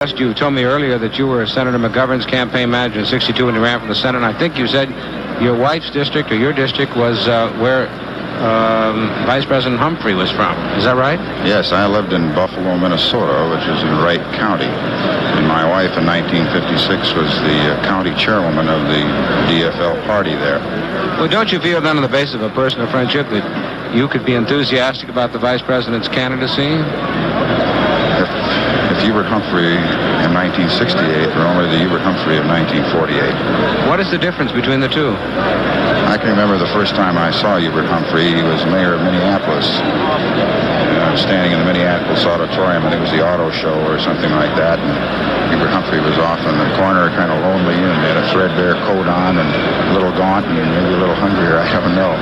You told me earlier that you were Senator McGovern's campaign manager in '62 when he ran for the Senate, and I think you said your wife's district or your district was where Vice President Humphrey was from. Is that right? Yes, I lived in Buffalo, Minnesota, which is in Wright County. And my wife in 1956 was the county chairwoman of the DFL party there. Well, don't you feel then on the basis of a personal friendship that you could be enthusiastic about the Vice President's candidacy? If Hubert Humphrey in 1968 were only the Hubert Humphrey of 1948. What is the difference between the two? I can remember the first time I saw Hubert Humphrey. He was mayor of Minneapolis. I was standing in the Minneapolis auditorium, and it was the auto show or something like that. And Hubert Humphrey was off in the corner, kind of lonely, and had a threadbare coat on and a little gaunt and maybe a little hungrier. I don't know.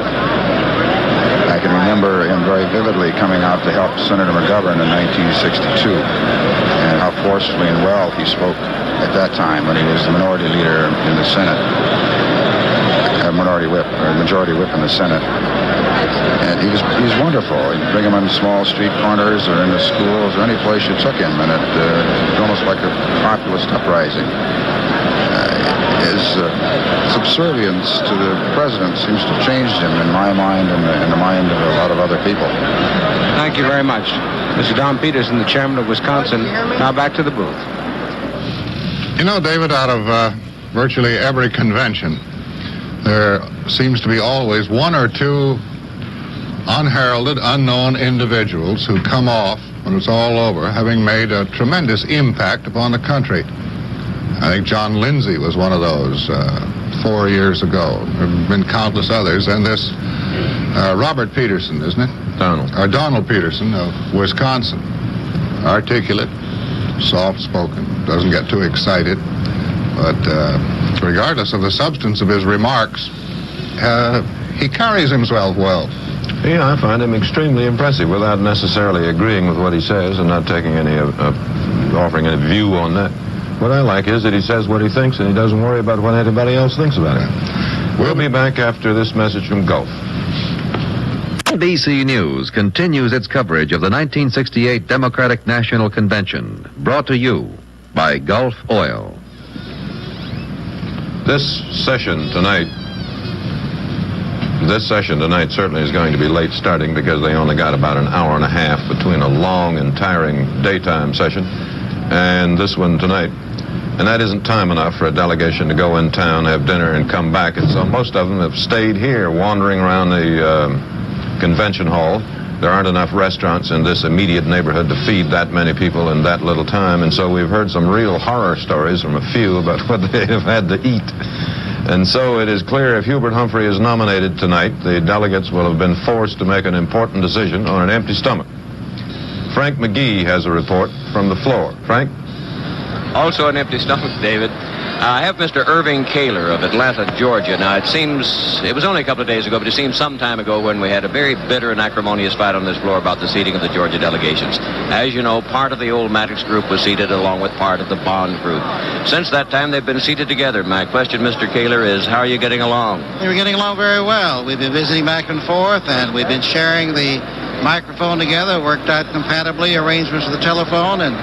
I can remember him very vividly coming out to help Senator McGovern in 1962, and how forcefully and well he spoke at that time when he was the minority leader in the Senate. Minority whip, or majority whip in the Senate. And he's wonderful. He'd bring him on small street corners or in the schools or any place you took him, and it's almost like a populist uprising. His subservience to the president seems to have changed him in my mind and in the mind of a lot of other people. Thank you very much. Mr. Don Peterson, the chairman of Wisconsin. Now back to the booth. You know, David, out of virtually every convention, there seems to be always one or two unheralded, unknown individuals who come off when it's all over, having made a tremendous impact upon the country. I think John Lindsay was one of those 4 years ago. There have been countless others, and this Robert Peterson, isn't it? Donald Peterson of Wisconsin. Articulate, soft-spoken, doesn't get too excited, but regardless of the substance of his remarks, he carries himself well. Yeah, I find him extremely impressive without necessarily agreeing with what he says and not taking any, offering any view on that. What I like is that he says what he thinks and he doesn't worry about what anybody else thinks about it. We'll be back after this message from Gulf. NBC News continues its coverage of the 1968 Democratic National Convention, brought to you by Gulf Oil. This session tonight certainly is going to be late starting because they only got about an hour and a half between a long and tiring daytime session and this one tonight. And that isn't time enough for a delegation to go in town, have dinner, and come back. And so most of them have stayed here wandering around the convention hall. There aren't enough restaurants in this immediate neighborhood to feed that many people in that little time. And so we've heard some real horror stories from a few about what they have had to eat. And so it is clear if Hubert Humphrey is nominated tonight, the delegates will have been forced to make an important decision on an empty stomach. Frank McGee has a report from the floor. Frank? Also an empty stomach, David. I have Mr. Irving Kaler of Atlanta, Georgia. Now, it was only a couple of days ago, but it seems some time ago when we had a very bitter and acrimonious fight on this floor about the seating of the Georgia delegations. As you know, part of the old Maddox group was seated along with part of the Bond group. Since that time, they've been seated together. My question, Mr. Kaler, is how are you getting along? We're getting along very well. We've been visiting back and forth, and we've been sharing the microphone together, worked out compatibly, arrangements for the telephone, and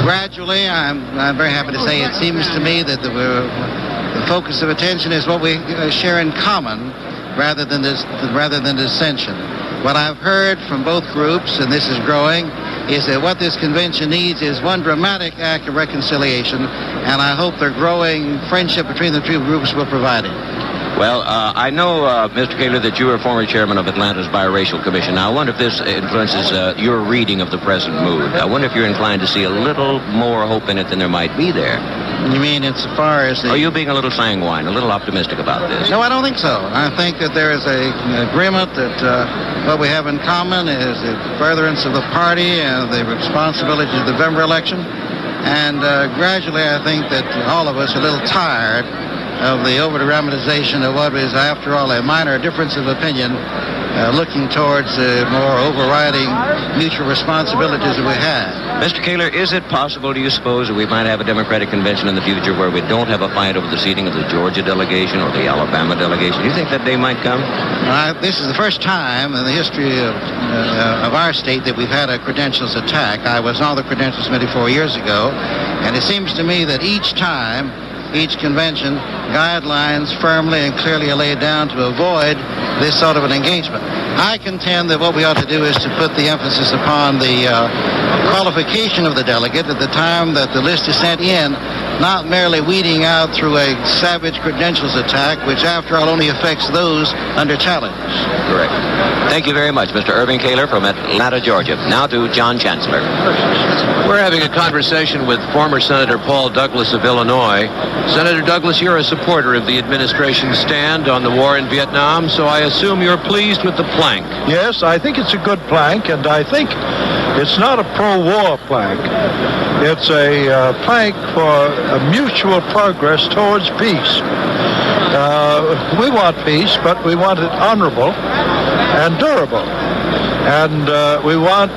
gradually, I'm very happy to say, it seems to me that the focus of attention is what we share in common rather than dissension. What I've heard from both groups, and this is growing, is that what this convention needs is one dramatic act of reconciliation, and I hope the growing friendship between the two groups will provide it. Well, I know, Mr. Kaler, that you are former chairman of Atlanta's Biracial Commission. Now, I wonder if this influences your reading of the present mood. I wonder if you're inclined to see a little more hope in it than there might be there. You mean insofar as Are you being a little sanguine, a little optimistic about this? No, I don't think so. I think that there is an agreement that what we have in common is the furtherance of the party and the responsibility of the November election. And gradually, I think that all of us are a little tired of the over-dramatization of what is, after all, a minor difference of opinion looking towards more overriding mutual responsibilities that we have. Mr. Kaler, is it possible, do you suppose, that we might have a Democratic convention in the future where we don't have a fight over the seating of the Georgia delegation or the Alabama delegation? Do you think that day might come? This is the first time in the history of our state that we've had a credentials attack. I was on the Credentials Committee 4 years ago, and it seems to me that each time, each convention, guidelines firmly and clearly are laid down to avoid this sort of an engagement. I contend that what we ought to do is to put the emphasis upon the qualification of the delegate at the time that the list is sent in, not merely weeding out through a savage credentials attack, which after all only affects those under challenge. Correct. Thank you very much, Mr. Irving Kaler from Atlanta, Georgia. Now to John Chancellor. We're having a conversation with former Senator Paul Douglas of Illinois. Senator Douglas, you're a supporter of the administration's stand on the war in Vietnam, so I assume you're pleased with the plank. Yes, I think it's a good plank, and I think it's not a pro-war plank. It's a plank for a mutual progress towards peace. We want peace, but we want it honorable and durable. And we want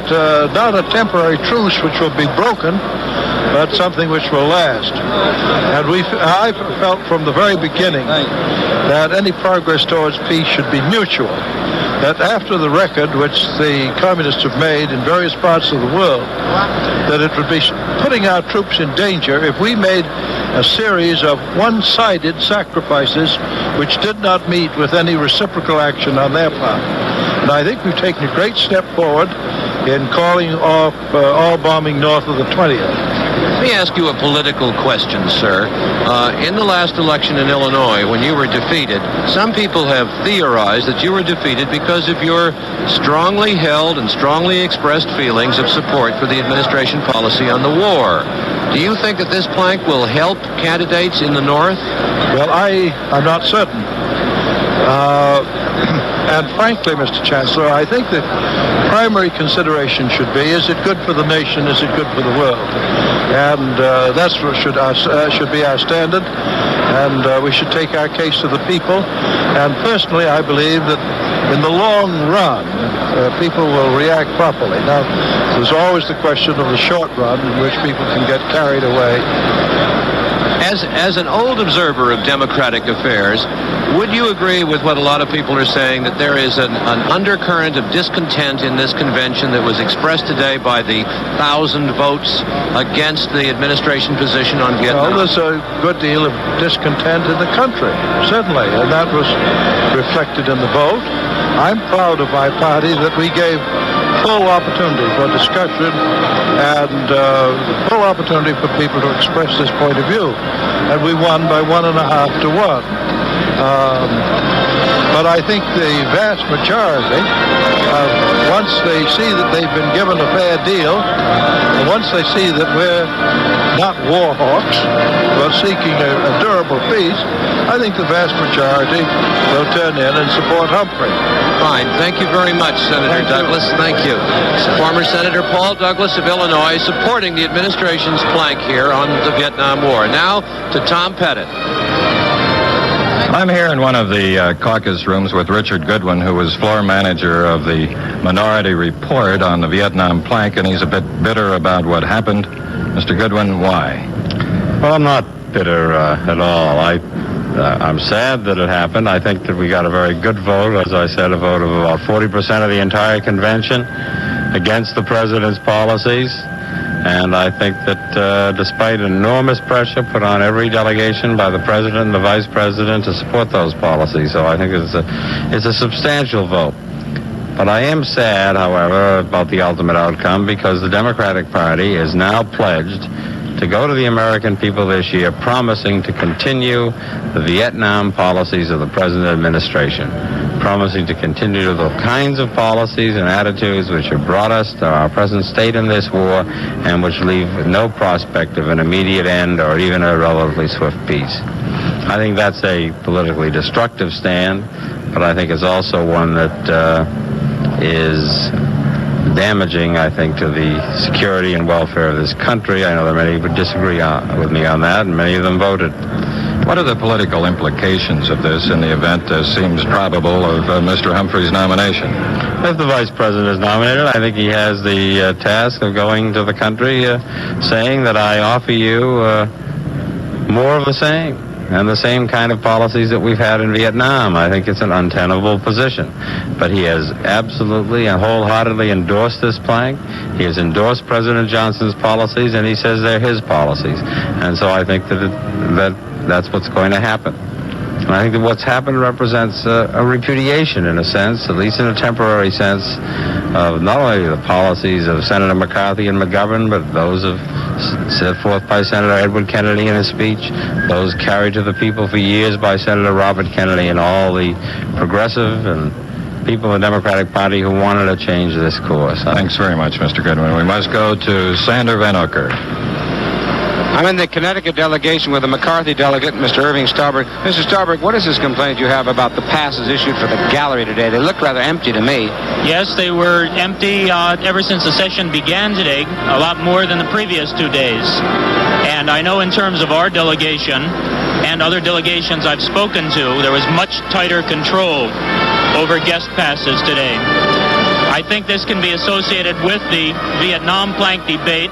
not a temporary truce which will be broken, but something which will last. And I felt from the very beginning that any progress towards peace should be mutual. That after the record which the communists have made in various parts of the world, that it would be putting our troops in danger if we made a series of one-sided sacrifices which did not meet with any reciprocal action on their part. And I think we've taken a great step forward in calling off all bombing north of the 20th. Let me ask you a political question, sir. In the last election in Illinois, when you were defeated, some people have theorized that you were defeated because of your strongly held and strongly expressed feelings of support for the administration policy on the war. Do you think that this plank will help candidates in the North? Well, I'm not certain. And frankly, Mr. Chancellor, I think the primary consideration should be, is it good for the nation, is it good for the world? And that's what should be our standard, and we should take our case to the people. And personally, I believe that in the long run, people will react properly. Now, there's always the question of the short run in which people can get carried away. As an old observer of democratic affairs, would you agree with what a lot of people are saying, that there is an undercurrent of discontent in this convention that was expressed today by the 1,000 votes against the administration position on Vietnam? Well, there's a good deal of discontent in the country, certainly, and that was reflected in the vote. I'm proud of my party that we gave full opportunity for discussion and full opportunity for people to express this point of view. And we won by 1.5 to 1. But I think the vast majority, once they see that they've been given a fair deal, and once they see that we're not war hawks, but seeking a durable peace, I think the vast majority will turn in and support Humphrey. Fine. Thank you very much, Senator Douglas. Thank you. Former Senator Paul Douglas of Illinois supporting the administration's plank here on the Vietnam War. Now to Tom Pettit. I'm here in one of the caucus rooms with Richard Goodwin, who was floor manager of the Minority Report on the Vietnam plank, and he's a bit bitter about what happened. Mr. Goodwin, why? Well, I'm not bitter at all. I'm sad that it happened. I think that we got a very good vote, as I said, a vote of about 40% of the entire convention against the president's policies. And I think that despite enormous pressure put on every delegation by the president and the vice president to support those policies, so I think it's a substantial vote. But I am sad, however, about the ultimate outcome, because the Democratic Party is now pledged to go to the American people this year promising to continue the Vietnam policies of the present administration, promising to continue the kinds of policies and attitudes which have brought us to our present state in this war and which leave no prospect of an immediate end or even a relatively swift peace. I think that's a politically destructive stand, but I think it's also one that is damaging, I think, to the security and welfare of this country. I know that many would disagree with me on that, and many of them voted. What are the political implications of this in the event, as seems probable, of Mr. Humphrey's nomination? If the vice president is nominated, I think he has the task of going to the country saying that I offer you more of the same, and the same kind of policies that we've had in Vietnam. I think it's an untenable position. But he has absolutely and wholeheartedly endorsed this plank. He has endorsed President Johnson's policies, and he says they're his policies. And so I think that's what's going to happen. And I think that what's happened represents a repudiation, in a sense, at least in a temporary sense, of not only the policies of Senator McCarthy and McGovern, but those set forth by Senator Edward Kennedy in his speech, those carried to the people for years by Senator Robert Kennedy and all the progressive and people in the Democratic Party who wanted to change this course. Thanks very much, Mr. Goodwin. We must go to Sander Van Ocker. I'm in the Connecticut delegation with the McCarthy delegate, Mr. Irving Stauberg. Mr. Stauberg, what is this complaint you have about the passes issued for the gallery today? They look rather empty to me. Yes, they were empty ever since the session began today, a lot more than the previous 2 days. And I know in terms of our delegation and other delegations I've spoken to, there was much tighter control over guest passes today. I think this can be associated with the Vietnam plank debate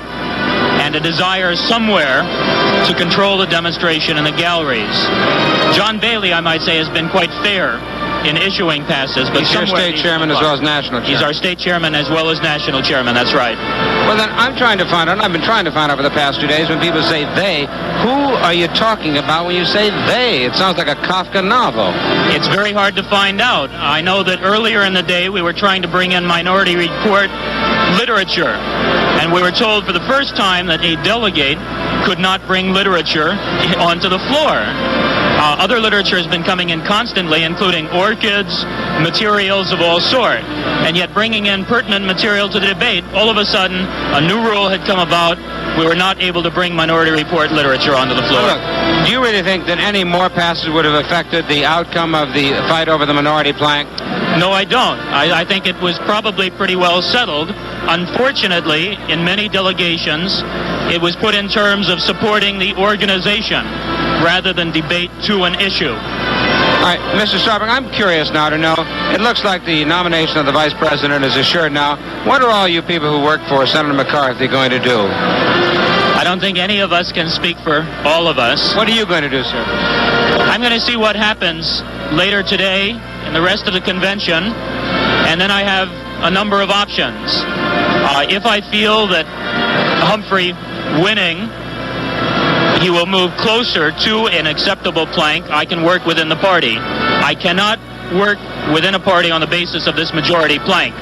and a desire somewhere to control the demonstration in the galleries. John Bailey, I might say, has been quite fair in issuing passes, but he's your state chairman as well as national chairman. He's our state chairman as well as national chairman, that's right. Well, then I'm trying to find out, I've been trying to find out for the past 2 days when people say they, who are you talking about when you say they? It sounds like a Kafka novel. It's very hard to find out. I know that earlier in the day we were trying to bring in Minority Report literature, and we were told for the first time that a delegate could not bring literature onto the floor. Other literature has been coming in constantly, including orchids, materials of all sorts. And yet bringing in pertinent material to the debate, all of a sudden, a new rule had come about. We were not able to bring Minority Report literature onto the floor. Look, do you really think that any more passes would have affected the outcome of the fight over the minority plank? No, I don't. I think it was probably pretty well settled. Unfortunately, in many delegations, it was put in terms of supporting the organization rather than debate to an issue. All right, Mr. Stauberg, I'm curious now to know, it looks like the nomination of the vice president is assured now. What are all you people who work for Senator McCarthy going to do? I don't think any of us can speak for all of us. What are you going to do, sir? I'm going to see what happens later today and the rest of the convention, and then I have a number of options. If I feel that Humphrey winning, he will move closer to an acceptable plank, I can work within the party. I cannot work within a party on the basis of this majority plank.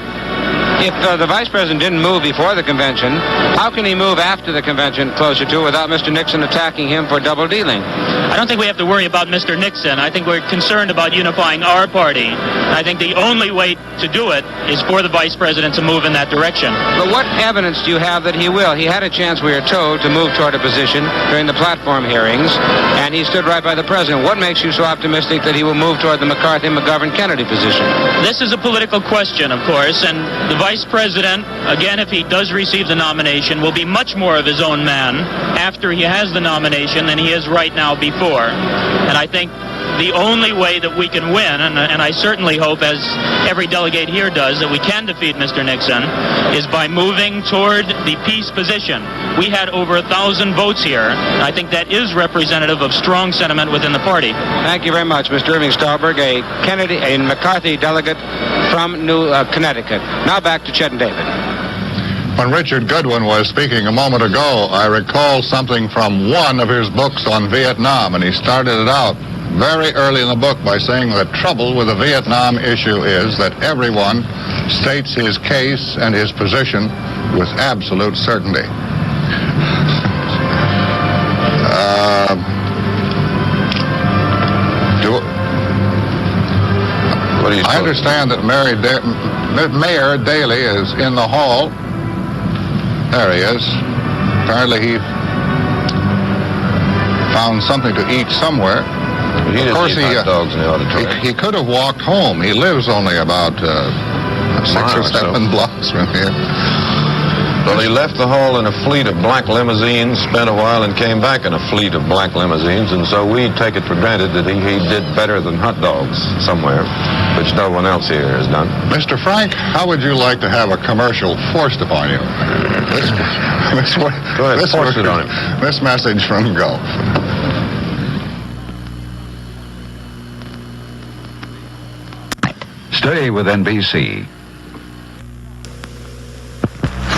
If the vice president didn't move before the convention, how can he move after the convention closer to without Mr. Nixon attacking him for double dealing? I don't think we have to worry about Mr. Nixon. I think we're concerned about unifying our party. I think the only way to do it is for the vice president to move in that direction. But what evidence do you have that he will? He had a chance, we are told, to move toward a position during the platform hearings, and he stood right by the president. What makes you so optimistic that he will move toward the McCarthy-McGovern-Kennedy position? This is a political question, of course, and the vice president, again, if he does receive the nomination, will be much more of his own man after he has the nomination than he is right now before. And I think the only way that we can win, and I certainly hope, as every delegate here does, that we can defeat Mr. Nixon, is by moving toward the peace position. We had over 1,000 votes here, and I think that is representative of strong sentiment within the party. Thank you very much, Mr. Irving Stauberg, a McCarthy delegate from Connecticut. Now back to Chet and David. When Richard Goodwin was speaking a moment ago, I recall something from one of his books on Vietnam, and he started it out very early in the book by saying the trouble with the Vietnam issue is that everyone states his case and his position with absolute certainty. I understand that Mayor Daley is in the hall. There he is. Apparently he found something to eat somewhere. Of course, he could have walked home. He lives only about 6 or Mile or so. 7 blocks from here. Well, he left the hall in a fleet of black limousines, spent a while, and came back in a fleet of black limousines. And so we take it for granted that he did better than hot dogs somewhere, which no one else here has done. Mr. Frank, how would you like to have a commercial forced upon you? Go ahead, force it on him. This message from Gulf. Stay with NBC.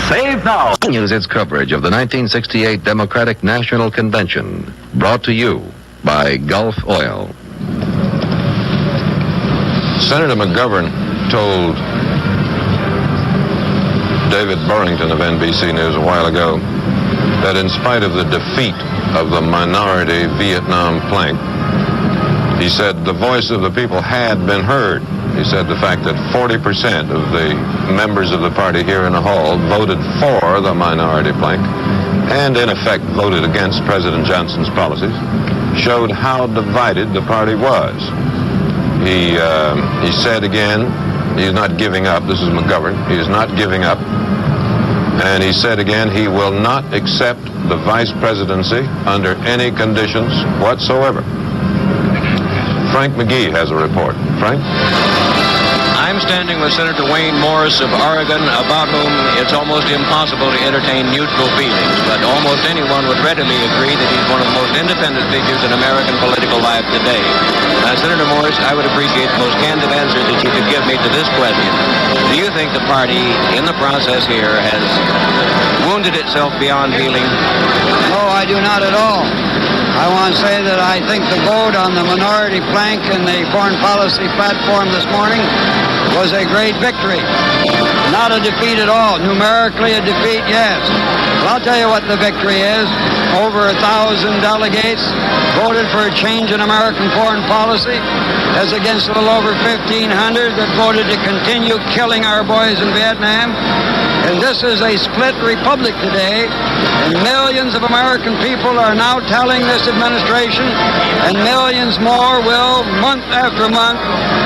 Save now. Continues its coverage of the 1968 Democratic National Convention, brought to you by Gulf Oil. Senator McGovern told David Burlington of NBC News a while ago that in spite of the defeat of the minority Vietnam plank, he said the voice of the people had been heard. He said the fact that 40% of the members of the party here in the hall voted for the minority plank and in effect voted against President Johnson's policies showed how divided the party was. He said again, he's not giving up. This is McGovern. He is not giving up. And he said again, he will not accept the vice presidency under any conditions whatsoever. Frank McGee has a report. Frank? I'm standing with Senator Wayne Morris of Oregon, about whom it's almost impossible to entertain neutral feelings, but almost anyone would readily agree that he's one of the most independent figures in American political life today. Now, Senator Morris, I would appreciate the most candid answer that you could give me to this question. Do you think the party, in the process here, has wounded itself beyond healing? No, I do not at all. I want to say that I think the vote on the minority plank in the foreign policy platform this morning was a great victory. Not a defeat at all. Numerically a defeat, yes. Well, I'll tell you what the victory is. Over 1,000 delegates voted for a change in American foreign policy, as against a little over 1,500 that voted to continue killing our boys in Vietnam. And this is a split republic today, and millions of American people are now telling this administration, and millions more will, month after month,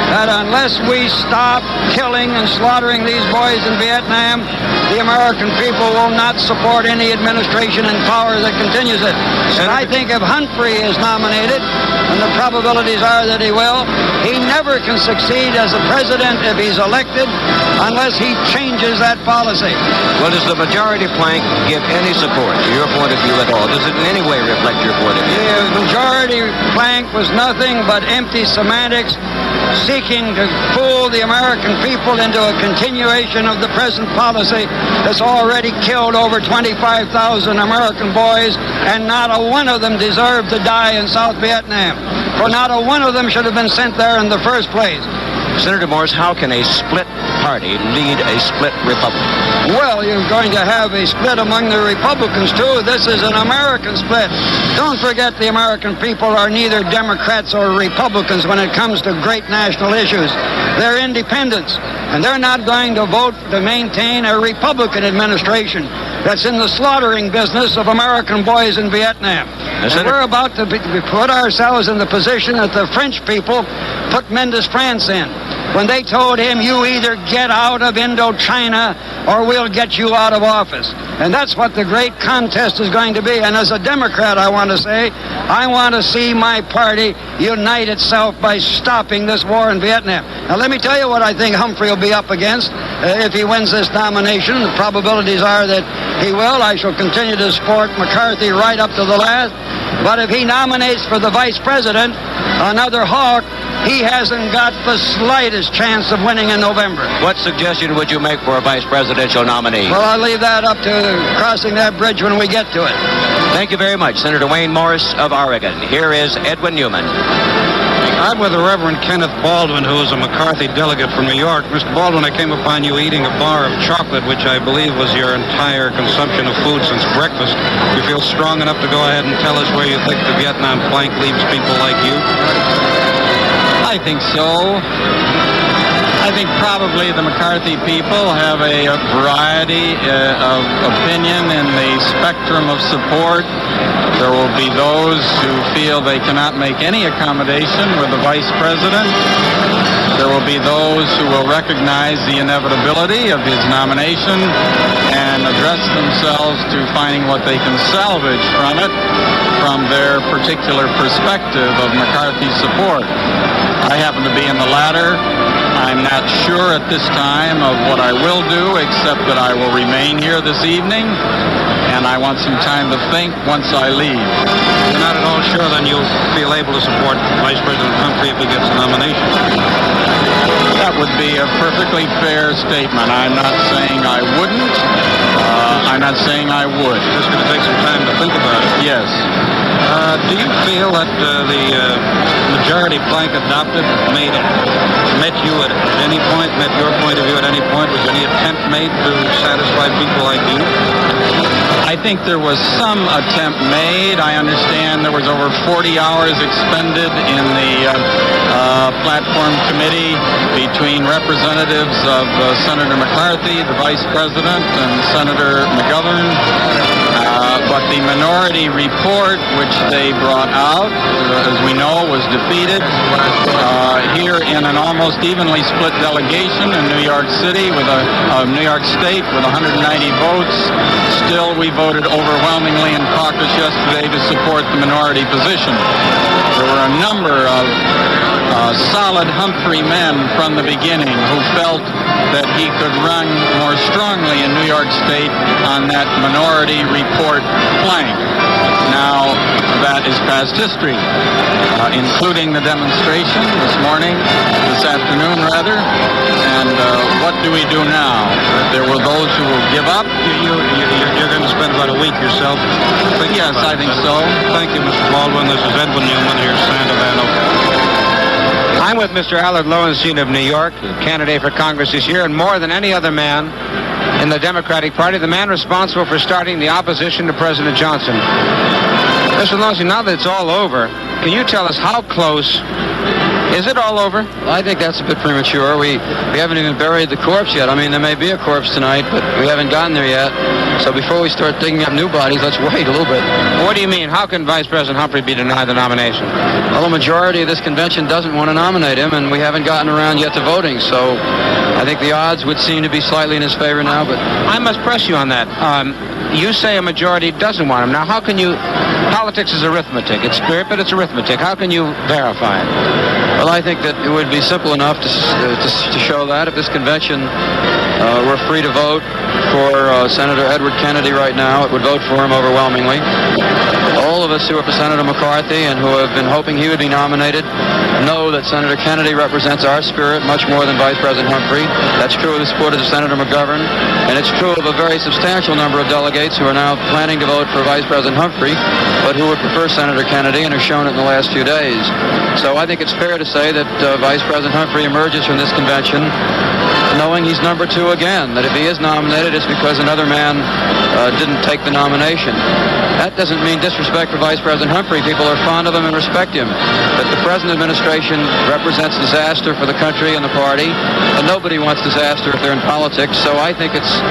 that unless we stop killing and slaughtering these boys in Vietnam, the American people will not support any administration in power that continues it. And I think if Humphrey is nominated, and the probabilities are that he will, he never can succeed as a president if he's elected unless he changes that policy. Well, does the majority plank give any support to your point of view at all? Does it in any way reflect your point of view? The majority plank was nothing but empty semantics, seeking to fool the American people into a continuation of the present policy that's already killed over 25,000 American boys, and not a one of them deserved to die in South Vietnam. For not a one of them should have been sent there in the first place. Senator Morris, how can a split party lead a split republic? Well, you're going to have a split among the Republicans, too. This is an American split. Don't forget the American people are neither Democrats or Republicans when it comes to great national issues. They're independents, and they're not going to vote to maintain a Republican administration that's in the slaughtering business of American boys in Vietnam. And we're about to put ourselves in the position that the French people put Mendes France in, when they told him, you either get out of Indochina or we'll get you out of office. And that's what the great contest is going to be. And as a Democrat, I want to say, I want to see my party unite itself by stopping this war in Vietnam. Now, let me tell you what I think Humphrey will be up against if he wins this nomination. The probabilities are that he will. I shall continue to support McCarthy right up to the last. But if he nominates for the vice president another hawk, he hasn't got the slightest chance of winning in November. What suggestion would you make for a vice presidential nominee? Well, I'll leave that up to crossing that bridge when we get to it. Thank you very much, Senator Wayne Morris of Oregon. Here is Edwin Newman. I'm with the Reverend Kenneth Baldwin, who is a McCarthy delegate from New York. Mr. Baldwin, I came upon you eating a bar of chocolate, which I believe was your entire consumption of food since breakfast. You feel strong enough to go ahead and tell us where you think the Vietnam plank leaves people like you? I think so. I I think probably the McCarthy people have a variety of opinion in the spectrum of support. There will be those who feel they cannot make any accommodation with the vice president. There will be those who will recognize the inevitability of his nomination and address themselves to finding what they can salvage from it from their particular perspective of McCarthy's support. I happen to be in the latter. I'm not sure at this time of what I will do, except that I will remain here this evening, and I want some time to think once I leave. You're not at all sure then you'll feel able to support Vice President Humphrey if he gets a nomination? That would be a perfectly fair statement. I'm not saying I wouldn't. I'm not saying I would. Just going to take some time to think about it. Yes. Do you feel that the majority plank adopted met you at any point, met your point of view at any point? Was any attempt made to satisfy people like you? I think there was some attempt made. I understand there was over 40 hours expended in the platform committee between representatives of Senator McCarthy, the vice president, and Senator McGovern. But the minority report, which they brought out, as we know, was defeated here in an almost evenly split delegation in New York City with New York State with 190 votes. Still, we voted overwhelmingly in caucus yesterday to support the minority position. There were a number of solid Humphrey men from the beginning who felt that he could run more strongly in New York State on that minority report flank. Now, that is past history, including the demonstration this afternoon rather, and what do we do now? There were those who will give up. You're going to spend about a week yourself thinking Yes, about I think it. so. Thank you, Mr. Baldwin. This is Edwin Newman here, Sandovan. I'm with Mr. Allard Lowenstein of New York, candidate for Congress this year, and more than any other man in the Democratic Party, the man responsible for starting the opposition to President Johnson. Mr. Lowenstein, now that it's all over, can you tell us how close? Is it all over? Well, I think that's a bit premature. We haven't even buried the corpse yet. I mean, there may be a corpse tonight, but we haven't gotten there yet. So before we start digging up new bodies, let's wait a little bit. What do you mean? How can Vice President Humphrey be denied the nomination? Well, the majority of this convention doesn't want to nominate him, and we haven't gotten around yet to voting. So I think the odds would seem to be slightly in his favor now, but I must press you on that. You say a majority doesn't want him. Now, how can you... Politics is arithmetic. It's spirit, but it's arithmetic. How can you verify it? Well, I think that it would be simple enough to show that if this convention were free to vote for Senator Edward Kennedy right now, it would vote for him overwhelmingly. All of us who are for Senator McCarthy and who have been hoping he would be nominated know that Senator Kennedy represents our spirit much more than Vice President Humphrey. That's true of the supporters of Senator McGovern, and it's true of a very substantial number of delegates who are now planning to vote for Vice President Humphrey, but who would prefer Senator Kennedy and have shown it in the last few days. So I think it's fair to say that Vice President Humphrey emerges from this convention knowing he's number 2 again, that if he is nominated, it's because another man didn't take the nomination. That doesn't mean disrespect for Vice President Humphrey. People are fond of him and respect him. But the present administration represents disaster for the country and the party, and nobody wants disaster if they're in politics. So I think it's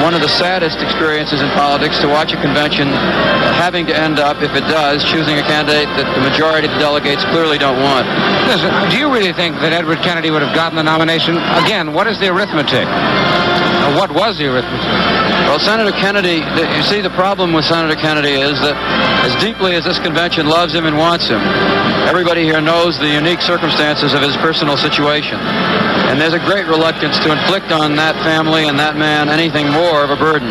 one of the saddest experiences in politics to watch a convention having to end up, if it does, choosing a candidate that the majority of the delegates clearly don't want. Listen, do you really think that Edward Kennedy would have gotten the nomination? Again, what is the arithmetic? What was the arithmetic? Well, Senator Kennedy, you see, the problem with Senator Kennedy is that as deeply as this convention loves him and wants him, everybody here knows the unique circumstances of his personal situation. And there's a great reluctance to inflict on that family and that man anything more of a burden.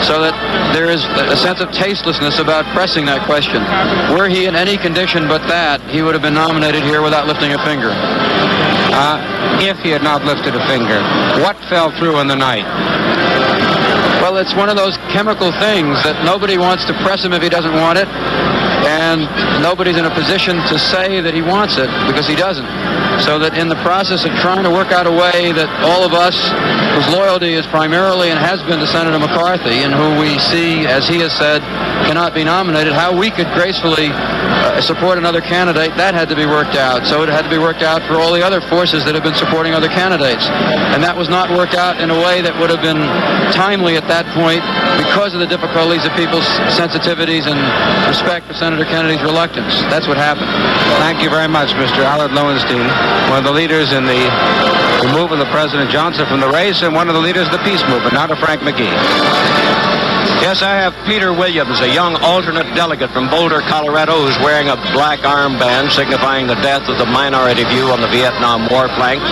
So that there is a sense of tastelessness about pressing that question. Were he in any condition but that, he would have been nominated here without lifting a finger. If he had not lifted a finger, what fell through in the night? Well, it's one of those chemical things that nobody wants to press him if he doesn't want it. and nobody's in a position to say that he wants it because he doesn't. So that in the process of trying to work out a way that all of us whose loyalty is primarily and has been to Senator McCarthy, and who we see, as he has said, cannot be nominated, how we could gracefully support another candidate, that had to be worked out. So it had to be worked out for all the other forces that have been supporting other candidates. And that was not worked out in a way that would have been timely at that point because of the difficulties of people's sensitivities and respect for Senator Kennedy's reluctance. That's what happened. Thank you very much, Mr. Howard Lowenstein, one of the leaders in the removal of President Johnson from the race and one of the leaders of the peace movement, now to Frank McGee. Yes, I have Peter Williams, a young alternate delegate from Boulder, Colorado, who's wearing a black armband signifying the death of the minority view on the Vietnam War flank.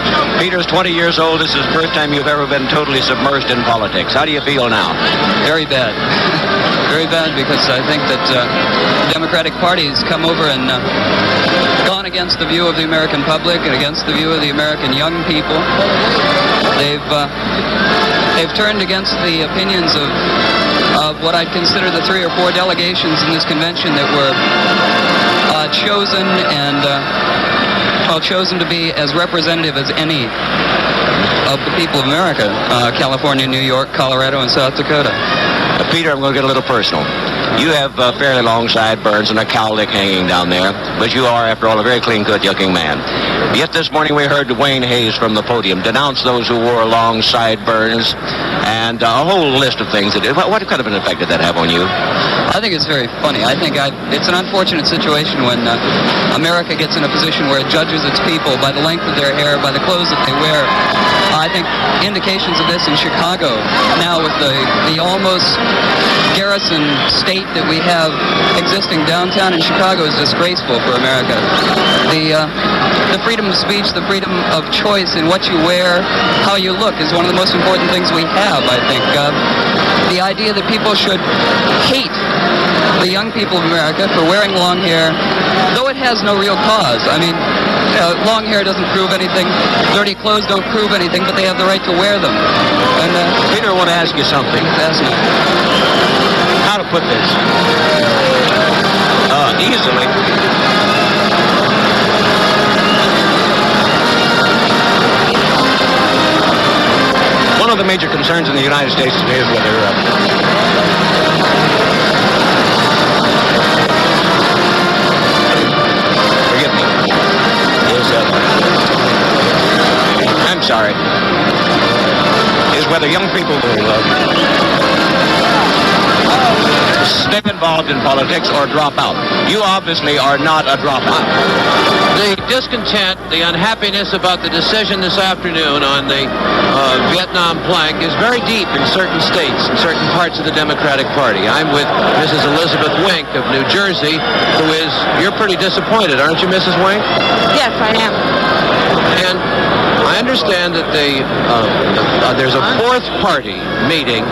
Peter's 20 years old. This is the first time you've ever been totally submerged in politics. How do you feel now? Very bad. Very bad, because I think that the Democratic Party has come over and gone against the view of the American public and against the view of the American young people. They've turned against the opinions of what I'd consider the 3 or 4 delegations in this convention that were chosen to be as representative as any of the people of America, California, New York, Colorado, and South Dakota. Peter, I'm going to get a little personal. You have fairly long sideburns and a cowlick hanging down there, but you are, after all, a very clean-cut looking man. Yet this morning we heard Wayne Hayes from the podium denounce those who wore long sideburns and a whole list of things. What kind of an effect did that have on you? I think it's very funny. I think it's an unfortunate situation when America gets in a position where it judges its people by the length of their hair, by the clothes that they wear. I think indications of this in Chicago now, with the almost garrison state that we have existing downtown in Chicago, is disgraceful for America. The freedom of speech, the freedom of choice in what you wear, how you look, is one of the most important things we have, I think. The idea that people should hate the young people of America for wearing long hair, though it has no real cause. I mean, long hair doesn't prove anything. Dirty clothes don't prove anything, but they have the right to wear them. And Peter, I want to ask you something. How to put this? Easily. One of the major concerns in the United States today is whether forgive me. I'm sorry. Is whether young people will stay involved in politics or drop out. You obviously are not a dropout. The discontent, the unhappiness about the decision this afternoon on the Vietnam plank is very deep in certain states, in certain parts of the Democratic Party. I'm with Mrs. Elizabeth Wink of New Jersey, who is, you're pretty disappointed, aren't you, Mrs. Wink? Yes, I am. And I understand that there's a fourth party meeting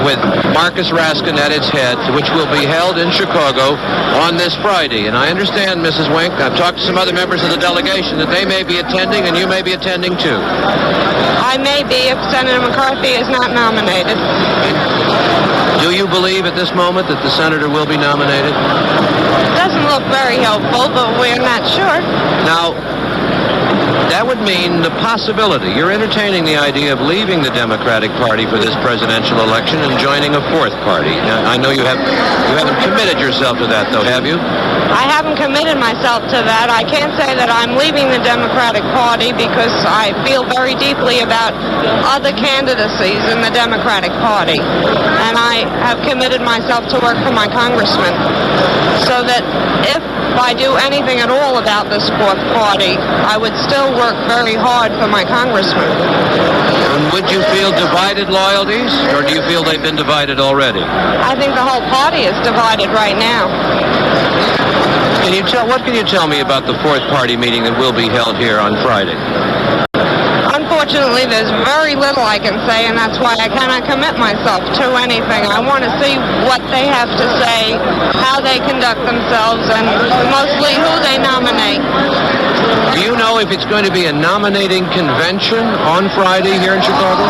with Marcus Raskin at its head, which will be held in Chicago on this Friday. And I understand, Mrs. Wink, I've talked to some other members of the delegation, that they may be attending and you may be attending too. I may be if Senator McCarthy is not nominated. Do you believe at this moment that the senator will be nominated? Doesn't look very hopeful, but we're not sure. Now, that would mean the possibility. You're entertaining the idea of leaving the Democratic Party for this presidential election and joining a fourth party. Now, I know you haven't committed yourself to that, though, have you? I haven't committed myself to that. I can't say that I'm leaving the Democratic Party because I feel very deeply about other candidacies in the Democratic Party. And I have committed myself to work for my congressman. So that if I do anything at all about this fourth party, I would still work very hard for my congressman. And would you feel divided loyalties, or do you feel they've been divided already? I think the whole party is divided right now. What can you tell me about the fourth party meeting that will be held here on Friday? Unfortunately, there's very little I can say, and that's why I cannot commit myself to anything. I want to see what they have to say, how they conduct themselves, and mostly who they nominate. Do you know if it's going to be a nominating convention on Friday here in Chicago?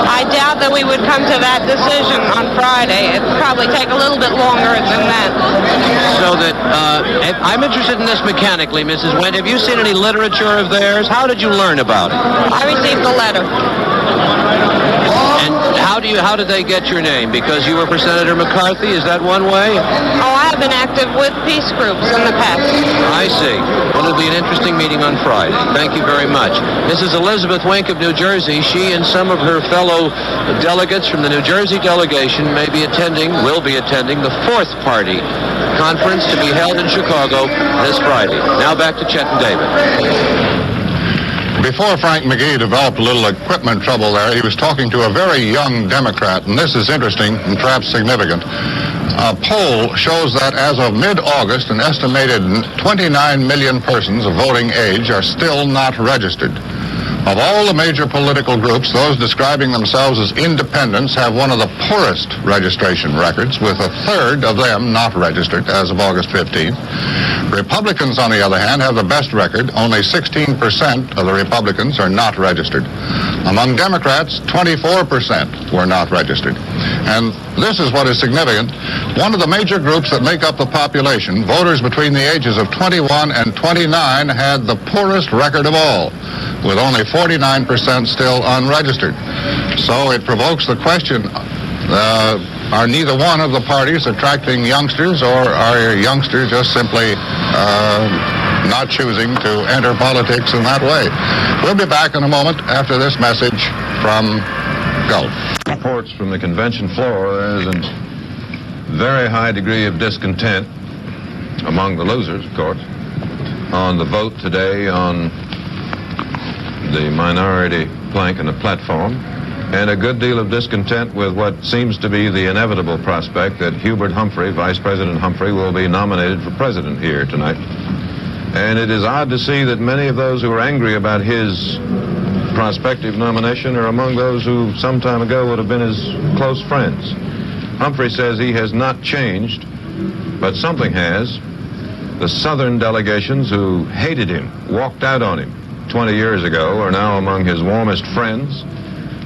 I doubt that we would come to that decision on Friday. It'd probably take a little bit longer than that. So that, I'm interested in this mechanically, Mrs. Wendt. Have you seen any literature of theirs? How did you learn about it? I received a letter. And how did they get your name? Because you were for Senator McCarthy? Is that one way? Oh, I have been active with peace groups in the past. I see. Well, it'll be an interesting meeting on Friday. Thank you very much. Mrs. Elizabeth Wink of New Jersey, she and some of her fellow delegates from the New Jersey delegation will be attending the fourth party conference to be held in Chicago this Friday. Now back to Chet and David. Before Frank McGee developed a little equipment trouble there, he was talking to a very young Democrat, and this is interesting and perhaps significant. A poll shows that as of mid-August, an estimated 29 million persons of voting age are still not registered. Of all the major political groups, those describing themselves as independents have one of the poorest registration records, with a third of them not registered as of August 15th. Republicans, on the other hand, have the best record. Only 16% of the Republicans are not registered. Among Democrats, 24% were not registered. And this is what is significant. One of the major groups that make up the population, voters between the ages of 21 and 29, had the poorest record of all, with only 49% still unregistered. So it provokes the question, are neither one of the parties attracting youngsters, or are youngsters just simply not choosing to enter politics in that way? We'll be back in a moment after this message from Gulf. Reports from the convention floor, there's a very high degree of discontent among the losers, of course, on the vote today on the minority plank and the platform, and a good deal of discontent with what seems to be the inevitable prospect that Hubert Humphrey, Vice President Humphrey, will be nominated for president here tonight. And it is odd to see that many of those who are angry about his prospective nomination are among those who some time ago would have been his close friends. Humphrey says he has not changed, but something has. The Southern delegations who hated him, walked out on him 20 years ago, are now among his warmest friends,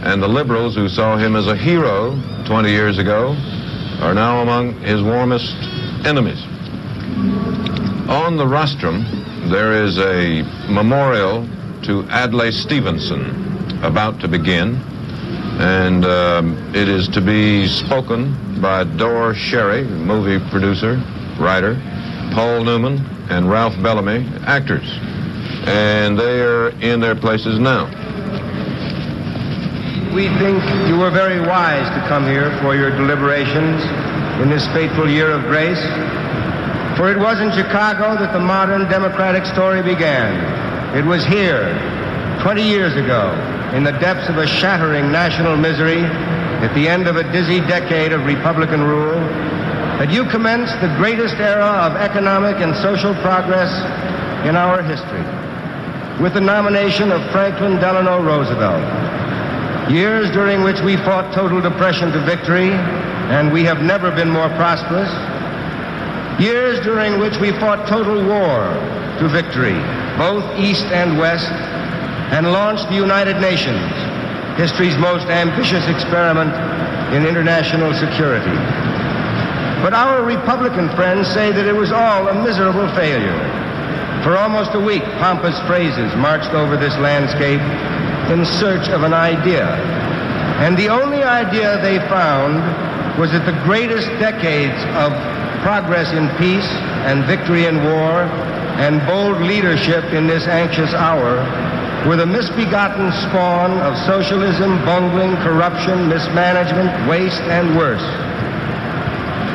and the liberals who saw him as a hero 20 years ago are now among his warmest enemies. On the rostrum, there is a memorial to Adlai Stevenson about to begin, and it is to be spoken by Dor Sherry, movie producer, writer, Paul Newman, and Ralph Bellamy, actors. And they are in their places now. We think you were very wise to come here for your deliberations in this fateful year of grace. For it was in Chicago that the modern democratic story began. It was here, 20 years ago, in the depths of a shattering national misery, at the end of a dizzy decade of Republican rule, that you commenced the greatest era of economic and social progress in our history, with the nomination of Franklin Delano Roosevelt. Years during which we fought total depression to victory, and we have never been more prosperous. Years during which we fought total war to victory, both East and West, and launched the United Nations, history's most ambitious experiment in international security. But our Republican friends say that it was all a miserable failure. For almost a week, pompous phrases marched over this landscape in search of an idea. And the only idea they found was that the greatest decades of progress in peace and victory in war and bold leadership in this anxious hour were the misbegotten spawn of socialism, bungling, corruption, mismanagement, waste, and worse.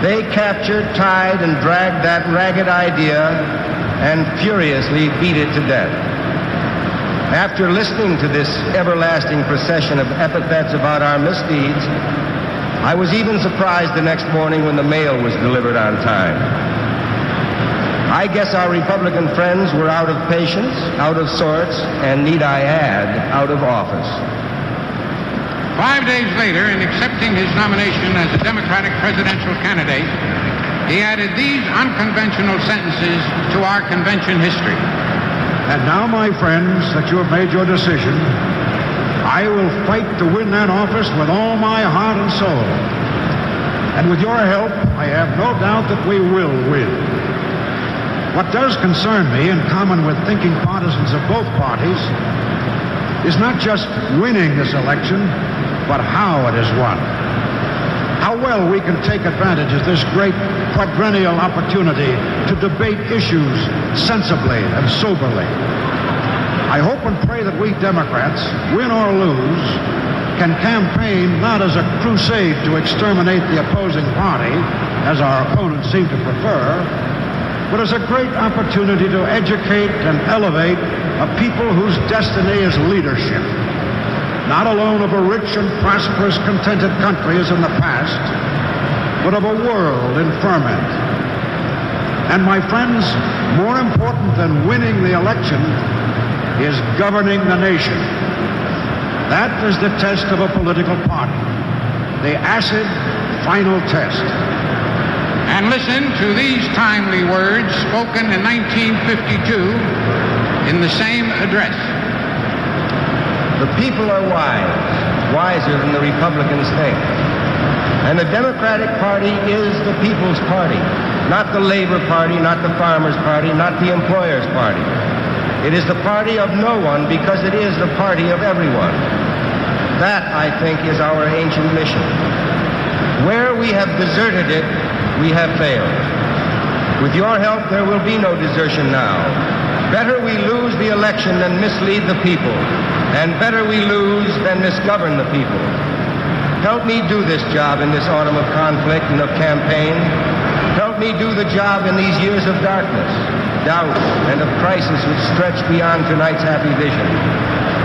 They captured, tied, and dragged that ragged idea and furiously beat it to death. After listening to this everlasting procession of epithets about our misdeeds, I was even surprised the next morning when the mail was delivered on time. I guess our Republican friends were out of patience, out of sorts, and need I add, out of office. 5 days later, in accepting his nomination as a Democratic presidential candidate, he added these unconventional sentences to our convention history. And now, my friends, that you have made your decision, I will fight to win that office with all my heart and soul. And with your help, I have no doubt that we will win. What does concern me, in common with thinking partisans of both parties, is not just winning this election, but how it is won. How well we can take advantage of this great quadrennial opportunity to debate issues sensibly and soberly. I hope and pray that we Democrats, win or lose, can campaign not as a crusade to exterminate the opposing party, as our opponents seem to prefer, but as a great opportunity to educate and elevate a people whose destiny is leadership, not alone of a rich and prosperous, contented country as in the past, but of a world in ferment. And my friends, more important than winning the election is governing the nation. That is the test of a political party, the acid final test. And listen to these timely words spoken in 1952 in the same address. The people are wise, wiser than the Republicans think. And the Democratic Party is the people's party, not the Labor Party, not the Farmers' Party, not the Employers' Party. It is the party of no one because it is the party of everyone. That, I think, is our ancient mission. Where we have deserted it, we have failed. With your help, there will be no desertion now. Better we lose the election than mislead the people, and better we lose than misgovern the people. Help me do this job in this autumn of conflict and of campaign. Help me do the job in these years of darkness, doubt, and of crisis which stretch beyond tonight's happy vision.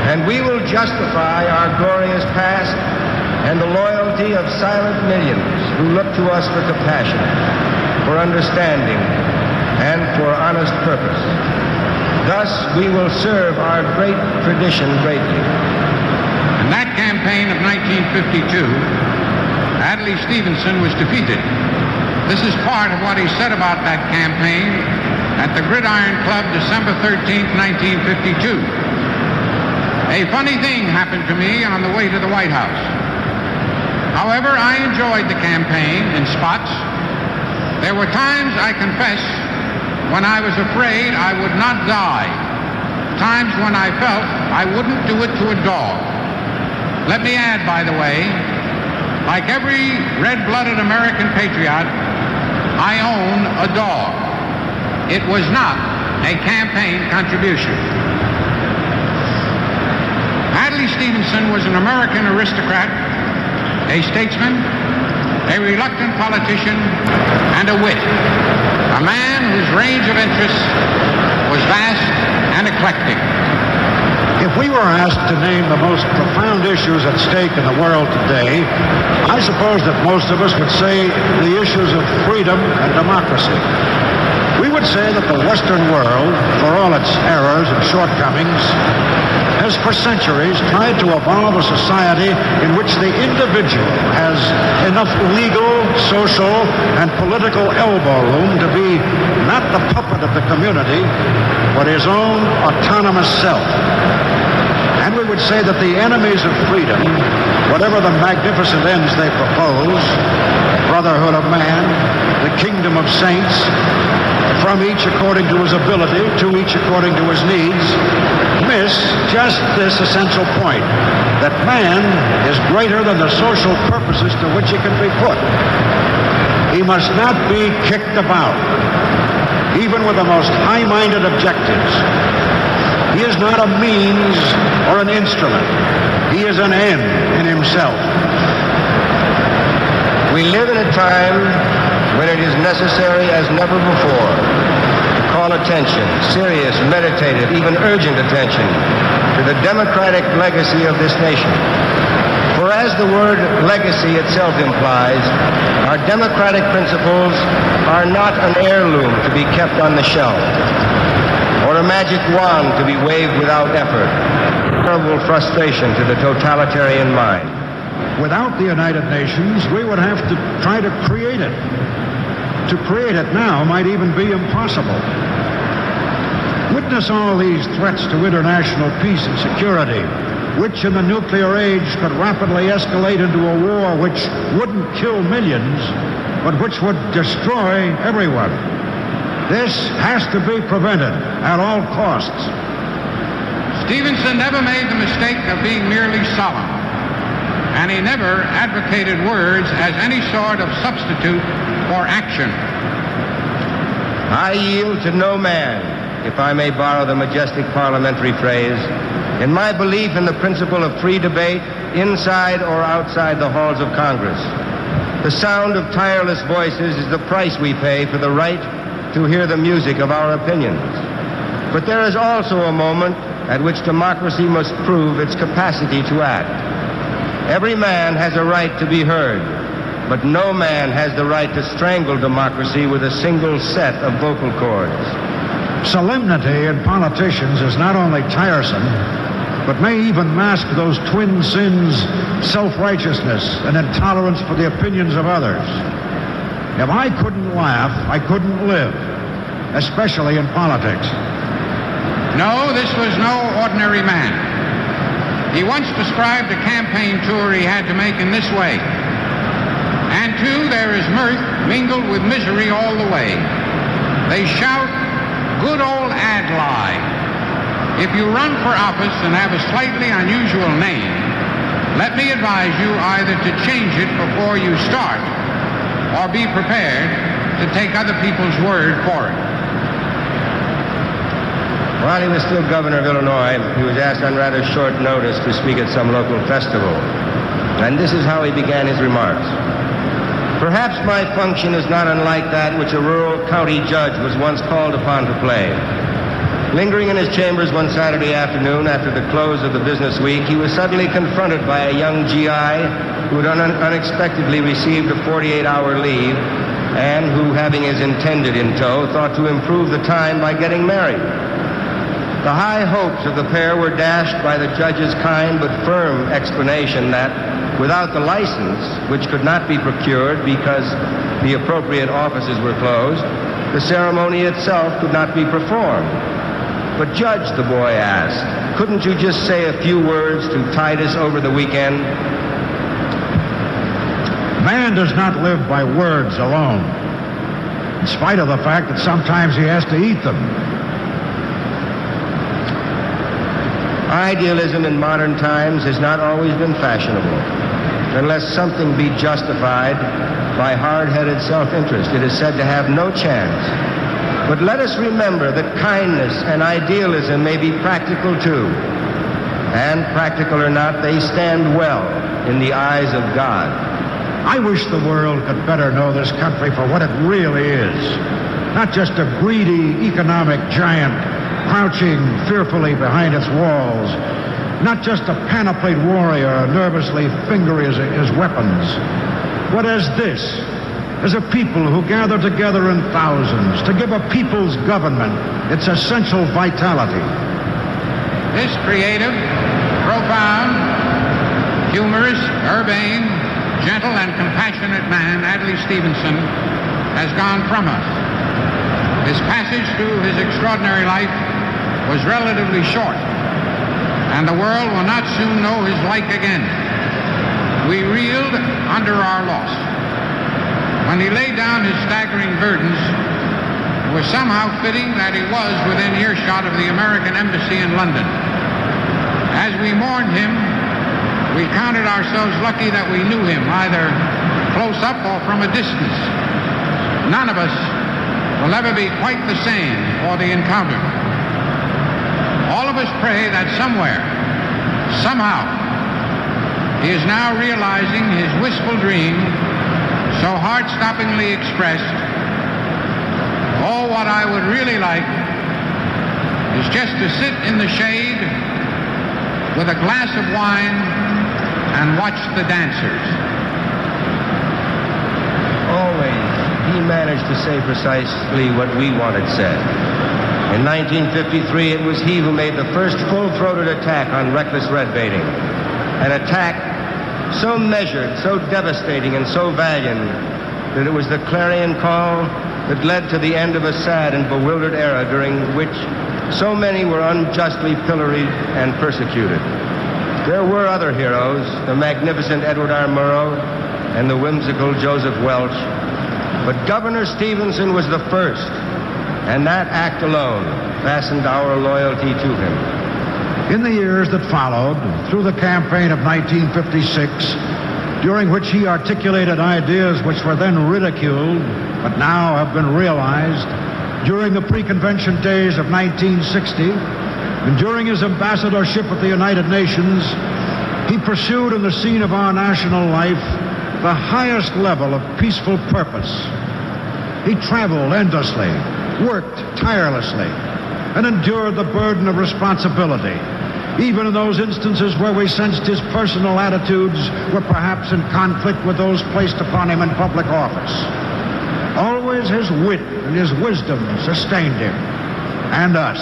And we will justify our glorious past and the loyalty of silent millions who look to us for compassion, for understanding, and for honest purpose. Thus, we will serve our great tradition greatly. In that campaign of 1952, Adlai Stevenson was defeated. This is part of what he said about that campaign at the Gridiron Club, December 13th, 1952. A funny thing happened to me on the way to the White House. However, I enjoyed the campaign in spots. There were times, I confess, when I was afraid I would not die. Times when I felt I wouldn't do it to a dog. Let me add, by the way, like every red-blooded American patriot, I own a dog. It was not a campaign contribution. Adlai Stevenson was an American aristocrat, a statesman, a reluctant politician, and a wit. A man whose range of interests was vast and eclectic. If we were asked to name the most profound issues at stake in the world today, I suppose that most of us would say the issues of freedom and democracy. We would say that the Western world, for all its errors and shortcomings, has for centuries tried to evolve a society in which the individual has enough legal, social, and political elbow room to be not the puppet of the community, but his own autonomous self. And we would say that the enemies of freedom, whatever the magnificent ends they propose, brotherhood of man, the kingdom of saints, from each according to his ability, to each according to his needs, miss just this essential point, that man is greater than the social purposes to which he can be put. He must not be kicked about, even with the most high-minded objectives. He is not a means or an instrument. He is an end in himself. We live in a time when it is necessary as never before to call attention, serious, meditative, even urgent attention, to the democratic legacy of this nation. For as the word legacy itself implies, our democratic principles are not an heirloom to be kept on the shelf, or a magic wand to be waved without effort, terrible frustration to the totalitarian mind. Without the United Nations, we would have to try to create it. To create it now might even be impossible. Witness all these threats to international peace and security, which in the nuclear age could rapidly escalate into a war which wouldn't kill millions, but which would destroy everyone. This has to be prevented at all costs. Stevenson never made the mistake of being merely solemn, and he never advocated words as any sort of substitute for action. I yield to no man, if I may borrow the majestic parliamentary phrase, in my belief in the principle of free debate inside or outside the halls of Congress. The sound of tireless voices is the price we pay for the right to hear the music of our opinions. But there is also a moment at which democracy must prove its capacity to act. Every man has a right to be heard, but no man has the right to strangle democracy with a single set of vocal cords. Solemnity in politicians is not only tiresome, but may even mask those twin sins, self-righteousness and intolerance for the opinions of others. If I couldn't laugh, I couldn't live, especially in politics. No, this was no ordinary man. He once described a campaign tour he had to make in this way. And too, there is mirth mingled with misery all the way. They shout, "Good old ad-lie." If you run for office and have a slightly unusual name, let me advise you either to change it before you start or be prepared to take other people's word for it. While he was still governor of Illinois, he was asked on rather short notice to speak at some local festival. And this is how he began his remarks. Perhaps my function is not unlike that which a rural county judge was once called upon to play. Lingering in his chambers one Saturday afternoon after the close of the business week, he was suddenly confronted by a young GI who had unexpectedly received a 48-hour leave and who, having his intended in tow, thought to improve the time by getting married. The high hopes of the pair were dashed by the judge's kind but firm explanation that without the license, which could not be procured because the appropriate offices were closed, the ceremony itself could not be performed. But Judge, the boy asked, couldn't you just say a few words to tide us over the weekend? Man does not live by words alone, in spite of the fact that sometimes he has to eat them. Idealism in modern times has not always been fashionable. Unless something be justified by hard-headed self-interest, it is said to have no chance. But let us remember that kindness and idealism may be practical too. And practical or not, they stand well in the eyes of God. I wish the world could better know this country for what it really is. Not just a greedy economic giant crouching fearfully behind its walls. Not just a panoplied warrior nervously fingering his weapons. But as this, as a people who gather together in thousands to give a people's government its essential vitality. This creative, profound, humorous, urbane, gentle, and compassionate man, Adlai Stevenson, has gone from us. His passage through his extraordinary life was relatively short, and the world will not soon know his like again. We reeled under our loss. When he laid down his staggering burdens, it was somehow fitting that he was within earshot of the American Embassy in London. As we mourned him, we counted ourselves lucky that we knew him, either close up or from a distance. None of us will ever be quite the same for the encounter. All of us pray that somewhere, somehow, he is now realizing his wistful dream, so heart-stoppingly expressed. Oh, what I would really like is just to sit in the shade with a glass of wine and watch the dancers. Always, he managed to say precisely what we wanted said. In 1953, it was he who made the first full-throated attack on reckless red baiting. An attack so measured, so devastating, and so valiant that it was the clarion call that led to the end of a sad and bewildered era during which so many were unjustly pilloried and persecuted. There were other heroes, the magnificent Edward R. Murrow and the whimsical Joseph Welch, but Governor Stevenson was the first, and that act alone fastened our loyalty to him. In the years that followed, through the campaign of 1956, during which he articulated ideas which were then ridiculed, but now have been realized, during the pre-convention days of 1960, and during his ambassadorship at the United Nations, he pursued in the scene of our national life the highest level of peaceful purpose. He traveled endlessly, worked tirelessly, and endured the burden of responsibility, even in those instances where we sensed his personal attitudes were perhaps in conflict with those placed upon him in public office. Always his wit and his wisdom sustained him, and us.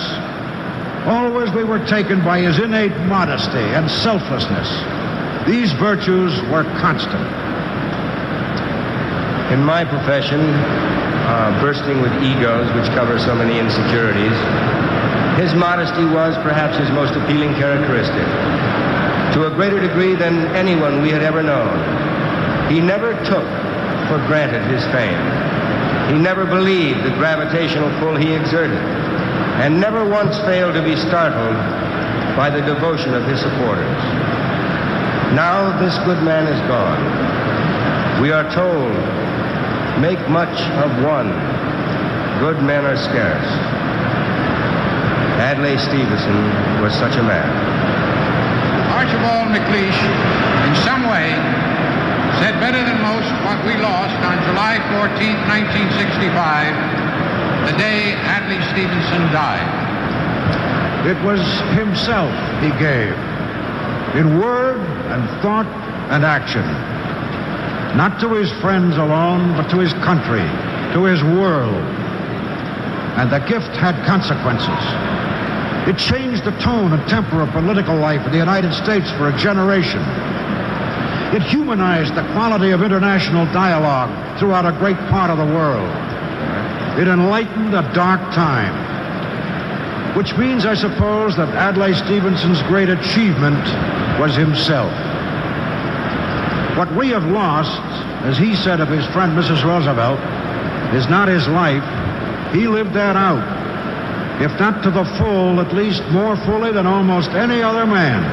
Always we were taken by his innate modesty and selflessness. These virtues were constant. In my profession, bursting with egos which cover so many insecurities, his modesty was perhaps his most appealing characteristic. To a greater degree than anyone we had ever known, he never took for granted his fame. He never believed the gravitational pull he exerted, and never once failed to be startled by the devotion of his supporters. Now this good man is gone. We are told, make much of one. Good men are scarce. Adlai Stevenson was such a man. Archibald MacLeish, in some way, said better than most what we lost on July 14, 1965, the day Adlai Stevenson died. It was himself he gave, in word and thought and action. Not to his friends alone, but to his country, to his world. And the gift had consequences. It changed the tone and temper of political life in the United States for a generation. It humanized the quality of international dialogue throughout a great part of the world. It enlightened a dark time, which means, I suppose, that Adlai Stevenson's great achievement was himself. What we have lost, as he said of his friend Mrs. Roosevelt, is not his life. He lived that out. If not to the full, at least more fully than almost any other man.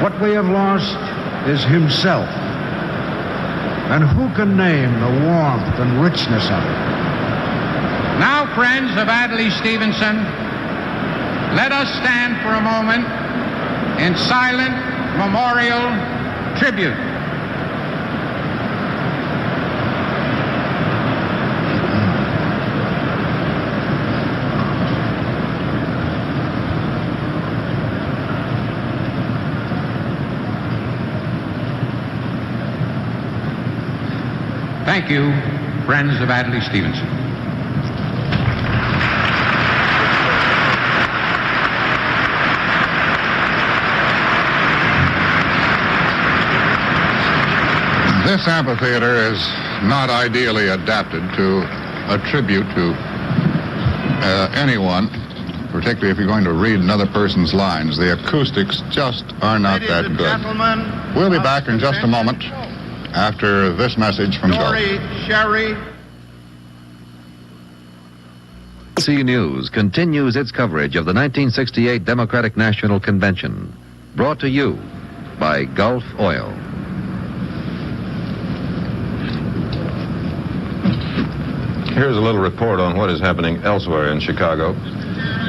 What we have lost is himself. And who can name the warmth and richness of it? Now, friends of Adlai Stevenson, let us stand for a moment in silent memorial tribute. Thank you, friends of Adlai Stevenson. This amphitheater is not ideally adapted to a tribute to anyone, particularly if you're going to read another person's lines. The acoustics just are not that good. We'll be back in just a moment after this message from Gulf. Sherry. D.N.C. News continues its coverage of the 1968 Democratic National Convention, brought to you by Gulf Oil. Here's a little report on what is happening elsewhere in Chicago.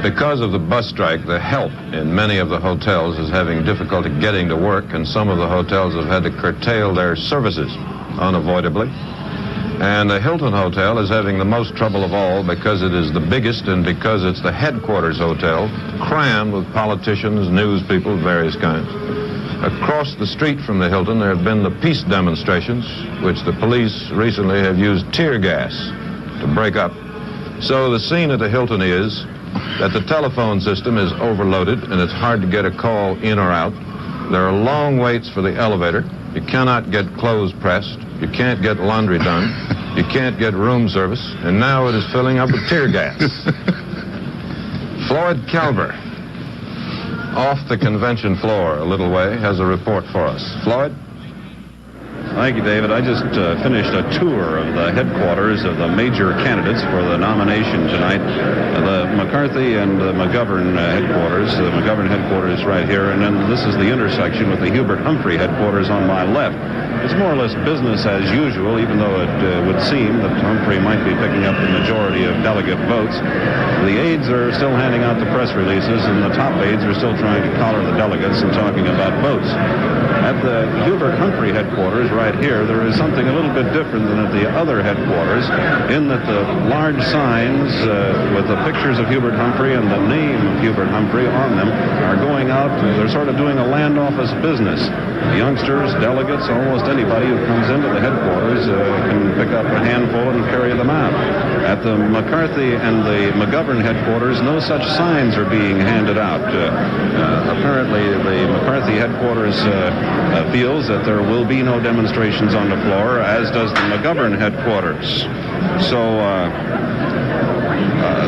Because of the bus strike, the help in many of the hotels is having difficulty getting to work, and some of the hotels have had to curtail their services unavoidably. And the Hilton Hotel is having the most trouble of all because it is the biggest and because it's the headquarters hotel, crammed with politicians, news people of various kinds. Across the street from the Hilton, there have been the peace demonstrations, which the police recently have used tear gas to break up. So the scene at the Hilton is that the telephone system is overloaded and it's hard to get a call in or out. There are long waits for the elevator. You cannot get clothes pressed. You can't get laundry done. You can't get room service. And now it is filling up with tear gas. Floyd Calver, off the convention floor a little way, has a report for us. Floyd? Thank you, David. I just finished a tour of the headquarters of the major candidates for the nomination tonight. The McCarthy and the McGovern headquarters. The McGovern headquarters right here, and then this is the intersection with the Hubert Humphrey headquarters on my left. It's more or less business as usual, even though it would seem that Humphrey might be picking up the majority of delegate votes. The aides are still handing out the press releases, and the top aides are still trying to collar the delegates and talking about votes. At the Hubert Humphrey headquarters right here, there is something a little bit different than at the other headquarters, in that the large signs with the pictures of Hubert Humphrey and the name of Hubert Humphrey on them are going out. They're sort of doing a land office business. Youngsters, delegates, almost anybody who comes into the headquarters can pick up a handful and carry them out. At the McCarthy and the McGovern headquarters, no such signs are being handed out. Apparently, the McCarthy headquarters feels that there will be no demonstrations on the floor, as does the McGovern headquarters. So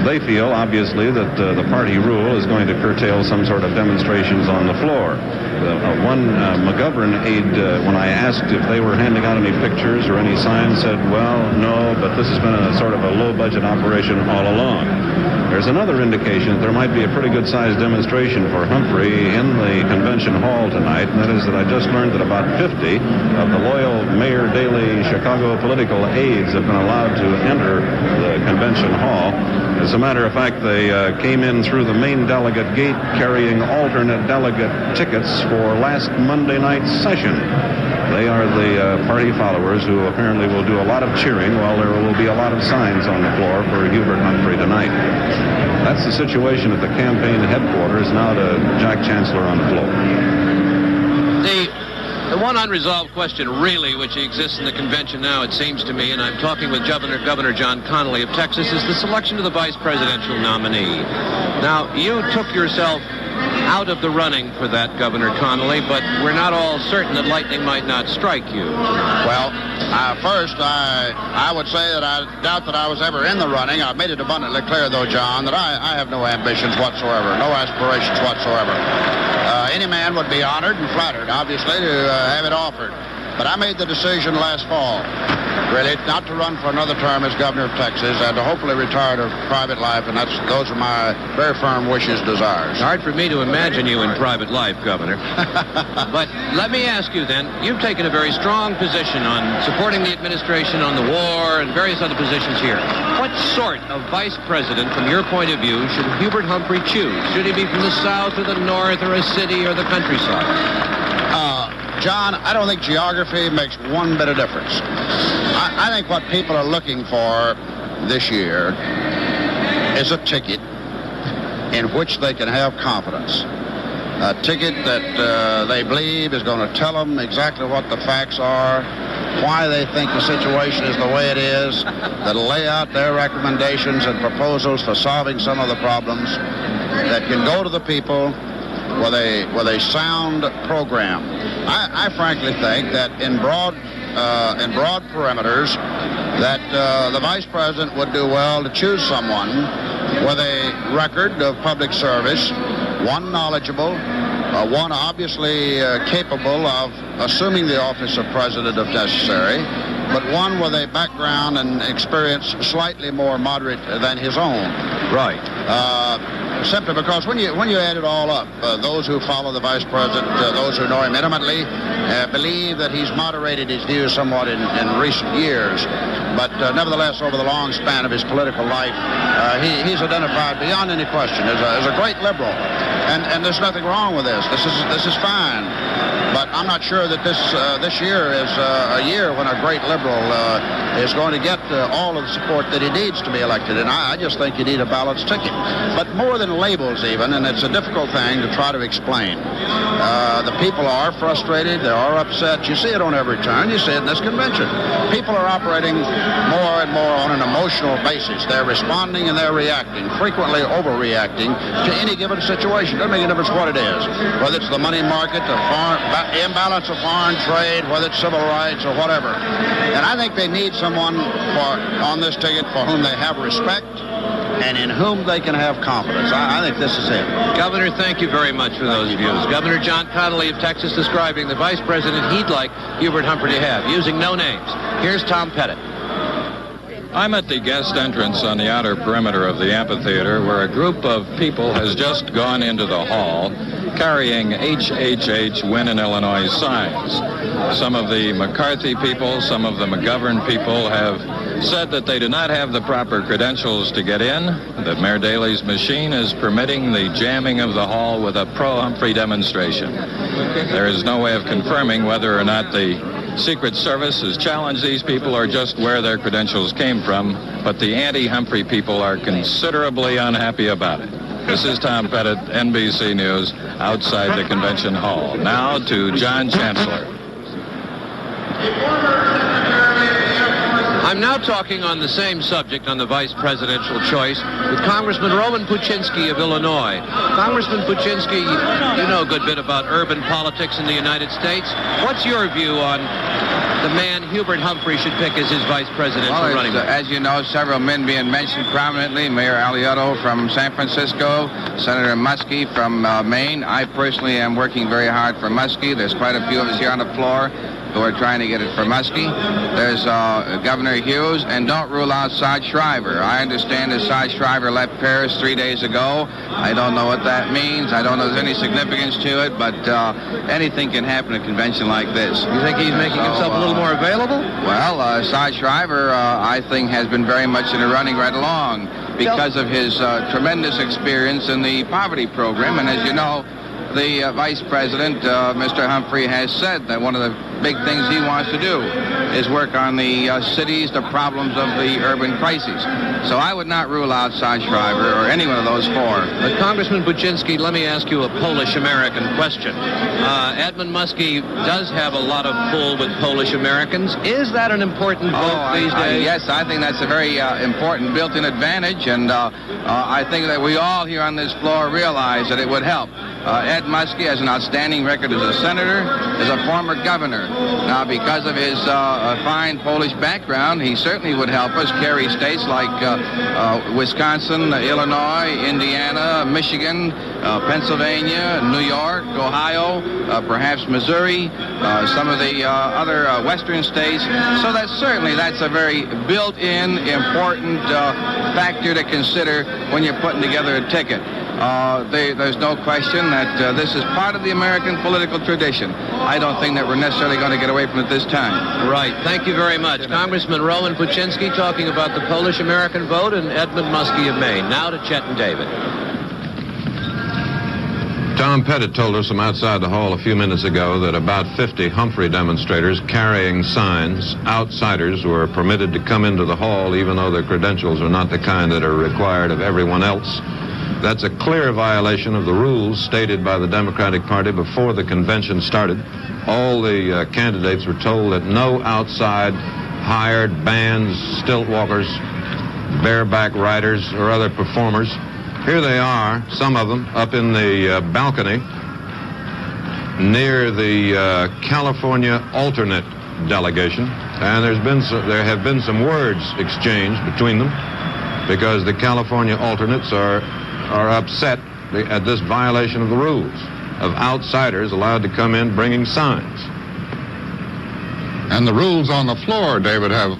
they feel, obviously, that the party rule is going to curtail some sort of demonstrations on the floor. One McGovern aide, when I asked if they were handing out any pictures or any signs, said, well, no, but this has been a sort of a low-budget operation all along. There's another indication that there might be a pretty good-sized demonstration for Humphrey in the convention hall tonight, and that is that I just learned that about 50 of the loyal Mayor Daley Chicago political aides have been allowed to enter the convention hall. As a matter of fact, they came in through the main delegate gate carrying alternate delegate tickets for last Monday night's session. They are the party followers who apparently will do a lot of cheering while there will be a lot of signs on the floor for Hubert Humphrey tonight. That's the situation at the campaign headquarters. Now to Jack Chancellor on the floor. The one unresolved question, really, which exists in the convention now, it seems to me, and I'm talking with Governor John Connally of Texas, is the selection of the vice presidential nominee. Now, you took yourself out of the running for that, Governor Connally, but we're not all certain that lightning might not strike you. Well, first, I would say that I doubt that I was ever in the running. I've made it abundantly clear, though, John, that I have no ambitions whatsoever, no aspirations whatsoever. Any man would be honored and flattered, obviously, to have it offered. But I made the decision last fall, really, not to run for another term as governor of Texas and to hopefully retire to private life, and those are my very firm wishes, desires. Hard for me to imagine you in private life, Governor. But let me ask you then, you've taken a very strong position on supporting the administration on the war and various other positions here. What sort of vice president, from your point of view, should Hubert Humphrey choose? Should he be from the south or the north or a city or the countryside? John, I don't think geography makes one bit of difference. I think what people are looking for this year is a ticket in which they can have confidence. A ticket that they believe is going to tell them exactly what the facts are, why they think the situation is the way it is, that'll lay out their recommendations and proposals for solving some of the problems, that can go to the people with a sound program. I frankly think that in broad parameters, that the vice president would do well to choose someone with a record of public service, one knowledgeable, one obviously capable of assuming the office of president if necessary, but one with a background and experience slightly more moderate than his own. Right. Simply because when you add it all up, those who follow the vice president, those who know him intimately, believe that he's moderated his views somewhat in recent years. But nevertheless, over the long span of his political life, he's identified beyond any question as a great liberal. And there's nothing wrong with this. This is fine. But I'm not sure that this year is a year when a great liberal is going to get all of the support that he needs to be elected. And I just think you need a balanced ticket. But more than labels even, and it's a difficult thing to try to explain. The people are frustrated. They are upset. You see it on every turn. You see it in this convention. People are operating more and more on an emotional basis. They're responding and they're reacting, frequently overreacting to any given situation. Doesn't make a difference what it is, whether it's the money market, the imbalance of foreign trade, whether it's civil rights or whatever. And I think they need someone on this ticket for whom they have respect, and in whom they can have confidence. I think this is it. Governor, thank you very much for those views. Governor John Connally of Texas describing the vice president he'd like Hubert Humphrey to have, using no names. Here's Tom Pettit. I'm at the guest entrance on the outer perimeter of the amphitheater where a group of people has just gone into the hall carrying HHH Win in Illinois signs. Some of the McCarthy people, some of the McGovern people have said that they do not have the proper credentials to get in, that Mayor Daley's machine is permitting the jamming of the hall with a pro-Humphrey demonstration. There is no way of confirming whether or not the Secret Service has challenged these people or just where their credentials came from, but the anti-Humphrey people are considerably unhappy about it. This is Tom Pettit, NBC News, outside the convention hall. Now to John Chancellor. I'm now talking on the same subject on the vice presidential choice with Congressman Roman Puchinski of Illinois. Congressman Puchinski, you know a good bit about urban politics in the United States. What's your view on the man Hubert Humphrey should pick as his vice presidential running mate? As you know, several men being mentioned prominently. Mayor Aliotto from San Francisco, Senator Muskie from Maine. I personally am working very hard for Muskie. There's quite a few of us here on the floor who are trying to get it for Muskie. There's Governor Hughes, and don't rule out Sarge Shriver. I understand that Sarge Shriver left Paris 3 days ago. I don't know what that means. I don't know if there's any significance to it, but anything can happen at a convention like this. You think he's making himself a little more available? Well, Sarge Shriver, I think, has been very much in the running right along because of his tremendous experience in the poverty program. And as you know, the vice president, Mr. Humphrey, has said that one of the big things he wants to do is work on the cities, the problems of the urban crises. So I would not rule out Sarge Shriver or any one of those four. But Congressman Buczynski, let me ask you a Polish-American question. Edmund Muskie does have a lot of pull with Polish-Americans. Is that an important vote these days? Yes, I think that's a very important built-in advantage, and I think that we all here on this floor realize that it would help. Ed Muskie has an outstanding record as a senator, as a former governor. Now, because of his fine Polish background, he certainly would help us carry states like Wisconsin, Illinois, Indiana, Michigan, Pennsylvania, New York, Ohio, perhaps Missouri, some of the other western states. So that's a very built-in, important factor to consider when you're putting together a ticket. There's no question that this is part of the American political tradition. I don't think that we're necessarily going to get away from it this time. Right. Thank you very much. Congressman Roman Puchinski talking about the Polish-American vote and Edmund Muskie of Maine. Now to Chet and David. Tom Pettit told us from outside the hall a few minutes ago that about 50 Humphrey demonstrators carrying signs, outsiders, were permitted to come into the hall even though their credentials are not the kind that are required of everyone else. That's a clear violation of the rules stated by the Democratic Party before the convention started. All the candidates were told that no outside hired bands, stilt walkers, bareback riders, or other performers. Here they are, some of them, up in the balcony near the California alternate delegation. And there have been some words exchanged between them because the California alternates are upset at this violation of the rules of outsiders allowed to come in bringing signs. And the rules on the floor, David, have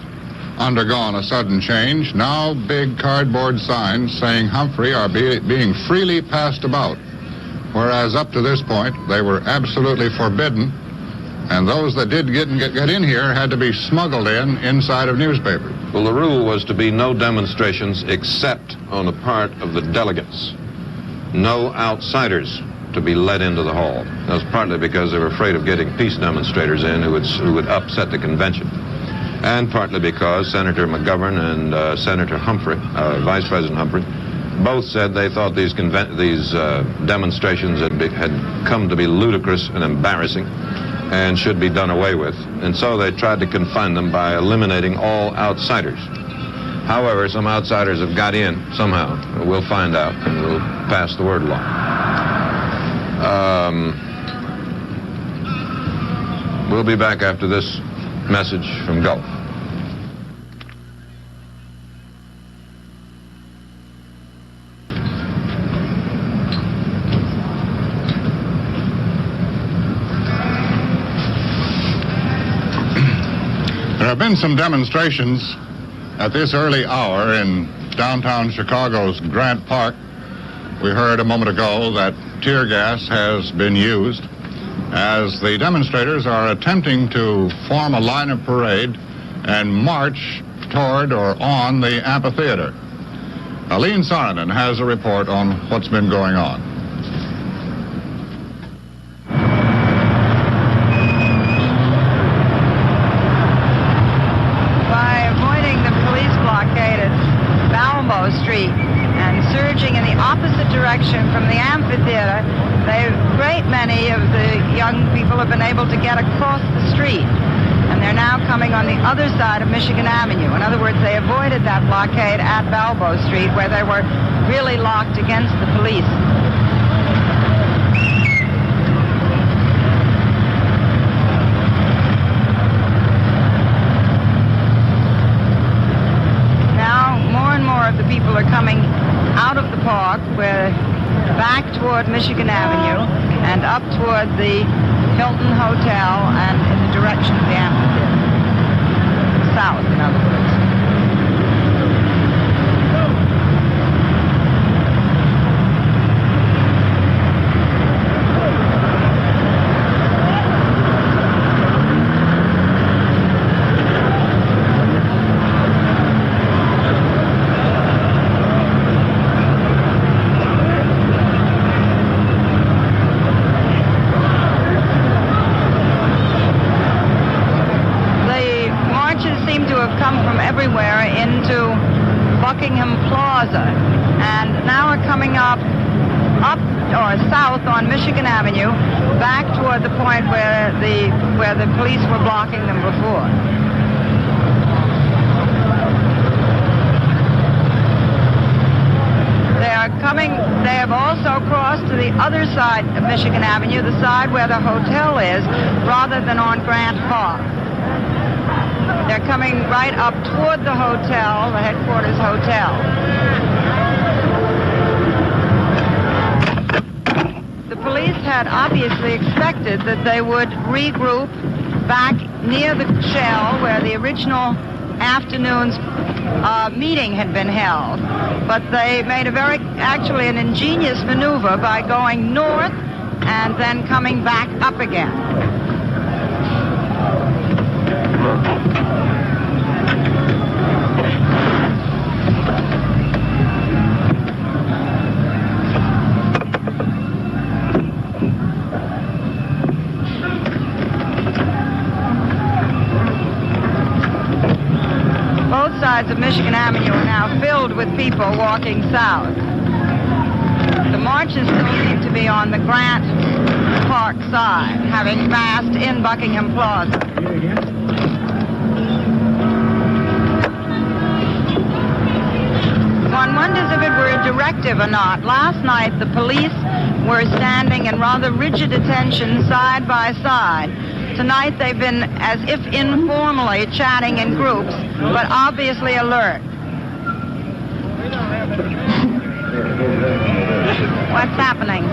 undergone a sudden change. Now big cardboard signs saying Humphrey are being freely passed about, whereas up to this point they were absolutely forbidden, and those that did get in here had to be smuggled inside of newspapers. Well, the rule was to be no demonstrations except on the part of the delegates. No outsiders to be let into the hall. That was partly because they were afraid of getting peace demonstrators in who would upset the convention. And partly because Senator McGovern and Senator Humphrey, Vice President Humphrey, both said they thought these demonstrations had come to be ludicrous and embarrassing and should be done away with. And so they tried to confine them by eliminating all outsiders. However, some outsiders have got in somehow. We'll find out, and we'll pass the word along. We'll be back after this message from Gulf. been some demonstrations at this early hour in downtown Chicago's Grant Park. We heard a moment ago that tear gas has been used as the demonstrators are attempting to form a line of parade and march toward or on the amphitheater. Aline Saarinen has a report on what's been going on. By avoiding the police blockade at Balmo Street and surging in the opposite direction from the amphitheater, a great many of the young people have been able to get across the street. And they're now coming on the other side of Michigan Avenue. In other words, they avoided that blockade at Balbo Street where they were really locked against the police. Now, more and more of the people are coming out of the park, back toward Michigan Avenue and up toward the Hilton Hotel and in the direction of the amphitheater. South, in other words. Everywhere into Buckingham Plaza, and now are coming up or south on Michigan Avenue, back toward the point where the police were blocking them before. They are coming. They have also crossed to the other side of Michigan Avenue, the side where the hotel is, rather than on Grant Park. They're coming right up toward the hotel, the headquarters hotel. The police had obviously expected that they would regroup back near the shell where the original afternoon's meeting had been held. But they made actually an ingenious maneuver by going north and then coming back up again. Both sides of Michigan Avenue are now filled with people walking south. The marches still seem to be on the Grant Park side, having passed in Buckingham Plaza. One wonders if it were a directive or not. Last night, the police were standing in rather rigid attention side by side. Tonight, they've been as if informally chatting in groups, but obviously alert. What's happening?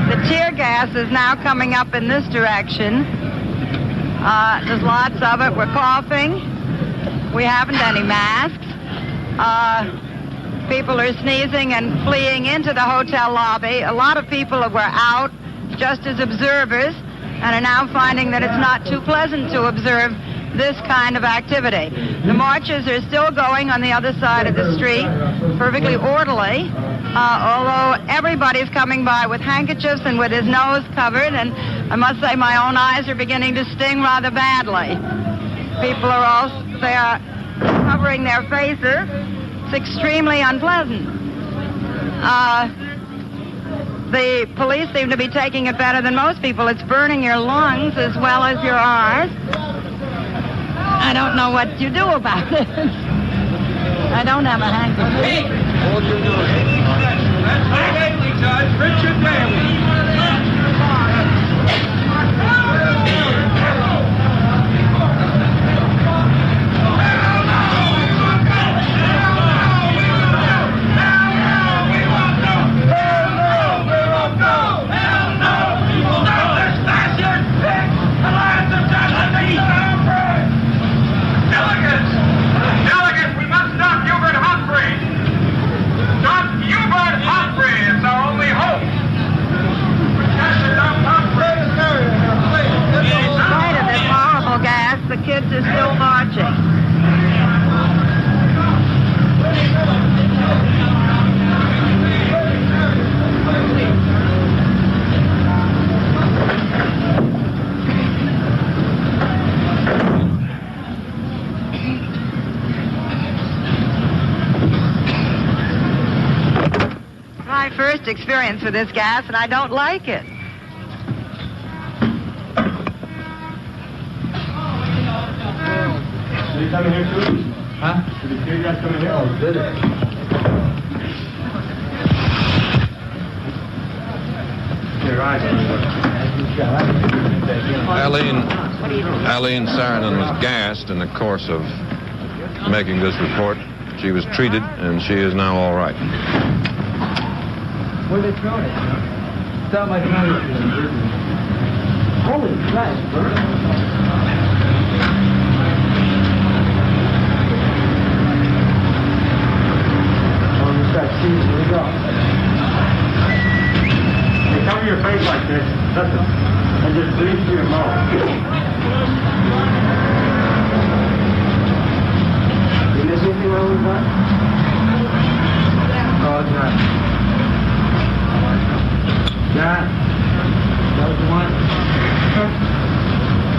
The tear gas is now coming up in this direction. There's lots of it. We're coughing. We haven't any masks. People are sneezing and fleeing into the hotel lobby. A lot of people were out just as observers and are now finding that it's not too pleasant to observe this kind of activity. The marches are still going on the other side of the street, perfectly orderly, although everybody's coming by with handkerchiefs and with his nose covered, and I must say my own eyes are beginning to sting rather badly. People are they are covering their faces. It's extremely unpleasant. The police seem to be taking it better than most people. It's burning your lungs as well as your eyes. I don't know what you do about it. I don't have a handkerchief. Judge Richard Daley. my first experience with this gas, and I don't like it. Did he come in here too? Huh? Did he see you guys come in here? Oh, did it? Aline Saarinen was gassed in the course of making this report. She was treated, and she is now all right. Where they thrown it? Down my nose. Holy crap, Bert. Here we go. Hey, cover your face like this. Listen. And just breathe through your mouth. You miss anything while we're done? Oh, John. John? That was the one?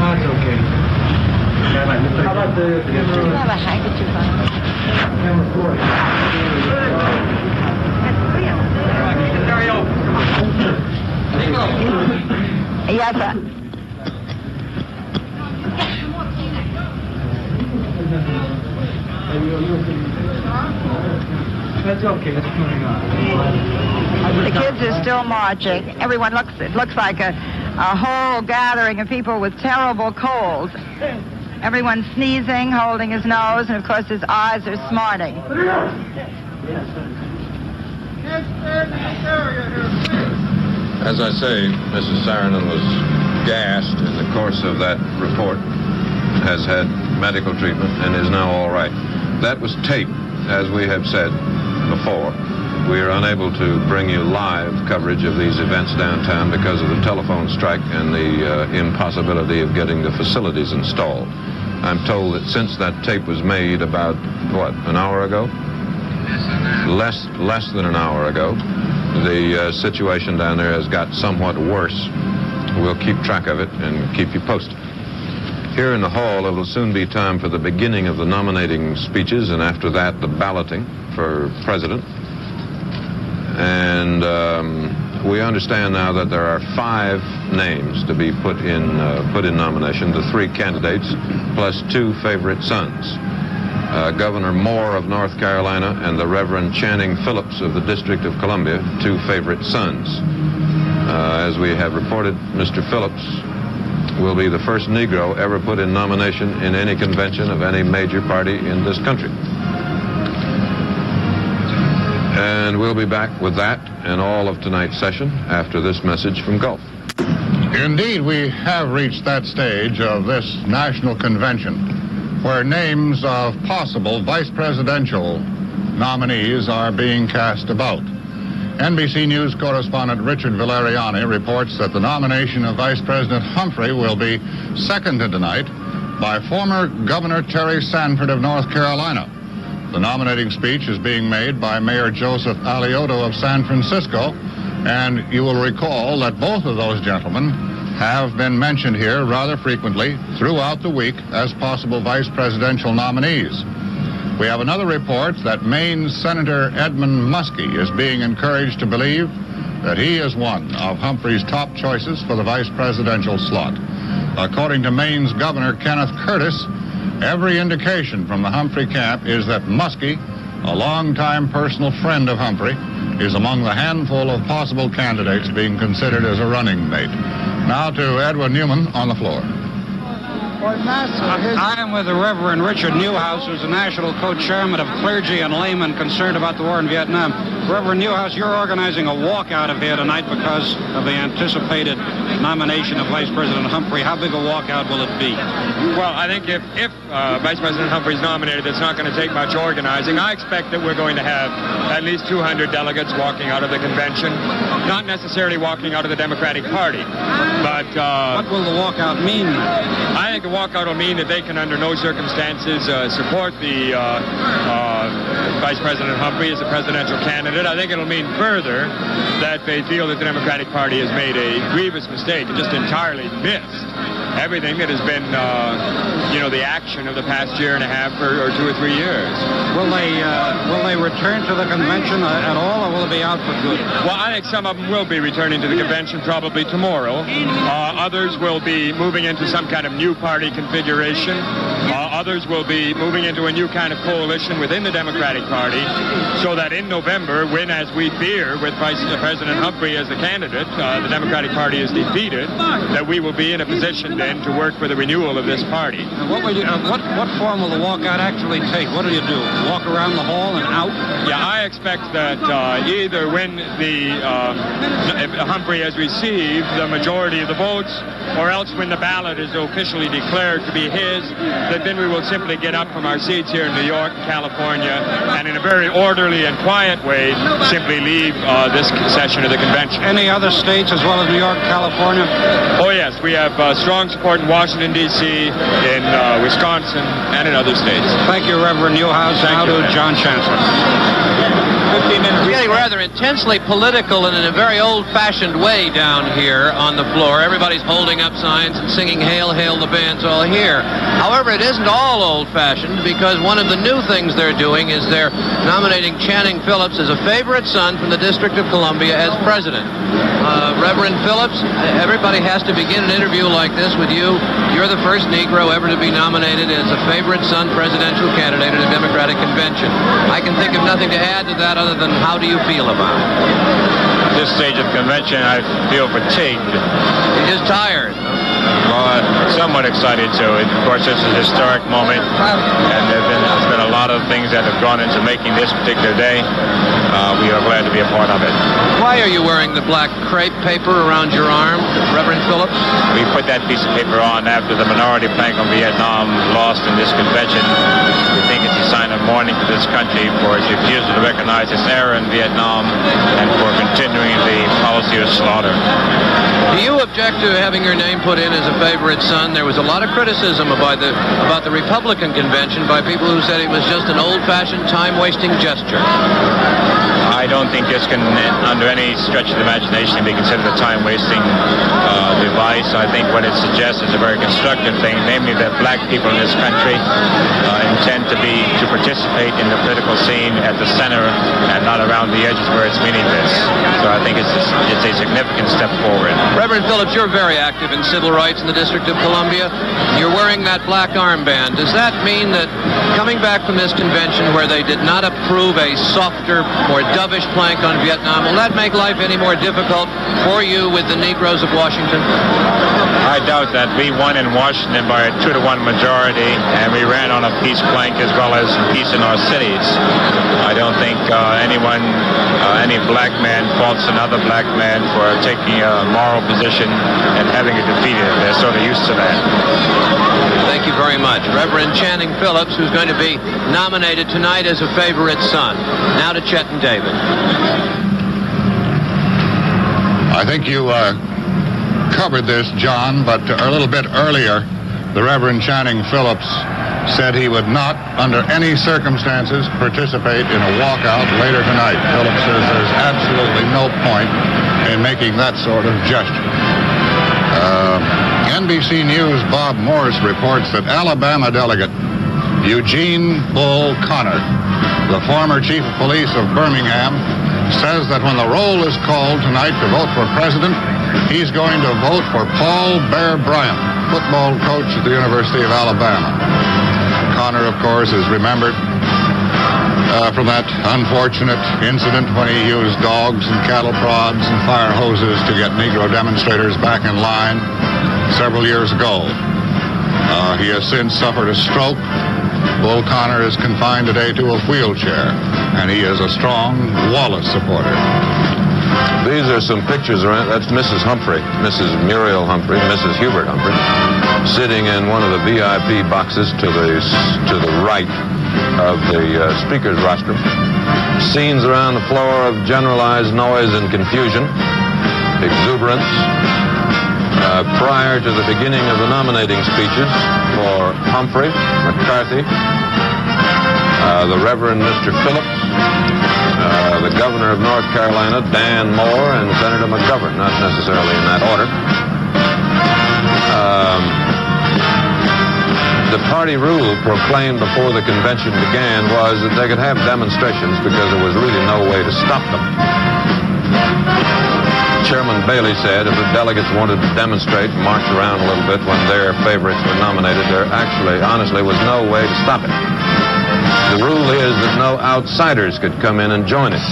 Oh, it's okay. How about the camera? Do you have a handkerchief on? Camera 4. Yes, sir. That's okay. That's coming on. The kids are still marching. Everyone it looks like a whole gathering of people with terrible colds. Everyone's sneezing, holding his nose, and of course his eyes are smarting. As I say, Mrs. Saarinen was gassed in the course of that report, has had medical treatment, and is now all right. That was taped, as we have said before. We are unable to bring you live coverage of these events downtown because of the telephone strike and the impossibility of getting the facilities installed. I'm told that since that tape was made about, an hour ago? Less than an hour ago. The situation down there has got somewhat worse. We'll keep track of it and keep you posted. Here in the hall, it will soon be time for the beginning of the nominating speeches, and after that, the balloting for president. And we understand now that there are 5 names to be put in nomination, the 3 candidates, plus 2 favorite sons. Governor Moore of North Carolina and the Reverend Channing Phillips of the District of Columbia, 2 favorite sons. As we have reported, Mr. Phillips will be the first Negro ever put in nomination in any convention of any major party in this country. And we'll be back with that and all of tonight's session after this message from Gulf. Indeed, we have reached that stage of this national convention where names of possible vice presidential nominees are being cast about. NBC News correspondent Richard Valeriani reports that the nomination of Vice President Humphrey will be seconded tonight by former Governor Terry Sanford of North Carolina. The nominating speech is being made by Mayor Joseph Alioto of San Francisco, and you will recall that both of those gentlemen have been mentioned here rather frequently throughout the week as possible vice presidential nominees. We have another report that Maine's Senator Edmund Muskie is being encouraged to believe that he is one of Humphrey's top choices for the vice presidential slot. According to Maine's Governor Kenneth Curtis, every indication from the Humphrey camp is that Muskie, a longtime personal friend of Humphrey, is among the handful of possible candidates being considered as a running mate. Now to Edwin Newman on the floor. I am with the Reverend Richard Newhouse, who's the national co-chairman of clergy and laymen concerned about the war in Vietnam. Reverend Newhouse, you're organizing a walkout of here tonight because of the anticipated nomination of Vice President Humphrey. How big a walkout will it be? Well, I think if Vice President Humphrey is nominated, it's not going to take much organizing. I expect that we're going to have at least 200 delegates walking out of the convention, not necessarily walking out of the Democratic Party, but... what will the walkout mean? I think the walkout will mean that they can, under no circumstances, support the Vice President Humphrey is a presidential candidate. I think it'll mean further that they feel that the Democratic Party has made a grievous mistake and just entirely missed everything that has been, the action of the past year and a half or 2 or 3 years. Will they return to the convention at all, or will they be out for good? Well, I think some of them will be returning to the convention probably tomorrow. Others will be moving into some kind of new party configuration. Others will be moving into a new kind of coalition within the Democratic Party, so that in November, when, as we fear, with President Humphrey as the candidate, the Democratic Party is defeated, that we will be in a position then to work for the renewal of this party. What form will the walkout actually take? What do you do? Walk around the hall and out? Yeah, I expect that either when if Humphrey has received the majority of the votes, or else when the ballot is officially declared to be his, that then we will simply get up from our seats here in New York, California, and in a very orderly and quiet way, simply leave this session of the convention. Any other states as well as New York, California? Oh, yes. We have strong support in Washington, D.C., in Wisconsin, and in other states. Thank you, Reverend Newhouse. Now to John Chancellor. 15 minutes. It's getting rather intensely political and in a very old-fashioned way down here on the floor. Everybody's holding up signs and singing "Hail, Hail, the band's all here." However, it isn't all old-fashioned, because one of the new things they're doing is they're nominating Channing Phillips as a favorite son from the District of Columbia as president. Reverend Phillips, everybody has to begin an interview like this with you. You're the first Negro ever to be nominated as a favorite son presidential candidate at a Democratic convention. I can think of nothing to add to that other than how do you feel about it? At this stage of the convention, I feel fatigued. You're just tired. Well, I'm somewhat excited too. Of course, this is a historic moment, and there's been a lot of things that have gone into making this particular day. We are glad to be a part of it. Why are you wearing the black crepe paper around your arm, Reverend Phillips? We put that piece of paper on after the minority plank on Vietnam lost in this convention. We think it's a sign of mourning for this country for its refusal to recognize its error in Vietnam and for continuing the policy of slaughter. Do you object to having your name put in as a favorite son? There was a lot of criticism about the Republican convention by people who said it was just an old-fashioned, time-wasting gesture. I don't think this can, under any stretch of the imagination, be considered a time-wasting device. I think what it suggests is a very constructive thing, namely that black people in this country intend to participate in the political scene at the center and not around the edges where it's meaningless. So I think it's a significant step forward. Reverend Phillips, you're very active in civil rights in the District of Columbia. You're wearing that black armband. Does that mean that coming back from this convention where they did not approve a softer, more dovish plank on Vietnam, will that make life any more difficult for you with the Negroes of Washington? I doubt that. We won in Washington by a 2-to-1 majority, and we ran on a peace plank as well as peace in our cities. I don't think any black man faults another black man for taking a moral position and having it defeated. They're sort of used to that. Thank you very much. Reverend Channing Phillips, who's going to be nominated tonight as a favorite son. Now to Chet and David. I think you covered this, John, but a little bit earlier, the Reverend Channing Phillips said he would not, under any circumstances, participate in a walkout later tonight. Phillips says there's absolutely no point in making that sort of gesture. NBC News' Bob Morris reports that Alabama delegate Eugene Bull Connor, the former chief of police of Birmingham, says that when the roll is called tonight to vote for president, he's going to vote for Paul Bear Bryant, football coach at the University of Alabama. Connor, of course, is remembered from that unfortunate incident when he used dogs and cattle prods and fire hoses to get Negro demonstrators back in line several years ago. He has since suffered a stroke. Bull Connor is confined today to a wheelchair, and he is a strong Wallace supporter. These are some pictures around. That's Mrs. Humphrey, Mrs. Muriel Humphrey, Mrs. Hubert Humphrey, sitting in one of the VIP boxes to the right of the speaker's rostrum. Scenes around the floor of generalized noise and confusion, exuberance. Prior to the beginning of the nominating speeches for Humphrey, McCarthy, the Reverend Mr. Phillips, the Governor of North Carolina, Dan Moore, and Senator McGovern, not necessarily in that order. The party rule proclaimed before the convention began was that they could have demonstrations because there was really no way to stop them. Chairman Bailey said if the delegates wanted to demonstrate and march around a little bit when their favorites were nominated, there actually, honestly, was no way to stop it. The rule is that no outsiders could come in and join it.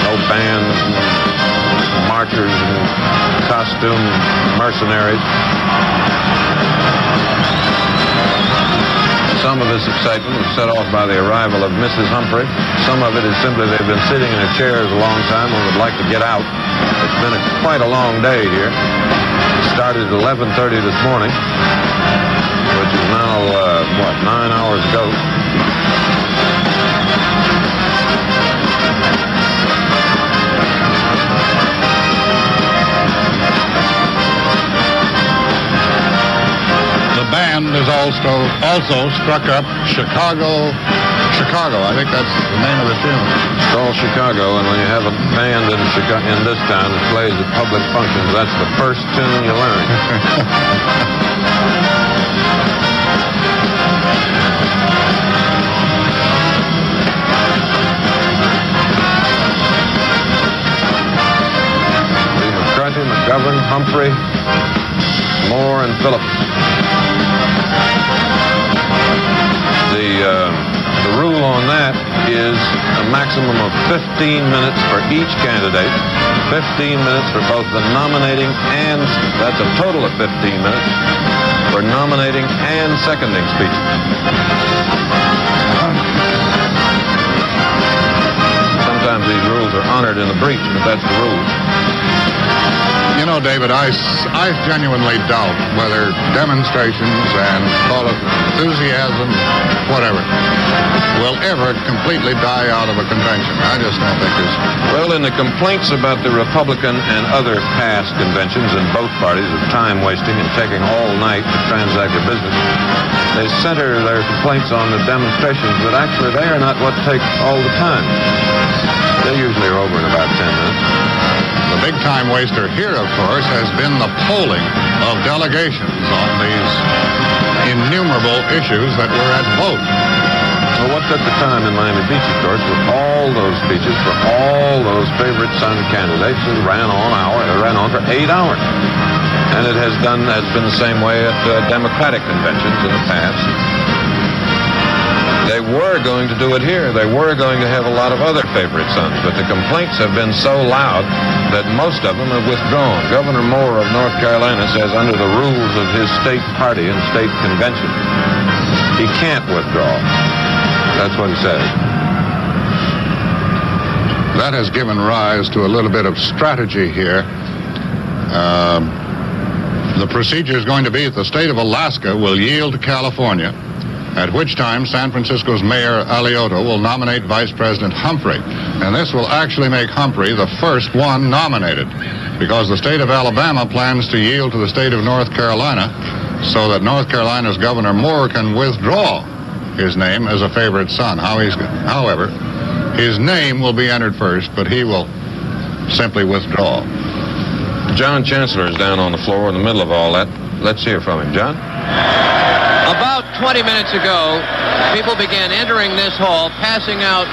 No bands, marchers, and costume mercenaries. Some of this excitement was set off by the arrival of Mrs. Humphrey. Some of it is simply they've been sitting in their chairs a long time and would like to get out. It's been quite a long day here. It started at 11:30 this morning, which is now, 9 hours ago. The band has also struck up Chicago. I think that's the name of the tune. It's called Chicago, and when you have a band in this town that plays at public functions, that's the first tune you learn. McCarthy, McGovern, Humphrey, Moore, and Phillips. The rule on that is a maximum of 15 minutes for each candidate, 15 minutes for both the nominating and, that's a total of 15 minutes, for nominating and seconding speeches. Sometimes these rules are honored in the breach, but that's the rule. You know, David, I genuinely doubt whether demonstrations and call it enthusiasm, whatever, will ever completely die out of a convention. I just don't think there's... Well, in the complaints about the Republican and other past conventions in both parties of time wasting and taking all night to transact their business, they center their complaints on the demonstrations, but actually they are not what take all the time. They usually are over in about 10 minutes. The big time waster here, of course, has been the polling of delegations on these innumerable issues that were at vote. Well, what took the time in Miami Beach, of course, were all those speeches for all those favorite son candidates that ran on for 8 hours. And it has been the same way at Democratic conventions in the past. They were going to do it here. They were going to have a lot of other favorite sons, but the complaints have been so loud that most of them have withdrawn. Governor Moore of North Carolina says under the rules of his state party and state convention, he can't withdraw. That's what he says. That has given rise to a little bit of strategy here. The procedure is going to be that the state of Alaska will yield to California, at which time San Francisco's Mayor Alioto will nominate Vice President Humphrey. And this will actually make Humphrey the first one nominated, because the state of Alabama plans to yield to the state of North Carolina so that North Carolina's Governor Moore can withdraw his name as a favorite son. However, his name will be entered first, but he will simply withdraw. John Chancellor is down on the floor in the middle of all that. Let's hear from him. John? About 20 minutes ago, people began entering this hall, passing out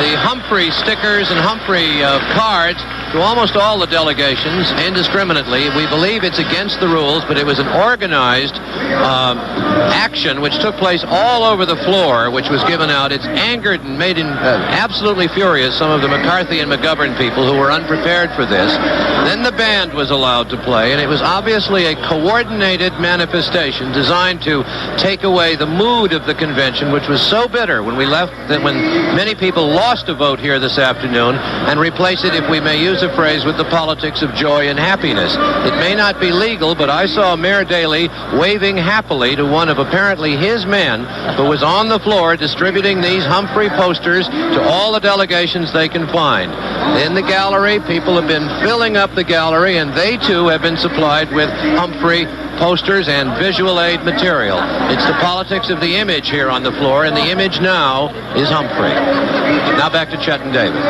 the Humphrey stickers and Humphrey cards to almost all the delegations indiscriminately. We believe it's against the rules, but it was an organized action which took place all over the floor, which was given out. It's angered and made absolutely furious some of the McCarthy and McGovern people who were unprepared for this. Then the band was allowed to play, and it was obviously a coordinated manifestation designed to take away the mood of the convention, which was so bitter when we left, that when many people lost a vote here this afternoon, and replace it, if we may use a phrase, with the politics of joy and happiness. It may not be legal, but I saw Mayor Daley waving happily to one of apparently his men who was on the floor distributing these Humphrey posters to all the delegations they can find. In the gallery, people have been filling up the gallery, and they too have been supplied with Humphrey posters and visual aid material. It's the politics of the image here on the floor, and the image now is Humphrey. Now back to Chet and David.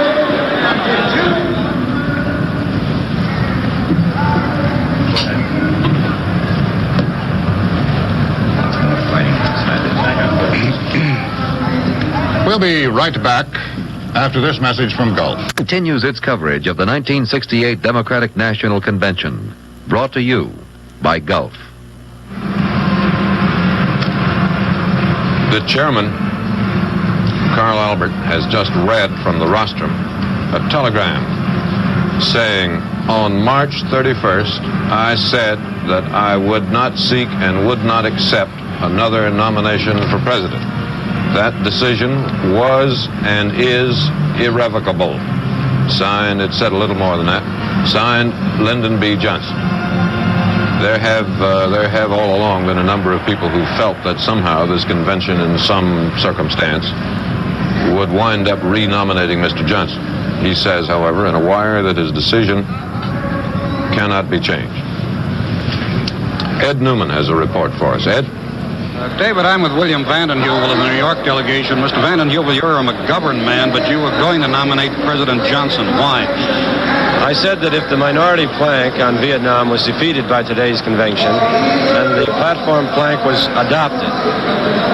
We'll be right back after this message from Gulf. Continues its coverage of the 1968 Democratic National Convention, brought to you by Gulf. The chairman, Carl Albert, has just read from the rostrum a telegram saying, on March 31st, I said that I would not seek and would not accept another nomination for president. That decision was and is irrevocable. Signed, it said a little more than that, signed Lyndon B. Johnson. There have all along been a number of people who felt that somehow this convention in some circumstance would wind up renominating Mr. Johnson. He says, however, in a wire that his decision cannot be changed. Ed Newman has a report for us. Ed? David, I'm with William Vanden Heuvel of the New York delegation. Mr. Vanden Heuvel, you're a McGovern man, but you were going to nominate President Johnson. Why? I said that if the minority plank on Vietnam was defeated by today's convention and the platform plank was adopted,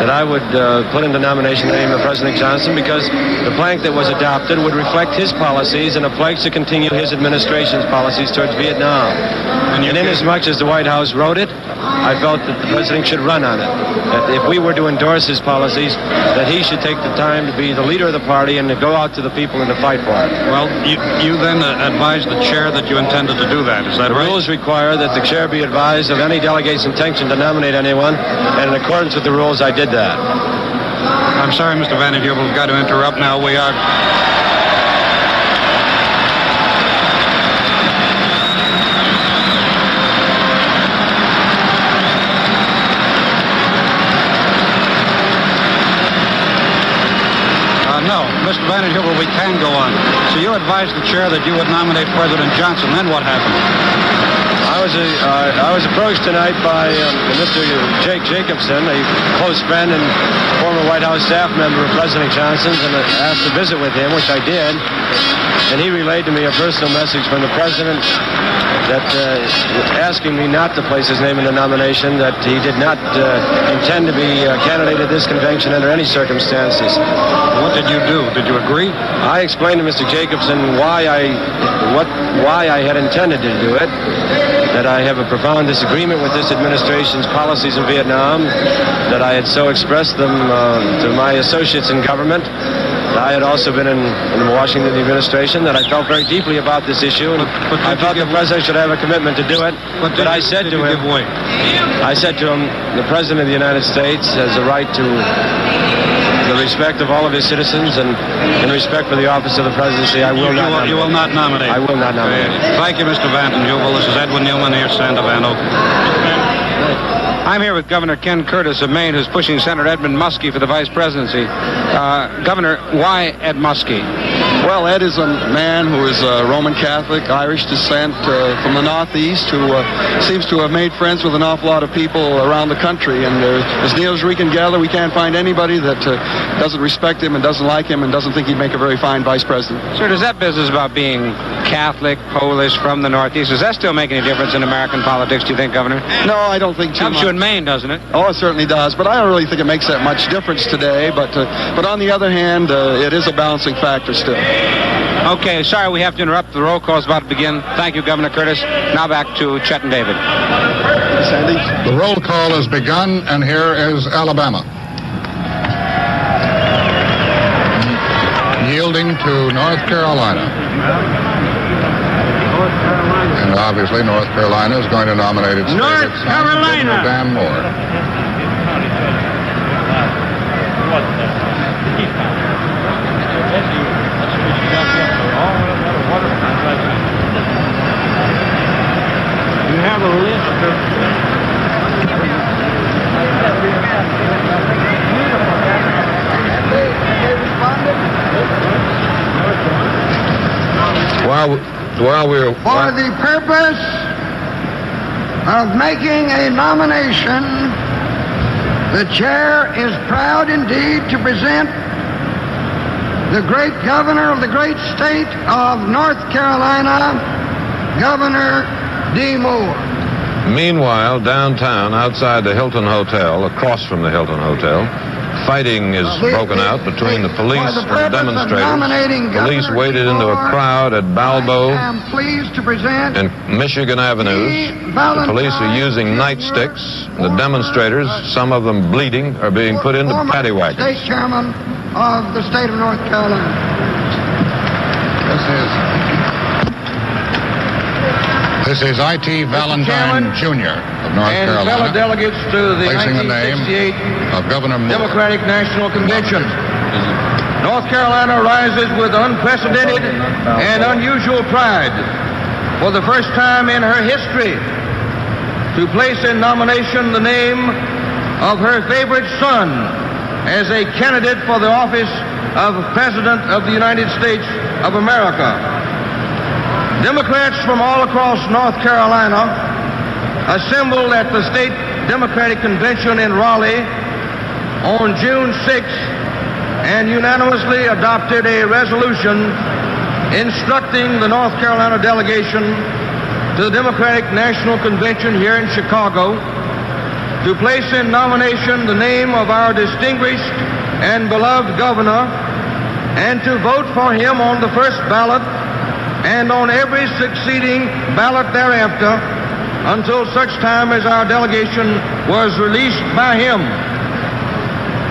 that I would put in the nomination the name of President Johnson, because the plank that was adopted would reflect his policies and a pledge to continue his administration's policies towards Vietnam. And inasmuch as the White House wrote it, I felt that the president should run on it. That if we were to endorse his policies, that he should take the time to be the leader of the party and to go out to the people and to fight for it. Well, you then advised the chair that you intended to do that. Is that right? The rules require that the chair be advised of any delegate's intention to nominate anyone, and in accordance with the rules, I did that. I'm sorry, Mr. Vanden Heuvel, we've got to interrupt now. We are... No, Mr. Vanden Heuvel, we can go on. So you advised the chair that you would nominate President Johnson. Then what happened? I was approached tonight by Mr. Jake Jacobson, a close friend and former White House staff member of President Johnson's, and asked to visit with him, which I did. And he relayed to me a personal message from the president that asking me not to place his name in the nomination, that he did not intend to be a candidate at this convention under any circumstances. What did you do? Did you agree? I explained to Mr. Jacobson why I had intended to do it, that I have a profound disagreement with this administration's policies in Vietnam, that I had so expressed them to my associates in government. I had also been in the Washington administration, that I felt very deeply about this issue, and I felt the president should have a commitment to do it. But I said to him, the president of the United States has a right to the respect of all of his citizens, and in respect for the office of the presidency, I will not nominate. You will not nominate? I will not nominate. Thank you, Mr. Vanden Heuvel. This is Edwin Newman here, Sandevan, I'm here with Governor Ken Curtis of Maine, who's pushing Senator Edmund Muskie for the vice presidency. Governor, why Ed Muskie? Well, Ed is a man who is Roman Catholic, Irish descent, from the Northeast, who seems to have made friends with an awful lot of people around the country. And as near as we can gather, we can't find anybody that doesn't respect him and doesn't like him and doesn't think he'd make a very fine vice president. Sir, does that business about being Catholic, Polish, from the Northeast, does that still make any difference in American politics, do you think, Governor? No, I don't think too much. Helps you in Maine, doesn't it? Oh, it certainly does, but I don't really think it makes that much difference today. But on the other hand, it is a balancing factor still. Okay, sorry we have to interrupt. The roll call is about to begin. Thank you, Governor Curtis. Now back to Chet and David. Sandy? The roll call has begun, and here is Alabama. Yielding to North Carolina. And obviously North Carolina is going to nominate its favorite Senator Dan Moore. You have a list of... While we're... For the purpose of making a nomination, the chair is proud indeed to present the great governor of the great state of North Carolina, Governor D. Moore. Meanwhile, downtown, outside the Hilton Hotel, across from the Hilton Hotel, fighting is broken out between the police and demonstrators. Police waded into a crowd at Balbo I'm pleased to present and Michigan Avenues. The police are using nightsticks. The demonstrators, some of them bleeding, are being put into paddy wagons. State Chairman of the state of North Carolina. This is I.T. Valentine Jr. of North and Carolina, fellow delegates to the placing the name 1968 of Governor Moore. Democratic National Convention. North Carolina rises with unprecedented and unusual pride for the first time in her history to place in nomination the name of her favorite son as a candidate for the office of President of the United States of America. Democrats from all across North Carolina assembled at the State Democratic Convention in Raleigh on June 6th and unanimously adopted a resolution instructing the North Carolina delegation to the Democratic National Convention here in Chicago to place in nomination the name of our distinguished and beloved governor and to vote for him on the first ballot and on every succeeding ballot thereafter until such time as our delegation was released by him.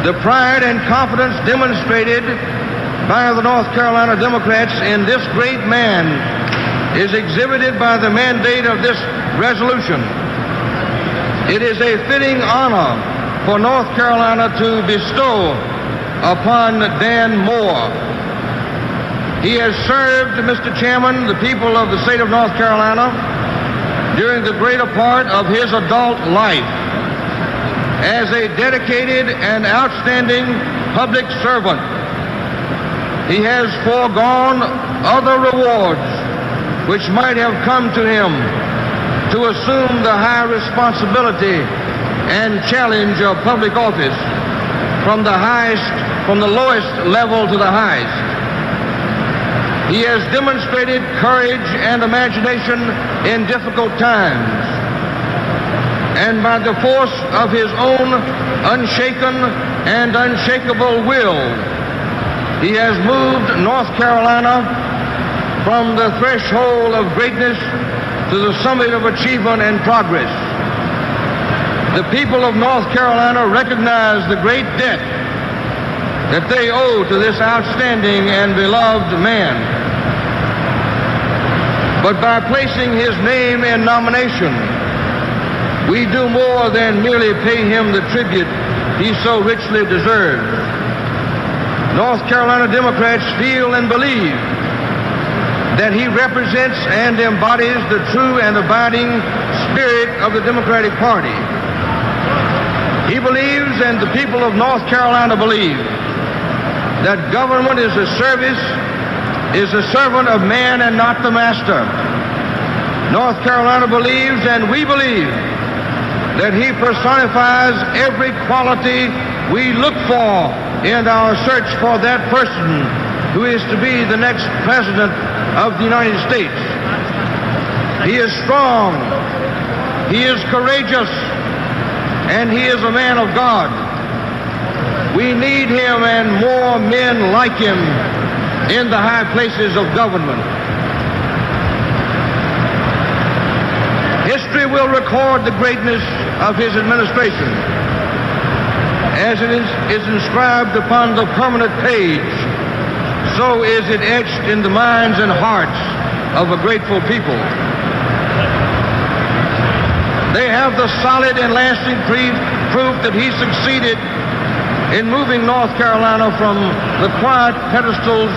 The pride and confidence demonstrated by the North Carolina Democrats in this great man is exhibited by the mandate of this resolution. It is a fitting honor for North Carolina to bestow upon Dan Moore. He has served, Mr. Chairman, the people of the state of North Carolina during the greater part of his adult life as a dedicated and outstanding public servant. He has foregone other rewards which might have come to him to assume the high responsibility and challenge of public office from the lowest level to the highest. He has demonstrated courage and imagination in difficult times. And by the force of his own unshaken and unshakable will, he has moved North Carolina from the threshold of greatness to the summit of achievement and progress. The people of North Carolina recognize the great debt that they owe to this outstanding and beloved man. But by placing his name in nomination, we do more than merely pay him the tribute he so richly deserves. North Carolina Democrats feel and believe that he represents and embodies the true and abiding spirit of the Democratic Party. He believes, and the people of North Carolina believe, that government is a servant of man and not the master. North Carolina believes, and we believe, that he personifies every quality we look for in our search for that person who is to be the next president of the United States. He is strong, he is courageous, and he is a man of God. We need him and more men like him in the high places of government. History will record the greatness of his administration as it is inscribed upon the permanent page. So is it etched in the minds and hearts of a grateful people. They have the solid and lasting proof that he succeeded in moving North Carolina from the quiet pedestals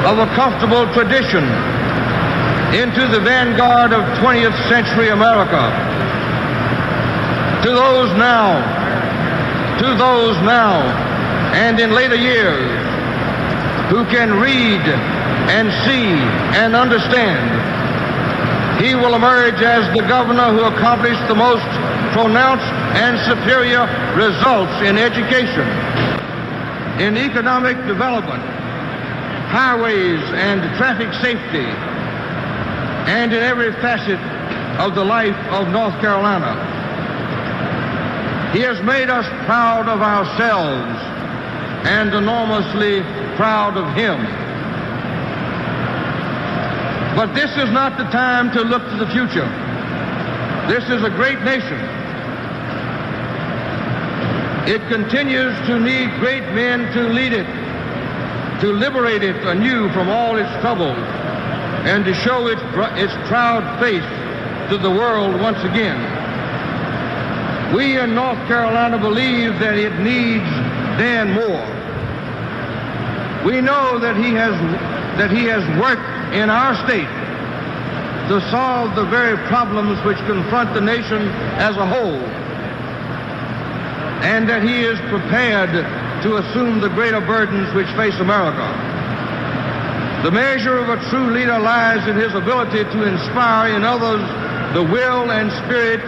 of a comfortable tradition into the vanguard of 20th century America. To those now, and in later years, who can read and see and understand he will emerge as the governor who accomplished the most pronounced and superior results in education, in economic development, highways and traffic safety, and in every facet of the life of North Carolina. He has made us proud of ourselves and enormously proud of him. But this is not the time to look to the future. This is a great nation. It continues to need great men to lead it, to liberate it anew from all its troubles, and to show its proud face to the world once again. We in North Carolina believe that it needs Dan Moore. We know that he has worked in our state to solve the very problems which confront the nation as a whole, and that he is prepared to assume the greater burdens which face America. The measure of a true leader lies in his ability to inspire in others the will and spirit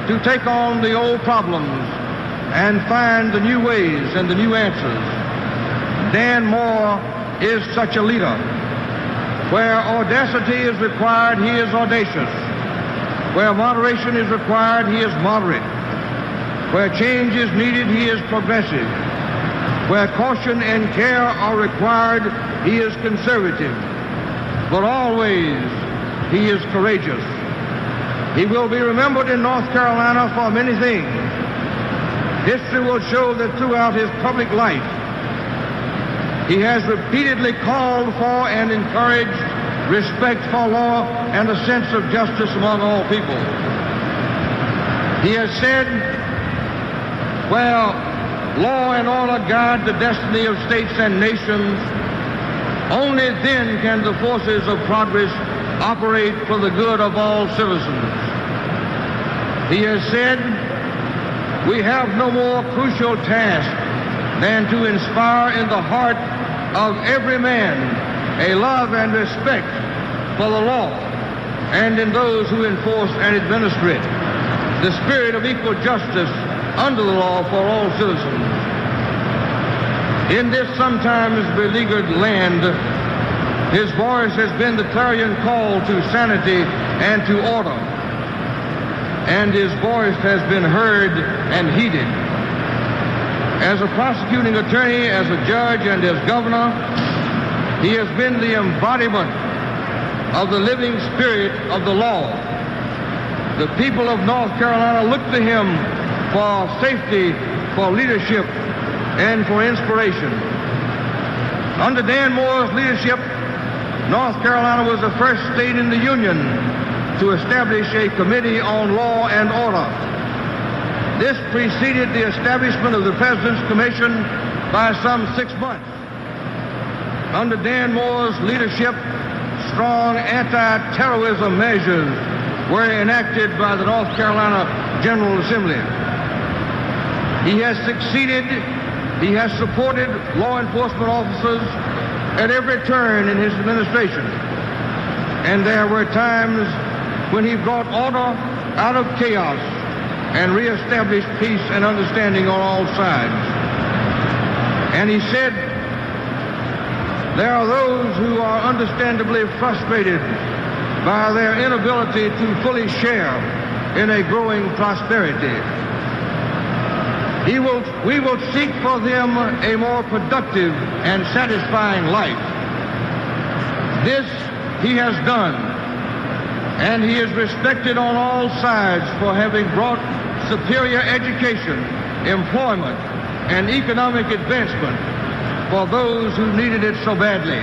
to take on the old problems and find the new ways and the new answers. Dan Moore is such a leader. Where audacity is required, he is audacious. Where moderation is required, he is moderate. Where change is needed, he is progressive. Where caution and care are required, he is conservative. But always, he is courageous. He will be remembered in North Carolina for many things. History will show that throughout his public life, he has repeatedly called for and encouraged respect for law and a sense of justice among all people. He has said, well, law and order guide the destiny of states and nations. Only then can the forces of progress operate for the good of all citizens. He has said, we have no more crucial task than to inspire in the heart of every man a love and respect for the law, and in those who enforce and administer it, the spirit of equal justice under the law for all citizens. In this sometimes beleaguered land, his voice has been the clarion call to sanity and to order, and his voice has been heard and heeded. As a prosecuting attorney, as a judge, and as governor, he has been the embodiment of the living spirit of the law. The people of North Carolina look to him for safety, for leadership, and for inspiration. Under Dan Moore's leadership, North Carolina was the first state in the Union to establish a committee on law and order. This preceded the establishment of the President's Commission by some 6 months. Under Dan Moore's leadership, strong anti-terrorism measures were enacted by the North Carolina General Assembly. He has succeeded, he has supported law enforcement officers at every turn in his administration. And there were times when he brought order out of chaos and reestablished peace and understanding on all sides. And he said, there are those who are understandably frustrated by their inability to fully share in a growing prosperity. We will seek for them a more productive and satisfying life. This he has done, and he is respected on all sides for having brought superior education, employment, and economic advancement for those who needed it so badly.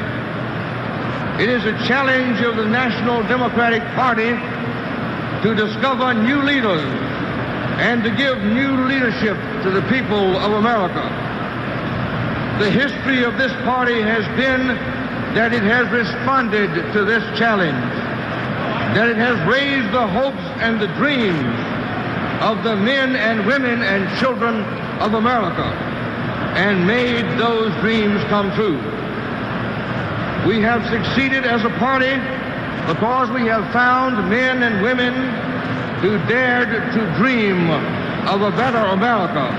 It is a challenge of the National Democratic Party to discover new leaders and to give new leadership to the people of America. The history of this party has been that it has responded to this challenge, that it has raised the hopes and the dreams of the men and women and children of America and made those dreams come true. We have succeeded as a party because we have found men and women who dared to dream of a better America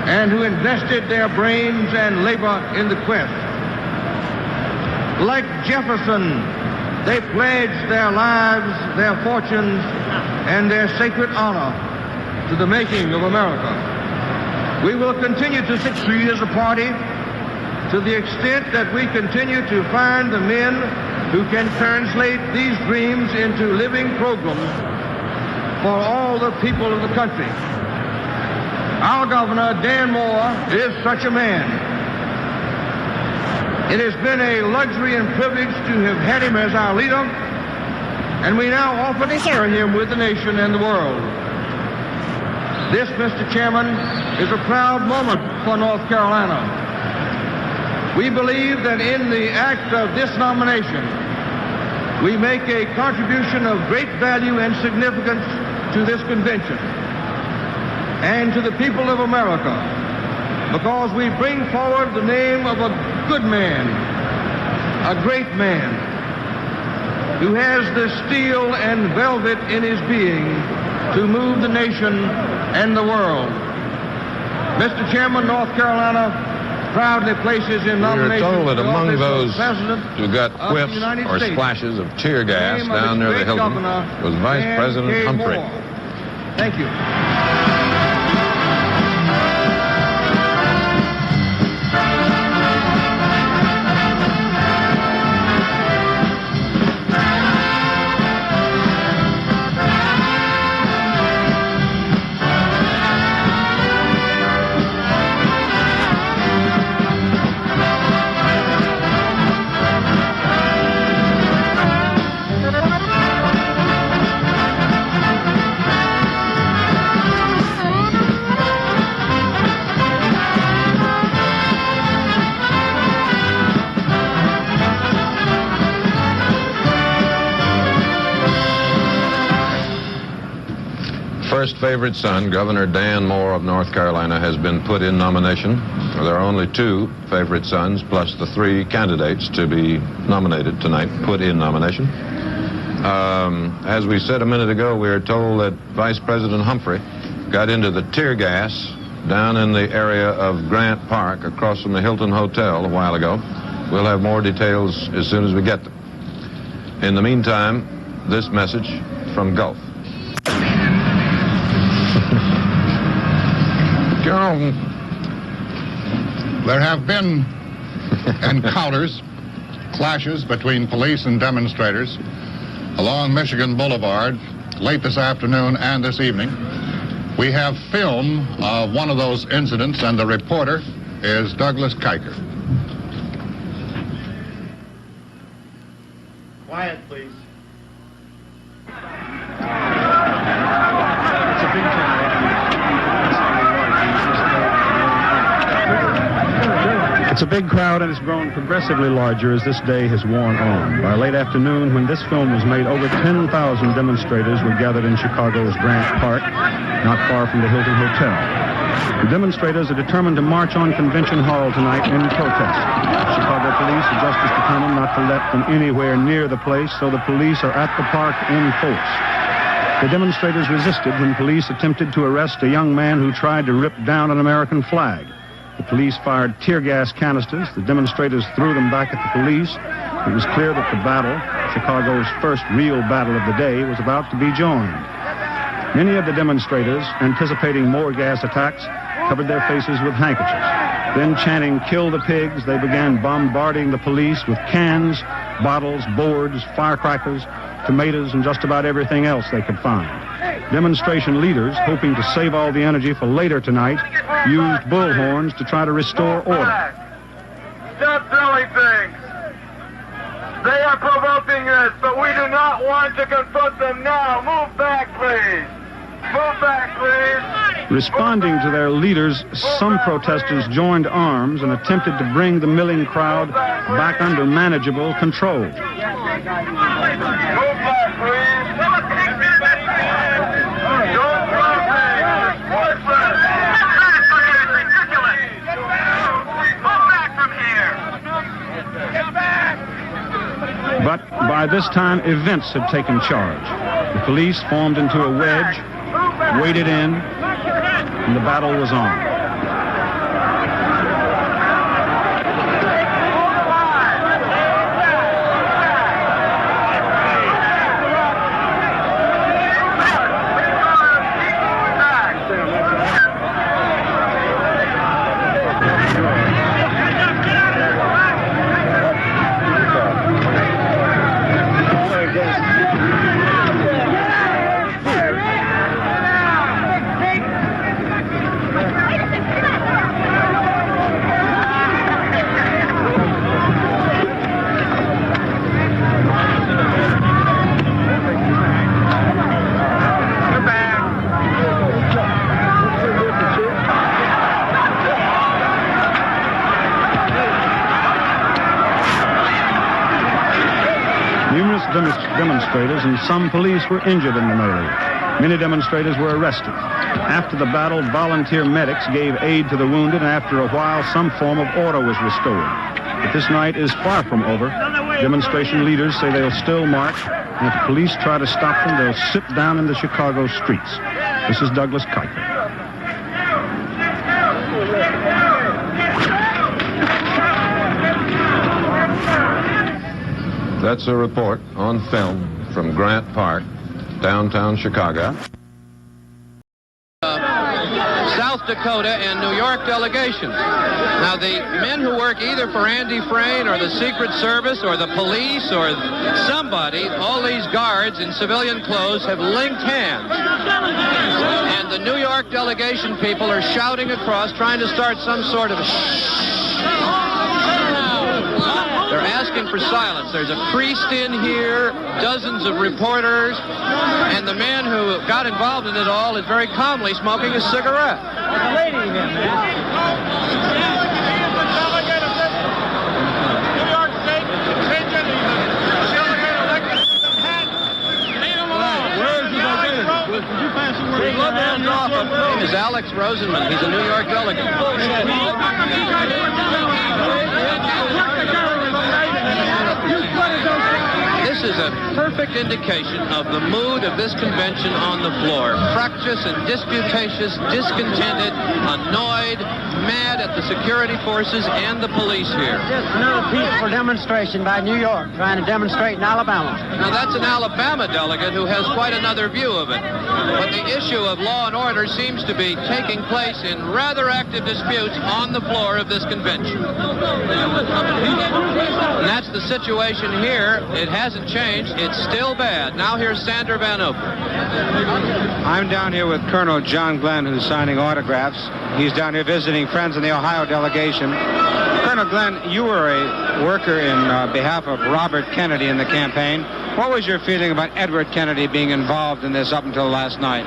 and who invested their brains and labor in the quest. Like Jefferson, they pledged their lives, their fortunes, and their sacred honor to the making of America. We will continue to succeed as a party to the extent that we continue to find the men who can translate these dreams into living programs for all the people of the country. Our governor, Dan Moore, is such a man. It has been a luxury and privilege to have had him as our leader, and we now offer to share him with the nation and the world. This, Mr. Chairman, is a proud moment for North Carolina. We believe that in the act of this nomination, we make a contribution of great value and significance to this convention and to the people of America, because we bring forward the name of a good man, a great man, who has the steel and velvet in his being to move the nation and the world. Mr. Chairman, North Carolina proudly places in nomination. We are told that among those President who got whiffs or splashes of tear gas down near the Hilton was Vice President Humphrey. Thank you. First favorite son, Governor Dan Moore of North Carolina, has been put in nomination. There are only two favorite sons, plus the three candidates to be nominated tonight, put in nomination. As we said a minute ago, we are told that Vice President Humphrey got into the tear gas down in the area of Grant Park across from the Hilton Hotel a while ago. We'll have more details as soon as we get them. In the meantime, this message from Gulf. There have been encounters, clashes between police and demonstrators along Michigan Boulevard late this afternoon and this evening. We have film of one of those incidents, and the reporter is Douglas Kiker. Quiet, please. It's a big crowd, and it's grown progressively larger as this day has worn on. By late afternoon, when this film was made, over 10,000 demonstrators were gathered in Chicago's Grant Park, not far from the Hilton Hotel. The demonstrators are determined to march on Convention Hall tonight in protest. Chicago police are just as determined not to let them anywhere near the place, so the police are at the park in force. The demonstrators resisted when police attempted to arrest a young man who tried to rip down an American flag. The police fired tear gas canisters. The demonstrators threw them back at the police. It was clear that the battle, Chicago's first real battle of the day, was about to be joined. Many of the demonstrators, anticipating more gas attacks, covered their faces with handkerchiefs. Then, chanting, "Kill the pigs," they began bombarding the police with cans, bottles, boards, firecrackers, tomatoes, and just about everything else they could find. Demonstration leaders, hoping to save all the energy for later tonight, used bullhorns to try to restore order. Stop throwing things. They are provoking us, but we do not want to confront them now. Move back, please. Move back, please. Responding to their leaders, some protesters joined arms and attempted to bring the milling crowd back under manageable control. Move back, please. Don't throw things. Move back from here. Get back. But By this time, events had taken charge. The police formed into a wedge, waded in, and the battle was on. Demonstrators and some police were injured in the melee. Many demonstrators were arrested. After the battle, volunteer medics gave aid to the wounded, and after a while, some form of order was restored. But this night is far from over. Demonstration leaders say they'll still march, and if police try to stop them, they'll sit down in the Chicago streets. This is Douglas Kuiper. That's a report on film from Grant Park, downtown Chicago. South Dakota and New York delegations. Now, the men who work either for Andy Frain or the Secret Service or the police or somebody, all these guards in civilian clothes have linked hands. And the New York delegation people are shouting across, trying to start some sort of They're asking for silence. There's a priest in here, dozens of reporters, and the man who got involved in it all is very calmly smoking a cigarette. There's a lady here, man. New York State contingent. His name is Alex Rosenman. He's a New York delegate. This is a perfect indication of the mood of this convention on the floor. Fractious and disputatious, discontented, annoyed, mad at the security forces and the police here. Just another peaceful demonstration by New York, trying to demonstrate in Alabama. Now, that's an Alabama delegate who has quite another view of it. But the issue of law and order seems to be taking place in rather active disputes on the floor of this convention. And that's the situation here. It hasn't changed. It's still bad. Now here's Sander Van Open. I'm down here with Colonel John Glenn, who's signing autographs. He's down here visiting friends in the Ohio delegation. Colonel Glenn, you were a worker in behalf of Robert Kennedy in the campaign. What was your feeling about Edward Kennedy being involved in this up until last night?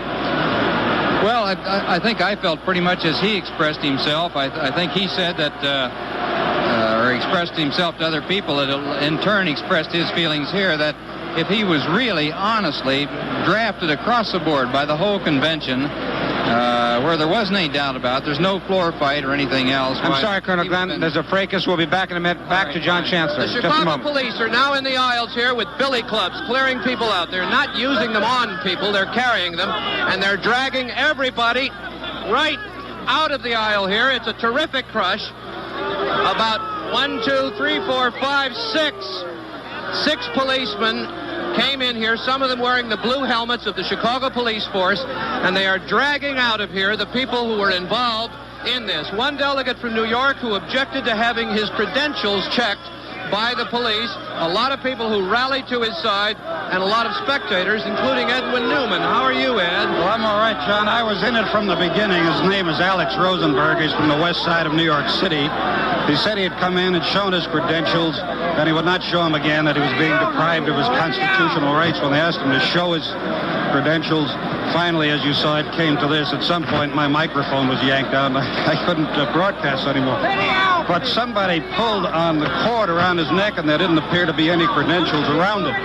Well, I think I felt pretty much as he expressed himself. I think he said that, or expressed himself to other people, that in turn expressed his feelings here, that if he was really, honestly drafted across the board by the whole convention, where there wasn't any doubt about it, there's no floor fight or anything else. I'm sorry, Colonel Glenn, there's a fracas. We'll be back in a minute. Back to John Chancellor. The Just a Chicago moment. police are now in the aisles here with billy clubs, clearing people out. They're not using them on people, they're carrying them, and they're dragging everybody right out of the aisle here. It's a terrific crush. About 1, 2, 3, 4, 5, 6. 6 policemen came in here, some of them wearing the blue helmets of the Chicago police force, and they are dragging out of here the people who were involved in this. One delegate from New York who objected to having his credentials checked by the police, a lot of people who rallied to his side, and a lot of spectators, including Edwin Newman. How are you, Ed? Well, I'm all right, John. I was in it from the beginning. His name is Alex Rosenberg. He's from the west side of New York City. He said he had come in and shown his credentials, and he would not show them again, that he was being deprived of his constitutional rights. When they asked him to show his credentials, finally, as you saw, it came to this. At some point, my microphone was yanked out, and I couldn't broadcast anymore. But somebody pulled on the cord around his neck, and there didn't appear to be any credentials around it.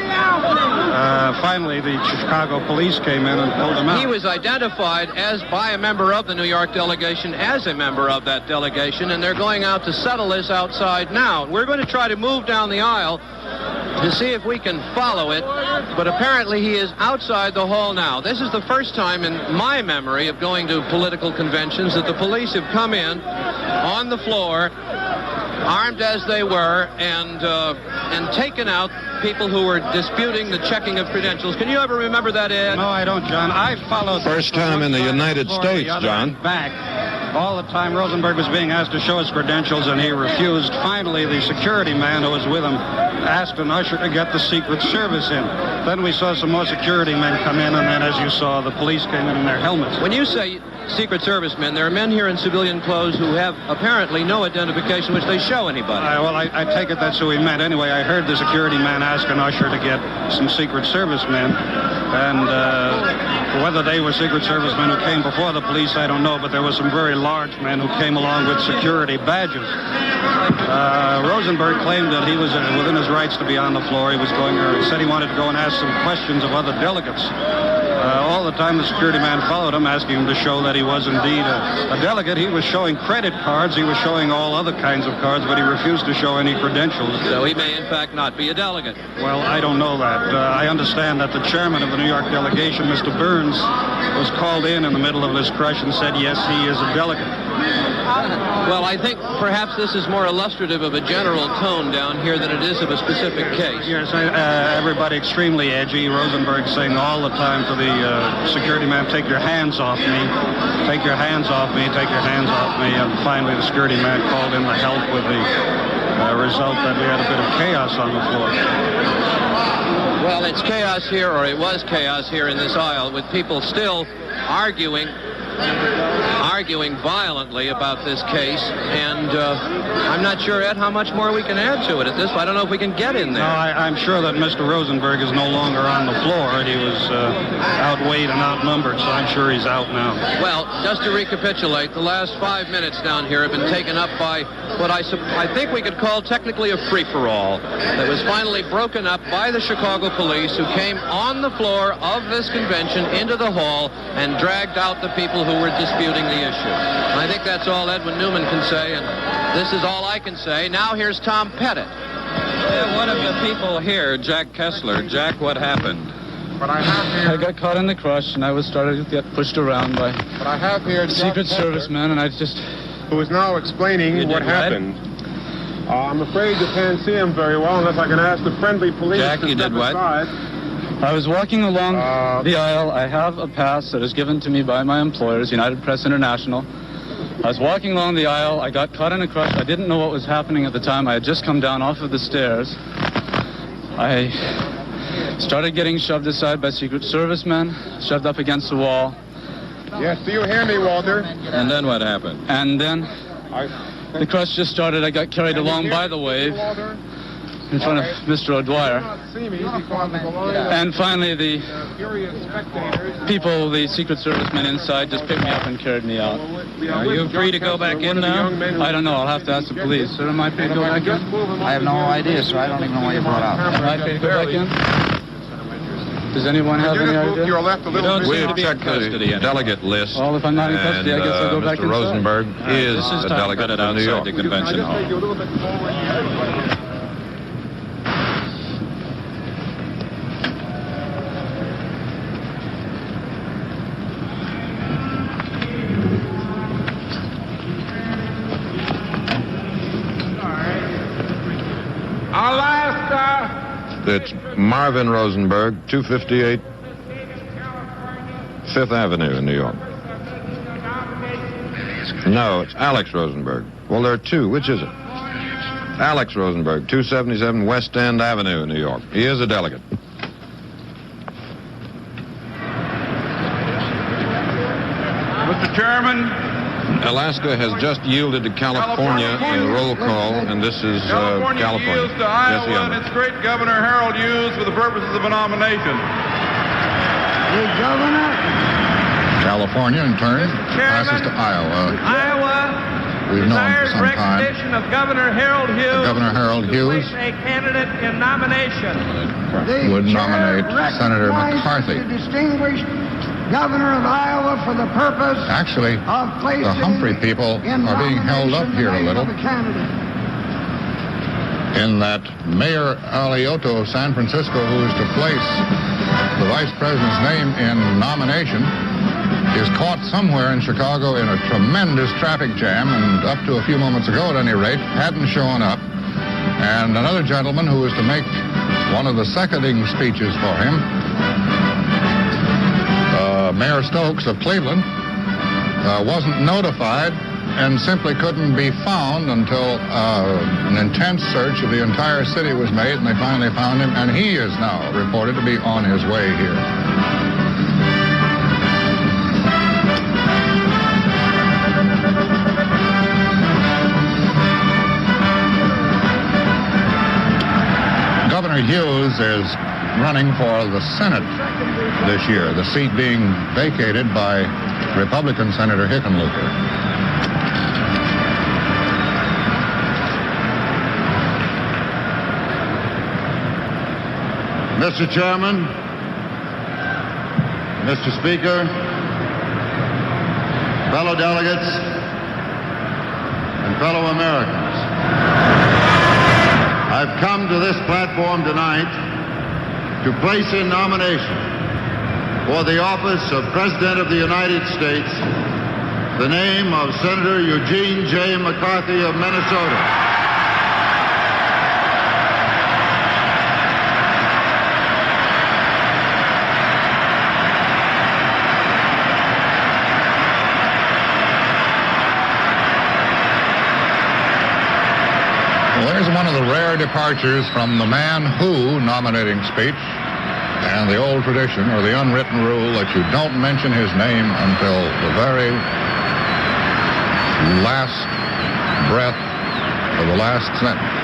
Finally, the Chicago police came in and pulled him out. He was identified as by a member of the New York delegation as a member of that delegation, and they're going out to settle this outside now. We're going to try to move down the aisle to see if we can follow it, but apparently he is outside the hall now. This is the first time in my memory of going to political conventions that the police have come in on the floor, armed as they were, and taken out people who were disputing the checking of credentials. Can you ever remember that, Ed? No, I don't, John. I followed... First time in the United States, John. Back. All the time Rosenberg was being asked to show his credentials, and he refused. Finally, the security man who was with him asked an usher to get the Secret Service in. Then we saw some more security men come in, and then, as you saw, the police came in their helmets. When you say Secret Service men, there are men here in civilian clothes who have apparently no identification which they show anybody. Well, I take it that's who he meant. Anyway, I heard the security man ask an usher to get some Secret Service men, and whether they were Secret Service men who came before the police, I don't know, but there were some very large men who came along with security badges. Rosenberg claimed that he was within his rights to be on the floor. He said he wanted to go and ask some questions of other delegates. All the time the security man followed him, asking him to show that he was indeed a delegate. He was showing credit cards. He was showing all other kinds of cards, but he refused to show any credentials. So he may, in fact, not be a delegate. Well, I don't know that. I understand that the chairman of the New York delegation, Mr. Burns, was called in the middle of this crush and said, yes, he is a delegate. Well, I think perhaps this is more illustrative of a general tone down here than it is of a specific case. Yes, everybody extremely edgy. Rosenberg saying all the time to the security man, take your hands off me, take your hands off me, take your hands off me. And finally, the security man called in the help with the result that we had a bit of chaos on the floor. Well, it's chaos here, or it was chaos here in this aisle, with people still arguing violently about this case, and I'm not sure, Ed, how much more we can add to it at this point. I don't know if we can get in there. No, I'm sure that Mr. Rosenberg is no longer on the floor. He was outweighed and outnumbered, so I'm sure he's out now. Well, just to recapitulate, the last 5 minutes down here have been taken up by what I think we could call technically a free-for-all that was finally broken up by the Chicago police, who came on the floor of this convention into the hall and dragged out the people who were disputing the issue. I think that's all Edwin Newman can say, and this is all I can say. Now here's Tom Pettit. One of the people here, Jack Kessler. Jack, what happened? I got caught in the crush, and I was started to get pushed around by Secret Service men, and I just... Who is now explaining what happened. I'm afraid you can't see him very well unless I can ask the friendly police Jack, to you step did what? aside. I was walking along the aisle. I have a pass that is given to me by my employers, United Press International. I was walking along the aisle. I got caught in a crush. I didn't know what was happening at the time. I had just come down off of the stairs. I started getting shoved aside by Secret Service men, shoved up against the wall. Yes, do you hear me, Walter? And then what happened? And then the crush just started. I got carried along by the wave in front of Mr. O'Dwyer. And finally, the people, the Secret Service men inside, just picked me up and carried me out. Are you free to go back in now? I don't know. I'll have to ask the police. Sir, am I free to go back in? I have no idea, sir. I don't even know why you brought out. Am I free to go back in? Does anyone have any idea? Your left a little bit. We've checked the delegate list. Well, if I'm not in custody, I guess I'll go back Mr. inside. Rosenberg is a delegate to New York. The convention hall. It's Marvin Rosenberg, 258 Fifth Avenue in New York. No, it's Alex Rosenberg. Well, there are two. Which is it? Alex Rosenberg, 277 West End Avenue in New York. He is a delegate. Mr. Chairman, Alaska has just yielded to California in the roll call, and this is California. yields to Iowa and its great Governor Harold Hughes for the purposes of a nomination. The governor. California, in turn, passes to Iowa. Iowa We've known for desires some time. recognition of Governor Harold Hughes. Governor Harold Hughes A candidate in nomination. would nominate Senator McCarthy. The distinguished governor of Iowa for the purpose Actually, of placing the Humphrey people in are being held up nomination here a the name little. of the candidate. in that Mayor Alioto of San Francisco, who is to place the vice president's name in nomination, is caught somewhere in Chicago in a tremendous traffic jam, and up to a few moments ago, at any rate, hadn't shown up. And another gentleman who was to make one of the seconding speeches for him, Mayor Stokes of Cleveland, wasn't notified and simply couldn't be found until an intense search of the entire city was made, and they finally found him, and he is now reported to be on his way here. Governor Hughes is running for the Senate this year, the seat being vacated by Republican Senator Hickenlooper. Mr. Chairman, Mr. Speaker, fellow delegates, and fellow Americans, I've come to this platform tonight to place in nomination for the office of President of the United States the name of Senator Eugene J. McCarthy of Minnesota. There's one of the rare departures from the man who nominating speech and the old tradition or the unwritten rule that you don't mention his name until the very last breath of the last sentence.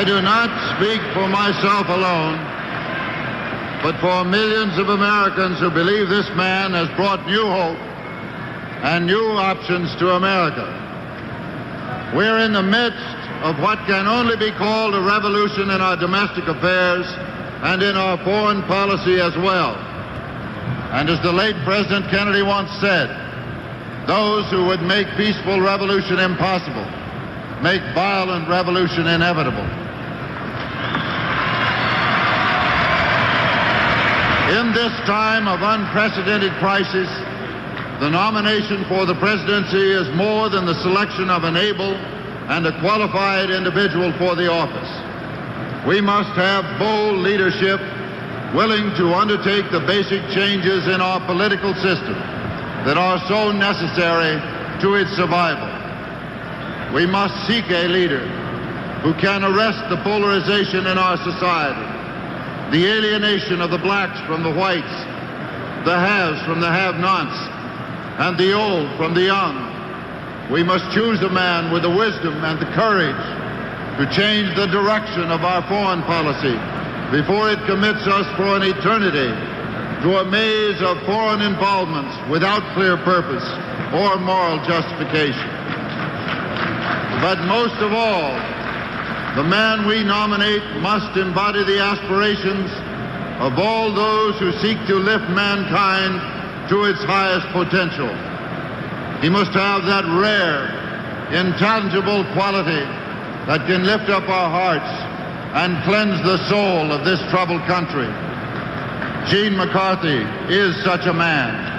I do not speak for myself alone, but for millions of Americans who believe this man has brought new hope and new options to America. We're in the midst of what can only be called a revolution in our domestic affairs and in our foreign policy as well. And as the late President Kennedy once said, those who would make peaceful revolution impossible make violent revolution inevitable. In this time of unprecedented crisis, the nomination for the presidency is more than the selection of an able and a qualified individual for the office. We must have bold leadership willing to undertake the basic changes in our political system that are so necessary to its survival. We must seek a leader who can arrest the polarization in our society, the alienation of the blacks from the whites, the haves from the have-nots, and the old from the young. We must choose a man with the wisdom and the courage to change the direction of our foreign policy before it commits us for an eternity to a maze of foreign involvements without clear purpose or moral justification. But most of all, the man we nominate must embody the aspirations of all those who seek to lift mankind to its highest potential. He must have that rare, intangible quality that can lift up our hearts and cleanse the soul of this troubled country. Gene McCarthy is such a man.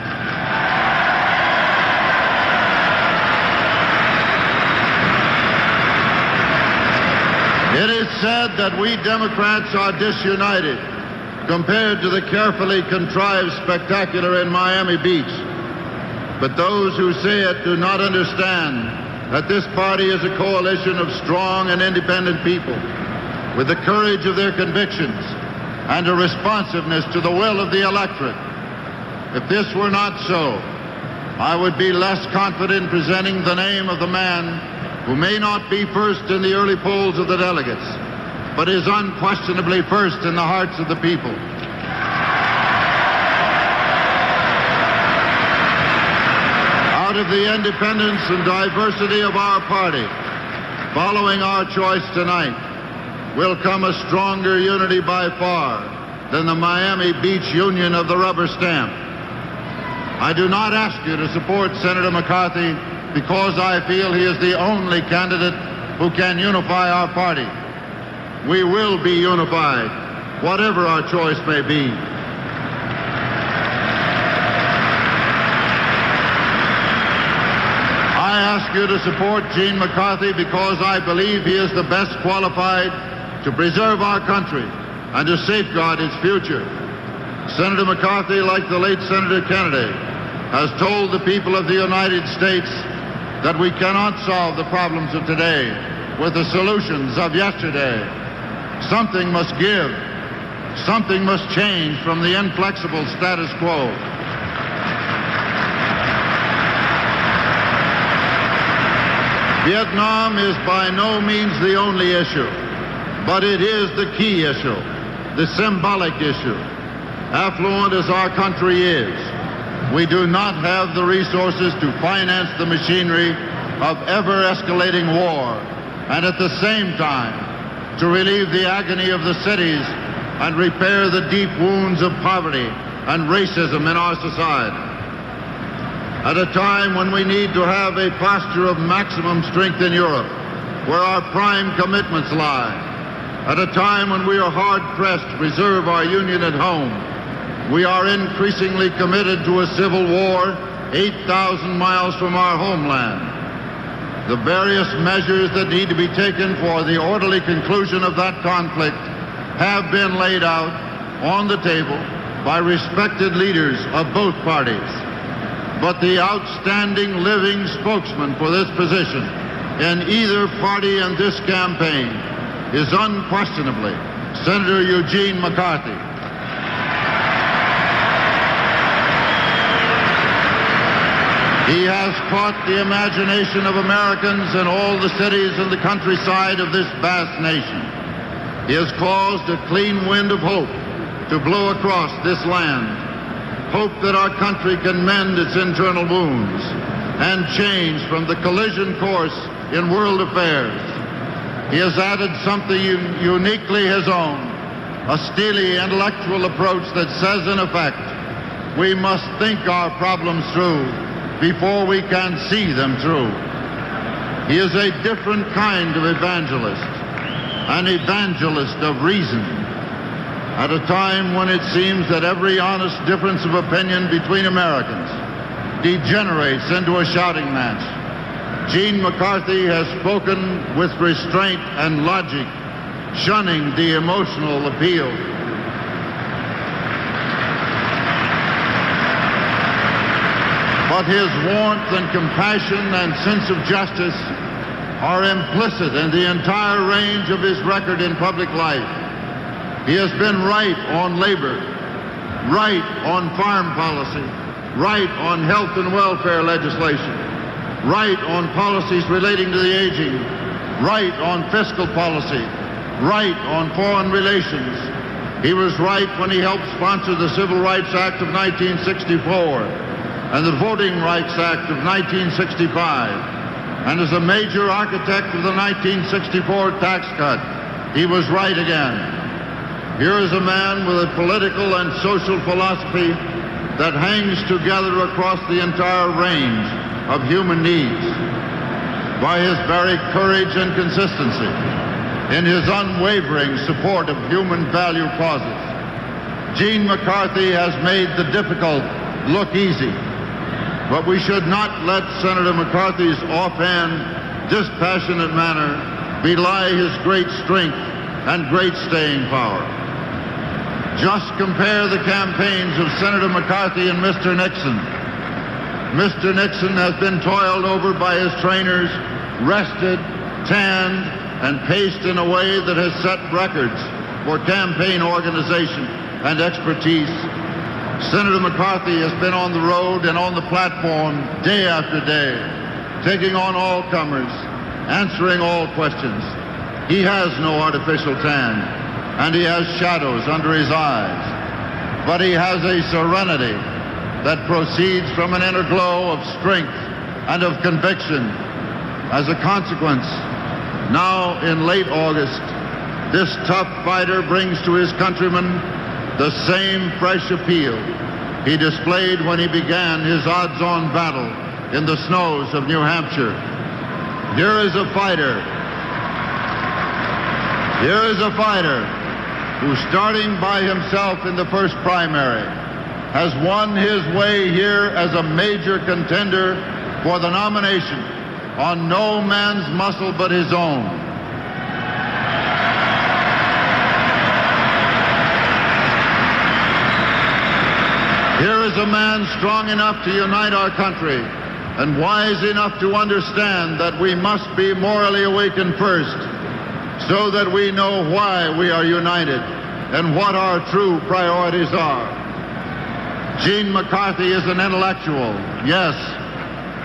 It is said that we Democrats are disunited compared to the carefully contrived spectacular in Miami Beach. But those who say it do not understand that this party is a coalition of strong and independent people with the courage of their convictions and a responsiveness to the will of the electorate. If this were not so, I would be less confident in presenting the name of the man who may not be first in the early polls of the delegates, but is unquestionably first in the hearts of the people. Out of the independence and diversity of our party, following our choice tonight, will come a stronger unity by far than the Miami Beach Union of the rubber stamp. I do not ask you to support Senator McCarthy because I feel he is the only candidate who can unify our party. We will be unified, whatever our choice may be. I ask you to support Gene McCarthy because I believe he is the best qualified to preserve our country and to safeguard its future. Senator McCarthy, like the late Senator Kennedy, has told the people of the United States that we cannot solve the problems of today with the solutions of yesterday. Something must give. Something must change from the inflexible status quo. Vietnam is by no means the only issue, but it is the key issue, the symbolic issue. Affluent as our country is, we do not have the resources to finance the machinery of ever-escalating war, and at the same time, to relieve the agony of the cities and repair the deep wounds of poverty and racism in our society. At a time when we need to have a posture of maximum strength in Europe, where our prime commitments lie, at a time when we are hard-pressed to preserve our union at home, we are increasingly committed to a civil war 8,000 miles from our homeland. The various measures that need to be taken for the orderly conclusion of that conflict have been laid out on the table by respected leaders of both parties. But the outstanding living spokesman for this position in either party in this campaign is unquestionably Senator Eugene McCarthy. He has caught the imagination of Americans in all the cities and the countryside of this vast nation. He has caused a clean wind of hope to blow across this land. Hope that our country can mend its internal wounds and change from the collision course in world affairs. He has added something uniquely his own, a steely intellectual approach that says, in effect, we must think our problems through before we can see them through. He is a different kind of evangelist, an evangelist of reason. At a time when it seems that every honest difference of opinion between Americans degenerates into a shouting match, Gene McCarthy has spoken with restraint and logic, shunning the emotional appeal. But his warmth and compassion and sense of justice are implicit in the entire range of his record in public life. He has been right on labor, right on farm policy, right on health and welfare legislation, right on policies relating to the aging, right on fiscal policy, right on foreign relations. He was right when he helped sponsor the Civil Rights Act of 1964 and the Voting Rights Act of 1965, and as a major architect of the 1964 tax cut, he was right again. Here is a man with a political and social philosophy that hangs together across the entire range of human needs. By his very courage and consistency, in his unwavering support of human value causes, Gene McCarthy has made the difficult look easy. But we should not let Senator McCarthy's offhand, dispassionate manner belie his great strength and great staying power. Just compare the campaigns of Senator McCarthy and Mr. Nixon. Mr. Nixon has been toiled over by his trainers, rested, tanned, and paced in a way that has set records for campaign organization and expertise. Senator McCarthy has been on the road and on the platform day after day, taking on all comers, answering all questions. He has no artificial tan, and he has shadows under his eyes, but he has a serenity that proceeds from an inner glow of strength and of conviction. As a consequence, now in late August, this tough fighter brings to his countrymen the same fresh appeal he displayed when he began his odds-on battle in the snows of New Hampshire. Here is a fighter who, starting by himself in the first primary, has won his way here as a major contender for the nomination on no man's muscle but his own. Here is a man strong enough to unite our country and wise enough to understand that we must be morally awakened first, so that we know why we are united and what our true priorities are. Gene McCarthy is an intellectual, yes,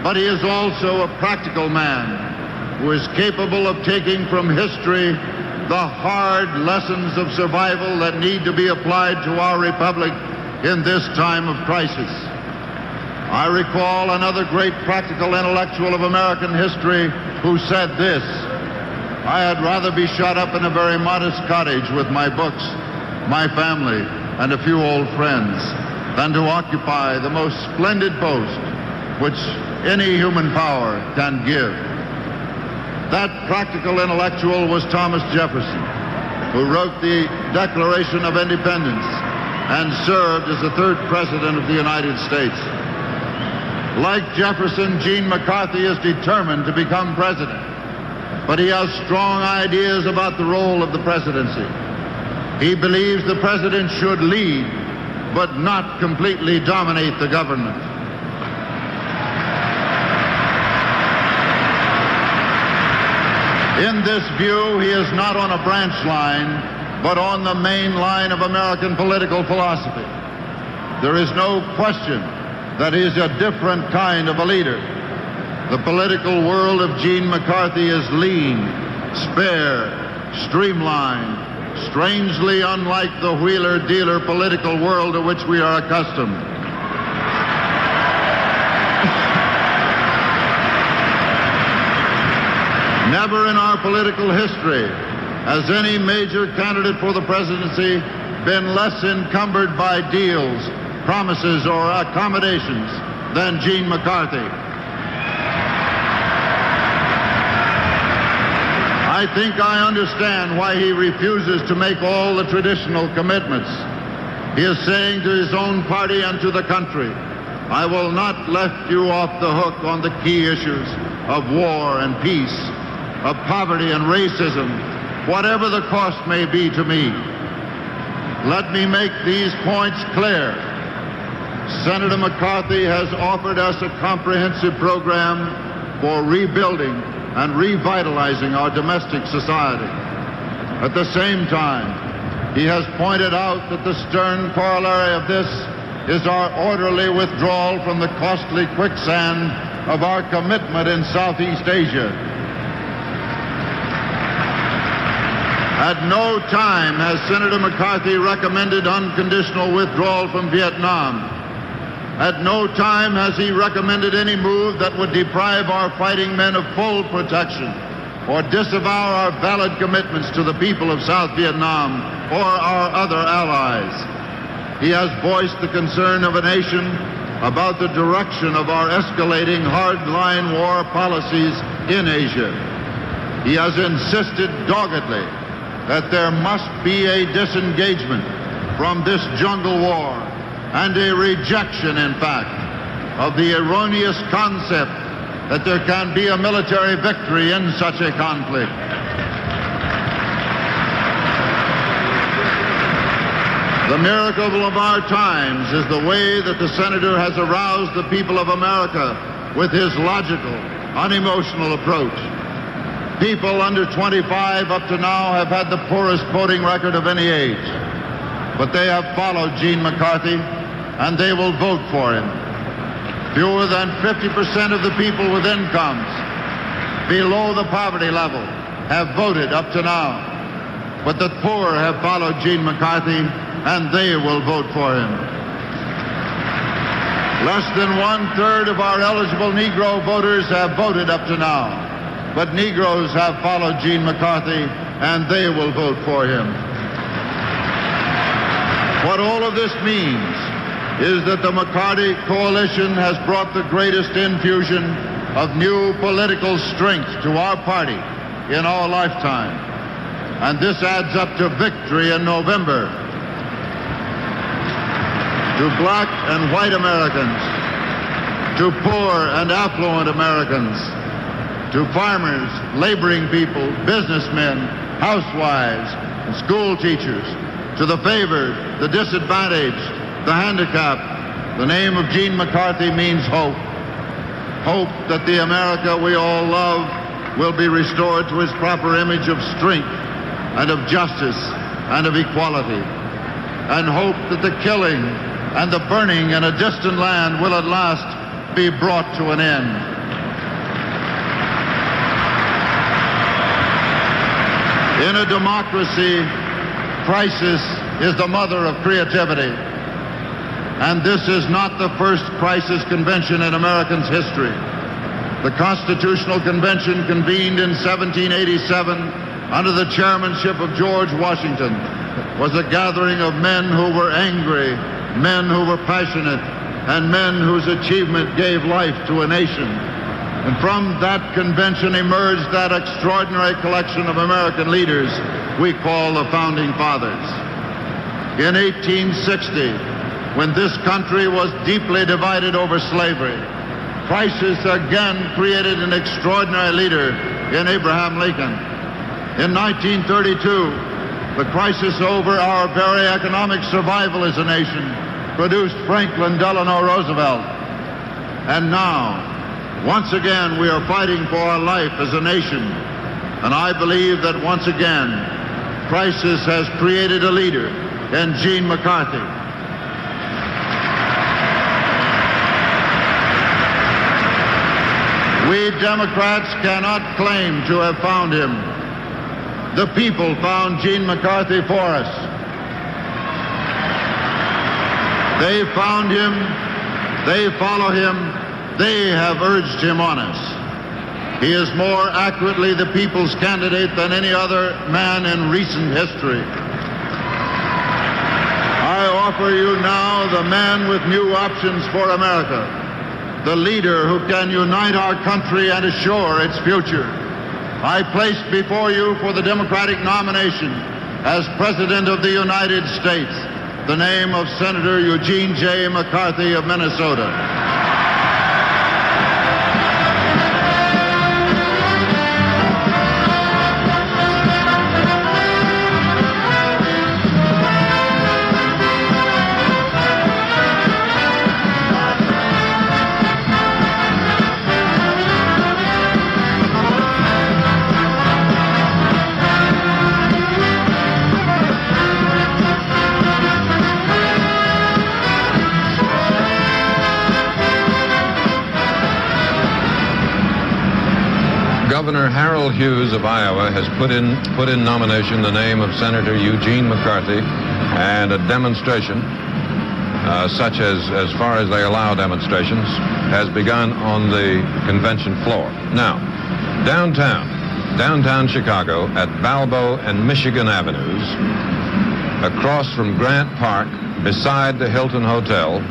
but he is also a practical man who is capable of taking from history the hard lessons of survival that need to be applied to our republic in this time of crisis. I recall another great practical intellectual of American history who said this: "I had rather be shut up in a very modest cottage with my books, my family, and a few old friends, than to occupy the most splendid post which any human power can give." That practical intellectual was Thomas Jefferson, who wrote the Declaration of Independence and served as the third president of the United States. Like Jefferson, Gene McCarthy is determined to become president, but he has strong ideas about the role of the presidency. He believes the president should lead, but not completely dominate the government. In this view, he is not on a branch line, but on the main line of American political philosophy. There is no question that he is a different kind of a leader. The political world of Gene McCarthy is lean, spare, streamlined, strangely unlike the wheeler-dealer political world to which we are accustomed. Never in our political history has any major candidate for the presidency been less encumbered by deals, promises, or accommodations than Gene McCarthy. I think I understand why he refuses to make all the traditional commitments. He is saying to his own party and to the country, "I will not let you off the hook on the key issues of war and peace, of poverty and racism, whatever the cost may be to me." Let me make these points clear. Senator McCarthy has offered us a comprehensive program for rebuilding and revitalizing our domestic society. At the same time, he has pointed out that the stern corollary of this is our orderly withdrawal from the costly quicksand of our commitment in Southeast Asia. At no time has Senator McCarthy recommended unconditional withdrawal from Vietnam. At no time has he recommended any move that would deprive our fighting men of full protection or disavow our valid commitments to the people of South Vietnam or our other allies. He has voiced the concern of a nation about the direction of our escalating hardline war policies in Asia. He has insisted doggedly that there must be a disengagement from this jungle war and a rejection, in fact, of the erroneous concept that there can be a military victory in such a conflict. The miracle of our times is the way that the senator has aroused the people of America with his logical, unemotional approach. People under 25 up to now have had the poorest voting record of any age, but they have followed Gene McCarthy, and they will vote for him. Fewer than 50% of the people with incomes below the poverty level have voted up to now, but the poor have followed Gene McCarthy, and they will vote for him. Less than 1/3 of our eligible Negro voters have voted up to now, but Negroes have followed Gene McCarthy, and they will vote for him. What all of this means is that the McCarthy coalition has brought the greatest infusion of new political strength to our party in our lifetime. And this adds up to victory in November. To black and white Americans, to poor and affluent Americans, to farmers, laboring people, businessmen, housewives, and school teachers, to the favored, the disadvantaged, the handicapped, the name of Gene McCarthy means hope. Hope that the America we all love will be restored to its proper image of strength and of justice and of equality. And hope that the killing and the burning in a distant land will at last be brought to an end. In a democracy, crisis is the mother of creativity. And this is not the first crisis convention in Americans' history. The Constitutional Convention convened in 1787 under the chairmanship of George Washington was a gathering of men who were angry, men who were passionate, and men whose achievement gave life to a nation. And from that convention emerged that extraordinary collection of American leaders we call the Founding Fathers. In 1860, when this country was deeply divided over slavery, crisis again created an extraordinary leader in Abraham Lincoln. In 1932, the crisis over our very economic survival as a nation produced Franklin Delano Roosevelt. And now, once again, we are fighting for our life as a nation. And I believe that once again, crisis has created a leader in Gene McCarthy. We Democrats cannot claim to have found him. The people found Gene McCarthy for us. They found him, they follow him, they have urged him on us. He is more accurately the people's candidate than any other man in recent history. I offer you now the man with new options for America, the leader who can unite our country and assure its future. I place before you for the Democratic nomination as President of the United States the name of Senator Eugene J. McCarthy of Minnesota. Governor Harold Hughes of Iowa has put in nomination the name of Senator Eugene McCarthy, and a demonstration, such as far as they allow demonstrations, has begun on the convention floor. Now, downtown Chicago at Balboa and Michigan Avenues, across from Grant Park, beside the Hilton Hotel,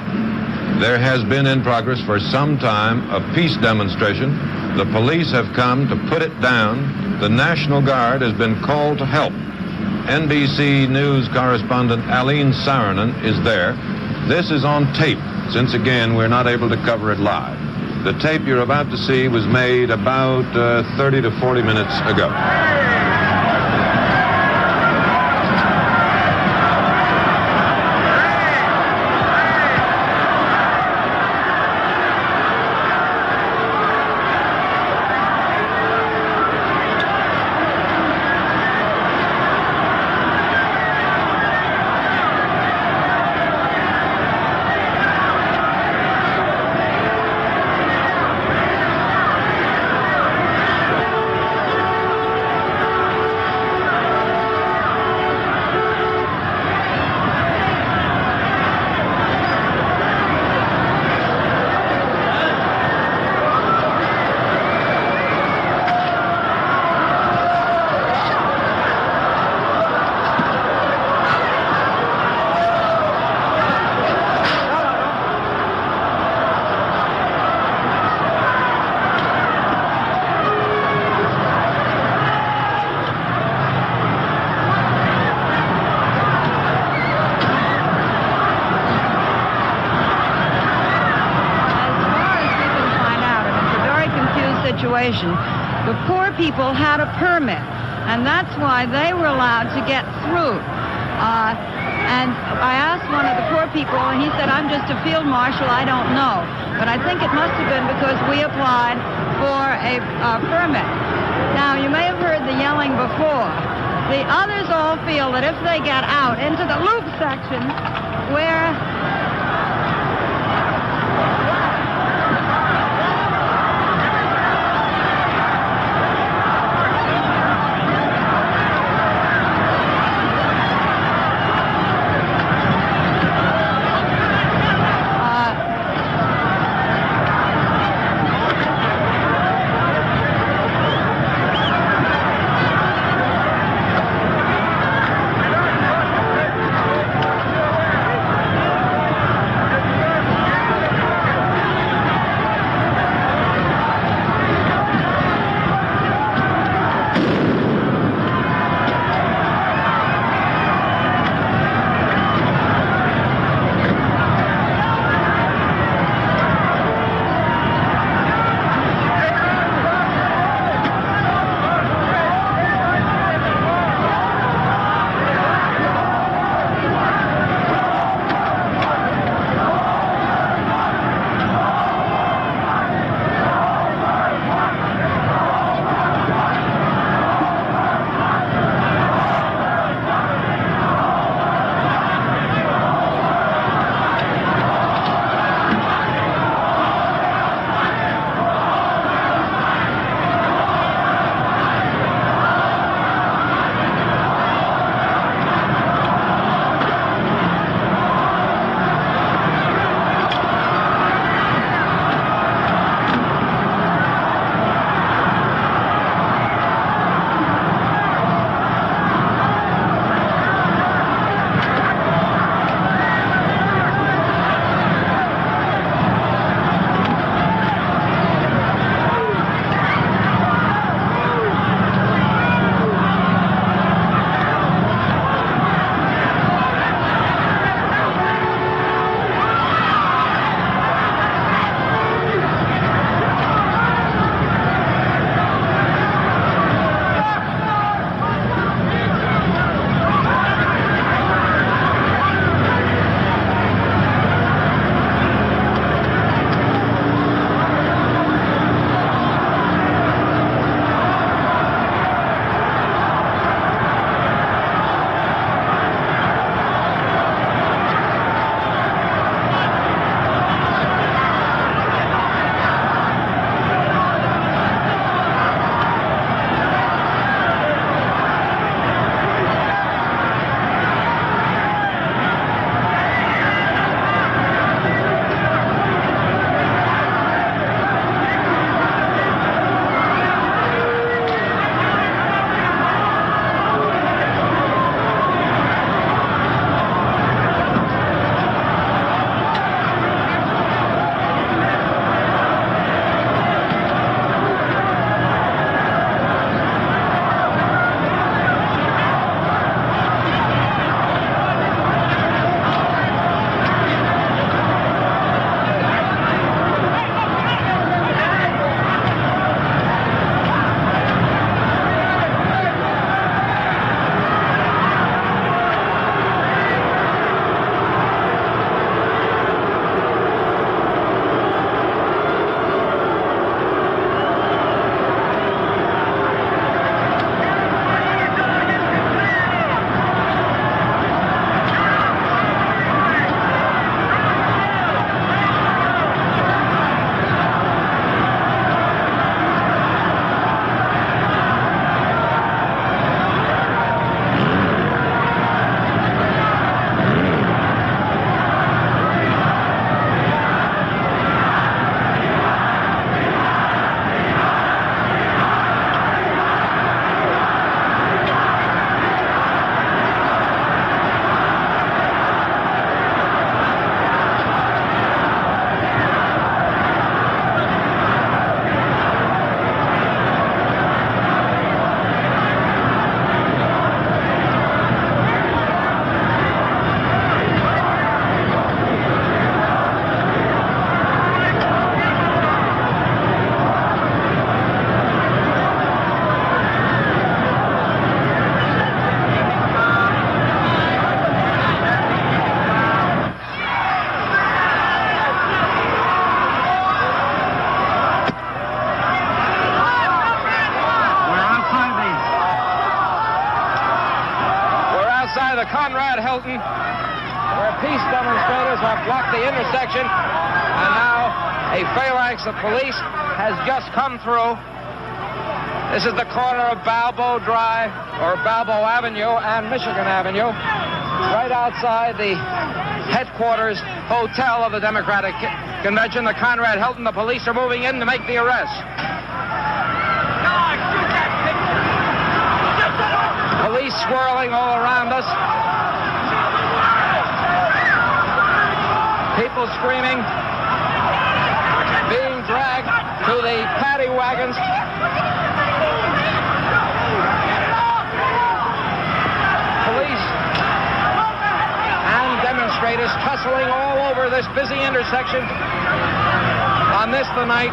there has been in progress for some time a peace demonstration. The police have come to put it down. The National Guard has been called to help. NBC News correspondent Aline Saarinen is there. This is on tape, since again we're not able to cover it live. The tape you're about to see was made about 30 to 40 minutes ago. situation. The poor people had a permit, and that's why they were allowed to get through. And I asked one of the poor people, and he said, I'm just a field marshal, I don't know. But I think it must have been because we applied for a permit. Now, you may have heard the yelling before. The others all feel that if they get out into the loop section where Peace demonstrators have blocked the intersection, and now a phalanx of police has just come through. This is the corner of Balboa Drive, or Balboa Avenue, and Michigan Avenue, right outside the headquarters hotel of the Democratic Convention, the Conrad Hilton. The police are moving in to make the arrest. Police swirling all around us. People screaming, being dragged to the paddy wagons. Police and demonstrators tussling all over this busy intersection on this, the night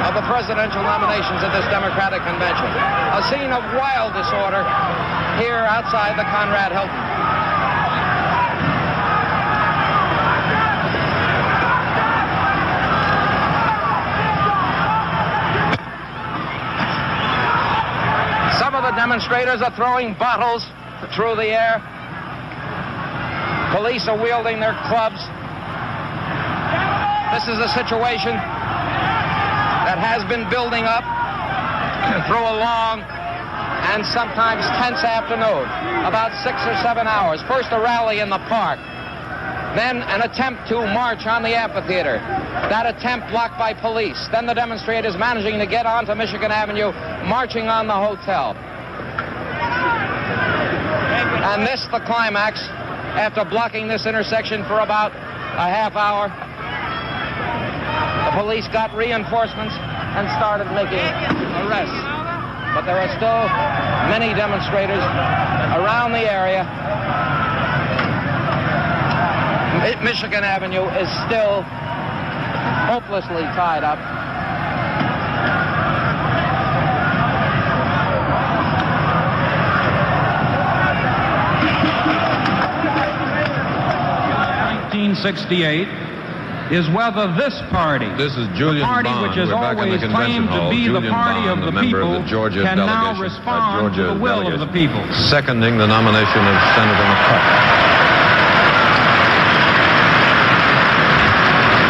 of the presidential nominations at this Democratic Convention. A scene of wild disorder here outside the Conrad Hilton. Some of the demonstrators are throwing bottles through the air. Police are wielding their clubs. This is a situation that has been building up through a long and sometimes tense afternoon, about 6 or 7 hours. First a rally in the park, then an attempt to march on the amphitheater. That attempt blocked by police. Then the demonstrators managing to get onto Michigan Avenue, marching on the hotel. And this, the climax, after blocking this intersection for about a half hour. The police got reinforcements and started making arrests. But there are still many demonstrators around the area. Michigan Avenue is still hopelessly tied up. '68 is whether this party, this is Julian the party Bond. which has We're back in the always convention claimed to hall. be Julian the party Bond, of the member people, of the Georgia can now delegation, respond to the will of the people. Seconding the nomination of Senator McCarthy.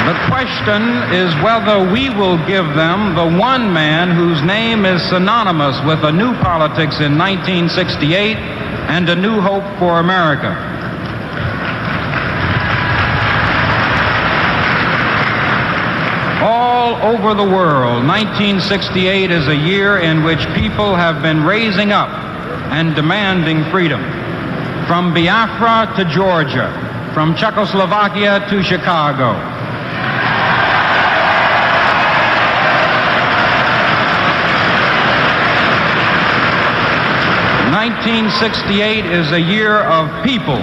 The question is whether we will give them the one man whose name is synonymous with a new politics in 1968 and a new hope for America. All over the world, 1968 is a year in which people have been raising up and demanding freedom. From Biafra to Georgia, from Czechoslovakia to Chicago. '68 is a year of people,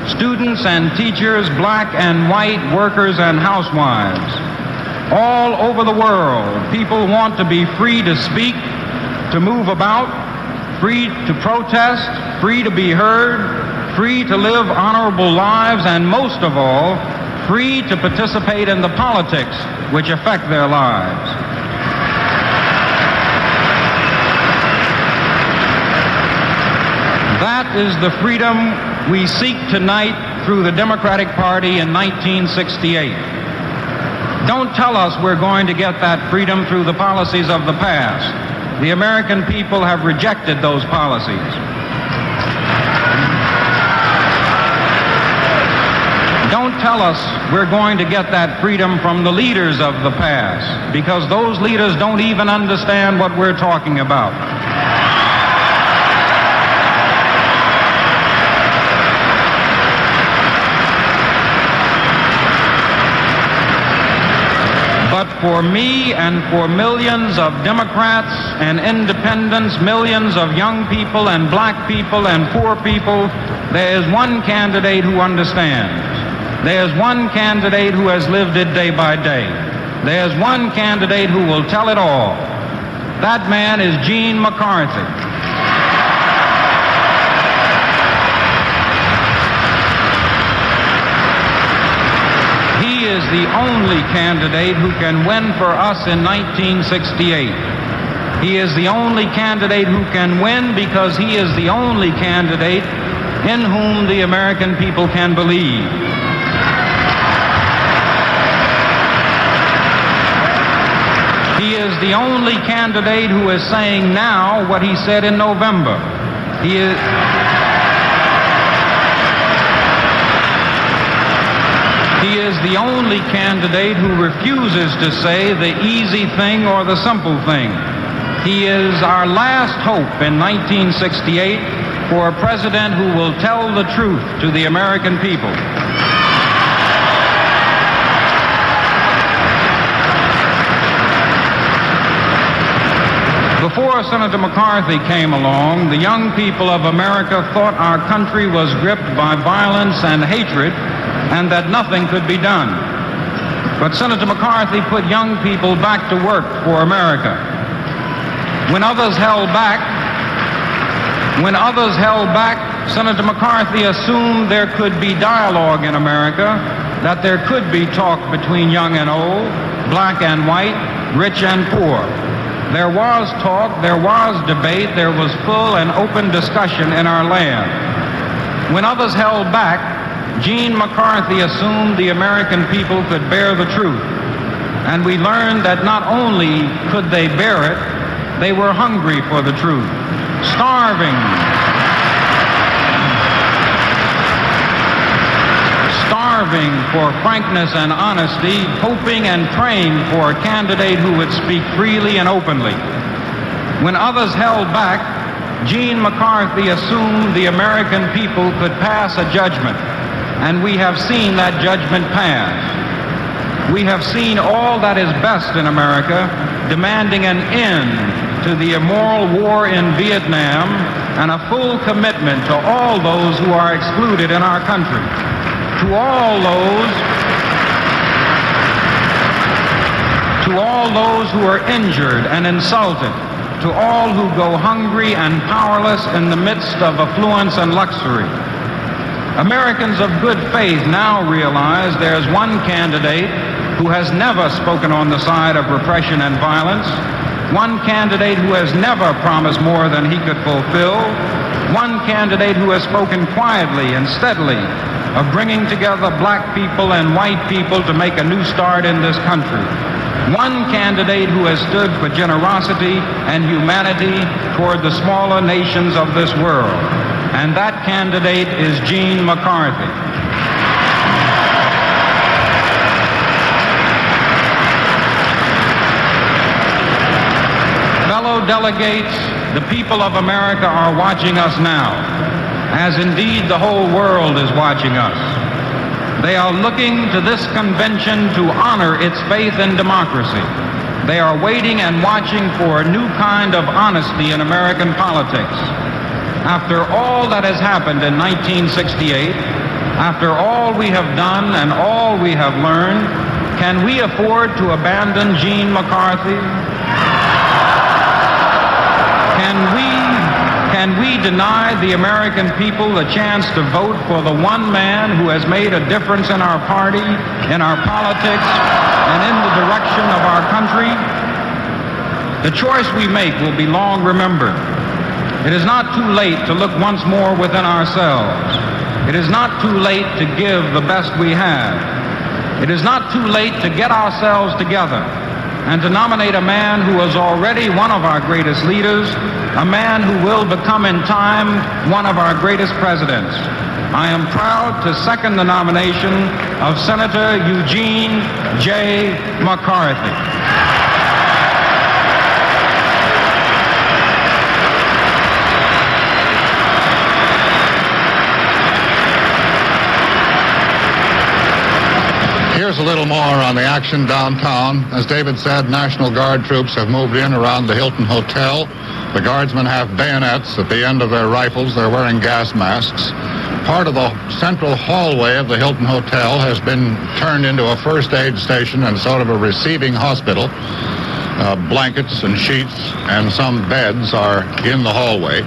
students and teachers, black and white, workers and housewives. All over the world, people want to be free to speak, to move about, free to protest, free to be heard, free to live honorable lives, and most of all, free to participate in the politics which affect their lives. That is the freedom we seek tonight through the Democratic Party in 1968. Don't tell us we're going to get that freedom through the policies of the past. The American people have rejected those policies. Don't tell us we're going to get that freedom from the leaders of the past, because those leaders don't even understand what we're talking about. But for me and for millions of Democrats and independents, millions of young people and black people and poor people, there is one candidate who understands. There's one candidate who has lived it day by day. There's one candidate who will tell it all. That man is Gene McCarthy. He is the only candidate who can win for us in 1968. He is the only candidate who can win because he is the only candidate in whom the American people can believe. He is the only candidate who is saying now what he said in November. He is the only candidate who refuses to say the easy thing or the simple thing. He is our last hope in 1968 for a president who will tell the truth to the American people. Before Senator McCarthy came along, the young people of America thought our country was gripped by violence and hatred and that nothing could be done. But Senator McCarthy put young people back to work for America. When others held back, Senator McCarthy assumed there could be dialogue in America, that there could be talk between young and old, black and white, rich and poor. There was talk, there was debate, there was full and open discussion in our land. When others held back, Gene McCarthy assumed the American people could bear the truth. And we learned that not only could they bear it, they were hungry for the truth, starving for frankness and honesty, hoping and praying for a candidate who would speak freely and openly. When others held back, Gene McCarthy assumed the American people could pass a judgment, and we have seen that judgment pass. We have seen all that is best in America demanding an end to the immoral war in Vietnam and a full commitment to all those who are excluded in our country. To all those who are injured and insulted, to all who go hungry and powerless in the midst of affluence and luxury. Americans of good faith now realize there's one candidate who has never spoken on the side of repression and violence, one candidate who has never promised more than he could fulfill, one candidate who has spoken quietly and steadily of bringing together black people and white people to make a new start in this country. One candidate who has stood for generosity and humanity toward the smaller nations of this world. And that candidate is Gene McCarthy. Fellow delegates, the people of America are watching us now, as indeed the whole world is watching us. They are looking to this convention to honor its faith in democracy. They are waiting and watching for a new kind of honesty in American politics. After all that has happened in 1968, after all we have done and all we have learned, can we afford to abandon Gene McCarthy? Can we deny the American people the chance to vote for the one man who has made a difference in our party, in our politics, and in the direction of our country? The choice we make will be long remembered. It is not too late to look once more within ourselves. It is not too late to give the best we have. It is not too late to get ourselves together and to nominate a man who is already one of our greatest leaders, a man who will become in time one of our greatest presidents. I am proud to second the nomination of Senator Eugene J. McCarthy. Here's a little more on the action downtown. As David said, National Guard troops have moved in around the Hilton Hotel. The guardsmen have bayonets at the end of their rifles. They're wearing gas masks. Part of the central hallway of the Hilton Hotel has been turned into a first aid station and sort of a receiving hospital. Blankets and sheets and some beds are in the hallway.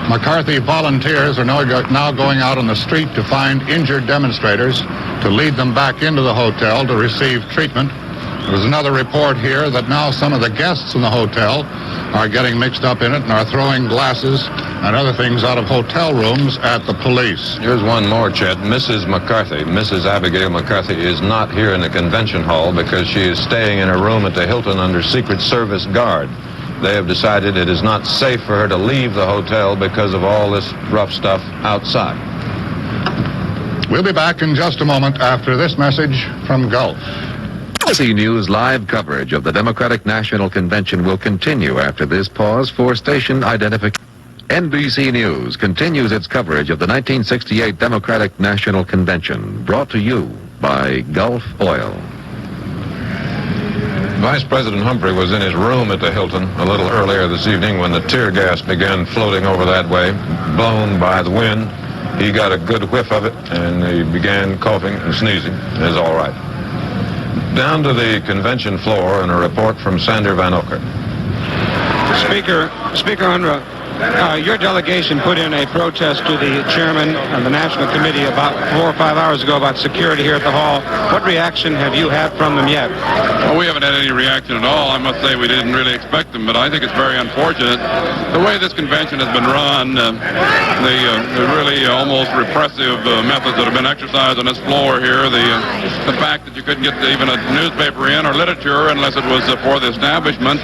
McCarthy volunteers are now going out on the street to find injured demonstrators to lead them back into the hotel to receive treatment. There's another report here that now some of the guests in the hotel are getting mixed up in it and are throwing glasses and other things out of hotel rooms at the police. Here's one more, Chet. Mrs. McCarthy, Mrs. Abigail McCarthy, is not here in the convention hall because she is staying in a room at the Hilton under Secret Service guard. They have decided it is not safe for her to leave the hotel because of all this rough stuff outside. We'll be back in just a moment after this message from Gulf. NBC News live coverage of the Democratic National Convention will continue after this pause for station identification. NBC News continues its coverage of the 1968 Democratic National Convention, brought to you by Gulf Oil. Vice President Humphrey was in his room at the Hilton a little earlier this evening when the tear gas began floating over that way, blown by the wind. He got a good whiff of it, and he began coughing and sneezing. It's all right. Down to the convention floor and a report from Sander Van Ocker. Speaker Unruh, your delegation put in a protest to the chairman of the National Committee about 4 or 5 hours ago about security here at the hall. What reaction have you had from them yet? Well, we haven't had any reaction at all. I must say we didn't really expect them, but I think it's very unfortunate. The way this convention has been run, the really almost repressive methods that have been exercised on this floor here, the fact that you couldn't get even a newspaper in or literature unless it was for the establishment,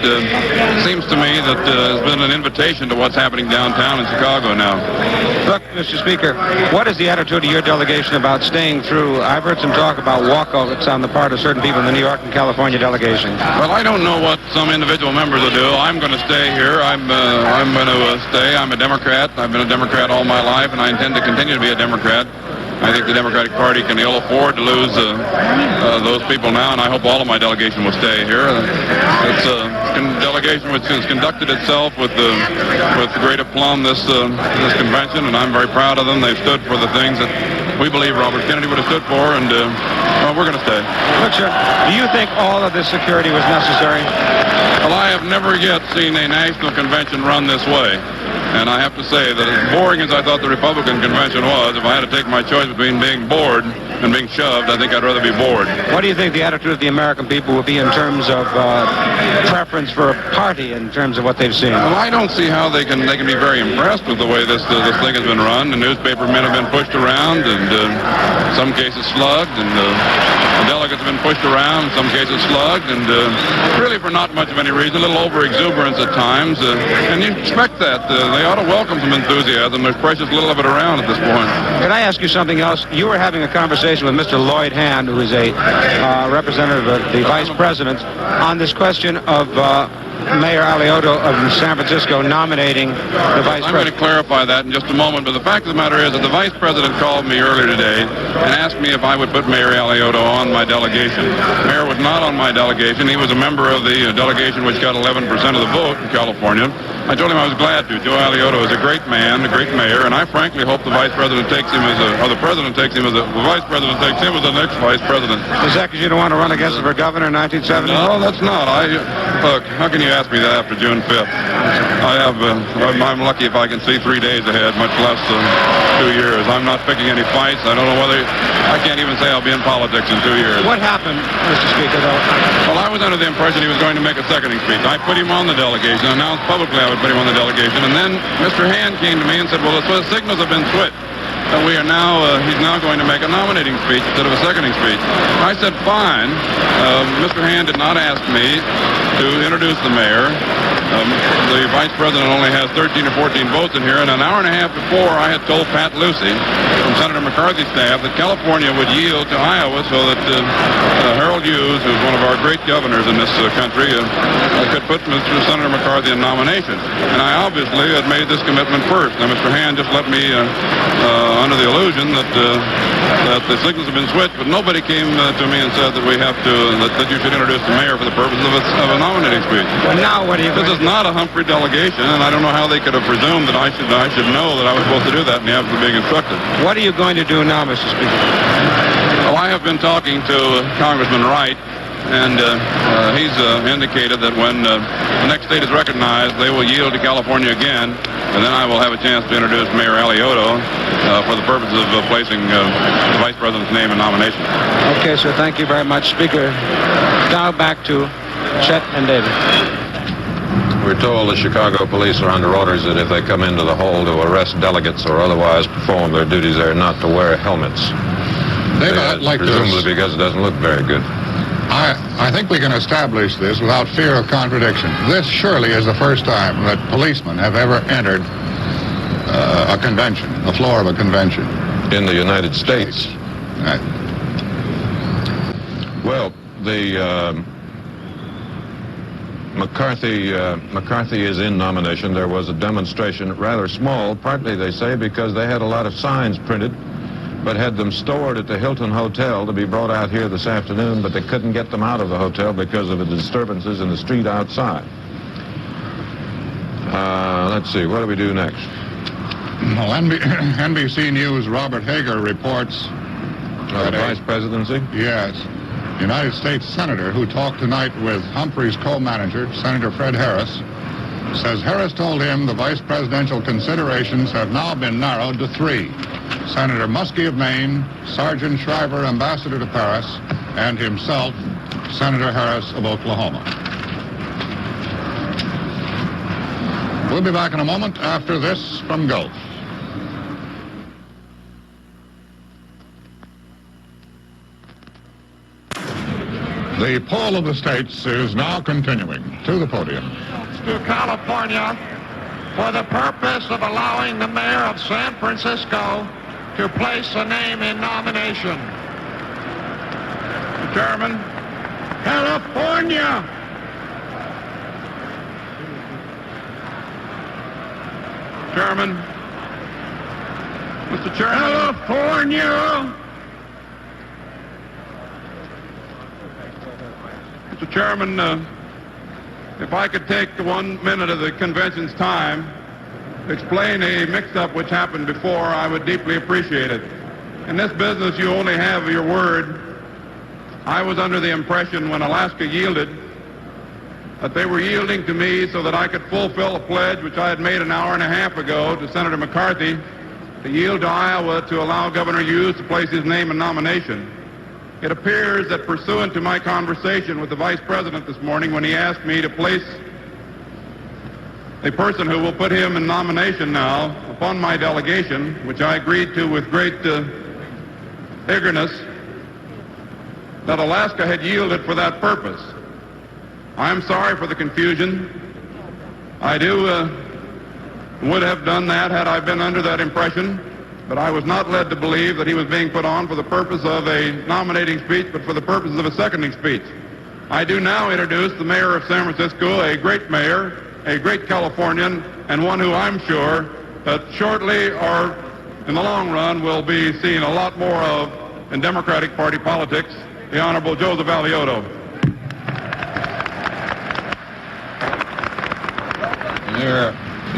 seems to me that has been an invitation to what's happening downtown in Chicago now. Look, Mr. Speaker, what is the attitude of your delegation about staying through? I've heard some talk about walkouts on the part of certain people in the New York and California delegations. Well, I don't know what some individual members will do. I'm going to stay here. I'm going to stay. I'm a Democrat. I've been a Democrat all my life, and I intend to continue to be a Democrat. I think the Democratic Party can ill afford to lose those people now, and I hope all of my delegation will stay here. It's a delegation which has conducted itself with great aplomb this convention, and I'm very proud of them. They've stood for the things that we believe Robert Kennedy would have stood for, and we're going to stay. Look, sir, do you think all of this security was necessary? Well, I have never yet seen a national convention run this way. And I have to say that as boring as I thought the Republican convention was, if I had to take my choice between being bored and being shoved, I think I'd rather be bored. What do you think the attitude of the American people will be in terms of preference for a party in terms of what they've seen? Well, I don't see how they can be very impressed with the way this thing has been run. The newspaper men have been pushed around and in some cases slugged, and the delegates have been pushed around, in some cases slugged, and really for not much of any reason, a little over-exuberance at times. And you expect that. They ought to welcome some enthusiasm. There's precious little of it around at this point. Can I ask you something else? You were having a conversation with Mr. Lloyd Hand, who is a representative of the Vice President, on this question of Mayor Alioto of San Francisco nominating the Vice President. I'm going to clarify that in just a moment, but the fact of the matter is that the Vice President called me earlier today and asked me if I would put Mayor Alioto on my delegation. Mayor was not on my delegation. He was a member of the delegation which got 11% of the vote in California. I told him I was glad to. Joe Alioto is a great man, a great mayor, and I frankly hope the Vice President takes him as the President takes him as the Vice President takes him as the next Vice President. Is that because you don't want to run against him for governor in 1970? No, that's not. Look, how can you ask me that after June 5th? I'm lucky if I can see 3 days ahead, much less 2 years. I'm not picking any fights. I don't know whether, I can't even say I'll be in politics in 2 years. What happened, Mr. Speaker, though? Well, I was under the impression he was going to make a seconding speech. I put him on the delegation, announced publicly I would put him on the delegation, and then Mr. Hand came to me and said, well, the signals have been switched. We are now, he's now going to make a nominating speech instead of a seconding speech. I said, fine. Mr. Hand did not ask me to introduce the mayor. The Vice President only has 13 or 14 votes in here, and an hour and a half before I had told Pat Lucy from Senator McCarthy's staff that California would yield to Iowa so that Harold Hughes, who's one of our great governors in this country, could put Senator McCarthy in nomination. And I obviously had made this commitment first. Now, Mr. Hand just let me under the illusion that the signals have been switched, but nobody came to me and said that we have to, that you should introduce the mayor for the purpose of a nominating speech. Well, now what are you This is not a Humphrey delegation, and I don't know how they could have presumed that I should know that I was supposed to do that in the absence of being instructed. What are you going to do now, Mr. Speaker? Well, I have been talking to Congressman Wright, and he's indicated that when the next state is recognized, they will yield to California again. and then I will have a chance to introduce Mayor Alioto for the purposes of placing the Vice President's name in nomination. Okay, sir. Thank you very much. Speaker, now back to Chet and David. We're told the Chicago police are under orders that if they come into the hall to arrest delegates or otherwise perform their duties there, not to wear helmets. David, I'd like to... Presumably because it doesn't look very good. I think we can establish this without fear of contradiction. This surely is the first time that policemen have ever entered a convention, the floor of a convention. In the United States. Right. Well, the McCarthy is in nomination. There was a demonstration, rather small, partly they say because they had a lot of signs printed, but had them stored at the Hilton Hotel to be brought out here this afternoon, but they couldn't get them out of the hotel because of the disturbances in the street outside. Let's see, what do we do next? Well, NBC News' Robert Hager reports The vice presidency? Yes. United States Senator who talked tonight with Humphrey's co-manager, Senator Fred Harris, says Harris told him the vice presidential considerations have now been narrowed to 3. Senator Muskie of Maine, Sergeant Shriver, ambassador to Paris, and himself, Senator Harris of Oklahoma. We'll be back in a moment after this from Gulf. The poll of the states is now continuing. To the podium. To California for the purpose of allowing the mayor of San Francisco to place a name in nomination. Mr. Chairman. California. Chairman. Mr. Chairman. California. Mr. Chairman, if I could take 1 minute of the convention's time to explain a mix-up which happened before, I would deeply appreciate it. In this business, you only have your word. I was under the impression when Alaska yielded that they were yielding to me so that I could fulfill a pledge which I had made an hour and a half ago to Senator McCarthy to yield to Iowa to allow Governor Hughes to place his name in nomination. It appears that pursuant to my conversation with the Vice President this morning when he asked me to place a person who will put him in nomination now upon my delegation, which I agreed to with great eagerness, that Alaska had yielded for that purpose. I'm sorry for the confusion. I would have done that had I been under that impression, but I was not led to believe that he was being put on for the purpose of a nominating speech, but for the purposes of a seconding speech. I do now introduce the mayor of San Francisco, a great mayor, a great Californian, and one who I'm sure that shortly or in the long run will be seen a lot more of in Democratic Party politics, the Honorable Joseph Alioto.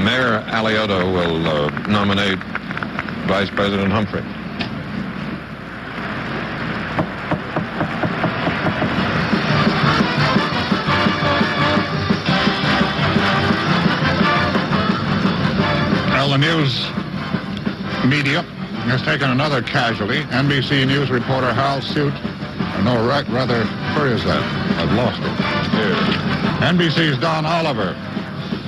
Mayor Alioto will nominate Vice President Humphrey. Well, the news media has taken another casualty. NBC News reporter Hal Suit. Rather, where is that? I've lost it. Here. NBC's Don Oliver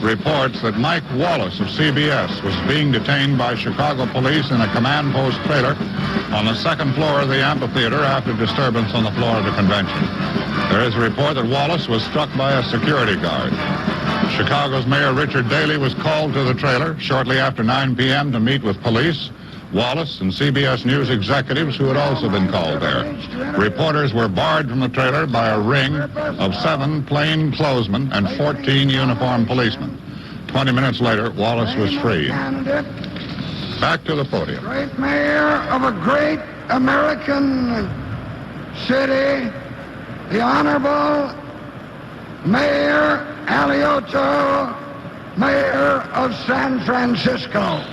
reports that Mike Wallace of CBS was being detained by Chicago police in a command post trailer on the second floor of the amphitheater after disturbance on the floor of the convention. There is a report that Wallace was struck by a security guard. Chicago's Mayor Richard Daley was called to the trailer shortly after 9 p.m. to meet with police, Wallace, and CBS News executives who had also been called there. Reporters were barred from the trailer by a ring of 7 plainclothesmen and 14 uniformed policemen. 20 minutes later, Wallace was freed. Back to the podium. Great mayor of a great American city, the Honorable Mayor Alioto, Mayor of San Francisco.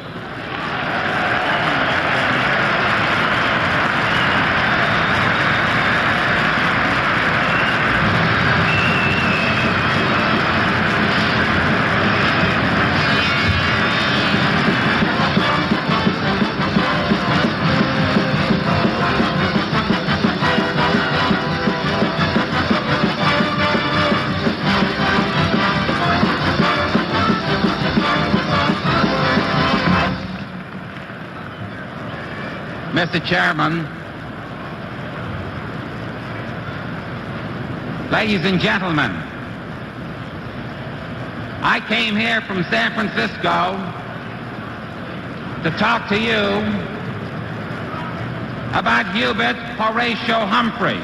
Mr. Chairman, ladies and gentlemen, I came here from San Francisco to talk to you about Hubert Horatio Humphrey.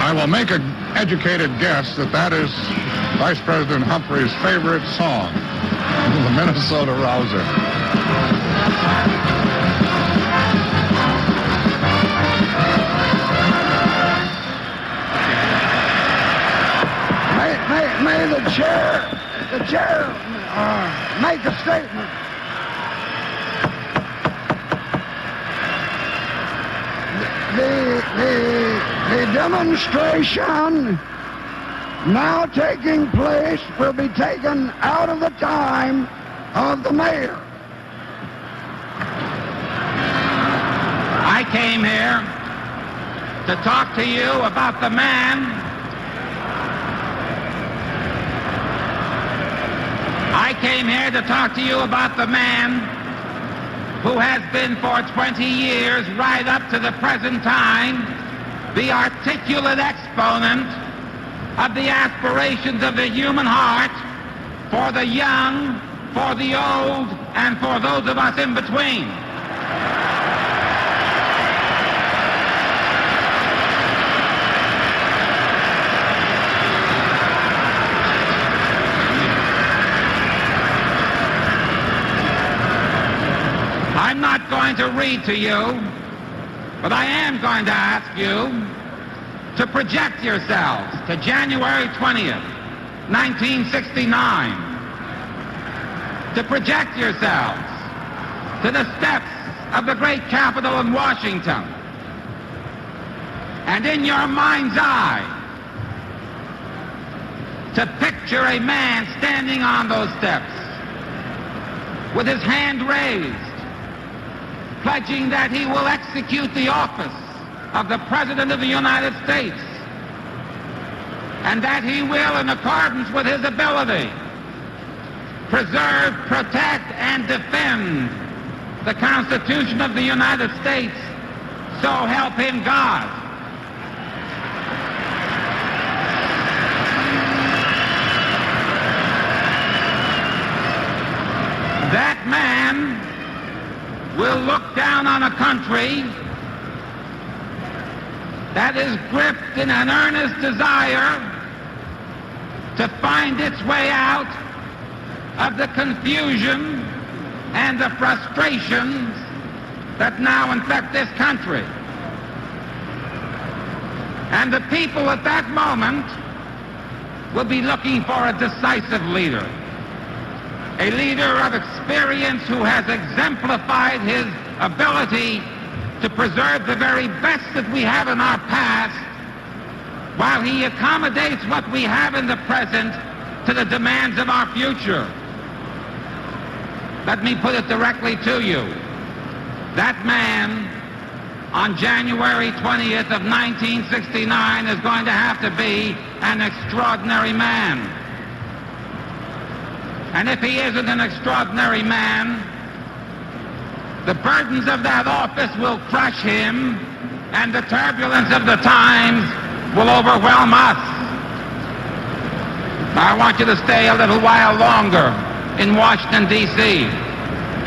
I will make an educated guess that is Vice President Humphrey's favorite song, the Minnesota Rouser. May the chair make a statement. The demonstration now taking place will be taken out of the time of the mayor. I came here to talk to you about the man who has been for 20 years, right up to the present time, the articulate exponent of the aspirations of the human heart for the young, for the old, and for those of us in between. I'm not going to read to you, but I am going to ask you to project yourselves to January 20th, 1969. To project yourselves to the steps of the great Capitol in Washington. And in your mind's eye, to picture a man standing on those steps with his hand raised, pledging that he will execute the office of the President of the United States, and that he will, in accordance with his ability, preserve, protect, and defend the Constitution of the United States, so help him God. That man will look down on a country that is gripped in an earnest desire to find its way out of the confusion and the frustrations that now infect this country. And the people at that moment will be looking for a decisive leader. A leader of experience who has exemplified his ability to preserve the very best that we have in our past, while he accommodates what we have in the present to the demands of our future. Let me put it directly to you. That man, on January 20th of 1969, is going to have to be an extraordinary man. And if he isn't an extraordinary man, the burdens of that office will crush him, and the turbulence of the times will overwhelm us. Now, I want you to stay a little while longer in Washington, D.C.,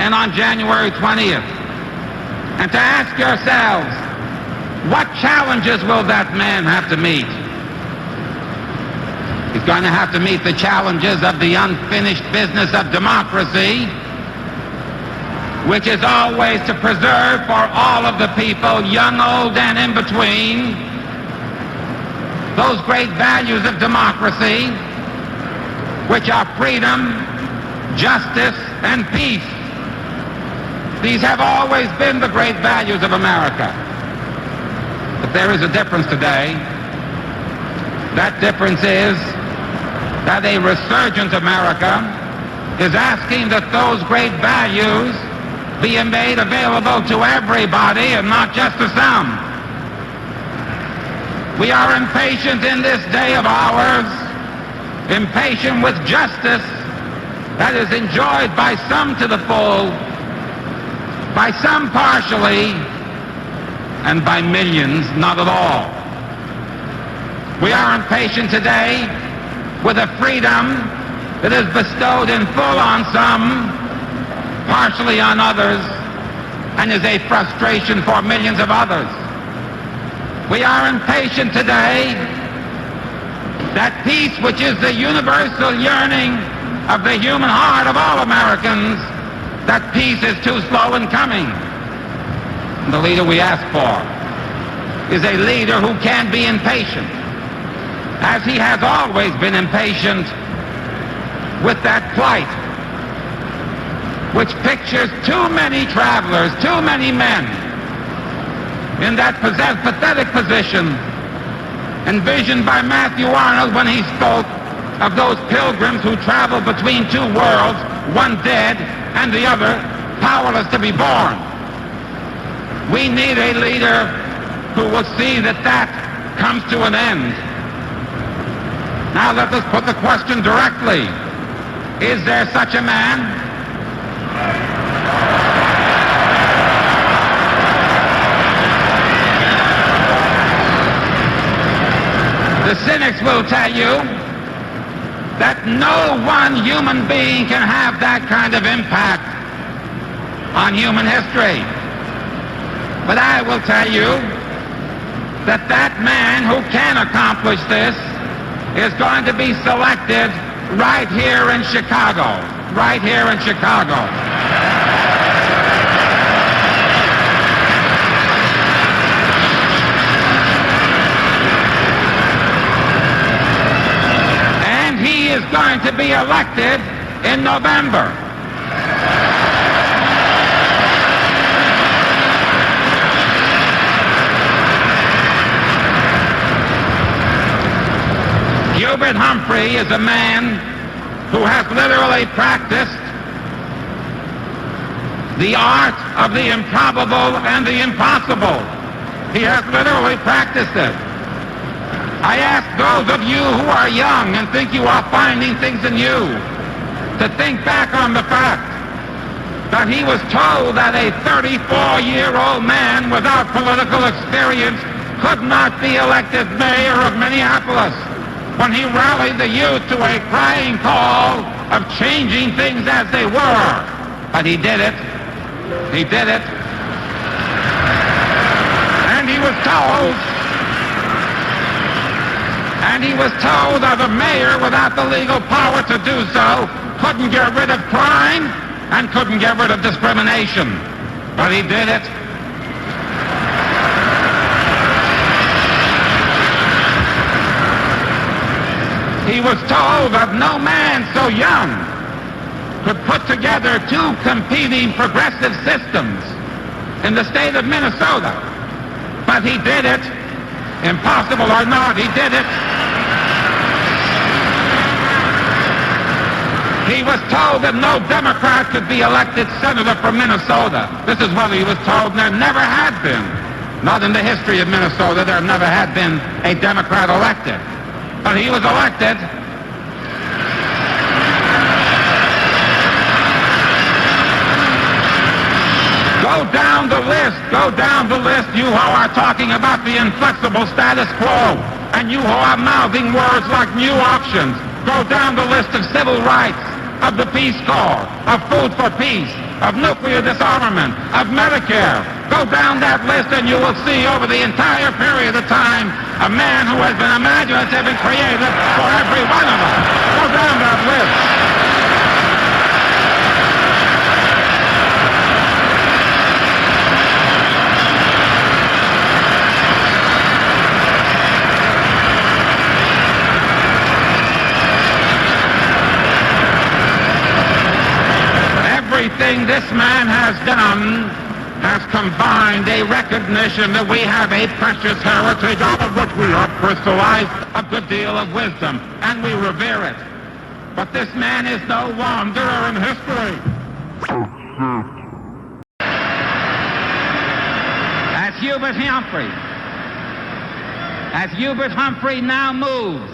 and on January 20th, and to ask yourselves, what challenges will that man have to meet? He's going to have to meet the challenges of the unfinished business of democracy, which is always to preserve for all of the people, young, old, and in between, those great values of democracy, which are freedom, justice, and peace. These have always been the great values of America. But there is a difference today. That difference is that a resurgent America is asking that those great values be made available to everybody and not just to some. We are impatient in this day of ours, impatient with justice that is enjoyed by some to the full, by some partially, and by millions not at all. We are impatient today with a freedom that is bestowed in full on some, partially on others, and is a frustration for millions of others. We are impatient today that peace, which is the universal yearning of the human heart of all Americans, that peace is too slow in coming. And the leader we ask for is a leader who can be impatient, as he has always been impatient with that plight which pictures too many travelers, too many men in that pathetic position envisioned by Matthew Arnold when he spoke of those pilgrims who traveled between two worlds, one dead and the other powerless to be born. We need a leader who will see that that comes to an end. Now let us put the question directly. Is there such a man? The cynics will tell you that no one human being can have that kind of impact on human history. But I will tell you that that man who can accomplish this is going to be selected right here in Chicago. Right here in Chicago. And he is going to be elected in November. Hubert Humphrey is a man who has literally practiced the art of the improbable and the impossible. He has literally practiced it. I ask those of you who are young and think you are finding things in you to think back on the fact that he was told that a 34-year-old man without political experience could not be elected mayor of Minneapolis, when he rallied the youth to a crying call of changing things as they were. But he did it. He did it. And he was told that a mayor without the legal power to do so couldn't get rid of crime and couldn't get rid of discrimination. But he did it. He was told that no man so young could put together two competing progressive systems in the state of Minnesota. But he did it. Impossible or not, he did it. He was told that no Democrat could be elected senator from Minnesota. This is what he was told, and there never had been. Not in the history of Minnesota, there never had been a Democrat elected. But he was elected. Go down the list, you who are talking about the inflexible status quo, and you who are mouthing words like new options. Go down the list of civil rights, of the Peace Corps, of food for peace, of nuclear disarmament, of Medicare. Go down that list and you will see over the entire period of time a man who has been imaginative and creative for every one of us. Go down that list. Everything this man has done has combined a recognition that we have a precious heritage out of which we have crystallized a good deal of wisdom, and we revere it. But this man is no wanderer in history. As Hubert Humphrey now moves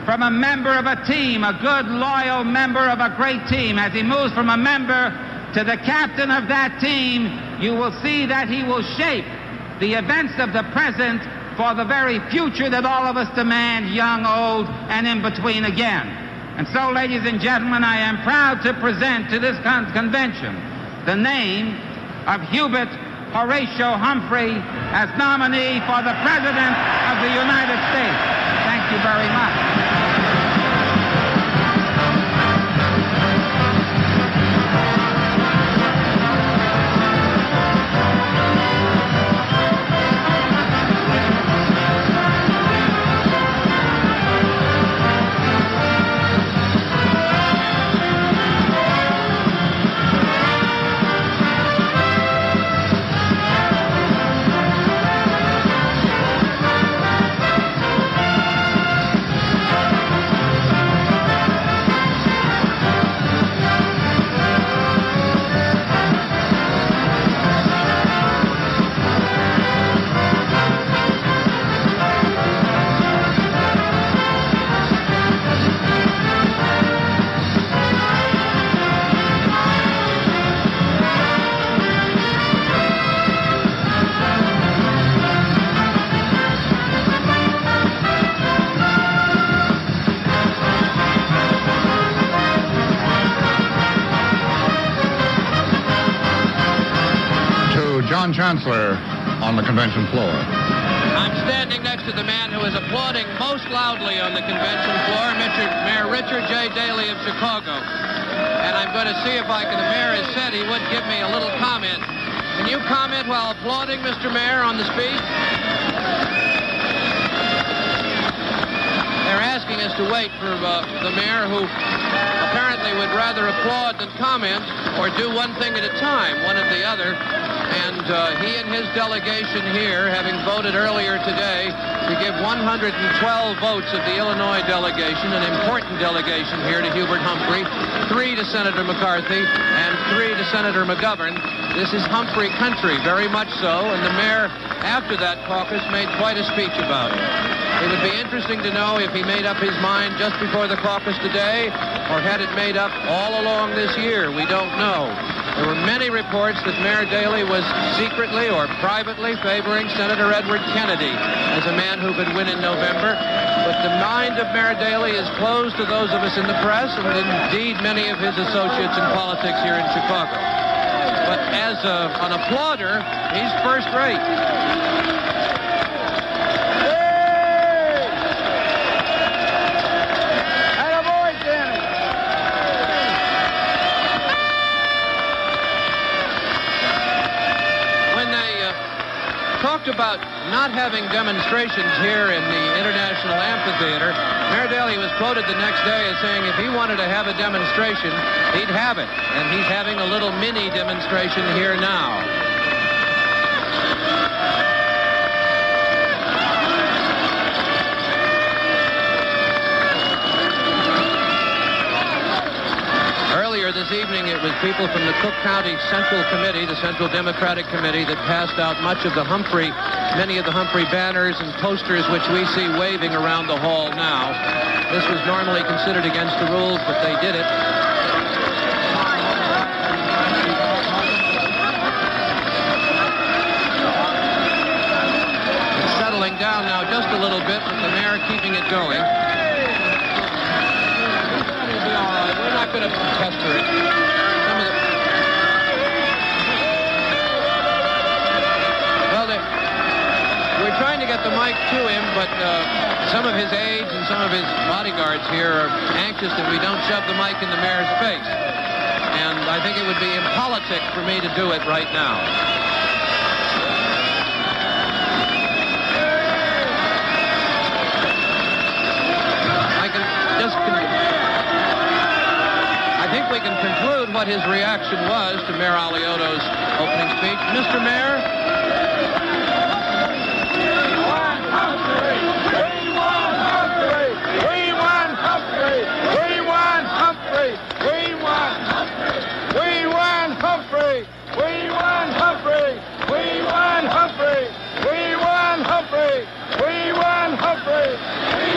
from a member of a team, a good, loyal member of a great team, as he moves from a member to the captain of that team, you will see that he will shape the events of the present for the very future that all of us demand, young, old, and in between again. And so, ladies and gentlemen, I am proud to present to this convention the name of Hubert Horatio Humphrey as nominee for the President of the United States. Thank you very much. John Chancellor on the convention floor. I'm standing next to the man who is applauding most loudly on the convention floor, Mayor Richard J. Daley of Chicago. And I'm going to see if I can, the mayor has said he would give me a little comment. Can you comment while applauding, Mr. Mayor, on the speech? They're asking us to wait for the mayor, who apparently would rather applaud than comment or do one thing at a time, one or the other. And he and his delegation here, having voted earlier today to give 112 votes of the Illinois delegation, an important delegation here to Hubert Humphrey, 3 to Senator McCarthy and 3 to Senator McGovern. This is Humphrey country, very much so, and the mayor, after that caucus, made quite a speech about it. It would be interesting to know if he made up his mind just before the caucus today, or had it made up all along this year. We don't know. There were many reports that Mayor Daley was secretly or privately favoring Senator Edward Kennedy as a man who could win in November. But the mind of Mayor Daley is closed to those of us in the press, and indeed many of his associates in politics here in Chicago. But as an applauder, he's first rate. Talked about not having demonstrations here in the International Amphitheater. Mayor Daley was quoted the next day as saying if he wanted to have a demonstration, he'd have it. And he's having a little mini demonstration here now. Earlier this evening, it was people from the Cook County Central Committee, the Central Democratic Committee, that passed out many of the Humphrey banners and posters which we see waving around the hall now. This was normally considered against the rules, but they did it. It's settling down now just a little bit, with the mayor keeping it going. We're not going to pester it. get the mic to him, but some of his aides and some of his bodyguards here are anxious that we don't shove the mic in the mayor's face. And I think it would be impolitic for me to do it right now. I think we can conclude what his reaction was to Mayor Alioto's opening speech. Mr. Mayor?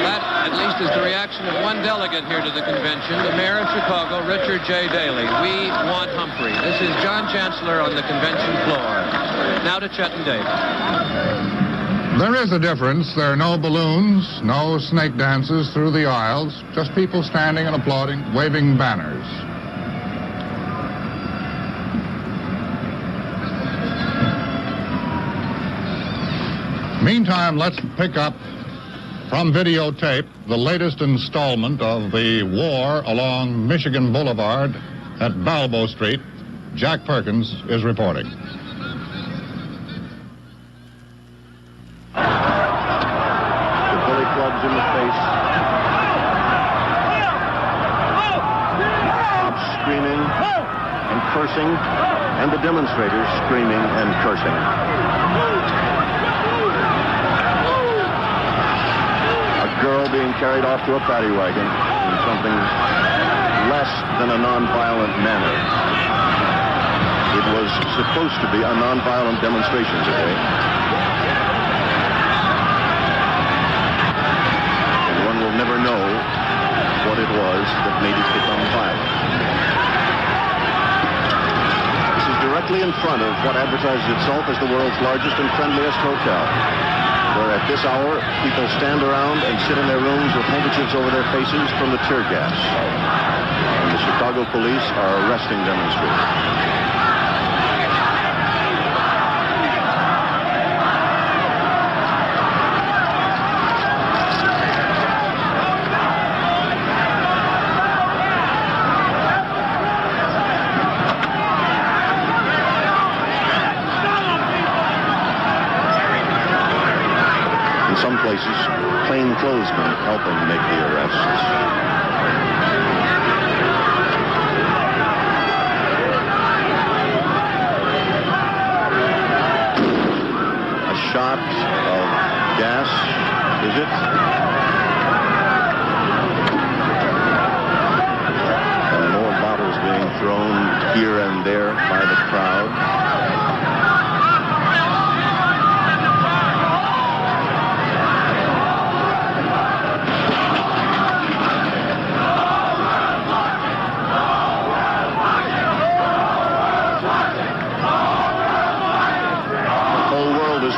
That, at least, is the reaction of one delegate here to the convention, the mayor of Chicago, Richard J. Daley. We want Humphrey. This is John Chancellor on the convention floor. Now to Chet and David. There is a difference. There are no balloons, no snake dances through the aisles, just people standing and applauding, waving banners. Meantime, let's pick up from videotape the latest installment of the war along Michigan Boulevard at Balbo Street. Jack Perkins is reporting. The billy clubs in the face. Cops screaming and cursing, and the demonstrators screaming and cursing. Girl being carried off to a paddy wagon in something less than a nonviolent manner. It was supposed to be a nonviolent demonstration today. And one will never know what it was that made it become violent. This is directly in front of what advertises itself as the world's largest and friendliest hotel, where at this hour, people stand around and sit in their rooms with handkerchiefs over their faces from the tear gas. And the Chicago police are arresting demonstrators. Plainclothesmen helping make the arrests. A shot of gas, is it? And more bottles being thrown here and there by the crowd.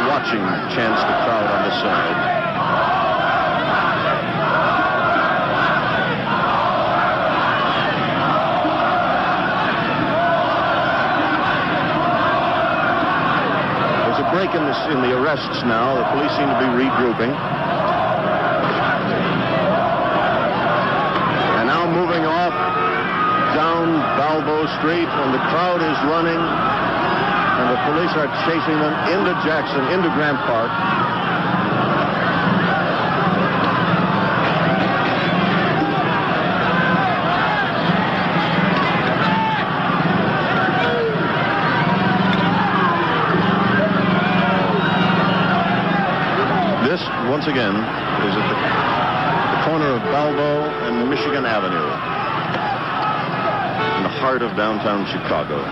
Watching Chance the crowd on the side. There's a break in the arrests now. The police seem to be regrouping. And now moving off down Balbo Street, and the crowd is running. And the police are chasing them into Jackson, into Grant Park. This, once again, is at the corner of Balbo and Michigan Avenue, in the heart of downtown Chicago.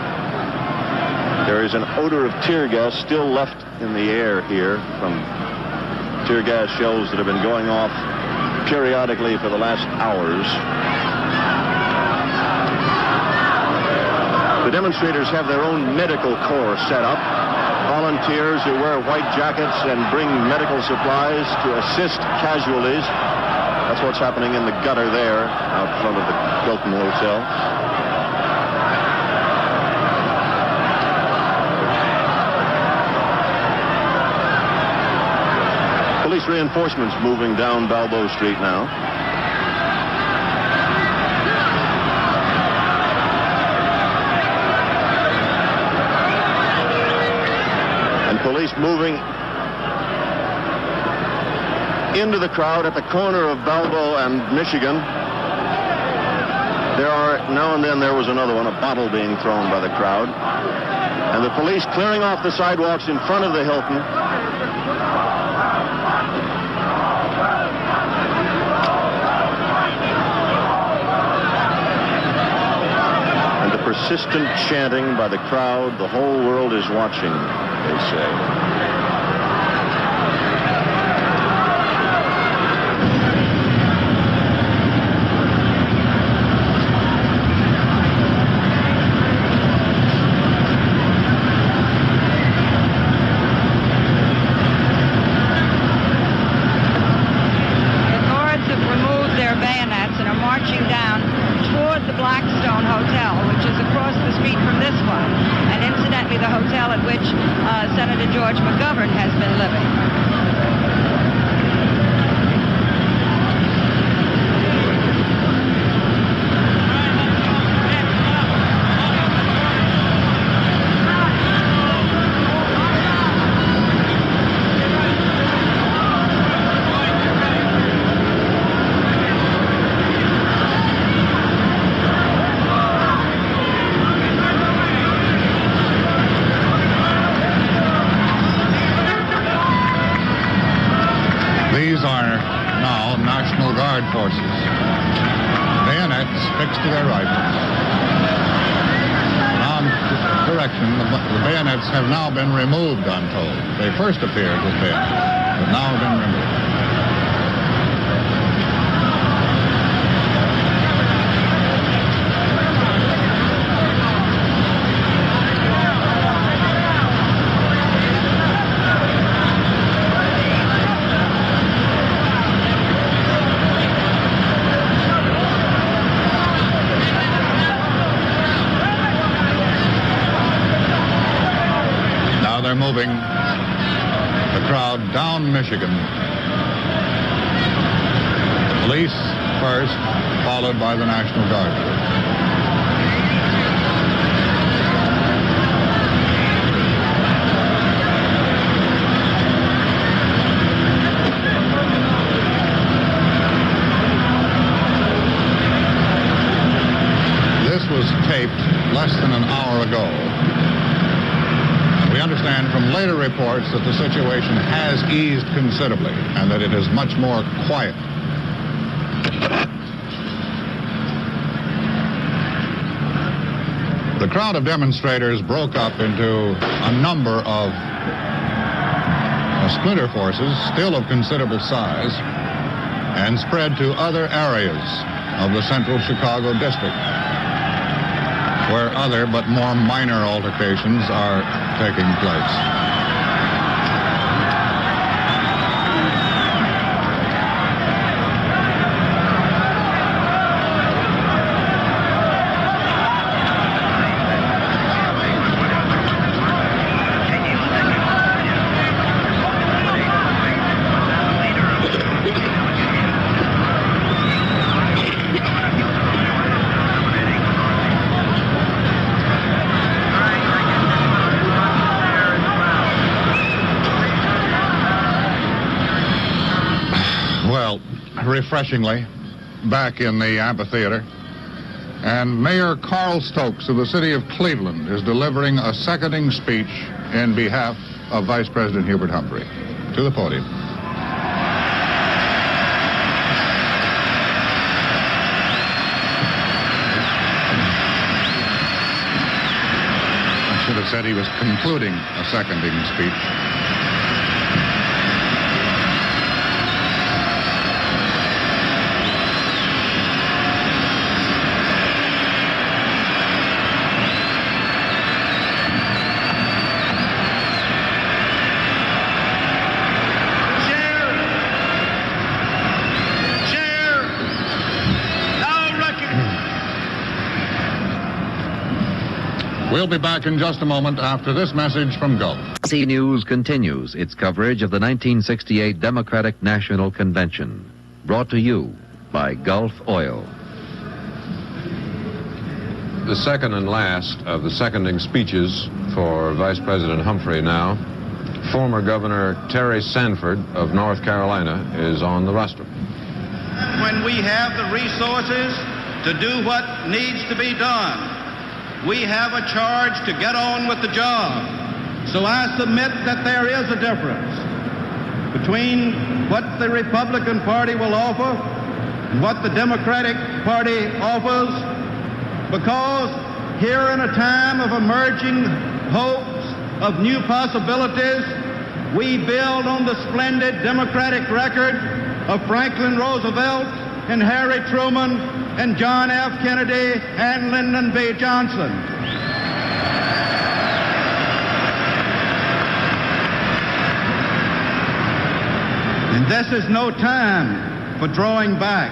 There is an odor of tear gas still left in the air here from tear gas shells that have been going off periodically for the last hours. The demonstrators have their own medical corps set up. Volunteers who wear white jackets and bring medical supplies to assist casualties. That's what's happening in the gutter there out front of the Hilton Hotel. reinforcements moving down Balboa Street now. And police moving into the crowd at the corner of Balboa and Michigan. There are, now and then there was another one, a bottle being thrown by the crowd. And the police clearing off the sidewalks in front of the Hilton. And the persistent chanting by the crowd, the whole world is watching, they say. These are now National Guard forces. Bayonets fixed to their rifles. On correction, the bayonets have now been removed, I'm told. They first appeared with bayonets, but now have been removed. They're moving the crowd down Michigan. Police first, followed by the National Guard. This was taped less than an hour ago. We understand from later reports that the situation has eased considerably and that it is much more quiet. The crowd of demonstrators broke up into a number of splinter forces, still of considerable size, and spread to other areas of the central Chicago district, where other but more minor altercations are taking place. Refreshingly, back in the amphitheater, and Mayor Carl Stokes of the city of Cleveland is delivering a seconding speech in behalf of Vice President Hubert Humphrey. To the podium. I should have said he was concluding a seconding speech. We'll be back in just a moment after this message from Gulf. D.N.C. News continues its coverage of the 1968 Democratic National Convention. Brought to you by Gulf Oil. The second and last of the seconding speeches for Vice President Humphrey now. Former Governor Terry Sanford of North Carolina is on the rostrum. When we have the resources to do what needs to be done, we have a charge to get on with the job. So I submit that there is a difference between what the Republican Party will offer and what the Democratic Party offers, because here in a time of emerging hopes, of new possibilities, we build on the splendid Democratic record of Franklin Roosevelt and Harry Truman and John F. Kennedy and Lyndon B. Johnson. And this is no time for drawing back,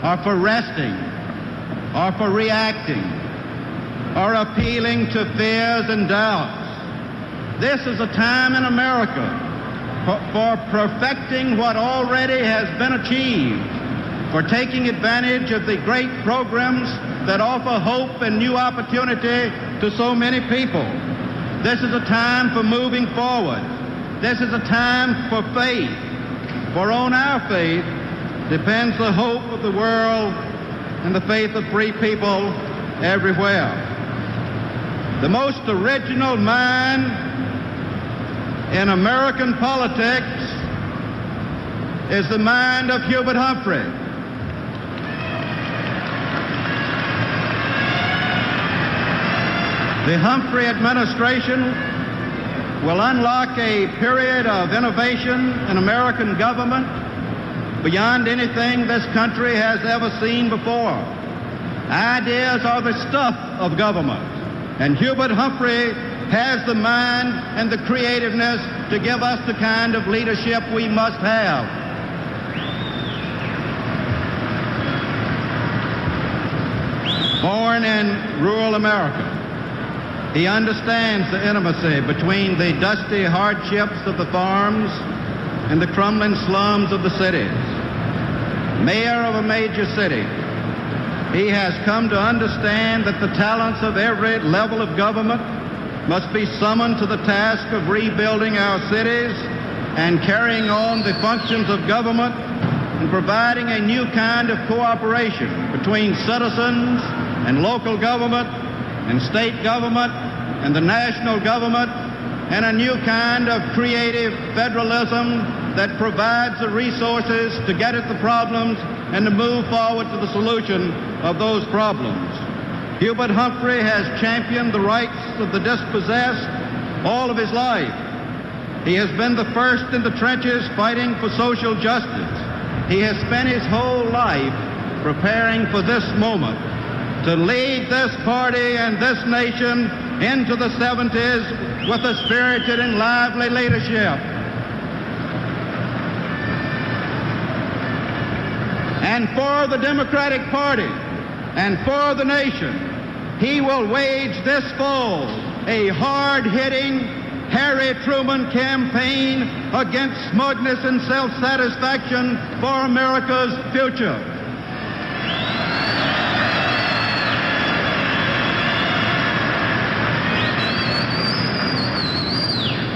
or for resting, or for reacting, or appealing to fears and doubts. This is a time in America for perfecting what already has been achieved, for taking advantage of the great programs that offer hope and new opportunity to so many people. This is a time for moving forward. This is a time for faith, for on our faith depends the hope of the world and the faith of free people everywhere. The most original mind in American politics is the mind of Hubert Humphrey. The Humphrey administration will unlock a period of innovation in American government beyond anything this country has ever seen before. Ideas are the stuff of government, and Hubert Humphrey has the mind and the creativeness to give us the kind of leadership we must have. Born in rural America, he understands the intimacy between the dusty hardships of the farms and the crumbling slums of the cities. Mayor of a major city, he has come to understand that the talents of every level of government must be summoned to the task of rebuilding our cities and carrying on the functions of government and providing a new kind of cooperation between citizens and local government and state government and the national government, and a new kind of creative federalism that provides the resources to get at the problems and to move forward to the solution of those problems. Hubert Humphrey has championed the rights of the dispossessed all of his life. He has been the first in the trenches fighting for social justice. He has spent his whole life preparing for this moment to lead this party and this nation into the 70s with a spirited and lively leadership. And for the Democratic Party and for the nation, he will wage this fall a hard-hitting Harry Truman campaign against smugness and self-satisfaction for America's future.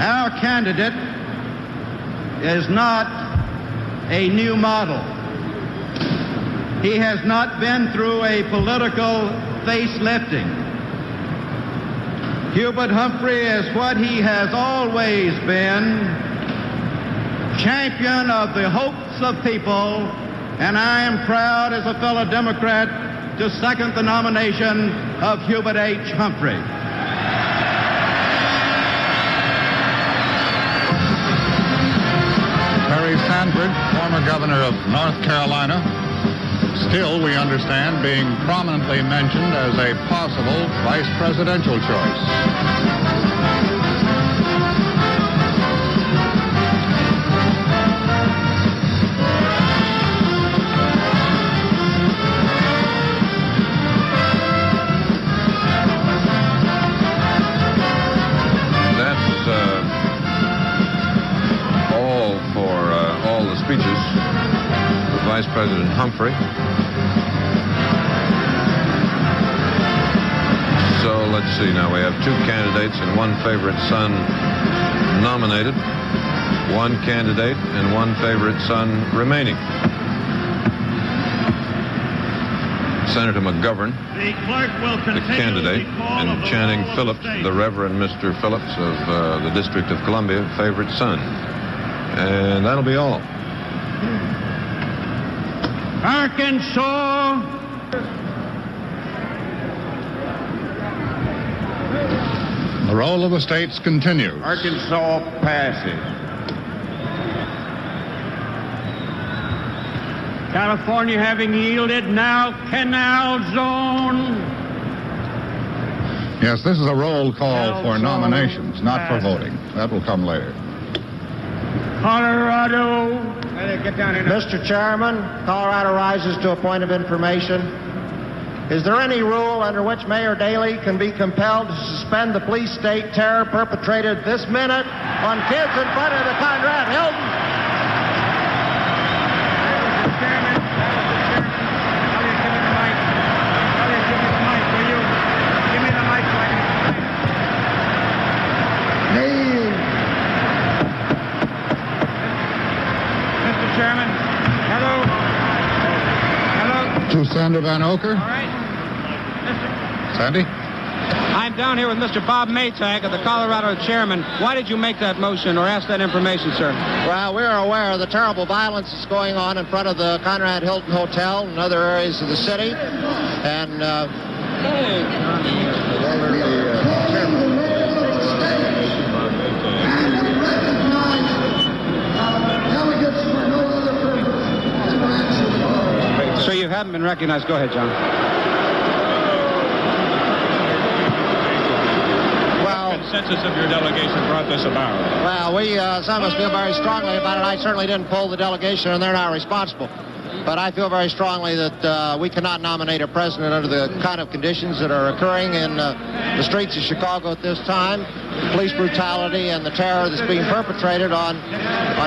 Our candidate is not a new model. He has not been through a political facelifting. Hubert Humphrey is what he has always been, champion of the hopes of people, and I am proud as a fellow Democrat to second the nomination of Hubert H. Humphrey. Terry Sanford, former governor of North Carolina, still, we understand, being prominently mentioned as a possible vice presidential choice. Vice President Humphrey. So let's see now. We have 2 candidates and 1 favorite son nominated, 1 candidate and 1 favorite son remaining. Senator McGovern, the clerk will the candidate, and Channing Phillips, the Reverend Mr. Phillips of the District of Columbia, favorite son. And that'll be all. Arkansas. The roll of the states continues. Arkansas passes. California having yielded, now Canal Zone. Yes, this is a roll call for nominations, not for voting. That will come later. Colorado. Mr. Chairman, Colorado rises to a point of information. Is there any rule under which Mayor Daley can be compelled to suspend the police state terror perpetrated this minute on kids in front of the Conrad Hilton? To Senator Van Oker. All right. Sandy? I'm down here with Mr. Bob Maytag, the Colorado chairman. Why did you make that motion or ask that information, sir? Well, we're aware of the terrible violence that's going on in front of the Conrad Hilton Hotel and other areas of the city. And So you haven't been recognized. Go ahead, John. Well, consensus of your delegation brought this about? Well, some of us feel very strongly about it. I certainly didn't pull the delegation, and they're not responsible. But I feel very strongly that we cannot nominate a president under the kind of conditions that are occurring in the streets of Chicago at this time. Police brutality and the terror that's being perpetrated on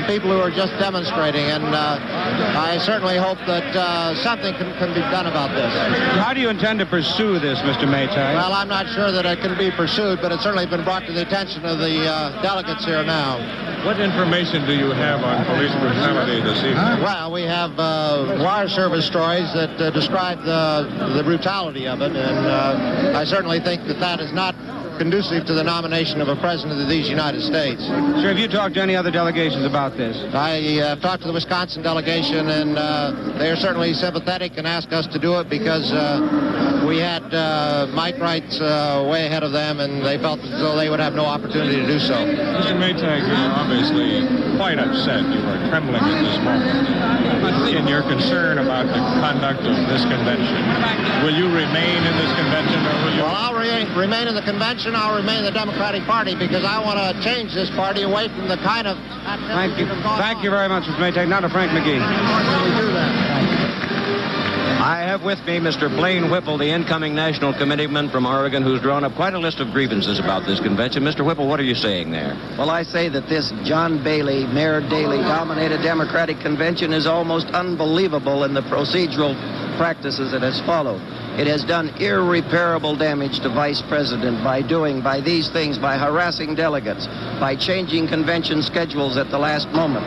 people who are just demonstrating. And I certainly hope that something can be done about this. How do you intend to pursue this, Mr. Maytag? Well, I'm not sure that it can be pursued, but it's certainly been brought to the attention of the delegates here now. What information do you have on police brutality this evening? Well, we have wire service stories that describe the brutality of it, and I certainly think that is not conducive to the nomination of a president of these United States. Sir, have you talked to any other delegations about this? I have talked to the Wisconsin delegation, and they are certainly sympathetic and asked us to do it because we had mic rights way ahead of them, and they felt as though they would have no opportunity to do so. Mr. Maytag, you're obviously quite upset. You are trembling at this moment in your concern about the conduct of this convention. Will you remain in this convention, or will you... Well, I'll remain in the convention. I'll remain in the Democratic Party because I want to change this party away from the kind of... Thank you. Thank you very much, Mr. Maytag. Now to Frank McGee. We do that. I have with me Mr. Blaine Whipple, the incoming national committeeman from Oregon, who's drawn up quite a list of grievances about this convention. Mr. Whipple, what are you saying there? Well, I say that this John Bailey, Mayor Daley-dominated Democratic convention is almost unbelievable in the procedural practices it has followed. It has done irreparable damage to Vice President by these things, by harassing delegates, by changing convention schedules at the last moment,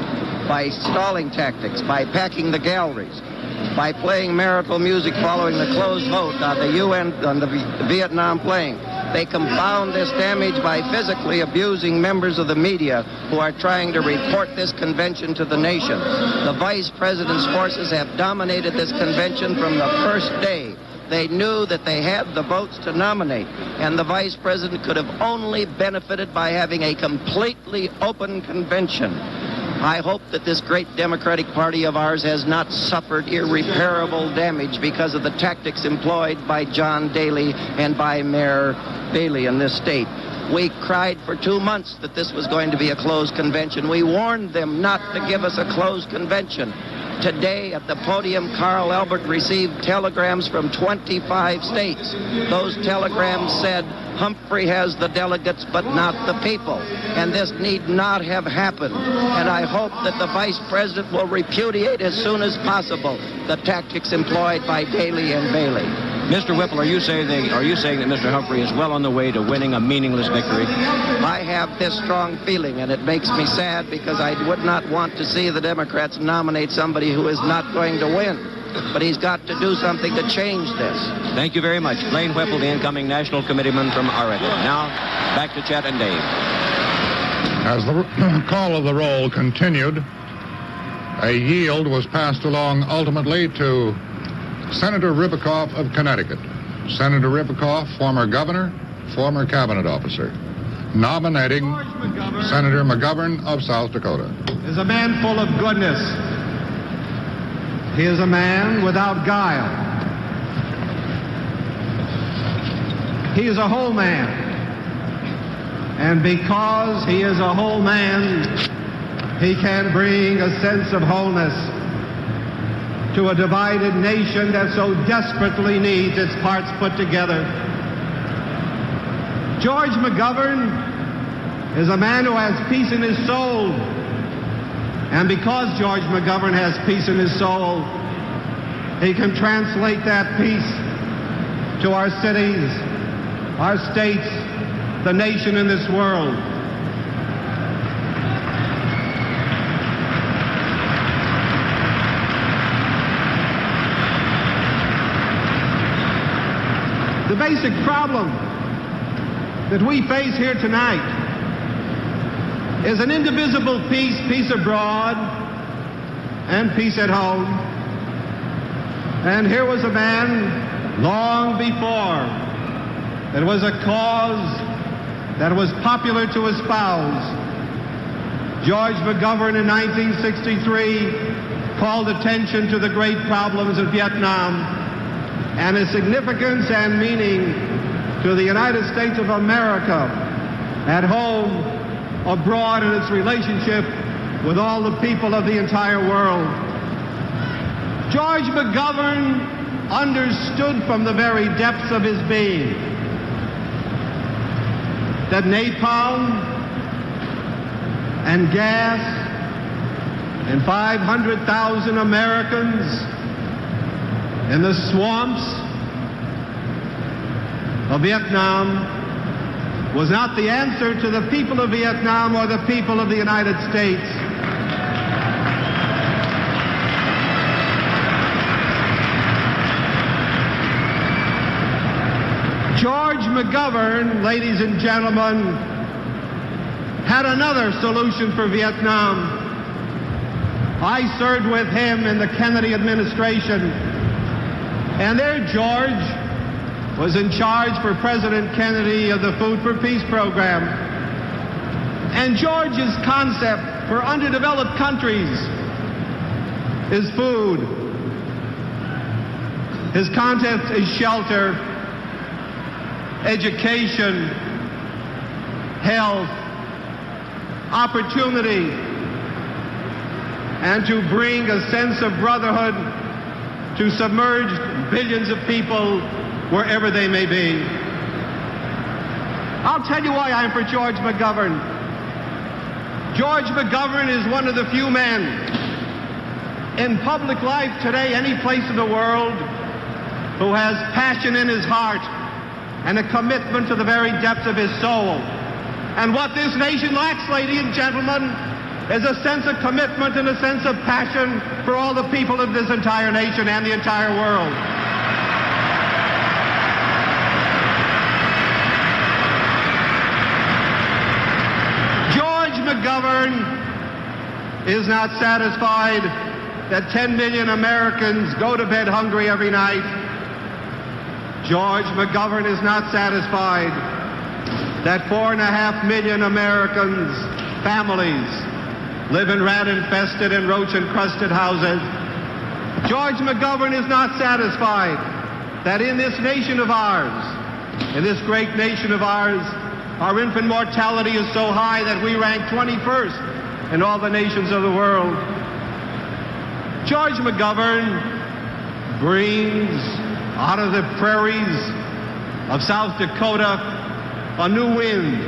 by stalling tactics, by packing the galleries, by playing marital music following the closed vote on the Vietnam plane. They compound this damage by physically abusing members of the media who are trying to report this convention to the nation. The Vice President's forces have dominated this convention from the first day. They knew that they had the votes to nominate, and the Vice President could have only benefited by having a completely open convention. I hope that this great Democratic Party of ours has not suffered irreparable damage because of the tactics employed by John Daley and by Mayor Daley in this state. We cried for 2 months that this was going to be a closed convention. We warned them not to give us a closed convention. Today at the podium, Carl Albert received telegrams from 25 states. Those telegrams said, Humphrey has the delegates but not the people. And this need not have happened. And I hope that the Vice President will repudiate as soon as possible the tactics employed by Daley and Bailey. Mr. Whipple, are you saying that Mr. Humphrey is well on the way to winning a meaningless victory? I have this strong feeling, and it makes me sad because I would not want to see the Democrats nominate somebody who is not going to win. But he's got to do something to change this. Thank you very much. Blaine Whipple, the incoming National Committeeman from Oregon. Now, back to Chet and Dave. As the call of the roll continued, a yield was passed along ultimately to Senator Ribicoff of Connecticut. Senator Ribicoff, former governor, former cabinet officer, nominating Senator McGovern of South Dakota. Is a man full of goodness. He is a man without guile. He is a whole man. And because he is a whole man, he can bring a sense of wholeness to a divided nation that so desperately needs its parts put together. George McGovern is a man who has peace in his soul. And because George McGovern has peace in his soul, he can translate that peace to our cities, our states, the nation in this world. The basic problem that we face here tonight is an indivisible peace, peace abroad and peace at home. And here was a man long before that was a cause that was popular to espouse. George McGovern in 1963 called attention to the great problems of Vietnam and its significance and meaning to the United States of America at home, abroad, in its relationship with all the people of the entire world. George McGovern understood from the very depths of his being that napalm and gas and 500,000 Americans in the swamps of Vietnam was not the answer to the people of Vietnam or the people of the United States. George McGovern, ladies and gentlemen, had another solution for Vietnam. I served with him in the Kennedy administration, and there George was in charge for President Kennedy of the Food for Peace program. And George's concept for underdeveloped countries is food. His concept is shelter, education, health, opportunity, and to bring a sense of brotherhood to submerged billions of people wherever they may be. I'll tell you why I'm for George McGovern. George McGovern is one of the few men in public life today, any place in the world, who has passion in his heart and a commitment to the very depths of his soul. And what this nation lacks, ladies and gentlemen, is a sense of commitment and a sense of passion for all the people of this entire nation and the entire world. George McGovern is not satisfied that 10 million Americans go to bed hungry every night. George McGovern is not satisfied that 4.5 million Americans, families, live in rat-infested and roach-encrusted houses. George McGovern is not satisfied that in this nation of ours, in this great nation of ours, our infant mortality is so high that we rank 21st in all the nations of the world. George McGovern brings out of the prairies of South Dakota a new wind.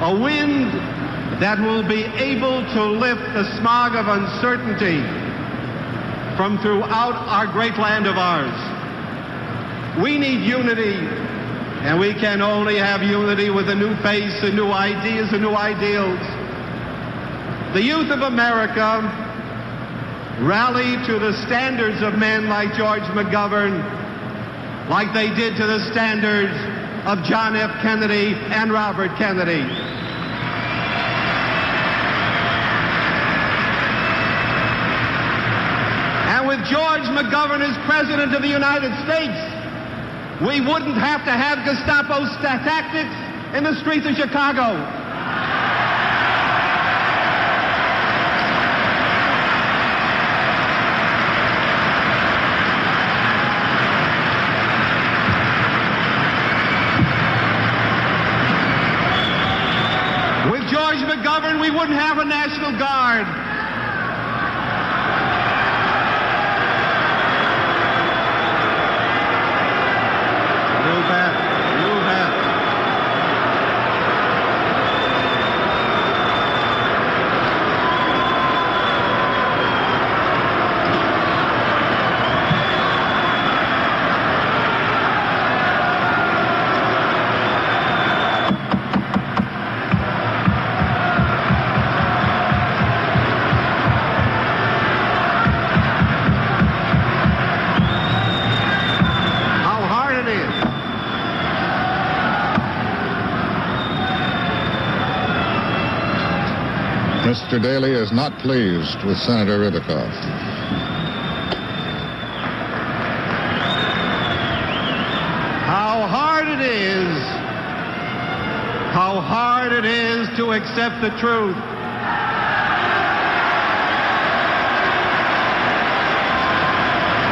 A wind that will be able to lift the smog of uncertainty from throughout our great land of ours. We need unity, and we can only have unity with a new face and new ideas and new ideals. The youth of America rally to the standards of men like George McGovern, like they did to the standards of John F. Kennedy and Robert Kennedy. And with George McGovern as President of the United States, we wouldn't have to have Gestapo tactics in the streets of Chicago. With George McGovern, we wouldn't have a National Guard. Mr. Daley is not pleased with Senator Ribikoff. How hard it is to accept the truth.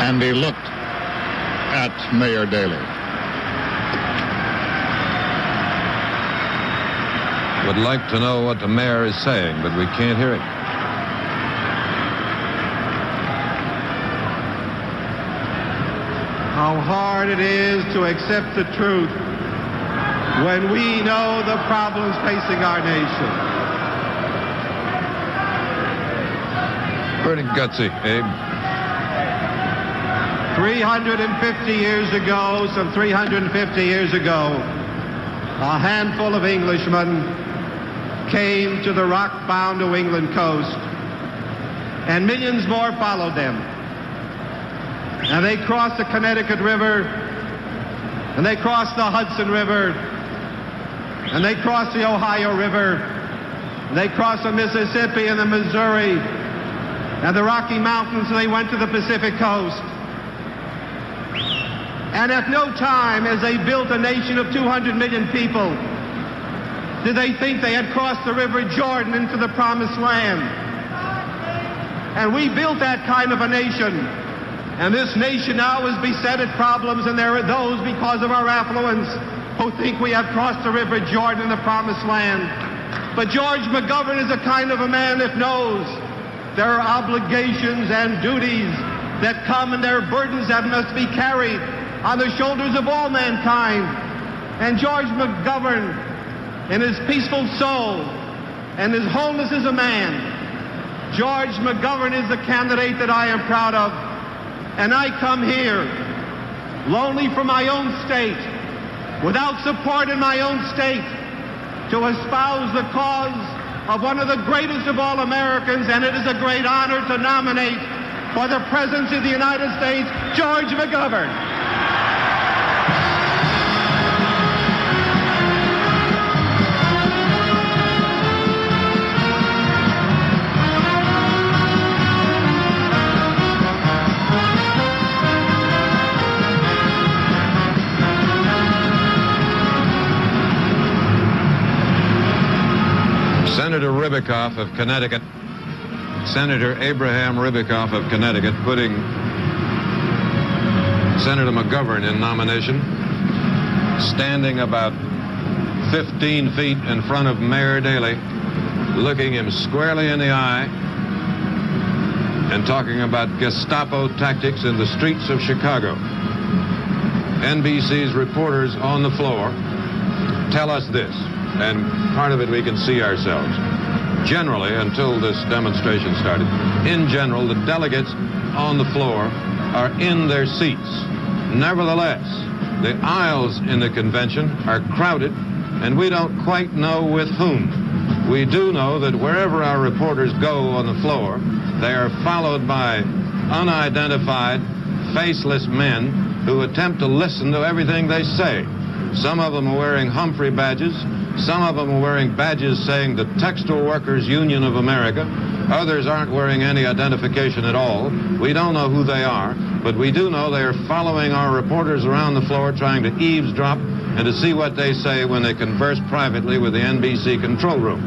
And he looked at Mayor Daley. Would like to know what the mayor is saying, but we can't hear it. How hard it is to accept the truth when we know the problems facing our nation. Pretty gutsy, Abe. 350 years ago, some 350 years ago, a handful of Englishmen came to the rock-bound New England coast, and millions more followed them. And they crossed the Connecticut River, and they crossed the Hudson River, and they crossed the Ohio River, and they crossed the Mississippi and the Missouri, and the Rocky Mountains, and they went to the Pacific coast. And at no time, as they built a nation of 200 million people, did they think they had crossed the River Jordan into the Promised Land. And we built that kind of a nation. And this nation now is beset with problems, and there are those, because of our affluence, who think we have crossed the River Jordan in the Promised Land. But George McGovern is a kind of a man that knows there are obligations and duties that come, and there are burdens that must be carried on the shoulders of all mankind. And George McGovern, in his peaceful soul and his wholeness as a man, George McGovern is the candidate that I am proud of. And I come here, lonely from my own state, without support in my own state, to espouse the cause of one of the greatest of all Americans, and it is a great honor to nominate for the presidency of the United States, George McGovern. Senator Ribikoff of Connecticut, Senator Abraham Ribikoff of Connecticut, putting Senator McGovern in nomination, standing about 15 feet in front of Mayor Daley, looking him squarely in the eye, and talking about Gestapo tactics in the streets of Chicago. NBC's reporters on the floor tell us this, and part of it we can see ourselves. Generally, until this demonstration started, in general, the delegates on the floor are in their seats. Nevertheless, the aisles in the convention are crowded, and we don't quite know with whom. We do know that wherever our reporters go on the floor, they are followed by unidentified, faceless men who attempt to listen to everything they say. Some of them are wearing Humphrey badges. Some of them are wearing badges saying the Textile Workers Union of America. Others aren't wearing any identification at all. We don't know who they are, but we do know they are following our reporters around the floor, trying to eavesdrop and to see what they say when they converse privately with the NBC control room.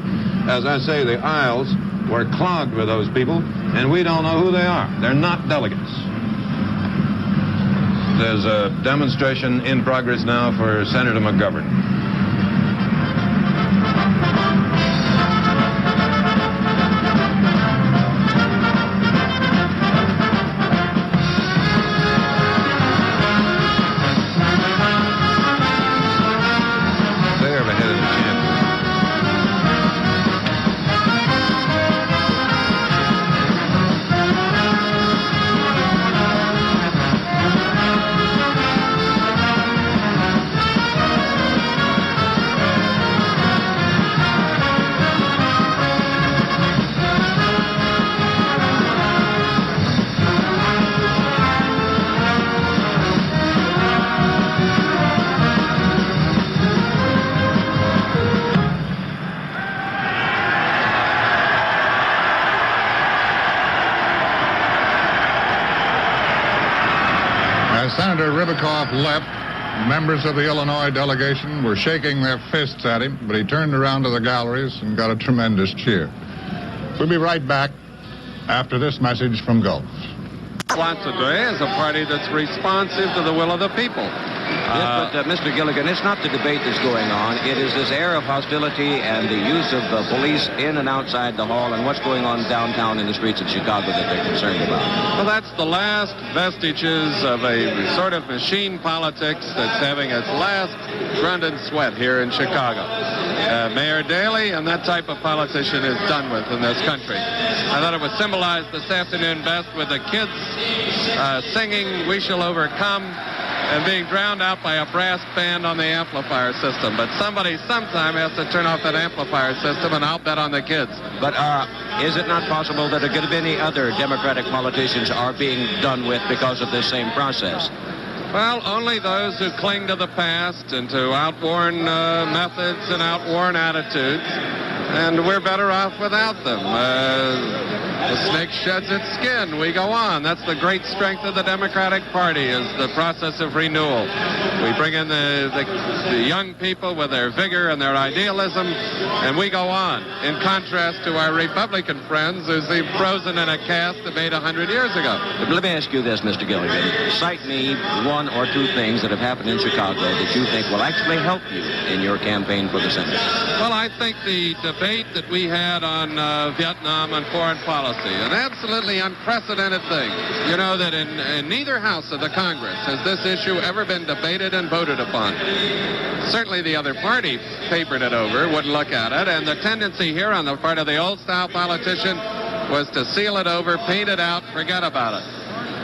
As I say, the aisles were clogged with those people, and we don't know who they are. They're not delegates. There's a demonstration in progress now for Senator McGovern. Senator Ribicoff left. Members of the Illinois delegation were shaking their fists at him, but he turned around to the galleries and got a tremendous cheer. We'll be right back after this message from Gulf. Wants today is a party that's responsive to the will of the people. Yes, but Mr. Gilligan, it's not the debate that's going on. It is this air of hostility and the use of police in and outside the hall and what's going on downtown in the streets of Chicago that they're concerned about. Well, that's the last vestiges of a sort of machine politics that's having its last grunt and sweat here in Chicago. Mayor Daley and that type of politician is done with in this country. I thought it was symbolized this afternoon best with the kids singing "We Shall Overcome" and being drowned out by a brass band on the amplifier system. But somebody sometime has to turn off that amplifier system, and I'll bet on the kids. But is it not possible that many other Democratic politicians are being done with because of this same process? Well, only those who cling to the past and to outworn methods and outworn attitudes. And we're better off without them. The snake sheds its skin. We go on. That's the great strength of the Democratic Party, is the process of renewal. We bring in the young people with their vigor and their idealism, and we go on. In contrast to our Republican friends who seem frozen in a cask that made 100 years ago. But let me ask you this, Mr. Gilligan. Cite me one or two things that have happened in Chicago that you think will actually help you in your campaign for the Senate. Well, I think the debate that we had on Vietnam and foreign policy, an absolutely unprecedented thing. You know that in neither house of the Congress has this issue ever been debated and voted upon. Certainly the other party papered it over, wouldn't look at it, and the tendency here on the part of the old-style politician was to seal it over, paint it out, forget about it.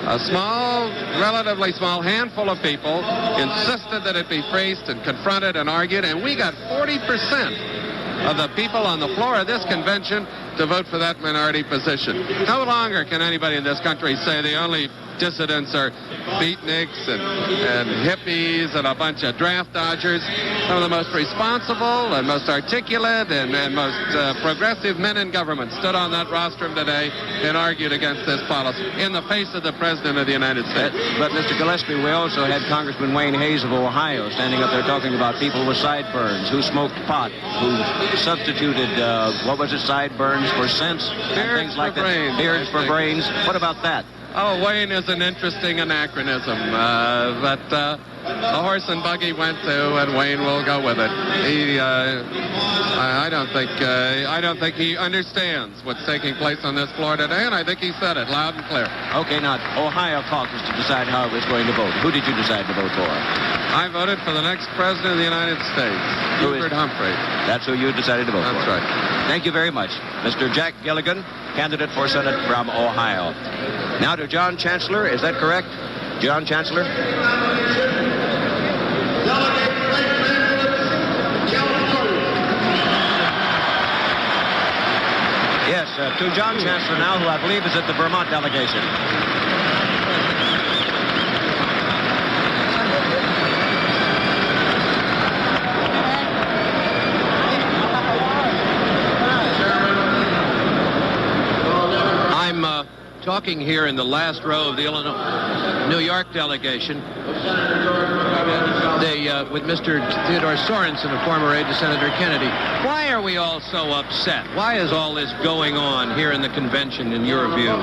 A small, relatively small handful of people insisted that it be faced and confronted and argued, and we got 40% of the people on the floor of this convention to vote for that minority position. No longer can anybody in this country say the only dissidents are beatniks and hippies and a bunch of draft dodgers. Some of the most responsible and most articulate and most progressive men in government stood on that rostrum today and argued against this policy in the face of the President of the United States. But Mr. Gillespie, we also had Congressman Wayne Hayes of Ohio standing up there talking about people with sideburns who smoked pot, who substituted, sideburns for sense and things like that. Beards for brains. What about that? Oh, Wayne is an interesting anachronism, but the horse and buggy went to, and Wayne will go with it. I don't think he understands what's taking place on this floor today, and I think he said it loud and clear. Okay, now, Ohio caucus to decide how it was going to vote. Who did you decide to vote for? I voted for the next president of the United States, Hubert Humphrey. That's who you decided to vote for. That's right. Thank you very much. Mr. Jack Gilligan, candidate for Senate from Ohio. Now to John Chancellor. Is that correct? John Chancellor? Yes, to John Chancellor now, who I believe is at the Vermont delegation. I'm talking here in the last row of the New York delegation with Mr. Theodore Sorensen, a former aide to Senator Kennedy. Why are we all so upset? Why is all this going on here in the convention, in your view?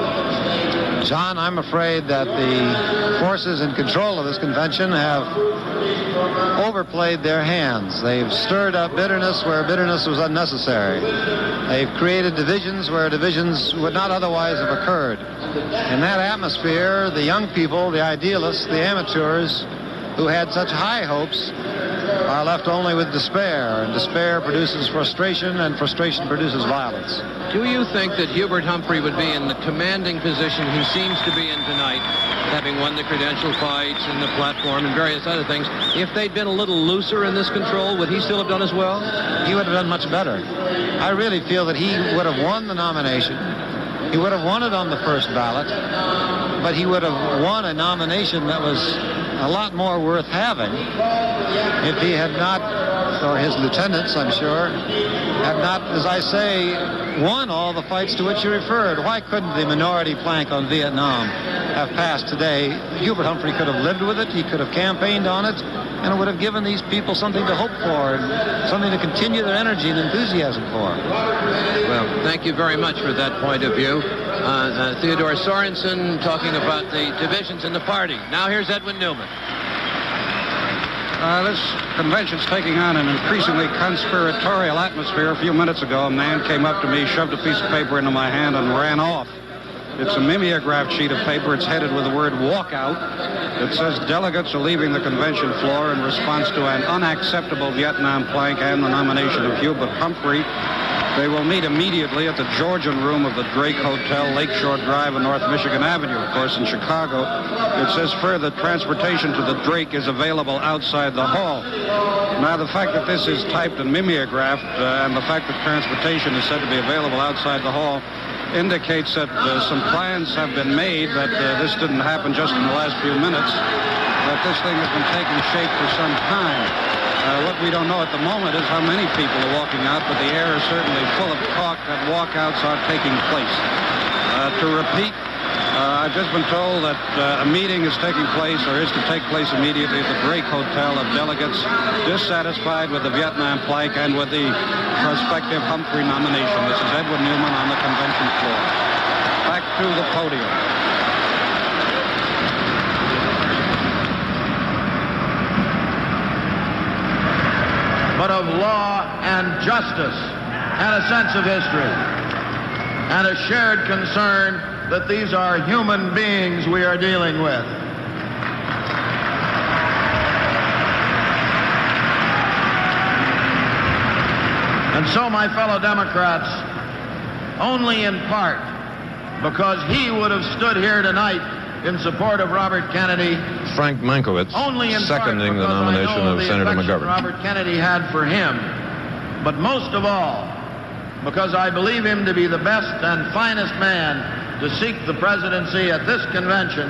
John, I'm afraid that the forces in control of this convention have overplayed their hands. They've stirred up bitterness where bitterness was unnecessary. They've created divisions where divisions would not otherwise have occurred. In that atmosphere, the young people, the idealists, the amateurs who had such high hopes are left only with despair, and despair produces frustration, and frustration produces violence. Do you think that Hubert Humphrey would be in the commanding position he seems to be in tonight, having won the credential fights and the platform and various other things, if they'd been a little looser in this control, would he still have done as well? He would have done much better. I really feel that he would have won the nomination. He would have won it on the first ballot, but he would have won a nomination that was a lot more worth having if he had not, or his lieutenants, I'm sure, had not, as I say, won all the fights to which you referred. Why couldn't the minority plank on Vietnam have passed today? Hubert Humphrey could have lived with it, he could have campaigned on it, and it would have given these people something to hope for, and something to continue their energy and enthusiasm for. Well, thank you very much for that point of view. Theodore Sorensen talking about the divisions in the party. Now here's Edwin Newman. This convention's taking on an increasingly conspiratorial atmosphere. A few minutes ago, a man came up to me, shoved a piece of paper into my hand, and ran off. It's a mimeographed sheet of paper. It's headed with the word walkout. It says delegates are leaving the convention floor in response to an unacceptable Vietnam plank and the nomination of Hubert Humphrey. They will meet immediately at the Georgian Room of the Drake Hotel, Lakeshore Drive and North Michigan Avenue, of course, in Chicago. It says further, transportation to the Drake is available outside the hall. Now, the fact that this is typed and mimeographed and the fact that transportation is said to be available outside the hall indicates that some plans have been made, that this didn't happen just in the last few minutes, that this thing has been taking shape for some time. What we don't know at the moment is how many people are walking out, but the air is certainly full of talk that walkouts are taking place. To repeat, I've just been told that a meeting is taking place, or is to take place immediately at the Drake Hotel of delegates dissatisfied with the Vietnam plank and with the prospective Humphrey nomination. This is Edwin Newman on the convention floor. Back to the podium. but of law and justice and a sense of history and a shared concern that these are human beings we are dealing with. And so, my fellow Democrats, only in part because he would have stood here tonight in support of Robert Kennedy. Frank Mankiewicz seconding the nomination of Senator McGovern. Robert Kennedy had for him, but most of all, because I believe him to be the best and finest man to seek the presidency at this convention,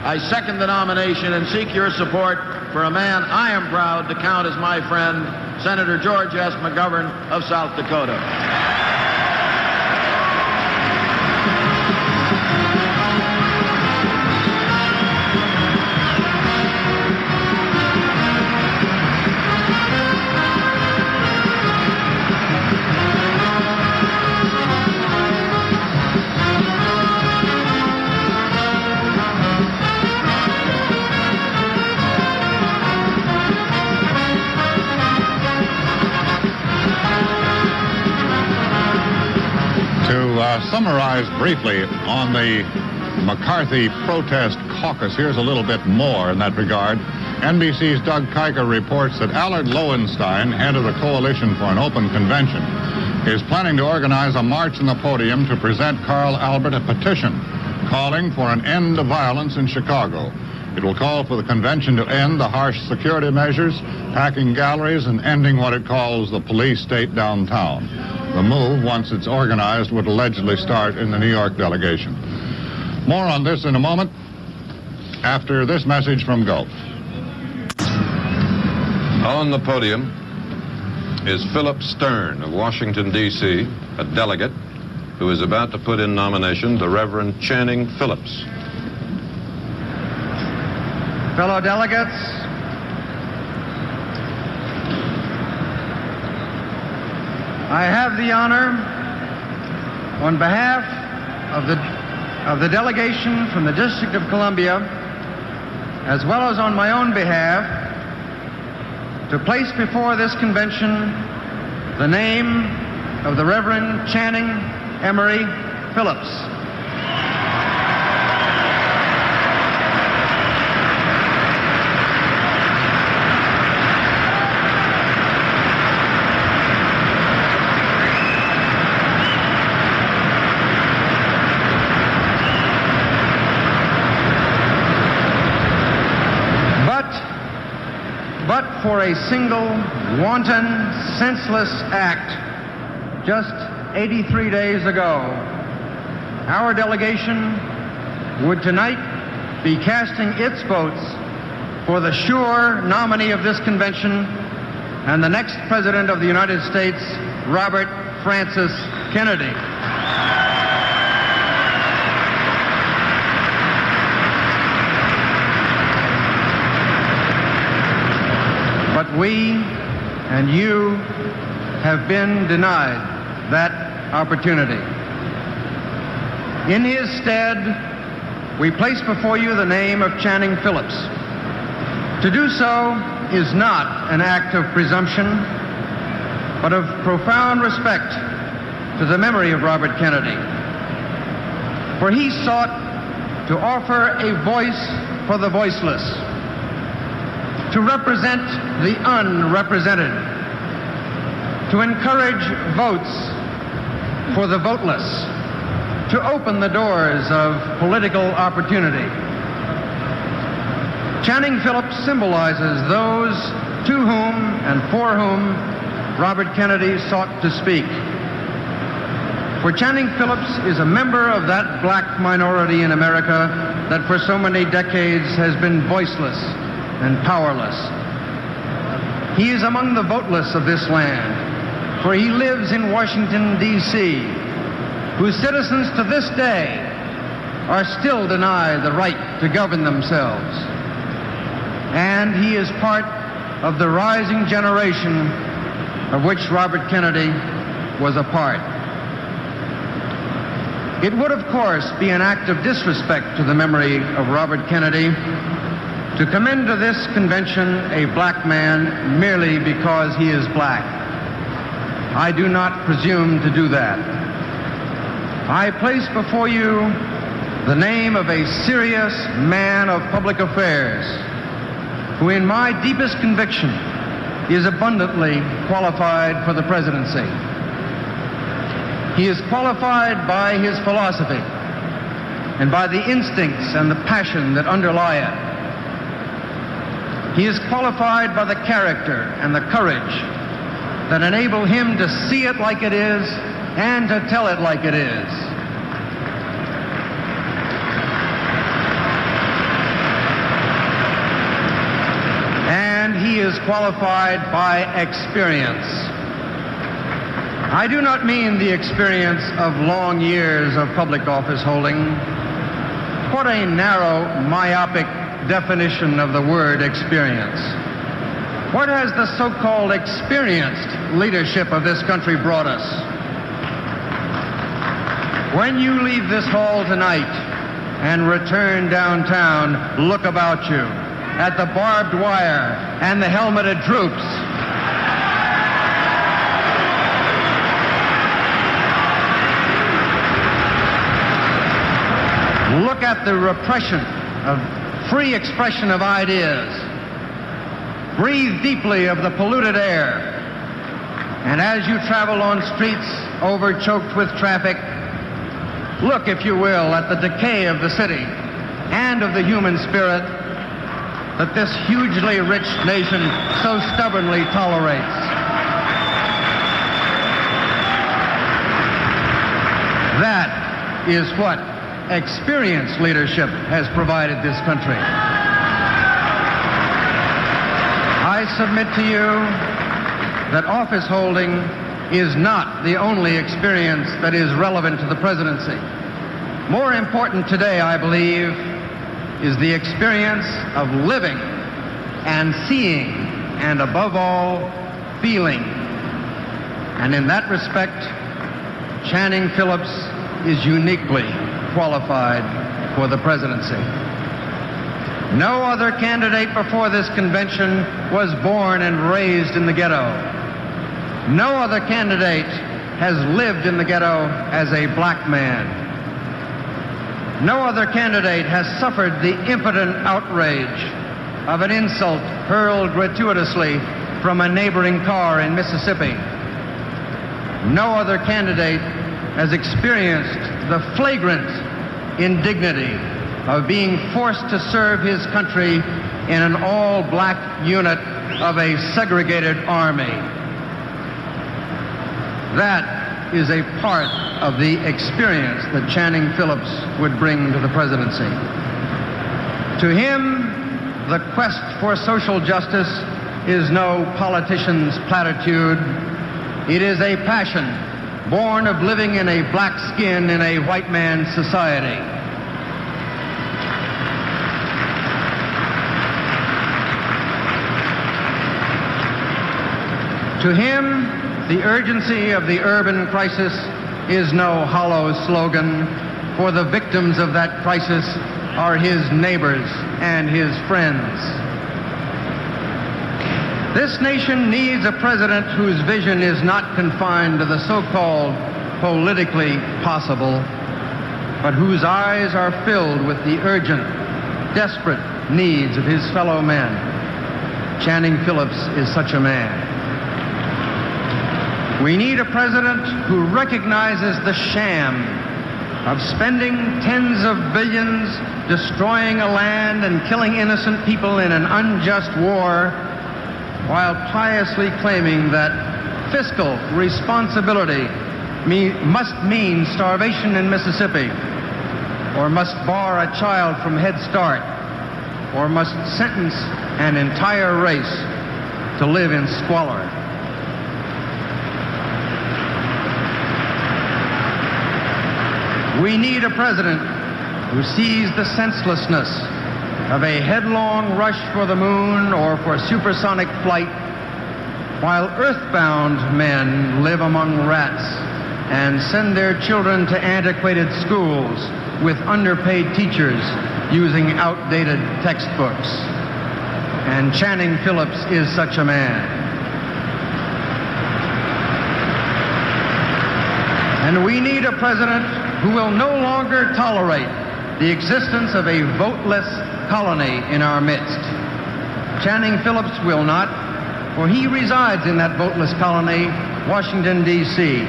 I second the nomination and seek your support for a man I am proud to count as my friend, Senator George S. McGovern of South Dakota. summarize briefly on the McCarthy protest caucus, here's a little bit more in that regard. NBC's Doug Kiker reports that Allard Lowenstein, head of the Coalition for an Open Convention, is planning to organize a march on the podium to present Carl Albert a petition calling for an end to violence in Chicago. It will call for the convention to end the harsh security measures, packing galleries, and ending what it calls the police state downtown. The move, once it's organized, would allegedly start in the New York delegation. More on this in a moment, after this message from Gulf. On the podium is Philip Stern of Washington, D.C., a delegate who is about to put in nomination the Reverend Channing Phillips. Fellow delegates, I have the honor, on behalf of the delegation from the District of Columbia, as well as on my own behalf, to place before this convention the name of the Reverend Channing Emery Phillips. But for a single, wanton, senseless act just 83 days ago, our delegation would tonight be casting its votes for the sure nominee of this convention and the next President of the United States, Robert Francis Kennedy. But we and you have been denied that opportunity. In his stead, we place before you the name of Channing Phillips. To do so is not an act of presumption, but of profound respect to the memory of Robert Kennedy. For he sought to offer a voice for the voiceless, to represent the unrepresented, to encourage votes for the voteless, to open the doors of political opportunity. Channing Phillips symbolizes those to whom and for whom Robert Kennedy sought to speak. For Channing Phillips is a member of that black minority in America that for so many decades has been voiceless and powerless. He is among the voteless of this land, for he lives in Washington, D.C., whose citizens to this day are still denied the right to govern themselves. And he is part of the rising generation of which Robert Kennedy was a part. It would, of course, be an act of disrespect to the memory of Robert Kennedy to commend to this convention a black man merely because he is black. I do not presume to do that. I place before you the name of a serious man of public affairs who, in my deepest conviction, is abundantly qualified for the presidency. He is qualified by his philosophy and by the instincts and the passion that underlie it. He is qualified by the character and the courage that enable him to see it like it is and to tell it like it is. And he is qualified by experience. I do not mean the experience of long years of public office holding. What a narrow, myopic definition of the word experience. What has the so-called experienced leadership of this country brought us? When you leave this hall tonight and return downtown, look about you at the barbed wire and the helmeted troops. the repression of free expression of ideas. Breathe deeply of the polluted air. And as you travel on streets overchoked with traffic, look, if you will, at the decay of the city and of the human spirit that this hugely rich nation so stubbornly tolerates. That is what experienced leadership has provided this country. I submit to you that office holding is not the only experience that is relevant to the presidency. More important today, I believe, is the experience of living and seeing and, above all, feeling. And in that respect, Channing Phillips is uniquely qualified for the presidency. No other candidate before this convention was born and raised in the ghetto. No other candidate has lived in the ghetto as a black man. No other candidate has suffered the impotent outrage of an insult hurled gratuitously from a neighboring car in Mississippi. No other candidate has experienced the flagrant indignity of being forced to serve his country in an all-black unit of a segregated army. That is a part of the experience that Channing Phillips would bring to the presidency. To him, the quest for social justice is no politician's platitude. It is a passion born of living in a black skin in a white man's society. To him, the urgency of the urban crisis is no hollow slogan, for the victims of that crisis are his neighbors and his friends. This nation needs a president whose vision is not confined to the so-called politically possible, but whose eyes are filled with the urgent, desperate needs of his fellow men. Channing Phillips is such a man. We need a president who recognizes the sham of spending tens of billions destroying a land and killing innocent people in an unjust war, while piously claiming that fiscal responsibility must mean starvation in Mississippi, or must bar a child from Head Start, or must sentence an entire race to live in squalor. We need a president who sees the senselessness of a headlong rush for the moon or for supersonic flight, while earthbound men live among rats and send their children to antiquated schools with underpaid teachers using outdated textbooks. And Channing Phillips is such a man. And we need a president who will no longer tolerate the existence of a voteless colony in our midst. Channing Phillips will not, for he resides in that voteless colony, Washington, D.C.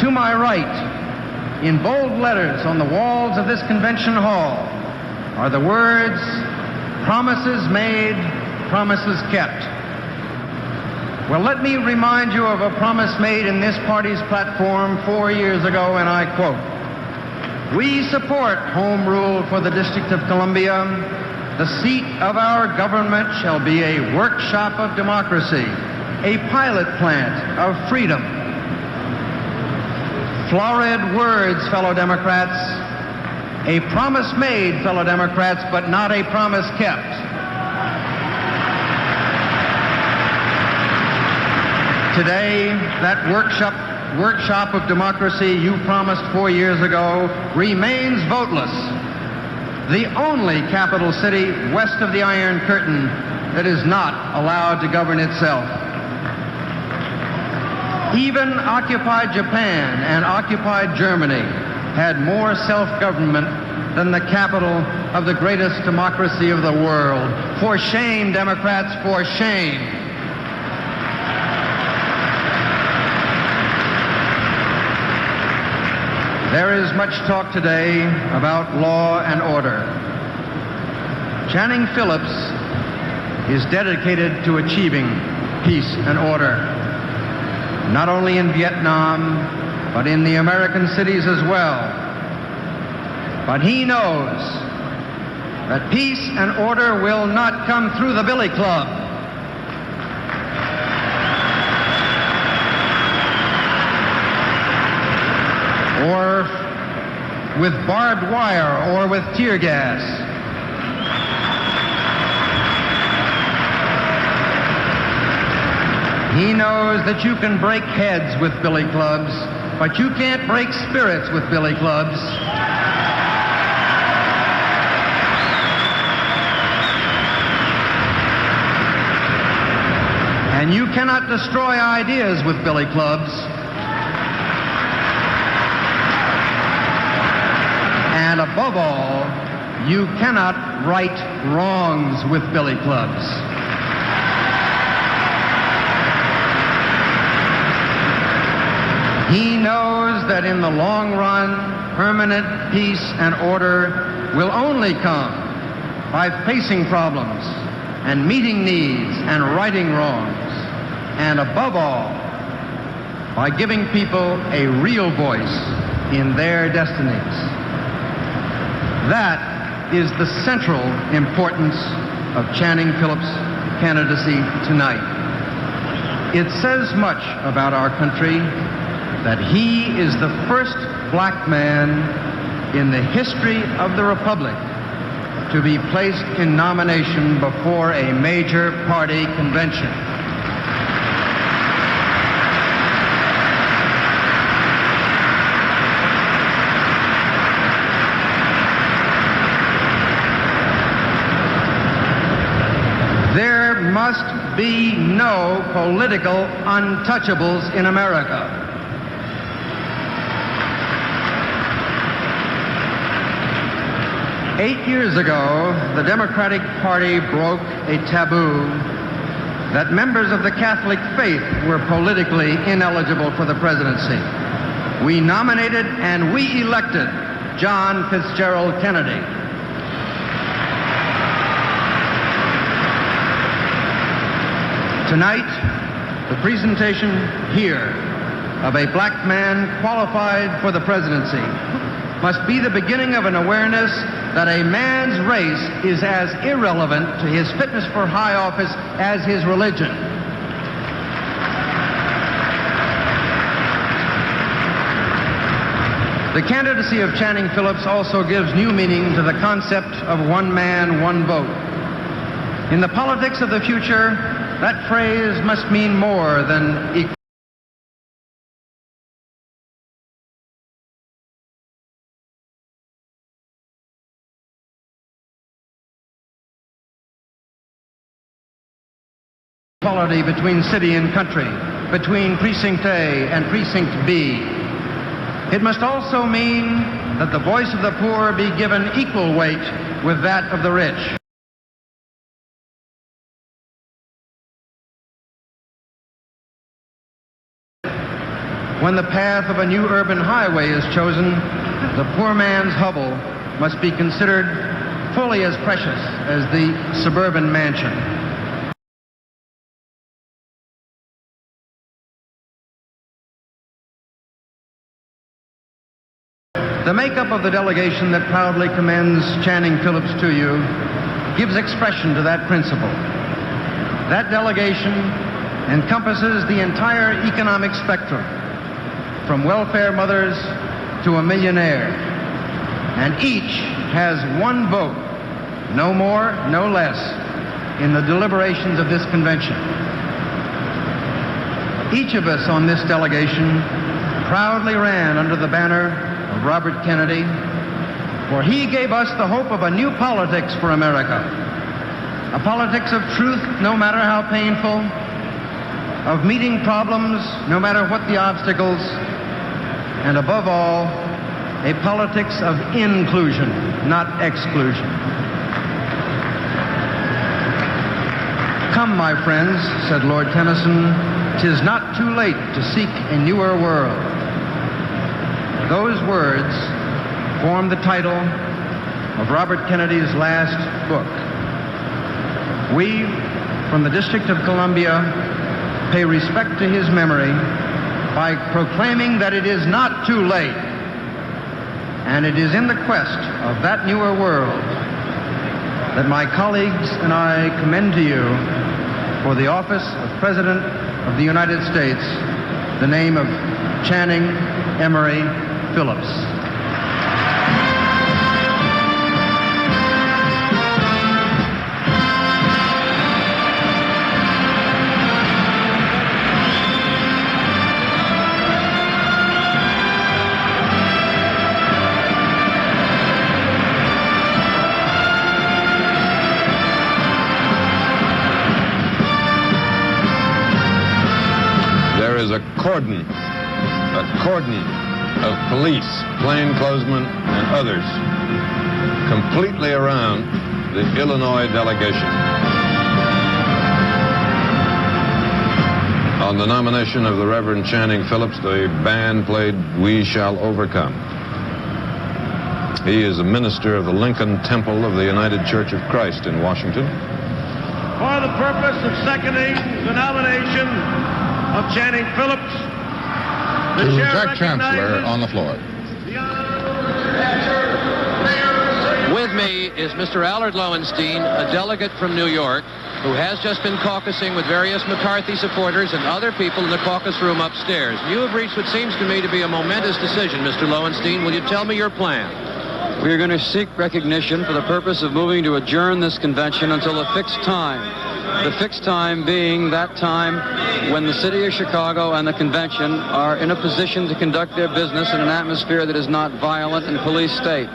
To my right, in bold letters on the walls of this convention hall, are the words, "Promises made, promises kept." Well, let me remind you of a promise made in this party's platform 4 years ago, and I quote, "We support home rule for the District of Columbia. The seat of our government shall be a workshop of democracy, a pilot plant of freedom." Florid words, fellow Democrats. A promise made, fellow Democrats, but not a promise kept. Today, that workshop of democracy you promised 4 years ago remains voteless. The only capital city west of the Iron Curtain that is not allowed to govern itself. Even occupied Japan and occupied Germany had more self-government than the capital of the greatest democracy of the world. For shame, Democrats, for shame. There is much talk today about law and order. Channing Phillips is dedicated to achieving peace and order, not only in Vietnam, but in the American cities as well. But he knows that peace and order will not come through the billy club. Or with barbed wire, or with tear gas. He knows that you can break heads with billy clubs, but you can't break spirits with billy clubs. And you cannot destroy ideas with billy clubs. And above all, you cannot right wrongs with billy clubs. He knows that in the long run, permanent peace and order will only come by facing problems and meeting needs and righting wrongs, and above all, by giving people a real voice in their destinies. That is the central importance of Channing Phillips' candidacy tonight. It says much about our country that he is the first black man in the history of the Republic to be placed in nomination before a major party convention. There must be no political untouchables in America. Eight years ago, the Democratic Party broke a taboo that members of the Catholic faith were politically ineligible for the presidency. We nominated and we elected John Fitzgerald Kennedy. Tonight, the presentation here of a black man qualified for the presidency must be the beginning of an awareness that a man's race is as irrelevant to his fitness for high office as his religion. The candidacy of Channing Phillips also gives new meaning to the concept of one man, one vote. In the politics of the future, that phrase must mean more than equal. Equality between city and country, between Precinct A and Precinct B. It must also mean that the voice of the poor be given equal weight with that of the rich. When the path of a new urban highway is chosen, the poor man's hovel must be considered fully as precious as the suburban mansion. The makeup of the delegation that proudly commends Channing Phillips to you gives expression to that principle. That delegation encompasses the entire economic spectrum, from welfare mothers to a millionaire, and each has one vote, no more, no less, in the deliberations of this convention. Each of us on this delegation proudly ran under the banner of Robert Kennedy, for he gave us the hope of a new politics for America, a politics of truth no matter how painful, of meeting problems no matter what the obstacles, and above all, a politics of inclusion, not exclusion. "Come, my friends," said Lord Tennyson, "'tis not too late to seek a newer world." Those words form the title of Robert Kennedy's last book. We, from the District of Columbia, pay respect to his memory by proclaiming that it is not too late, and it is in the quest of that newer world that my colleagues and I commend to you, for the office of President of the United States, the name of Channing Emory Phillips. There is a cordon of police, plainclothesmen, and others completely around the Illinois delegation. On the nomination of the Reverend Channing Phillips, the band played "We Shall Overcome." He is a minister of the Lincoln Temple of the United Church of Christ in Washington. For the purpose of seconding the nomination of Channing Phillips, the To chair Jack Chancellor recognizes on the floor. With me is Mr. Allard Lowenstein, a delegate from New York, who has just been caucusing with various McCarthy supporters and other people in the caucus room upstairs. You have reached what seems to me to be a momentous decision, Mr. Lowenstein. Will you tell me your plan? We are going to seek recognition for the purpose of moving to adjourn this convention until a fixed time. The fixed time being that time when the city of Chicago and the convention are in a position to conduct their business in an atmosphere that is not violent and police state.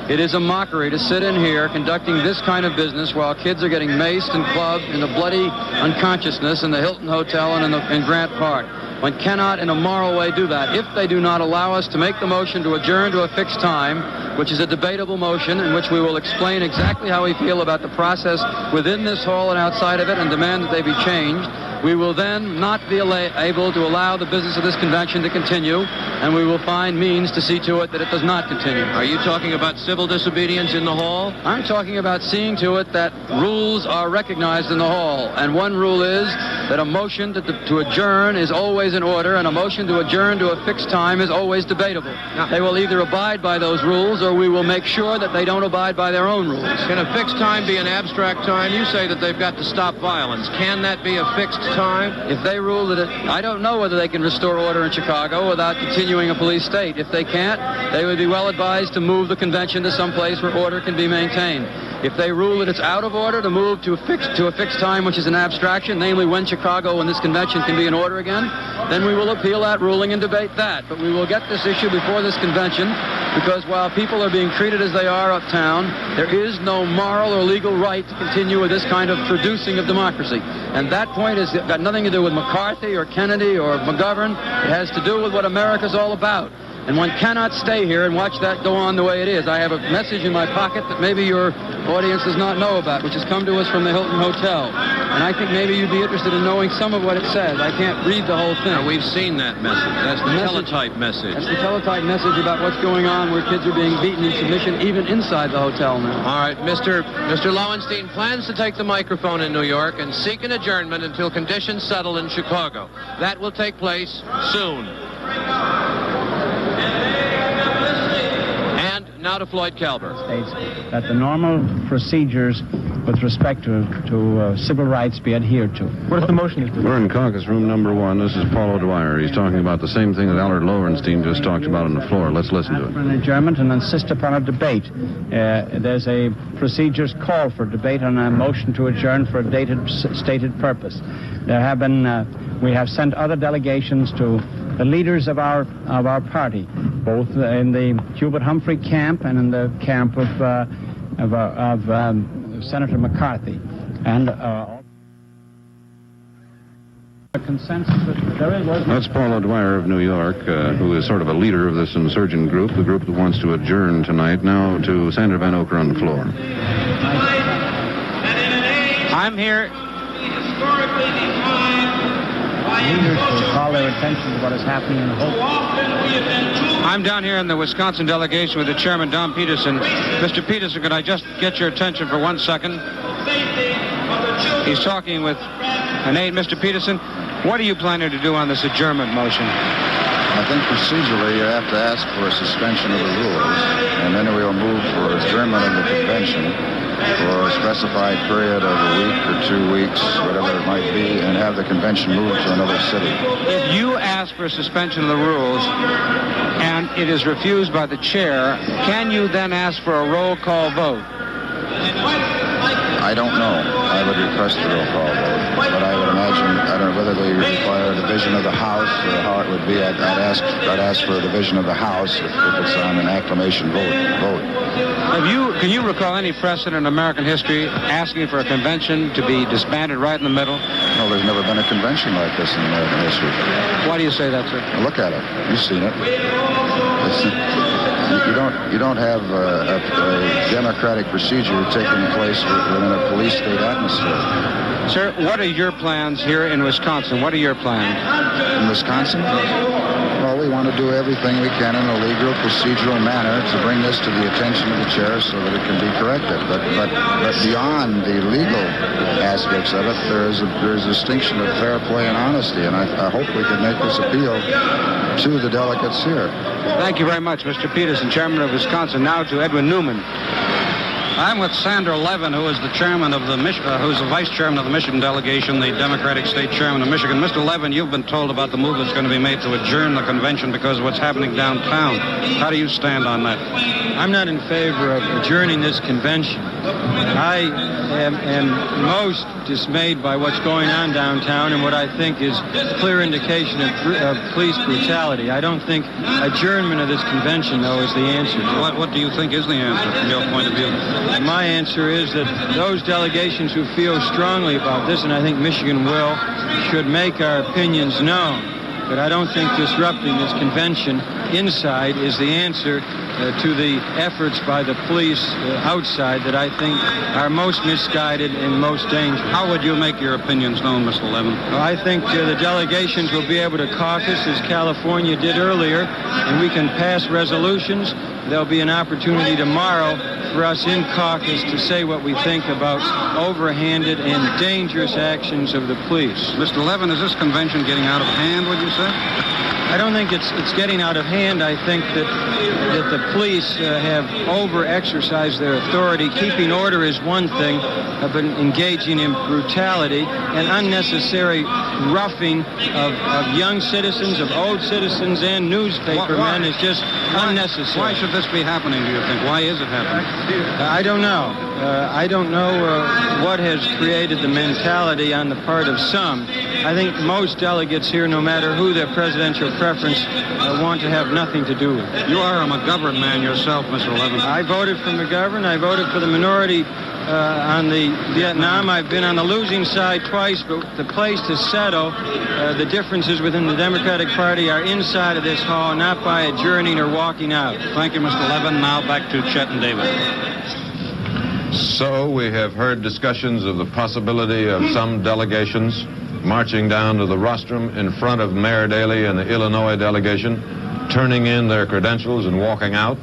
It is a mockery to sit in here conducting this kind of business while kids are getting maced and clubbed in a bloody unconsciousness in the Hilton Hotel and in Grant Park. One cannot in a moral way do that if they do not allow us to make the motion to adjourn to a fixed time, which is a debatable motion in which we will explain exactly how we feel about the process within this hall and outside of it and demand that they be changed. We will then not be able to allow the business of this convention to continue, and we will find means to see to it that it does not continue. Are you talking about civil disobedience in the hall? I'm talking about seeing to it that rules are recognized in the hall, and one rule is that a motion to adjourn is always in order, and a motion to adjourn to a fixed time is always debatable. They will either abide by those rules, or we will make sure that they don't abide by their own rules. Can a fixed time be an abstract time? You say that they've got to stop violence. Can that be a fixed time? If they rule that I don't know whether they can restore order in Chicago without continuing a police state. If they can't, they would be well advised to move the convention to some place where order can be maintained. If they rule that it's out of order to move to a fixed time, which is an abstraction, namely when Chicago and this convention can be in order again, then we will appeal that ruling and debate that. But we will get this issue before this convention, because while people are being treated as they are uptown, there is no moral or legal right to continue with this kind of producing of democracy. And that point has got nothing to do with McCarthy or Kennedy or McGovern. It has to do with what America's all about. And one cannot stay here and watch that go on the way it is. I have a message in my pocket that maybe your audience does not know about, which has come to us from the Hilton Hotel. And I think maybe you'd be interested in knowing some of what it says. I can't read the whole thing. Now, we've seen that message. That's the teletype message. That's the teletype message about what's going on, where kids are being beaten in submission, even inside the hotel now. All right, Mr. Lowenstein plans to take the microphone in New York and seek an adjournment until conditions settle in Chicago. That will take place soon. Now to Floyd Calvert. States that the normal procedures with respect to civil rights be adhered to. What if the motion is... We're in caucus room number 1. This is Paul O'Dwyer. He's talking about the same thing that Allard Lowenstein just talked about on the floor. Let's listen to it. For an adjournment and insist upon a debate. There's a procedures call for debate on a motion to adjourn for a stated purpose. There have been... we have sent other delegations to the leaders of our party, both in the Hubert Humphrey camp and in the camp of Senator McCarthy. And A consensus that there was. That's Paul O'Dwyer of New York, who is sort of a leader of this insurgent group, the group that wants to adjourn tonight. Now to Sandra Van Oker on the floor. I'm here. Leaders will call their attention to what is happening in Hope. I'm down here in the Wisconsin delegation with the chairman, Don Peterson. Mr. Peterson, could I just get your attention for 1 second? He's talking with an aide. Mr. Peterson, what are you planning to do on this adjournment motion? I think procedurally you have to ask for a suspension of the rules, and then we will move for adjournment of the convention for a specified period of a week or 2 weeks, whatever it might be, and have the convention moved to another city. If you ask for a suspension of the rules and it is refused by the chair, can you then ask for a roll call vote? I don't know. I would request a roll call vote, but I would imagine, I don't know whether they require a division of the House or how it would be. I'd ask for a division of the House if it's on an acclamation vote. Can you recall any precedent in American history asking for a convention to be disbanded right in the middle? No, there's never been a convention like this in American history. Why do you say that, sir? Look at it. You've seen it. You don't have a democratic procedure taking place within a police state atmosphere. Sir, what are your plans here in Wisconsin? What are your plans? In Wisconsin? Well, we want to do everything we can in a legal, procedural manner to bring this to the attention of the chair so that it can be corrected. But beyond the legal aspects of it, there's a distinction of fair play and honesty, and I hope we can make this appeal to the delegates here. Thank you very much, Mr. Peterson, chairman of Wisconsin. Now to Edwin Newman. I'm with Sandra Levin, who is the chairman of who's the vice chairman of the Michigan delegation, the Democratic state chairman of Michigan. Mr. Levin, you've been told about the move that's going to be made to adjourn the convention because of what's happening downtown. How do you stand on that? I'm not in favor of adjourning this convention. I am most dismayed by what's going on downtown and what I think is a clear indication of police brutality. I don't think adjournment of this convention, though, is the answer. What do you think is the answer from your point of view? My answer is that those delegations who feel strongly about this, and I think Michigan will, should make our opinions known. But I don't think disrupting this convention inside is the answer to the efforts by the police outside that I think are most misguided and most dangerous. How would you make your opinions known, Mr. Levin? Well, I think the delegations will be able to caucus as California did earlier, and we can pass resolutions. There'll be an opportunity tomorrow for us in caucus to say what we think about overhanded and dangerous actions of the police. Mr. Levin, is this convention getting out of hand, would you say? I don't think it's getting out of hand. I think that the police have over-exercised their authority. Keeping order is one thing, but engaging in brutality and unnecessary roughing of young citizens, of old citizens, and newspaper men is just unnecessary. Why should this be happening, do you think? Why is it happening? I don't know. I don't know what has created the mentality on the part of some. I think most delegates here, no matter who their presidential preference, want to have nothing to do with it. You are a McGovern man yourself, Mr. Levin. I voted for McGovern. I voted for the minority on the Vietnam. I've been on the losing side twice, but the place to settle the differences within the Democratic Party are inside of this hall, not by adjourning or walking out. Thank you, Mr. Levin. Now back to Chet and David. So we have heard discussions of the possibility of some delegations marching down to the rostrum in front of Mayor Daley and the Illinois delegation, turning in their credentials and walking out.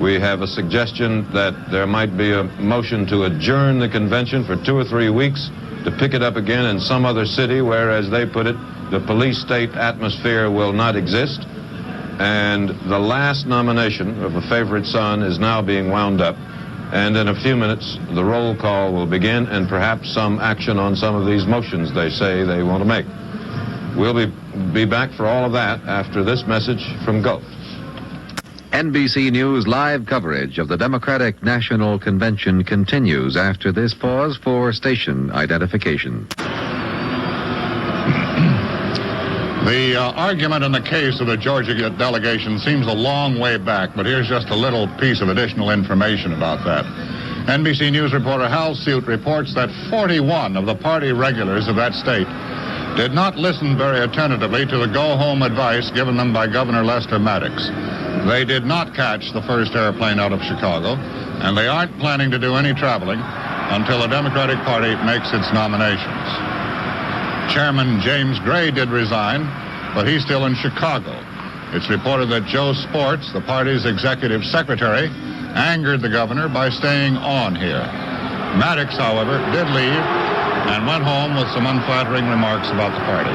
We have a suggestion that there might be a motion to adjourn the convention for 2 or 3 weeks to pick it up again in some other city where, as they put it, the police state atmosphere will not exist. And the last nomination of a favorite son is now being wound up. And in a few minutes, the roll call will begin and perhaps some action on some of these motions they say they want to make. We'll be back for all of that after this message from Gulf. NBC News live coverage of the Democratic National Convention continues after this pause for station identification. The argument in the case of the Georgia delegation seems a long way back, but here's just a little piece of additional information about that. NBC News reporter Hal Suit reports that 41 of the party regulars of that state did not listen very attentively to the go-home advice given them by Governor Lester Maddox. They did not catch the first airplane out of Chicago, and they aren't planning to do any traveling until the Democratic Party makes its nominations. Chairman James Gray did resign, but he's still in Chicago. It's reported that Joe Sports, the party's executive secretary, angered the governor by staying on here. Maddox, however, did leave and went home with some unflattering remarks about the party.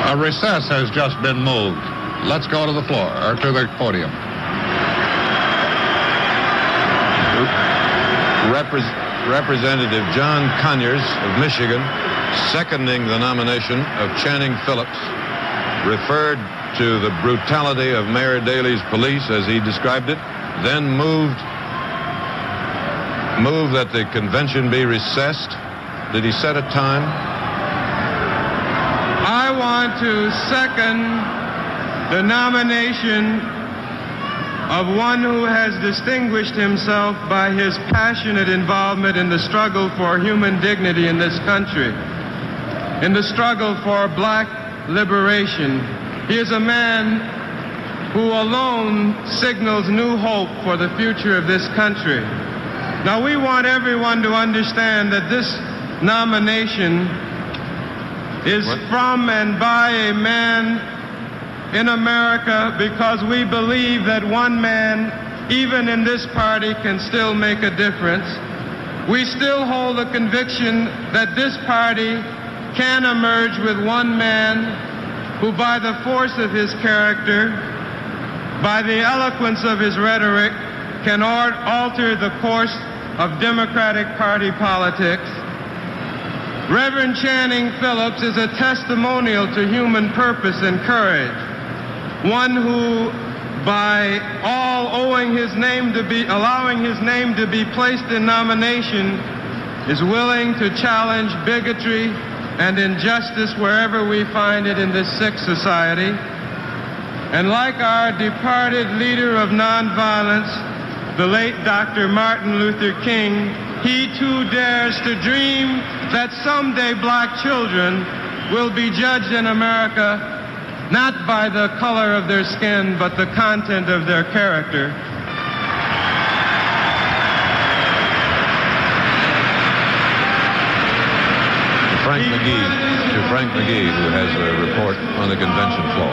A recess has just been moved. Let's go to the floor, or to the podium. Representative John Conyers of Michigan, seconding the nomination of Channing Phillips, referred to the brutality of Mayor Daley's police as he described it, then moved that the convention be recessed. Did he set a time? I want to second the nomination of one who has distinguished himself by his passionate involvement in the struggle for human dignity in this country, in the struggle for black liberation. He is a man who alone signals new hope for the future of this country. Now, we want everyone to understand that this nomination is from and by a man in America, because we believe that one man, even in this party, can still make a difference. We still hold the conviction that this party can emerge with one man who, by the force of his character, by the eloquence of his rhetoric, can alter the course of Democratic Party politics. Reverend Channing Phillips is a testimonial to human purpose and courage, one who, by allowing his name to be placed in nomination, is willing to challenge bigotry and injustice wherever we find it in this sick society. And like our departed leader of nonviolence, the late Dr. Martin Luther King, he too dares to dream that someday black children will be judged in America not by the color of their skin, but the content of their character. Frank McGee, who has a report on the convention floor.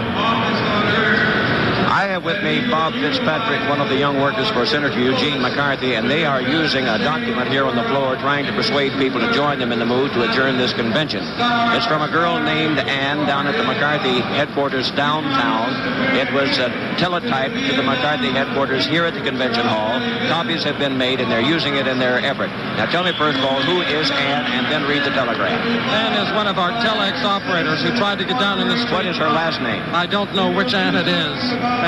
I have with me Bob Fitzpatrick, one of the young workers for Senator Eugene McCarthy, and they are using a document here on the floor trying to persuade people to join them in the move to adjourn this convention. It's from a girl named Ann down at the McCarthy headquarters downtown. It was a teletype to the McCarthy headquarters here at the convention hall. Copies have been made, and they're using it in their effort. Now tell me first of all, who is Ann, and then read the telegram. Ann is one of our telex operators who tried to get down in the street. What is her last name? I don't know which Ann it is.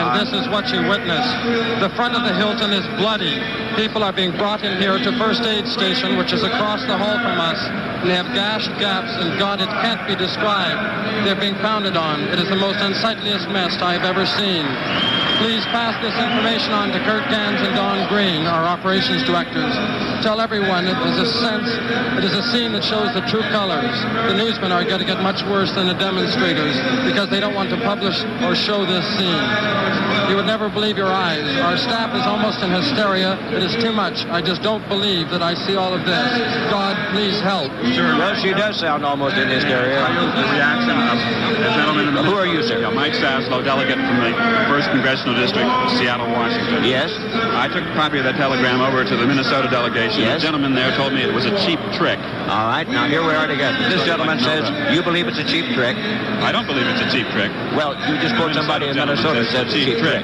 And this is what she witnessed. The front of the Hilton is bloody. People are being brought in here to First Aid Station, which is across the hall from us. And they have gashed gaps, and God, it can't be described. They're being pounded on. It is the most unsightliest mess I've ever seen. Please pass this information on to Kurt Gans and Don Green, our operations directors. Tell everyone it is a scene that shows the true colors. The newsmen are going to get much worse than the demonstrators because they don't want to publish or show this scene. You would never believe your eyes. Our staff is almost in hysteria. It is too much. I just don't believe that I see all of this. God, please help. Sure. Well, she does sound almost in hysteria. The reaction of the gentleman in the Who are you, sir? Mike Saslow, delegate from the 1st Congressional District, Seattle, Washington. Yes? I took a copy of that telegram over to the Minnesota delegation. Yes? The gentleman there told me it was a cheap trick. All right, now here we are together. This gentleman says you believe it's a cheap trick. I don't believe it's a cheap trick. Well, you just quote somebody in Minnesota said it's a cheap trick.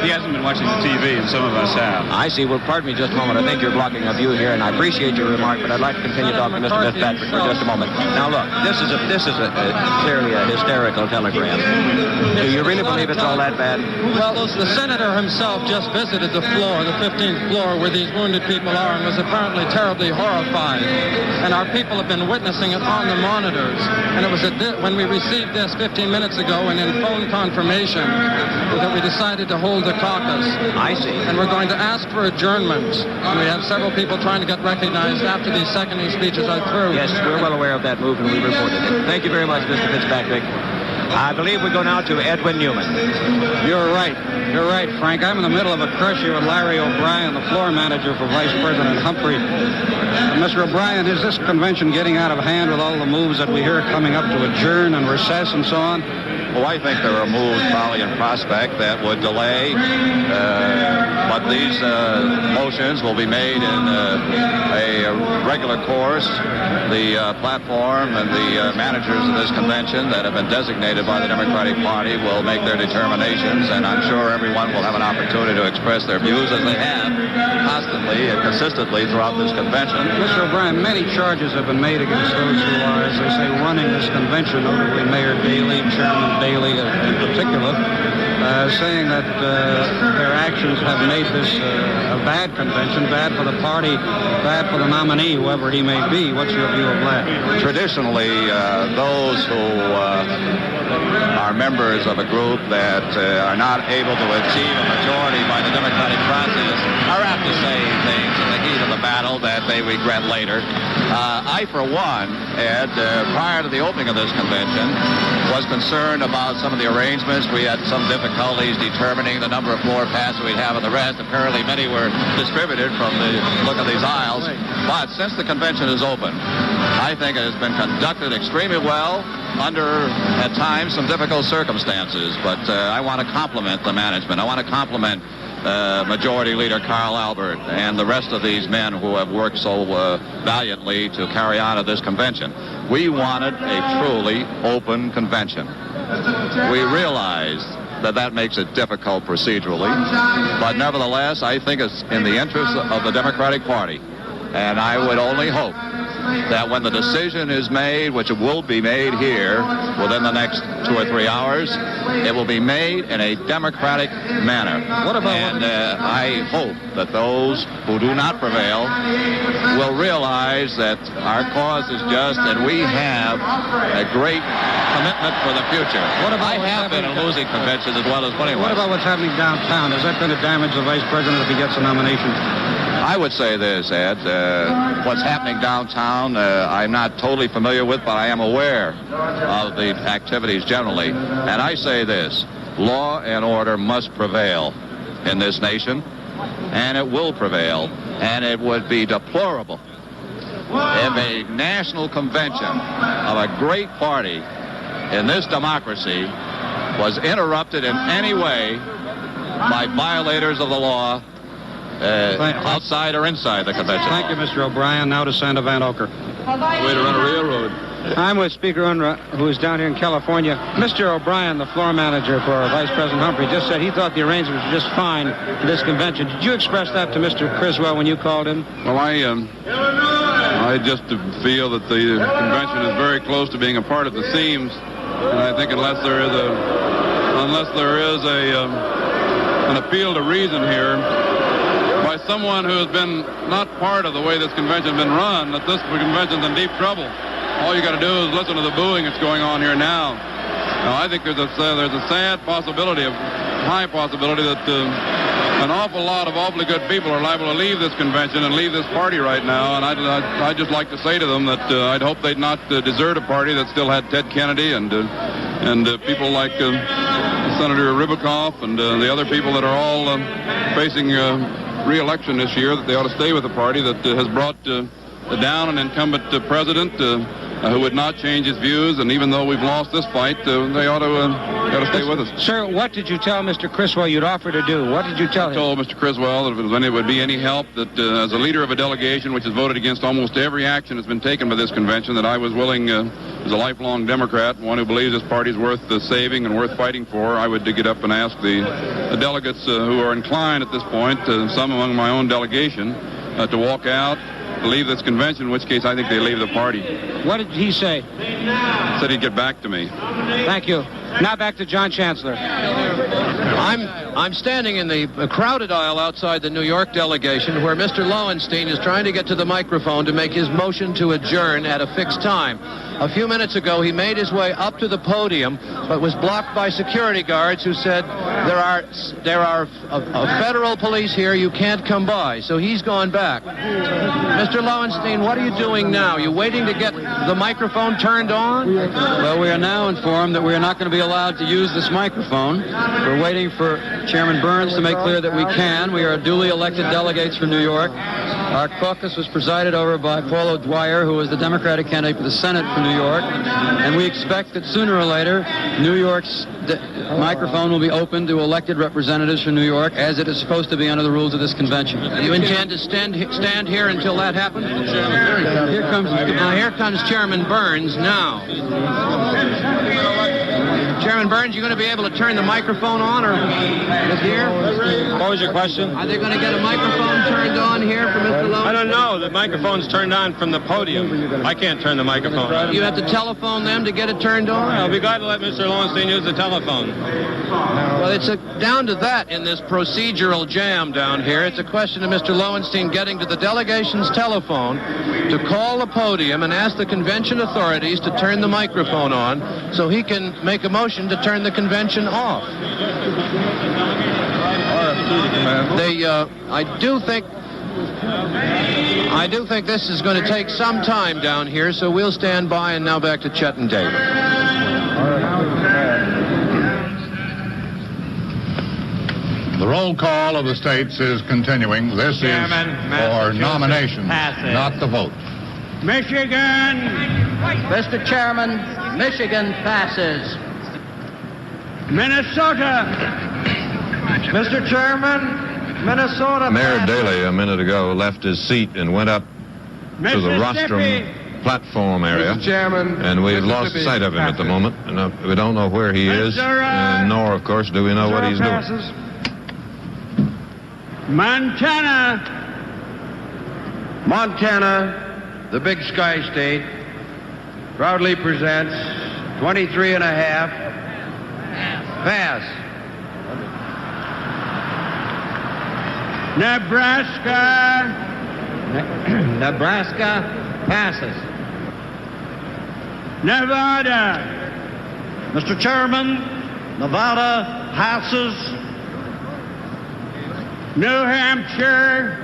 He hasn't been watching the TV, and some of us have. I see. Well, pardon me just a moment. I think you're blocking a view here, and I appreciate your remark, but I'd like to continue talking to Mr. Fitzpatrick for just a moment. Now, look, this is clearly a hysterical telegram. Do you really believe it's all that bad? Well, the senator himself just visited the floor, the 15th floor, where these wounded people are, and was apparently terribly horrified. And our people have been witnessing it on the monitors. And it was when we received this 15 minutes ago and in phone confirmation that we decided to hold the caucus. I see. And we're going to ask for adjournment. And we have several people trying to get recognized after these seconding speeches are through. Yes, we're well aware of that move, and we reported it. Thank you very much, Mr. Fitzpatrick. I believe we go now to Edwin Newman. You're right. You're right, Frank. I'm in the middle of a crush here with Larry O'Brien, the floor manager for Vice President Humphrey. Mr. O'Brien, is this convention getting out of hand with all the moves that we hear coming up to adjourn and recess and so on? Well, I think there are moves probably in prospect that would delay, but these motions will be made in a regular course. The platform and the managers of this convention that have been designated by the Democratic Party will make their determinations, and I'm sure everyone will have an opportunity to express their views as they have constantly and consistently throughout this convention. Mr. O'Brien, many charges have been made against those who are, as they say, running this convention, notably Mayor Daley, Chairman Daley in particular, saying that their actions have made this a bad convention, bad for the party, bad for the nominee, whoever he may be. What's your view of that? Traditionally, those who are members of a group that are not able to achieve a majority by the democratic process are apt to say things in the heat of the battle that they regret later. I, for one, Ed, prior to the opening of this convention, was concerned about some of the arrangements. We had some difficulties determining the number of floor passes we'd have and the rest. Apparently, many were distributed from the look of these aisles. But since the convention is open, I think it has been conducted extremely well under, at times, some difficult circumstances. But I want to compliment the management. I want to compliment Majority Leader Carl Albert and the rest of these men who have worked so valiantly to carry on this convention. We wanted a truly open convention. We realize that makes it difficult procedurally, but nevertheless, I think it's in the interest of the Democratic Party, and I would only hope that when the decision is made, which it will be made here within the next 2 or 3 hours, it will be made in a democratic manner. And I hope that those who do not prevail will realize that our cause is just and we have a great commitment for the future. I have been in losing conventions as well as winning ones. What about what's happening downtown? Is that going to damage the vice president if he gets a nomination? I would say this, Ed. What's happening downtown, I'm not totally familiar with, but I am aware of the activities generally. And I say this, law and order must prevail in this nation, and it will prevail. And it would be deplorable if a national convention of a great party in this democracy was interrupted in any way by violators of the law, outside or inside the convention. Thank you, Mr. O'Brien. Now to Senator Van Oker. Way to run a railroad. I'm with Speaker Unruh, who is down here in California. Mr. O'Brien, the floor manager for Vice President Humphrey, just said he thought the arrangements were just fine for this convention. Did you express that to Mr. Criswell when you called him? Well, I just feel that the convention is very close to being a part of the seams, and I think unless there is an appeal to reason here by someone who has been not part of the way this convention has been run, that this convention's in deep trouble. All you got to do is listen to the booing that's going on here now. Now, I think there's a sad possibility, a high possibility that an awful lot of awfully good people are liable to leave this convention and leave this party right now. And I'd just like to say to them that I'd hope they'd not desert a party that still had Ted Kennedy and people like Senator Ribicoff and the other people that are all facing re-election this year, that they ought to stay with the party that has brought down an incumbent president who would not change his views, and even though we've lost this fight, they ought to stay with us. Sir, what did you tell Mr. Criswell you'd offer to do? What did you tell him? I told Mr. Criswell that if it would be any help, that as a leader of a delegation which has voted against almost every action that's been taken by this convention, that I was willing, as a lifelong Democrat, one who believes this party is worth saving and worth fighting for, I would get up and ask the delegates who are inclined at this point, some among my own delegation, to walk out, to leave this convention, in which case I think they leave the party. What did he say? He said he'd get back to me. Thank you. Now back to John Chancellor. I'm standing in the crowded aisle outside the New York delegation where Mr. Lowenstein is trying to get to the microphone to make his motion to adjourn at a fixed time. A few minutes ago, he made his way up to the podium, but was blocked by security guards who said there are federal police here. You can't come by, so he's gone back. Mr. Lowenstein, what are you doing now? You waiting to get the microphone turned on? Well, we are now informed that we are not going to be allowed to use this microphone. We're waiting for Chairman Burns to make clear that we can. We are duly elected delegates from New York. Our caucus was presided over by Paul O'Dwyer, who is the Democratic candidate for the Senate for New York. And we expect that sooner or later, New York's microphone will be open to elected representatives from New York, as it is supposed to be under the rules of this convention. You intend to stand here until that happens? Here comes Chairman Burns now. Chairman Burns, you going to be able to turn the microphone on, or is here? What was your question? Are they going to get a microphone turned on here for Mr. Lowenstein? I don't know. The microphone's turned on from the podium. I can't turn the microphone on. You have to telephone them to get it turned on? I'll be glad to let Mr. Lowenstein use the telephone. Well, it's down to that in this procedural jam down here. It's a question of Mr. Lowenstein getting to the delegation's telephone to call the podium and ask the convention authorities to turn the microphone on so he can make a motion to turn the convention off. I do think this is going to take some time down here, so we'll stand by. And now back to Chet and David. The roll call of the states is continuing. This is for nominations, not the vote. Michigan. Mr. Chairman, Michigan passes. Minnesota. Mr. Chairman, Minnesota Mayor passes. Daley, a minute ago, left his seat and went up to the rostrum platform area. Mr. Chairman, and we've lost sight of him at the moment. And we don't know where he is, and nor, of course, do we know what he's doing. Montana. Montana, the big sky state, proudly presents 23 and a half. Pass. Nebraska. Nebraska passes. Nevada. Mr. Chairman, Nevada passes. New Hampshire.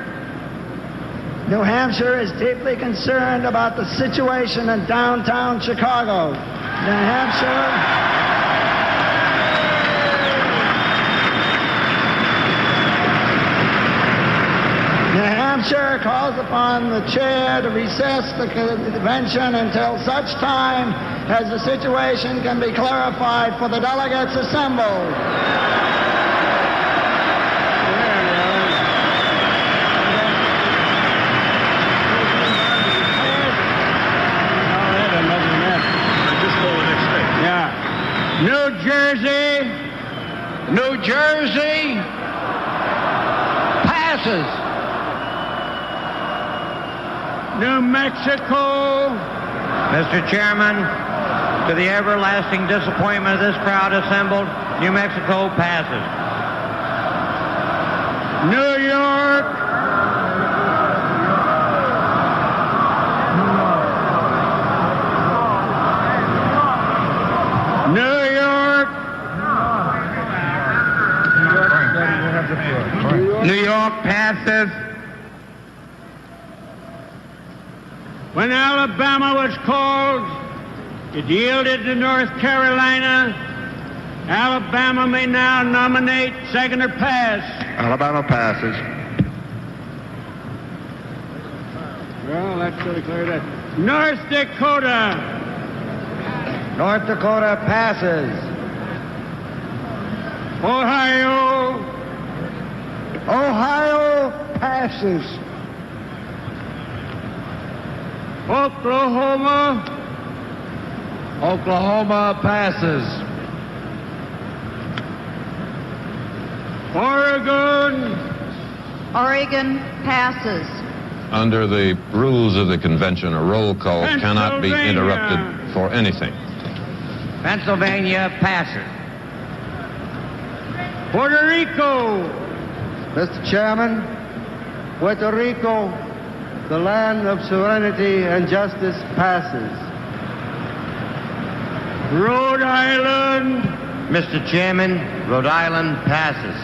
New Hampshire is deeply concerned about the situation in downtown Chicago. New Hampshire. New Hampshire calls upon the chair to recess the convention until such time as the situation can be clarified for the delegates assembled. New Jersey. New Jersey passes. New Mexico. Mr. Chairman, to the everlasting disappointment of this crowd assembled, New Mexico passes. New York. New York. New York passes. When Alabama was called, it yielded to North Carolina. Alabama may now nominate second or pass. Alabama passes. Well, that should have cleared it. North Dakota. North Dakota passes. Ohio. Ohio passes. Oklahoma. Oklahoma passes. Oregon. Oregon passes. Under the rules of the convention, a roll call cannot be interrupted for anything. Pennsylvania passes. Puerto Rico. Mr. Chairman, Puerto Rico, the land of serenity and justice, passes. Rhode Island. Mr. Chairman, Rhode Island passes.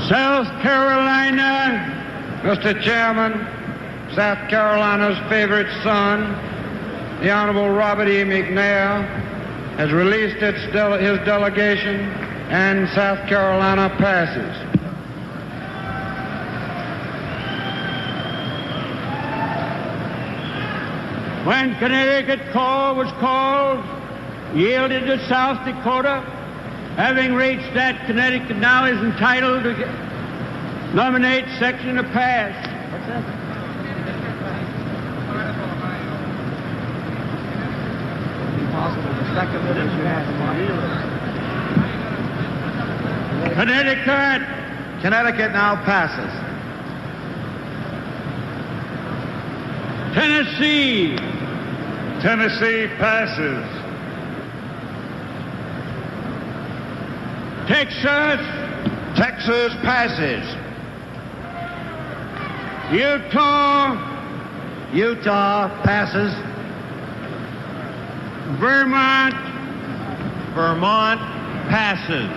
South Carolina, Mr. Chairman, South Carolina's favorite son, the Honorable Robert E. McNair, has released his delegation, and South Carolina passes. When Connecticut was called, yielded to South Dakota. Having reached that, Connecticut now is entitled to nominate section to pass. What's that? Impossible to second it as you have the Connecticut. Connecticut now passes. Tennessee. Tennessee passes. Texas. Texas passes. Utah. Utah passes. Vermont. Vermont passes.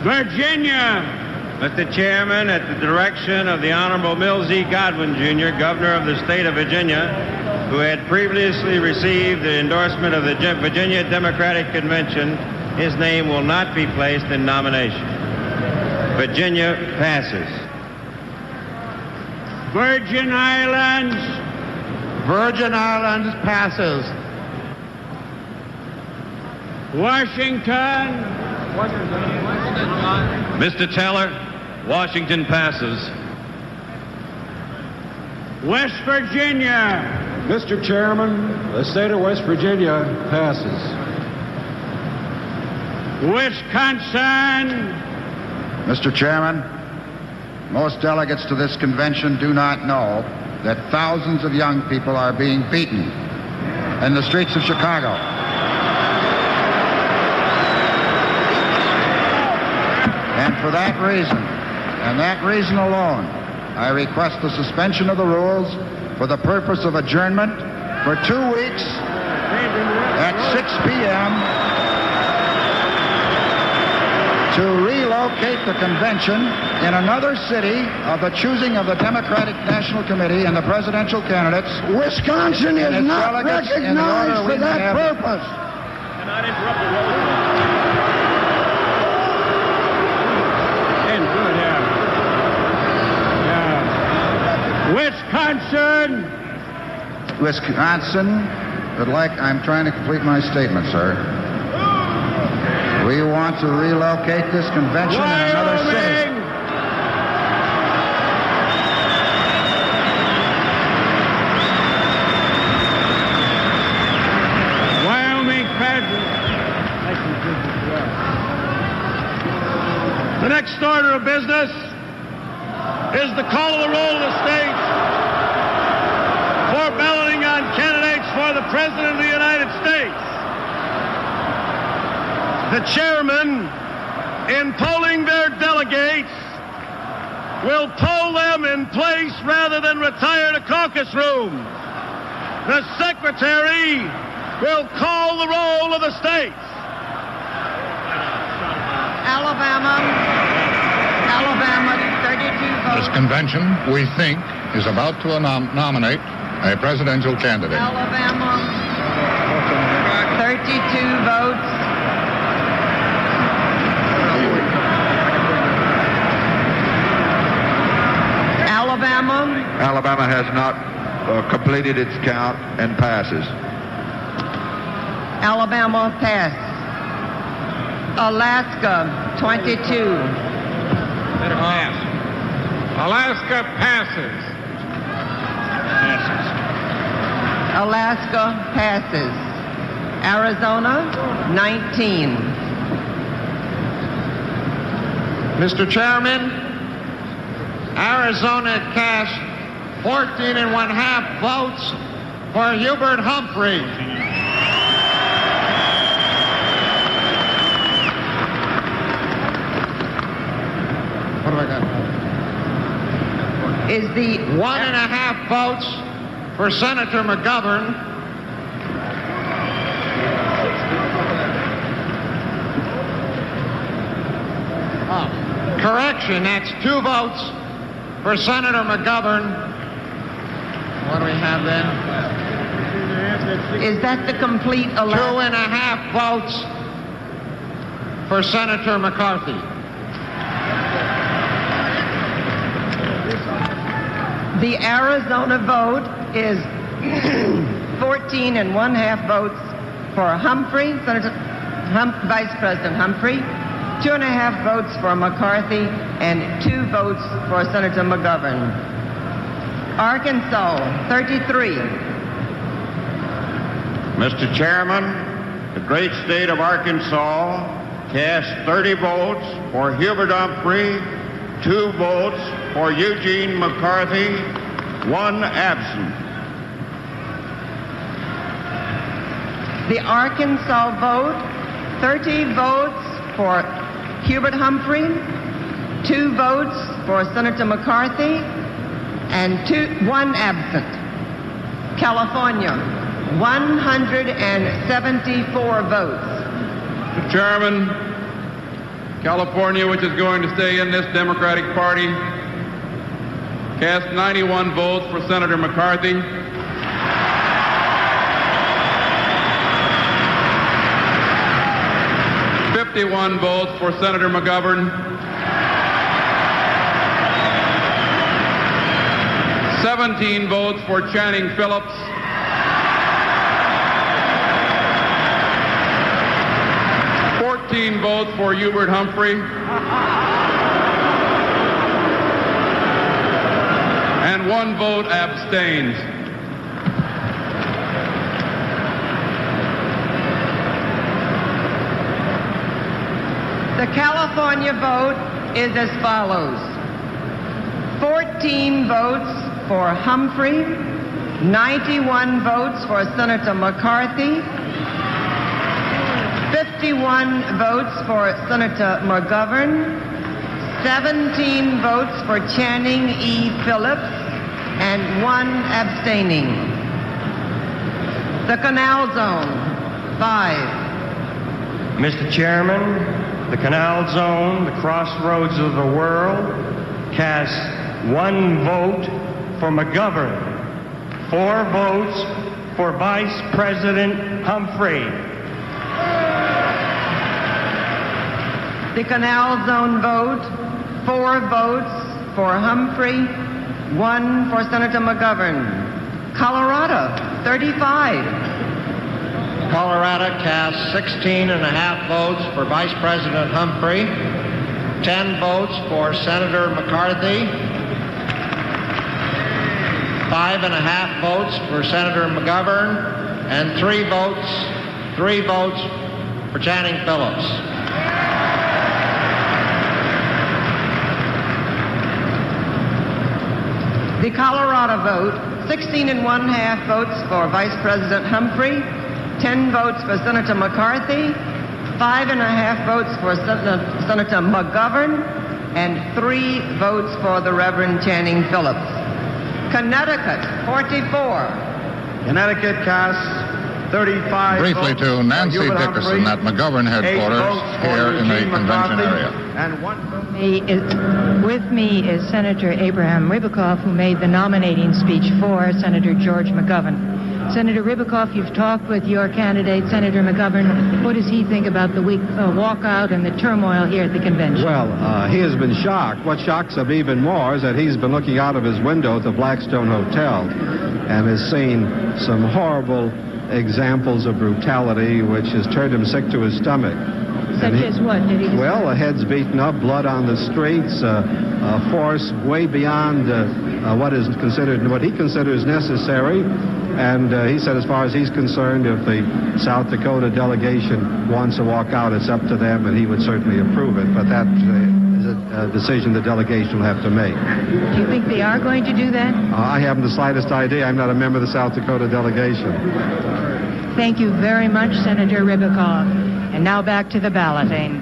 Virginia. Mr. Chairman, at the direction of the Honorable Mills E. Godwin, Jr., Governor of the State of Virginia, who had previously received the endorsement of the Virginia Democratic Convention, his name will not be placed in nomination. Virginia passes. Virgin Islands. Virgin Islands passes. Washington. Mr. Teller, Washington passes. West Virginia. Mr. Chairman, the state of West Virginia passes. Wisconsin. Mr. Chairman, most delegates to this convention do not know that thousands of young people are being beaten in the streets of Chicago. And for that reason, and that reason alone, I request the suspension of the rules for the purpose of adjournment for 2 weeks at 6 p.m. to relocate the convention in another city of the choosing of the Democratic National Committee and the presidential candidates. Wisconsin is not recognized for that purpose. Cannot interrupt the Wisconsin. Wisconsin would like, I'm trying to complete my statement, sir. We want to relocate this convention in another city. Wyoming passes. The next order of business is the call of the roll of the states for balloting on candidates for the President of the United States. The chairman, in polling their delegates, will poll them in place rather than retire to caucus rooms. The secretary will call the roll of the states. Alabama, 32 votes. This convention, we think, is about to nominate a presidential candidate. Alabama, 32 votes. Alabama. Alabama has not completed its count and passes. Alabama passed. Alaska, 22. Alaska passes. Alaska passes. Arizona, 19. Mr. Chairman, Arizona cast 14.5 votes for Hubert Humphrey. What have I got? Is the 1.5 votes For Senator McGovern, correction, that's 2 votes for Senator McGovern. What do we have then? Is that the complete election? 2.5 votes for Senator McCarthy. The Arizona vote is 14.5 votes for Humphrey, Vice President Humphrey, 2.5 votes for McCarthy, and 2 votes for Senator McGovern. Arkansas, 33. Mr. Chairman, the great state of Arkansas cast 30 votes for Hubert Humphrey, 2 votes for Eugene McCarthy, 1 absent. The Arkansas vote, 30 votes for Hubert Humphrey, 2 votes for Senator McCarthy, and 1 absent. California, 174 votes. Mr. Chairman, California, which is going to stay in this Democratic Party, cast 91 votes for Senator McCarthy. $51 votes for Senator McGovern. 17 votes for Channing Phillips. 14 votes for Hubert Humphrey. And 1 vote abstains. The California vote is as follows. 14 votes for Humphrey, 91 votes for Senator McCarthy, 51 votes for Senator McGovern, 17 votes for Channing E. Phillips, and 1 abstaining. The Canal Zone, 5. Mr. Chairman, the Canal Zone, the crossroads of the world, casts 1 vote for McGovern, 4 votes for Vice President Humphrey. The Canal Zone vote, 4 votes for Humphrey, 1 for Senator McGovern. Colorado, 35. Colorado cast 16.5 votes for Vice President Humphrey, 10 votes for Senator McCarthy, 5.5 votes for Senator McGovern, and 3 votes for Channing Phillips. The Colorado vote, 16.5 votes for Vice President Humphrey, 10 votes for Senator McCarthy, 5.5 votes for Senator McGovern, and 3 votes for the Reverend Channing Phillips. Connecticut, 44. Connecticut casts 35 Briefly votes to Nancy for Hubert Dickerson Humphrey, at McGovern 8 headquarters votes for here in the Eugene convention McCarthy, area. and 1 vote. With me is Senator Abraham Ribicoff, who made the nominating speech for Senator George McGovern. Senator Ribicoff, you've talked with your candidate, Senator McGovern. What does he think about the weak walkout and the turmoil here at the convention? Well, he has been shocked. What shocks him even more is that he's been looking out of his window at the Blackstone Hotel and has seen some horrible examples of brutality which has turned him sick to his stomach. Such as what? Did he Well, heads beaten up, blood on the streets, force way beyond what he considers necessary. And he said as far as he's concerned, if the South Dakota delegation wants to walk out, it's up to them, and he would certainly approve it. But that is a decision the delegation will have to make. Do you think they are going to do that? I haven't the slightest idea. I'm not a member of the South Dakota delegation. Thank you very much, Senator Ribicoff. And now back to the balloting.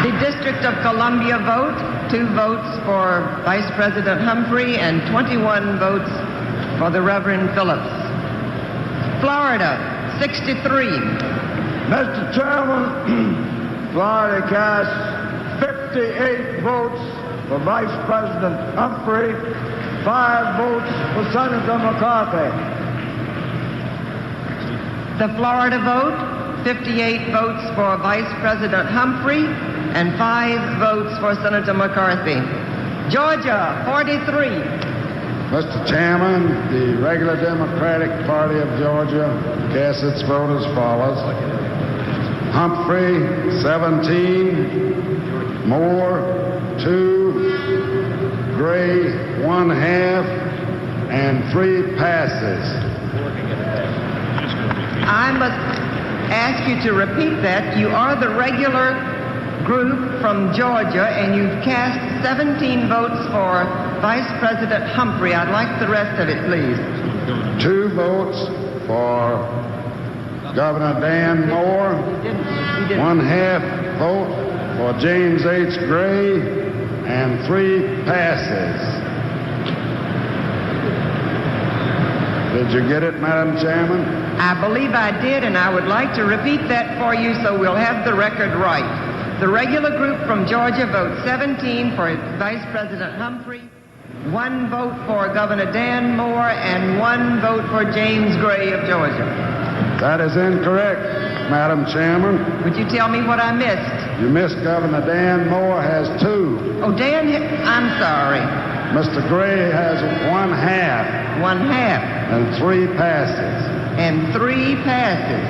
The District of Columbia vote, 2 votes for Vice President Humphrey and 21 votes for the Reverend Phillips. Florida, 63. Mr. Chairman, Florida cast 58 votes for Vice President Humphrey, 5 votes for Senator McCarthy. The Florida vote, 58 votes for Vice President Humphrey and 5 votes for Senator McCarthy. Georgia, 43. Mr. Chairman, the regular Democratic Party of Georgia cast its vote as follows. Humphrey, 17. Moore, 2. Gray, 1/2. And 3 passes. I must ask you to repeat that. You are the regular group from Georgia, and you've cast 17 votes for Vice President Humphrey. I'd like the rest of it, please. 2 votes for Governor Dan Moore, 1/2 vote for James H. Gray, and 3 passes. Did you get it, Madam Chairman? I believe I did, and I would like to repeat that for you so we'll have the record right. The regular group from Georgia votes 17 for Vice President Humphrey, 1 vote for Governor Dan Moore, and 1 vote for James Gray of Georgia. That is incorrect, Madam Chairman. Would you tell me what I missed? You missed Governor Dan Moore has 2. Oh, I'm sorry. Mr. Gray has 1/2. 1/2. And 3 passes. And 3 passes.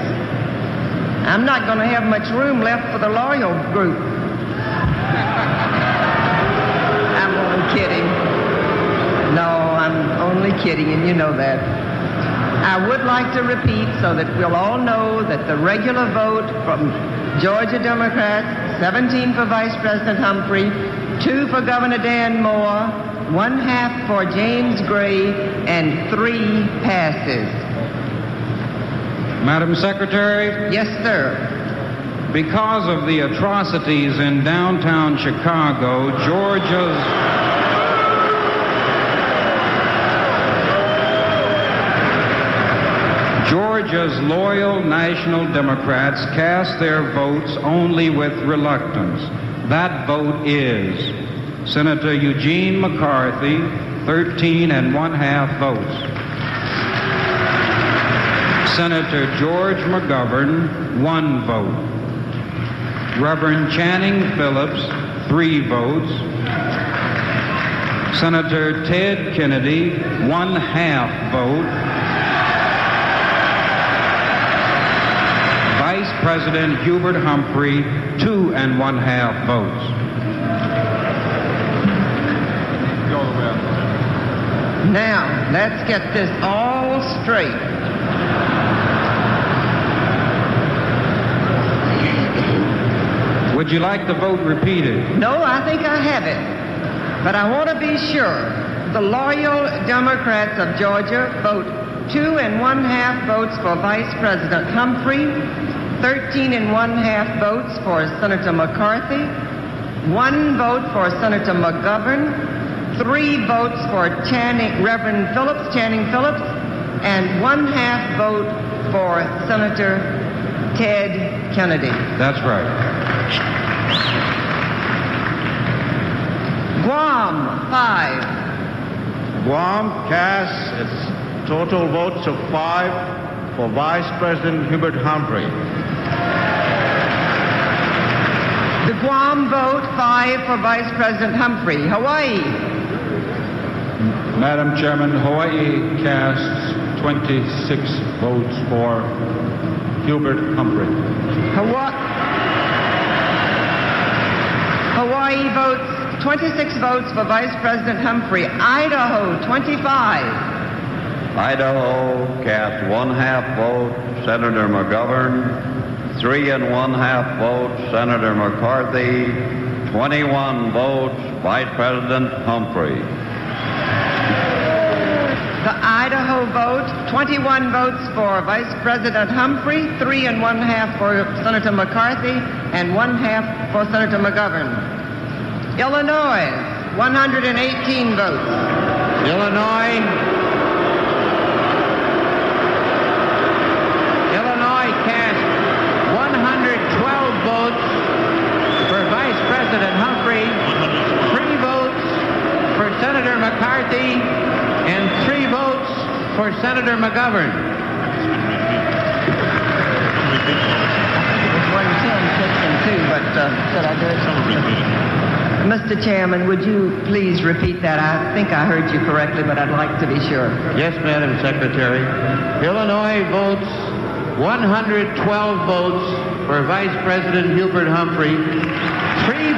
I'm not going to have much room left for the loyal group. I'm only kidding. No, I'm only kidding, and you know that. I would like to repeat so that we'll all know that the regular vote from Georgia Democrats, 17 for Vice President Humphrey, 2 for Governor Dan Moore, 1/2 for James Gray, and 3 passes. Madam Secretary? Yes, sir. Because of the atrocities in downtown Chicago, Georgia's loyal National Democrats cast their votes only with reluctance. That vote is Senator Eugene McCarthy, 13 1/2 votes. Senator George McGovern, 1 vote. Reverend Channing Phillips, 3 votes. Senator Ted Kennedy, 1/2 vote. Vice President Hubert Humphrey, 2 1/2 votes. Now, let's get this all straight. Would you like the vote repeated? No, I think I have it. But I want to be sure. The loyal Democrats of Georgia vote 2 1/2 votes for Vice President Humphrey, 13 1/2 votes for Senator McCarthy, 1 vote for Senator McGovern, 3 votes for Reverend Channing Phillips, and 1/2 vote for Senator Ted Kennedy. That's right. Guam, 5. Guam casts its total votes of 5 for Vice President Hubert Humphrey. The Guam vote 5 for Vice President Humphrey. Hawaii. Madam Chairman, Hawaii casts 26 votes for Hubert Humphrey. Hawaii votes 26 votes for Vice President Humphrey. Idaho, 25. Idaho cast 1/2 vote Senator McGovern, 3 1/2 votes Senator McCarthy, 21 votes Vice President Humphrey. The Idaho vote, 21 votes for Vice President Humphrey, 3 1/2 for Senator McCarthy, and 1/2 for Senator McGovern. Illinois, 118 votes. Illinois cast 112 votes for Vice President Humphrey, 3 votes for Senator McCarthy, and 3 votes for Senator McGovern. It was 110, 6 and 2, but should I do it? Mr. Chairman, would you please repeat that? I think I heard you correctly, but I'd like to be sure. Yes, Madam Secretary. Illinois votes 112 votes for Vice President Hubert Humphrey, 3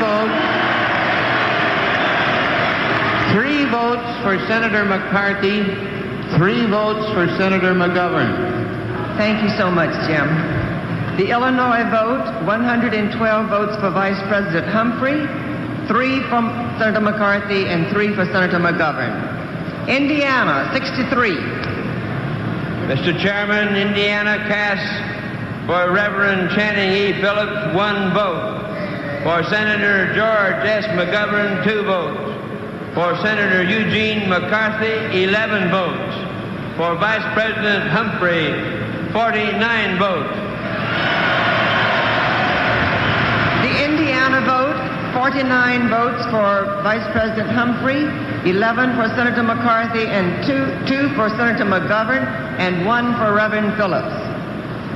votes for Senator McCarthy, 3 votes for Senator McGovern. Thank you so much, Jim. The Illinois vote, 112 votes for Vice President Humphrey, 3 from Senator McCarthy, and 3 for Senator McGovern. Indiana, 63. Mr. Chairman, Indiana casts for Reverend Channing E. Phillips 1 vote. For Senator George S. McGovern, 2 votes. For Senator Eugene McCarthy, 11 votes. For Vice President Humphrey, 49 votes. The Indiana vote, 49 votes for Vice President Humphrey, 11 for Senator McCarthy, and 2 for Senator McGovern, and 1 for Reverend Phillips.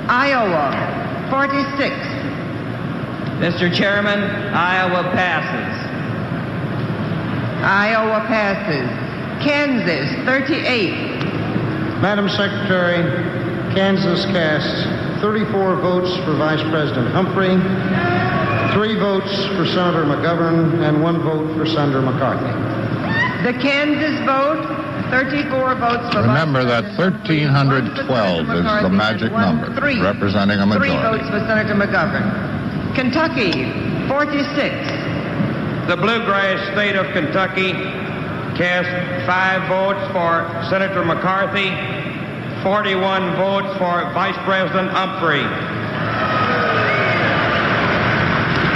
Iowa, 46. Mr. Chairman, Iowa passes. Iowa passes. Kansas, 38. Madam Secretary, Kansas casts 34 votes for Vice President Humphrey, 3 votes for Senator McGovern, and 1 vote for Senator McCarthy. The Kansas vote, 34 votes for Remember that 1,312 is the magic number, representing a majority. 3 votes for Senator McGovern. Kentucky, 46. The bluegrass state of Kentucky cast 5 votes for Senator McCarthy, 41 votes for Vice President Humphrey.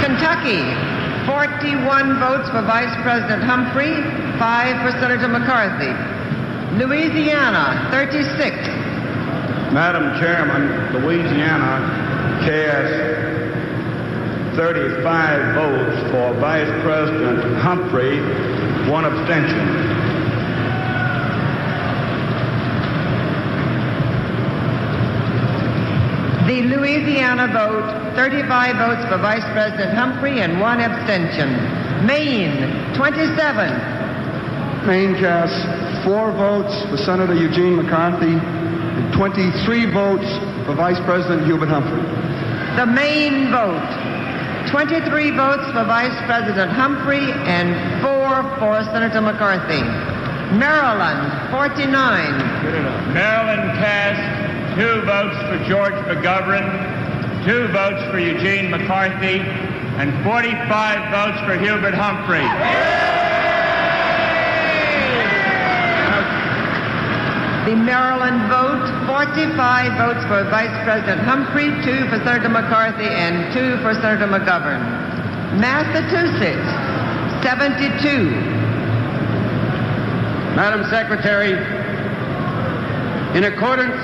Kentucky, 41 votes for Vice President Humphrey, 5 for Senator McCarthy. Louisiana, 36. Madam Chairman, Louisiana cast 35 votes for Vice President Humphrey, 1 abstention. The Louisiana vote, 35 votes for Vice President Humphrey and 1 abstention. Maine, 27. Maine casts 4 votes for Senator Eugene McCarthy and 23 votes for Vice President Hubert Humphrey. The Maine vote, 23 votes for Vice President Humphrey and 4 for Senator McCarthy. Maryland, 49. Maryland cast 2 votes for George McGovern, 2 votes for Eugene McCarthy, and 45 votes for Hubert Humphrey. The Maryland vote, 45 votes for Vice President Humphrey, 2 for Senator McCarthy, and 2 for Senator McGovern. Massachusetts, 72. Madam Secretary, in accordance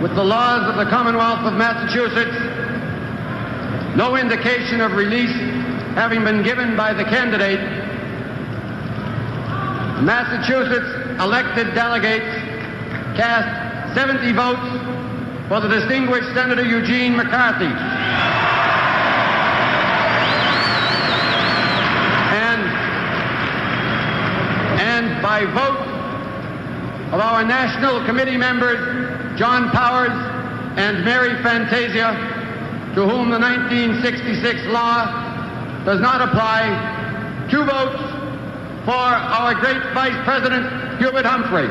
with the laws of the Commonwealth of Massachusetts, no indication of release having been given by the candidate, Massachusetts elected delegates cast 70 votes for the distinguished Senator Eugene McCarthy. And by vote of our National Committee members, John Powers and Mary Fantasia, to whom the 1966 law does not apply, 2 votes for our great Vice President, Hubert Humphrey.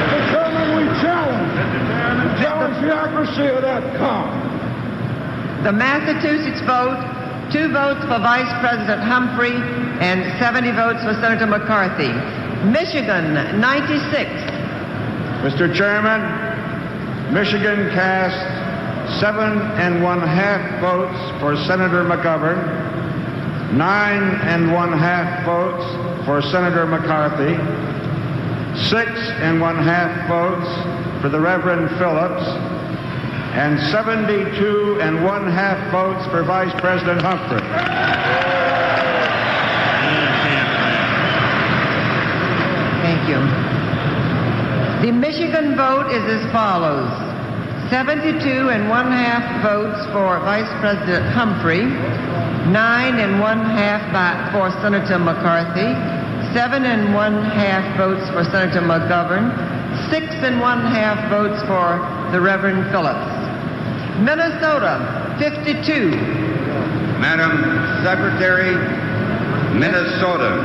Mr. Chairman, we challenge the accuracy of that count. The Massachusetts vote, 2 votes for Vice President Humphrey and 70 votes for Senator McCarthy. Michigan, 96. Mr. Chairman, Michigan cast 7½ votes for Senator McGovern, 9½ votes for Senator McCarthy, 6½ votes for the Reverend Phillips, and 72½ votes for Vice President Humphrey. Thank you. The Michigan vote is as follows. 72½ votes for Vice President Humphrey, 9½ for Senator McCarthy, 7½ votes for Senator McGovern, 6½ votes for the Reverend Phillips. Minnesota, 52. Madam Secretary, Minnesota,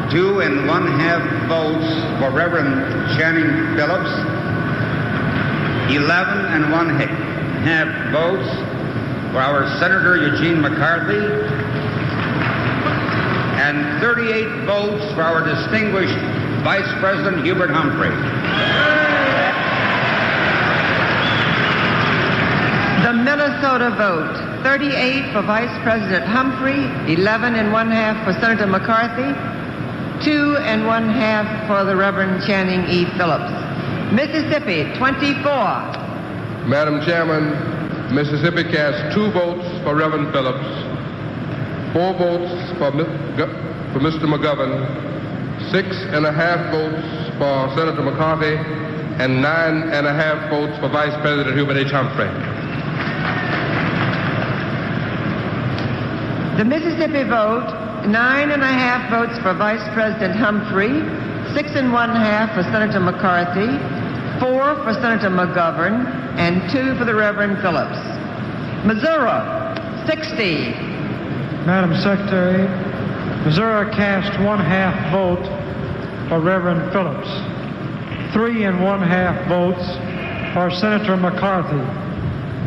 2½ votes for Reverend Channing Phillips, 11½ votes for our Senator Eugene McCarthy, and 38 votes for our distinguished Vice President Hubert Humphrey. The Minnesota vote, 38 for Vice President Humphrey, 11½ for Senator McCarthy, 2½ for the Reverend Channing E. Phillips. Mississippi, 24. Madam Chairman, Mississippi cast 2 votes for Reverend Phillips, 4 votes for Mr. McGovern, 6½ votes for Senator McCarthy, and 9½ votes for Vice President Hubert H. Humphrey. The Mississippi vote, 9½ votes for Vice President Humphrey, 6½ for Senator McCarthy, 4 for Senator McGovern, and 2 for the Reverend Phillips. Missouri, 60. Madam Secretary, Missouri cast 1/2 vote for Reverend Phillips, 3½ votes for Senator McCarthy,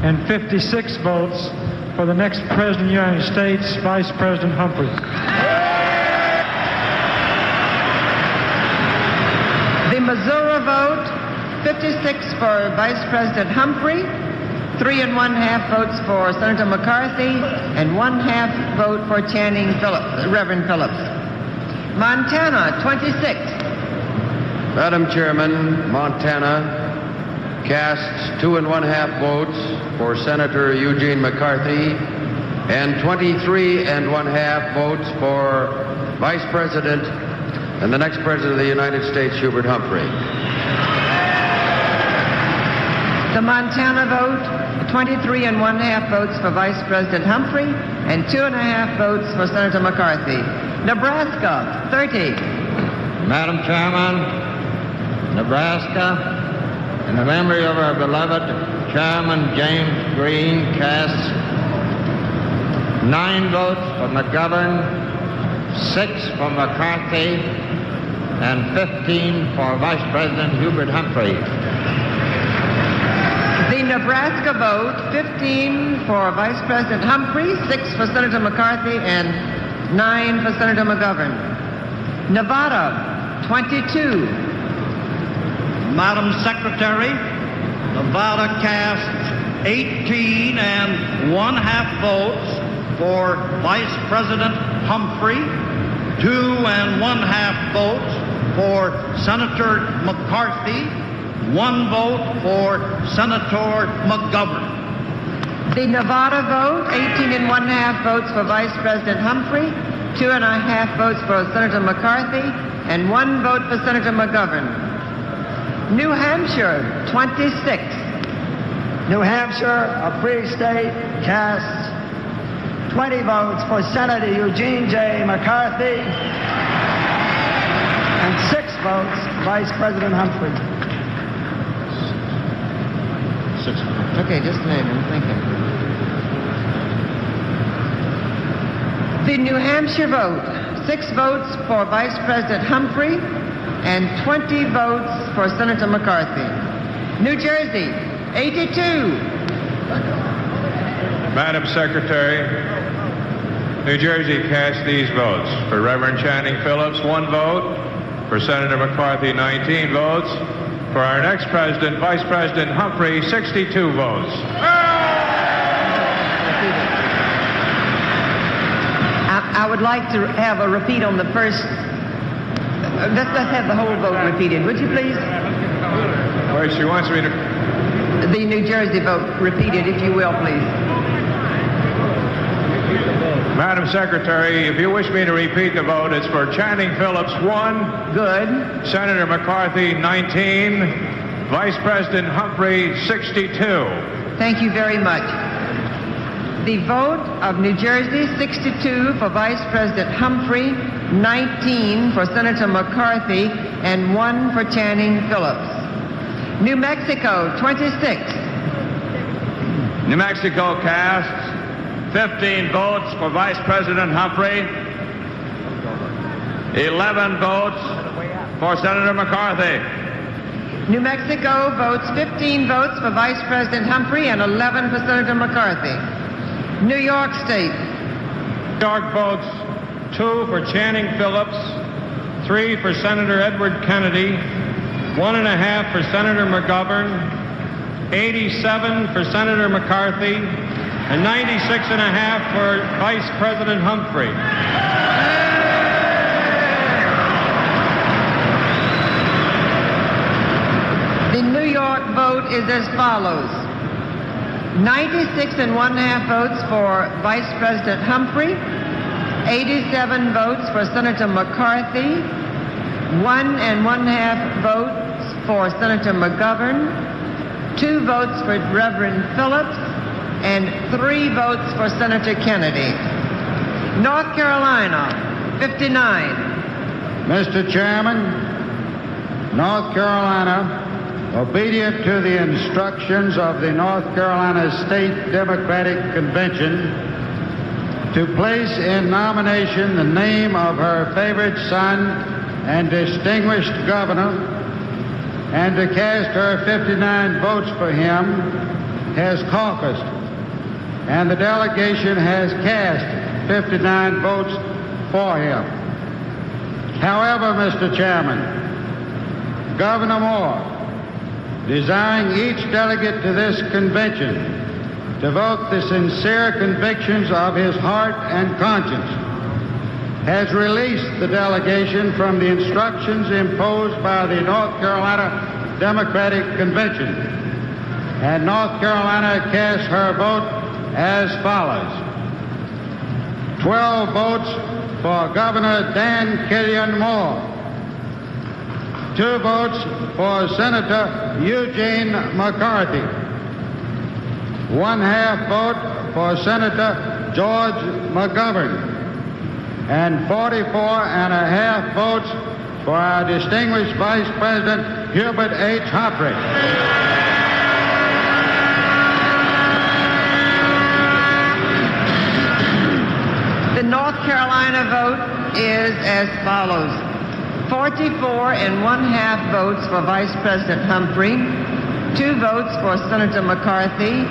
and 56 votes for the next President of the United States, Vice President Humphrey. The Missouri vote, 56 for Vice President Humphrey, 3½ votes for Senator McCarthy, and 1/2 vote for Channing Phillips, Reverend Phillips. Montana, 26. Madam Chairman, Montana casts 2½ votes for Senator Eugene McCarthy and 23½ votes for Vice President and the next President of the United States, Hubert Humphrey. The Montana vote, 23½ votes for Vice President Humphrey and 2½ votes for Senator McCarthy. Nebraska, 30. Madam Chairman, Nebraska, in the memory of our beloved Chairman James Green, casts 9 votes for McGovern, 6 for McCarthy, and 15 for Vice President Hubert Humphrey. The Nebraska vote, 15 for Vice President Humphrey, 6 for Senator McCarthy, and 9 for Senator McGovern. Nevada, 22. Madam Secretary, Nevada casts 18½ votes for Vice President Humphrey, 2½ votes for Senator McCarthy, 1 vote for Senator McGovern. The Nevada vote, 18½ votes for Vice President Humphrey, 2½ votes for Senator McCarthy, and 1 vote for Senator McGovern. New Hampshire, 26. New Hampshire, a free state, casts 20 votes for Senator Eugene J. McCarthy and 6 votes for Vice President Humphrey. Okay, just a minute, I'm thinking. The New Hampshire vote, 6 votes for Vice President Humphrey and 20 votes for Senator McCarthy. New Jersey, 82. Madam Secretary, New Jersey cast these votes. For Reverend Channing Phillips, 1 vote. For Senator McCarthy, 19 votes. For our next president, Vice President Humphrey, 62 votes. I would like to have a repeat on the first. Let's have the whole vote repeated, would you please? Wait, she wants me to... The New Jersey vote repeated, if you will, please. Madam Secretary, if you wish me to repeat the vote, it's for Channing Phillips, 1. Good. Senator McCarthy, 19. Vice President Humphrey, 62. Thank you very much. The vote of New Jersey, 62 for Vice President Humphrey, 19 for Senator McCarthy, and 1 for Channing Phillips. New Mexico, 26. New Mexico casts 15 votes for Vice President Humphrey, 11 votes for Senator McCarthy. New Mexico votes 15 votes for Vice President Humphrey and 11 for Senator McCarthy. New York State. New York votes 2 for Channing Phillips, 3 for Senator Edward Kennedy, 1.5 for Senator McGovern, 87 for Senator McCarthy, and 96.5 for Vice President Humphrey. The New York vote is as follows. 96.5 votes for Vice President Humphrey, 87 votes for Senator McCarthy, 1.5 votes for Senator McGovern, 2 votes for Reverend Phillips, and 3 votes for Senator Kennedy. North Carolina, 59. Mr. Chairman, North Carolina, obedient to the instructions of the North Carolina State Democratic Convention, to place in nomination the name of her favorite son and distinguished governor, and to cast her 59 votes for him, has caucused, and the delegation has cast 59 votes for him. However, Mr. Chairman, Governor Moore, desiring each delegate to this convention to vote the sincere convictions of his heart and conscience, has released the delegation from the instructions imposed by the North Carolina Democratic Convention, and North Carolina casts her vote as follows. 12 votes for Governor Dan Killian Moore, 2 votes for Senator Eugene McCarthy, 1/2 vote for Senator George McGovern, and 44.5 votes for our distinguished Vice President Hubert H. Humphrey. The North Carolina vote is as follows. 44.5 votes for Vice President Humphrey, 2 votes for Senator McCarthy,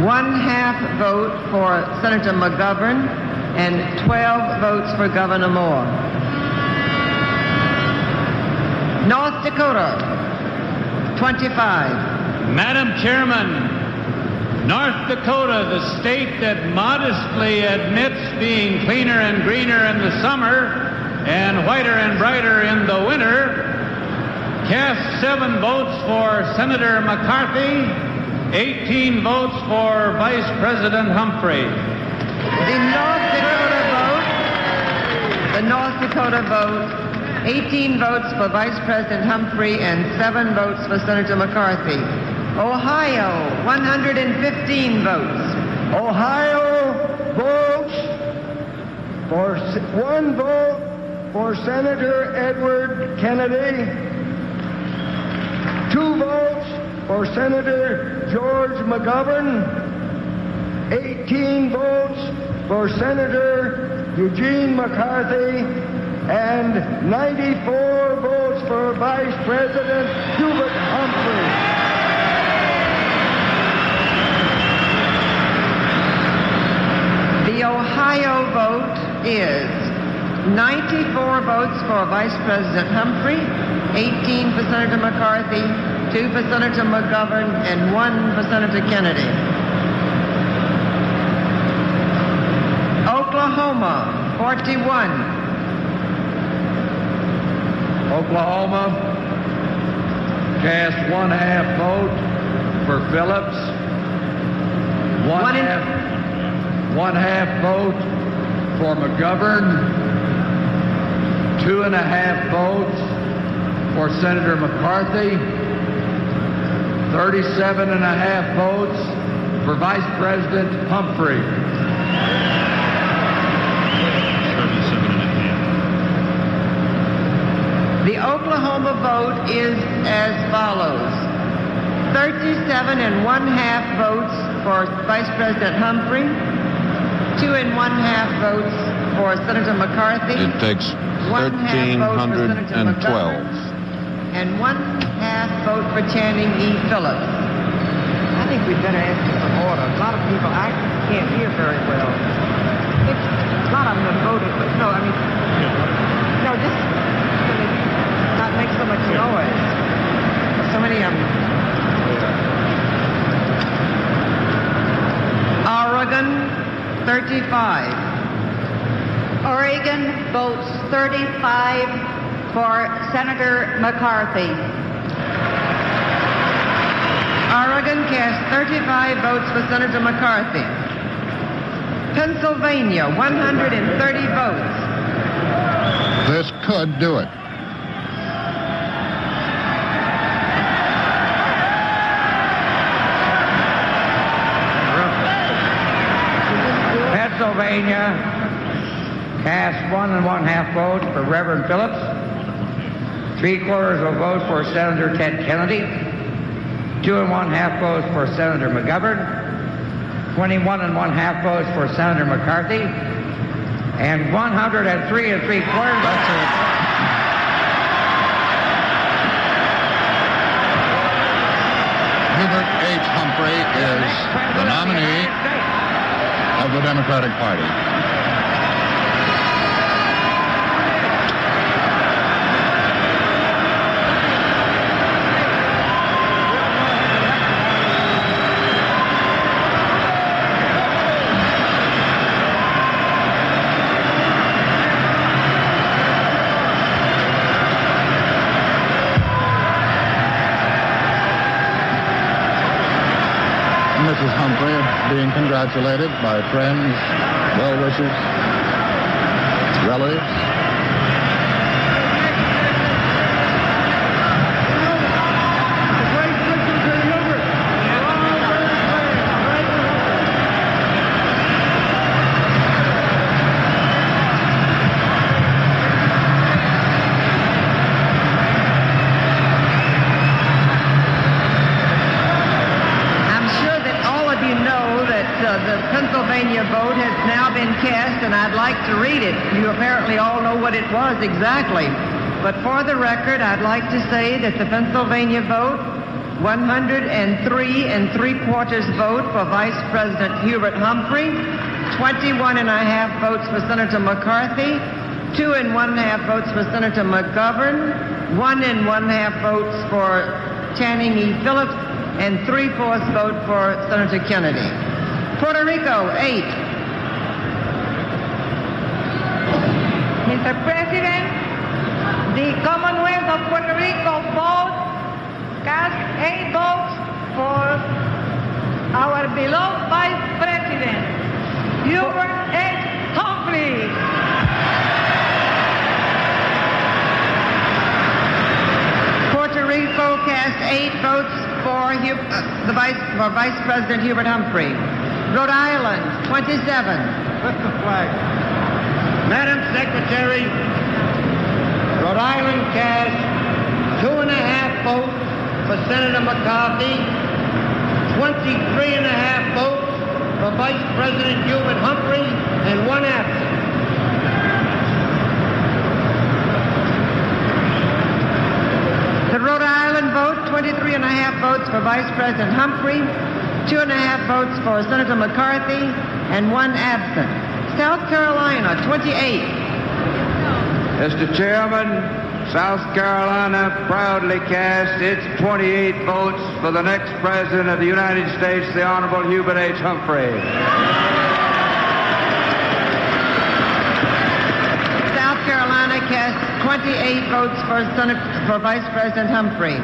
1/2 vote for Senator McGovern, and 12 votes for Governor Moore. North Dakota, 25. Madam Chairman, North Dakota, the state that modestly admits being cleaner and greener in the summer and whiter and brighter in the winter, cast 7 votes for Senator McCarthy, 18 votes for Vice President Humphrey. The North Dakota vote, 18 votes for Vice President Humphrey and 7 votes for Senator McCarthy. Ohio, 115 votes. Ohio votes for 1 vote for Senator Edward Kennedy, 2 votes for Senator George McGovern, 18 votes for Senator Eugene McCarthy, and 94 votes for Vice President Hubert Humphrey. The Ohio vote is 94 votes for Vice President Humphrey, 18 for Senator McCarthy, 2 for Senator McGovern, and 1 for Senator Kennedy. Oklahoma, 41. Oklahoma cast 1/2 vote for Phillips, 1/2 vote for McGovern, 2.5 votes for Senator McCarthy, 37.5 votes for Vice President Humphrey. The Oklahoma vote is as follows. 37.5 votes for Vice President Humphrey, 2.5 votes for Senator McCarthy. It takes 1,312. And 1/2 vote for Channing E. Phillips. I think we'd better ask for some order. A lot of people, I can't hear very well. A lot of them have voted, but no, just not make so much noise. So many of them. Oregon, 35. Oregon votes 35 for Senator McCarthy. Oregon cast 35 votes for Senator McCarthy. Pennsylvania, 130 votes. This could do it. Pennsylvania cast 1.5 votes for Reverend Phillips, 3/4 of a vote for Senator Ted Kennedy, 2.5 votes for Senator McGovern, 21.5 votes for Senator McCarthy, and 103 3/4. That's it. Hubert H. Humphrey is the nominee of the Democratic Party. Mrs. Humphrey being congratulated by friends, well-wishers, relatives. The Pennsylvania vote has now been cast, and I'd like to read it. You apparently all know what it was exactly. But for the record, I'd like to say that the Pennsylvania vote, 103 3/4 vote for Vice President Hubert Humphrey, 21.5 votes for Senator McCarthy, 2.5 votes for Senator McGovern, 1.5 votes for Channing E. Phillips, and 3/4 vote for Senator Kennedy. Puerto Rico, 8. Mr. President, the Commonwealth of Puerto Rico cast 8 votes for our beloved Vice President, Hubert H. Humphrey. Puerto Rico cast 8 votes for Vice President Hubert Humphrey. Rhode Island, 27. Lift the flag. Madam Secretary, Rhode Island cast 2.5 votes for Senator McCarthy, 23.5 votes for Vice President Hubert Humphrey, and 1 absent. The Rhode Island vote, 23.5 votes for Vice President Humphrey, 2.5 votes for Senator McCarthy, and 1 absent. South Carolina, 28. Mr. Chairman, South Carolina proudly cast its 28 votes for the next President of the United States, the Honorable Hubert H. Humphrey. South Carolina cast 28 votes for Vice President Humphrey.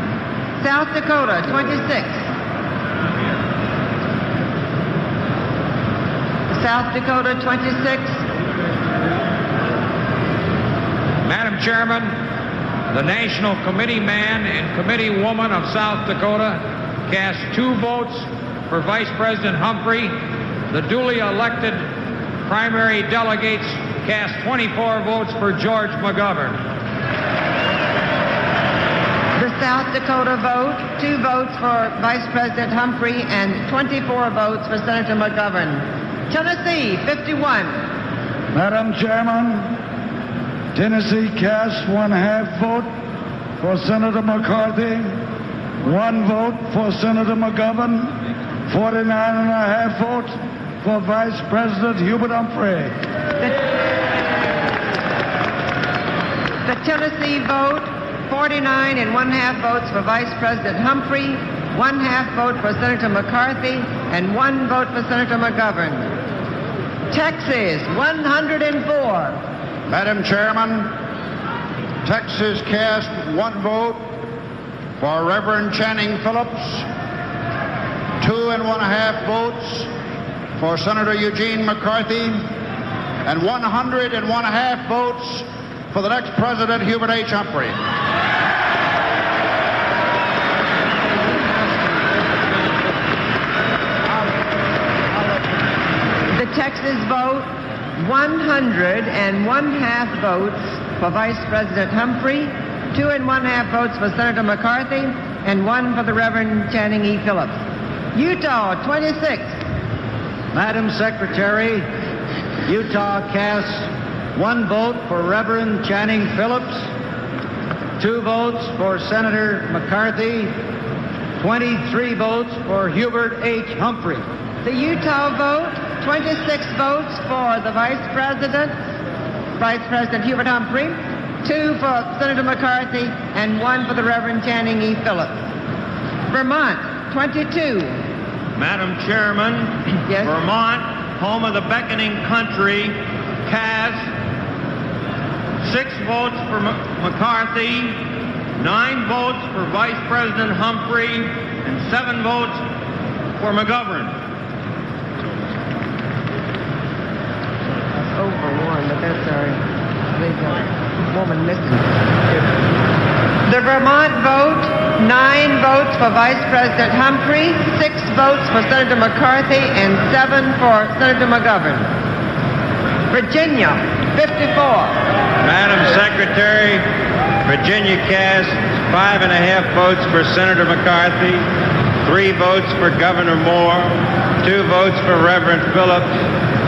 South Dakota, 26. South Dakota, 26. Madam Chairman, the National Committee Man and Committee Woman of South Dakota cast 2 votes for Vice President Humphrey. The duly elected primary delegates cast 24 votes for George McGovern. The South Dakota vote, 2 votes for Vice President Humphrey and 24 votes for Senator McGovern. Tennessee, 51. Madam Chairman, Tennessee cast 1/2 vote for Senator McCarthy, 1 vote for Senator McGovern, 49.5 votes for Vice President Hubert Humphrey. The Tennessee vote, 49.5 votes for Vice President Humphrey, 1/2 vote for Senator McCarthy, and 1 vote for Senator McGovern. Texas, 104. Madam Chairman, Texas cast 1 vote for Reverend Channing Phillips, 2.5 votes for Senator Eugene McCarthy, and 101.5 votes for the next President, Hubert H. Humphrey. The Texas vote, 101.5 votes for Vice President Humphrey, 2.5 votes for Senator McCarthy, and 1 for the Reverend Channing E. Phillips. Utah, 26. Madam Secretary, Utah casts 1 vote for Reverend Channing Phillips, 2 votes for Senator McCarthy, 23 votes for Hubert H. Humphrey. The Utah vote, 26 votes for the Vice President Hubert Humphrey, 2 for Senator McCarthy, and 1 for the Reverend Channing E. Phillips. Vermont, 22. Madam Chairman, Yes. Vermont, home of the beckoning country, cast 6 votes for McCarthy, 9 votes for Vice President Humphrey, and 7 votes for McGovern. Over 1, but that's our woman missing. The Vermont vote, 9 votes for Vice President Humphrey, 6 votes for Senator McCarthy, and 7 for Senator McGovern. Virginia, 54. Madam Secretary, Virginia cast 5.5 votes for Senator McCarthy, 3 votes for Governor Moore, 2 votes for Reverend Phillips,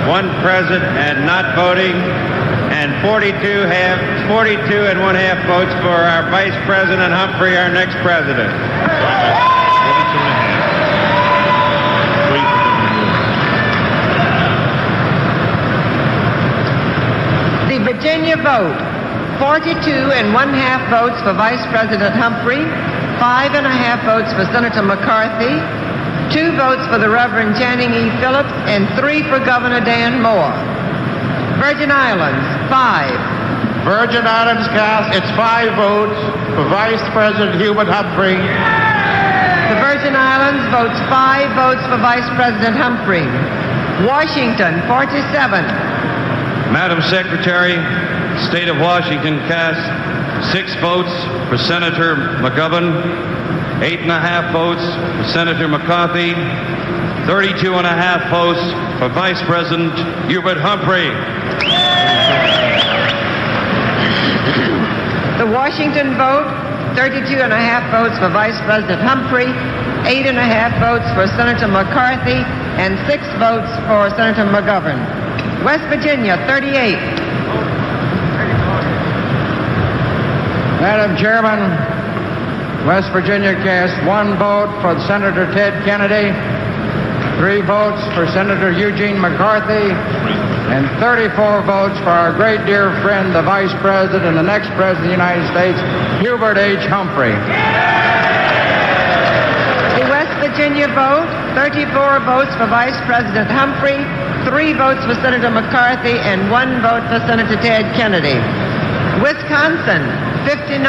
1 present and not voting, and 42.5 votes for our Vice President Humphrey, our next president. The Virginia vote, 42.5 votes for Vice President Humphrey, 5.5 votes for Senator McCarthy, 2 votes for the Reverend Channing E. Phillips, and 3 for Governor Dan Moore. Virgin Islands, 5. Virgin Islands cast its 5 votes for Vice President Hubert Humphrey. The Virgin Islands votes 5 votes for Vice President Humphrey. Washington, 47. Madam Secretary, State of Washington cast 6 votes for Senator McGovern, 8.5 votes for Senator McCarthy, 32.5 votes for Vice President Hubert Humphrey. The Washington vote, 32.5 votes for Vice President Humphrey, 8.5 votes for Senator McCarthy, and 6 votes for Senator McGovern. West Virginia, 38. Madam Chairman, West Virginia cast 1 vote for Senator Ted Kennedy, 3 votes for Senator Eugene McCarthy, and 34 votes for our great dear friend, the Vice President and the next President of the United States, Hubert H. Humphrey. The West Virginia vote, 34 votes for Vice President Humphrey, 3 votes for Senator McCarthy, and 1 vote for Senator Ted Kennedy. Wisconsin, 59.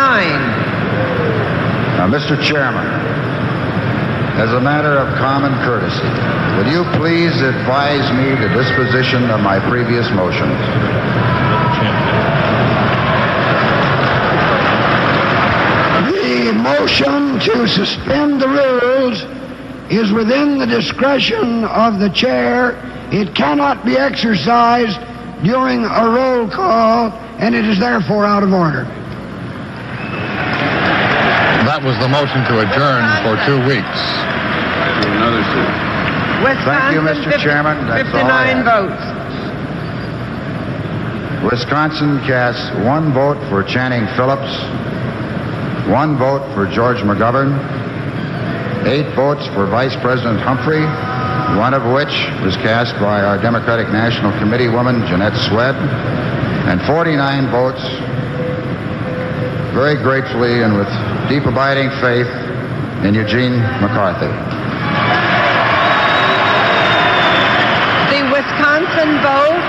Now, Mr. Chairman, as a matter of common courtesy, will you please advise me the disposition of my previous motion? The motion to suspend the rules is within the discretion of the chair. It cannot be exercised during a roll call, and it is therefore out of order. That was the motion to adjourn for 2 weeks. Another suit. Thank you, Mr. Chairman. That's all I 59 have. votes. Wisconsin cast 1 vote for Channing Phillips, 1 vote for George McGovern, 8 votes for Vice President Humphrey, 1 of which was cast by our Democratic National Committee woman, Jeanette Swed, and 49 votes, very gratefully and with deep abiding faith, in Eugene McCarthy. The Wisconsin vote.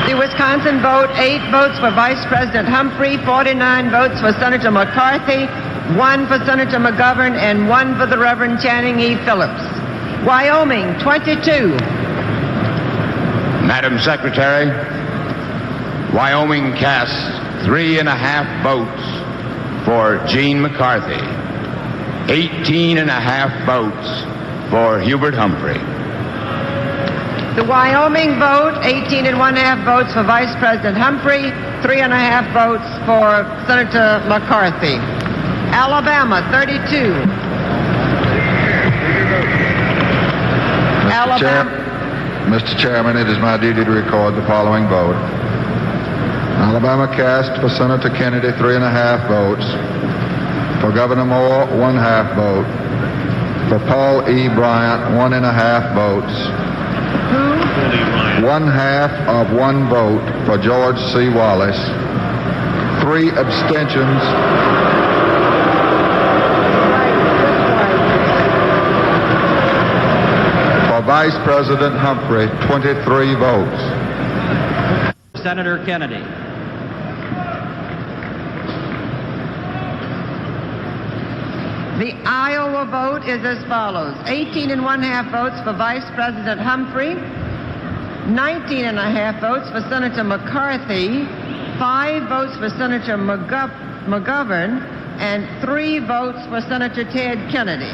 The Wisconsin vote, 8 votes for Vice President Humphrey, 49 votes for Senator McCarthy, 1 for Senator McGovern, and 1 for the Reverend Channing E. Phillips. Wyoming, 22. Madam Secretary, Wyoming cast 3.5 votes for Gene McCarthy, 18.5 votes for Hubert Humphrey. The Wyoming vote, 18.5 votes for Vice President Humphrey, 3.5 votes for Senator McCarthy. Alabama, 32. Mr. Chairman, it is my duty to record the following vote. Alabama cast for Senator Kennedy 3.5 votes. For Governor Moore, 1/2 vote. For Paul E. Bryant, 1.5 votes. 1/2 of 1 vote for George C. Wallace. 3 abstentions. For Vice President Humphrey, 23 votes. Senator Kennedy. The Iowa vote is as follows. 18.5 votes for Vice President Humphrey, 19.5 votes for Senator McCarthy, 5 votes for Senator McGovern, and 3 votes for Senator Ted Kennedy.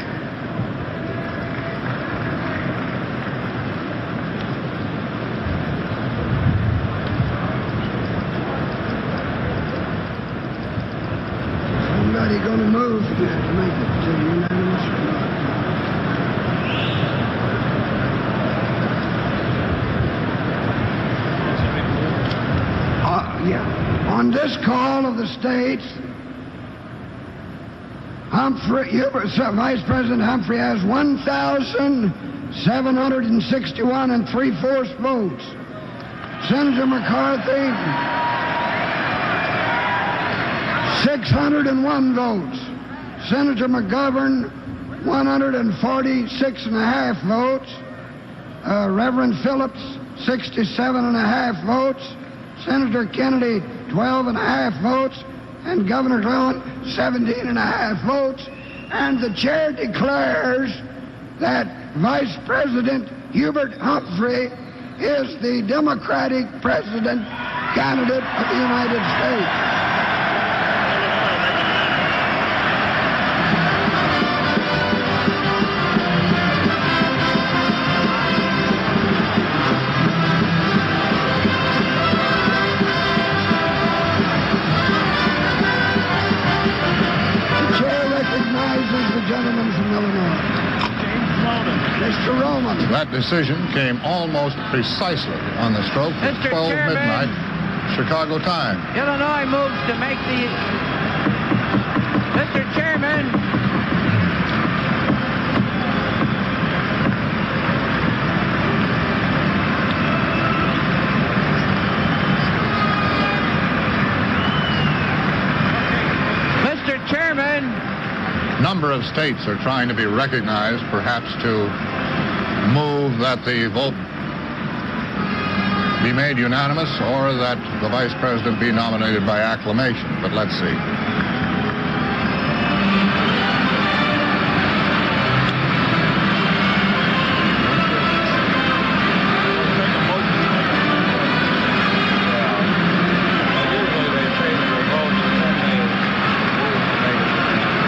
Somebody going to move to make it unanimous or not? Yeah. On this call of the states, Vice President Humphrey has 1,761 and 3/4 votes. Senator McCarthy, 601 votes. Senator McGovern, 146.5 votes. Reverend Phillips, 67.5 votes. Senator Kennedy, 12.5 votes. And Governor Cleland, 17.5 votes. And the chair declares that Vice President Hubert Humphrey is the Democratic President candidate of the United States. That decision came almost precisely on the stroke of 12 midnight Chicago time. Illinois moves to make the... Mr. Chairman. number of states are trying to be recognized, perhaps to move that the vote be made unanimous or that the vice president be nominated by acclamation. But let's see.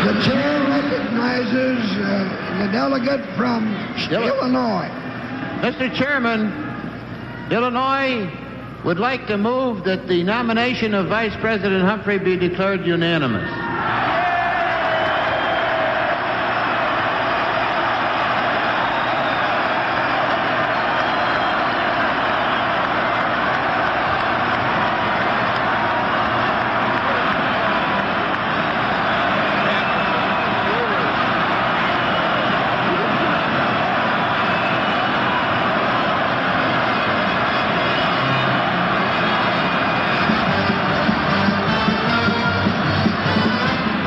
The chair recognizes the delegate from Illinois. Mr. Chairman, Illinois would like to move that the nomination of Vice President Humphrey be declared unanimous.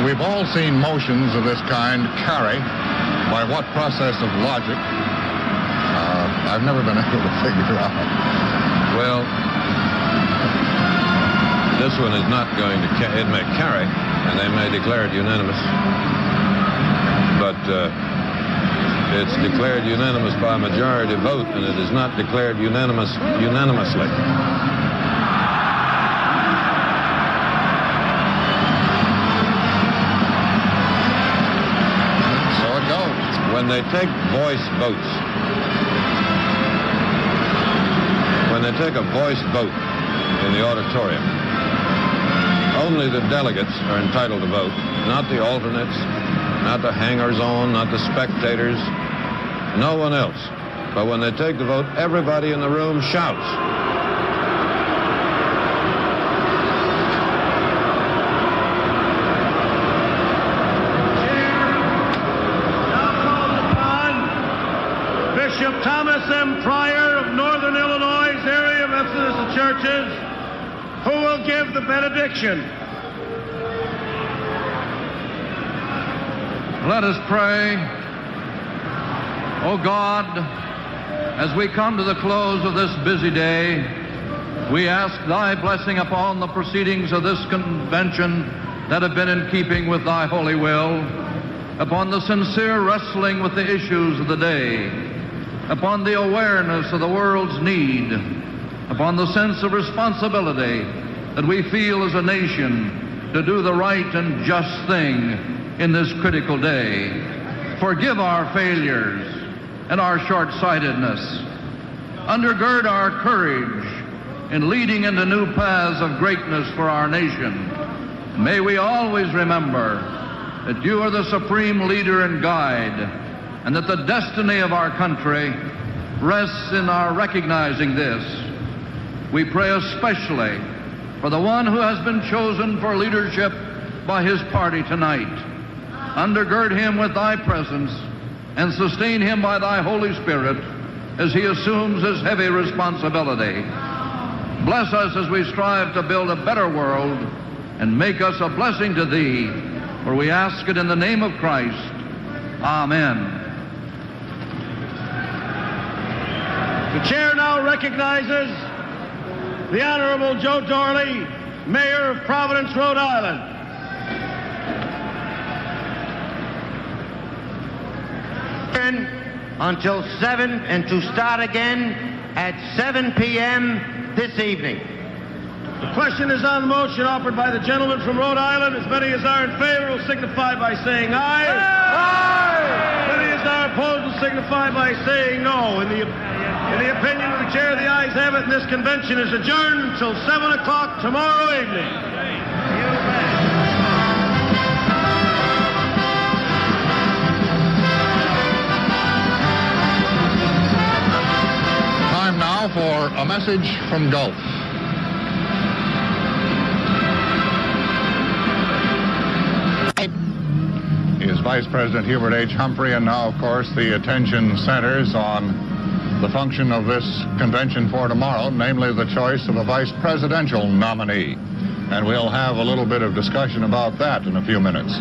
We've all seen motions of this kind carry. By what process of logic? I've never been able to figure out. Well, this one is not going to it may carry, and they may declare it unanimous. But it's declared unanimous by a majority vote, and it is not declared unanimously. When they take voice votes, when they take a voice vote in the auditorium, only the delegates are entitled to vote, not the alternates, not the hangers-on, not the spectators, no one else. But when they take the vote, everybody in the room shouts. Bishop Thomas M. Pryor of Northern Illinois' area of Methodist churches, who will give the benediction. Let us pray. O God, as we come to the close of this busy day, we ask thy blessing upon the proceedings of this convention that have been in keeping with thy holy will, upon the sincere wrestling with the issues of the day, upon the awareness of the world's need, upon the sense of responsibility that we feel as a nation to do the right and just thing in this critical day. Forgive our failures and our short-sightedness. Undergird our courage in leading into new paths of greatness for our nation. May we always remember that you are the supreme leader and guide, and that the destiny of our country rests in our recognizing this. We pray especially for the one who has been chosen for leadership by his party tonight. Undergird him with thy presence and sustain him by thy Holy Spirit as he assumes this heavy responsibility. Bless us as we strive to build a better world and make us a blessing to thee, for we ask it in the name of Christ. Amen. The chair now recognizes the Honorable Joe Dorley, Mayor of Providence, Rhode Island. Until 7 and to start again at 7 p.m. this evening. The question is on the motion offered by the gentleman from Rhode Island. As many as are in favor will signify by saying aye. Aye! As many as are opposed will signify by saying no. In the opinion of the chair, the ayes have it, and this convention is adjourned until 7 o'clock tomorrow evening. Time now for a message from Gulf. Is Vice President Hubert H. Humphrey, and now, of course, the attention centers on the function of this convention for tomorrow, namely the choice of a vice presidential nominee. And we'll have a little bit of discussion about that in a few minutes.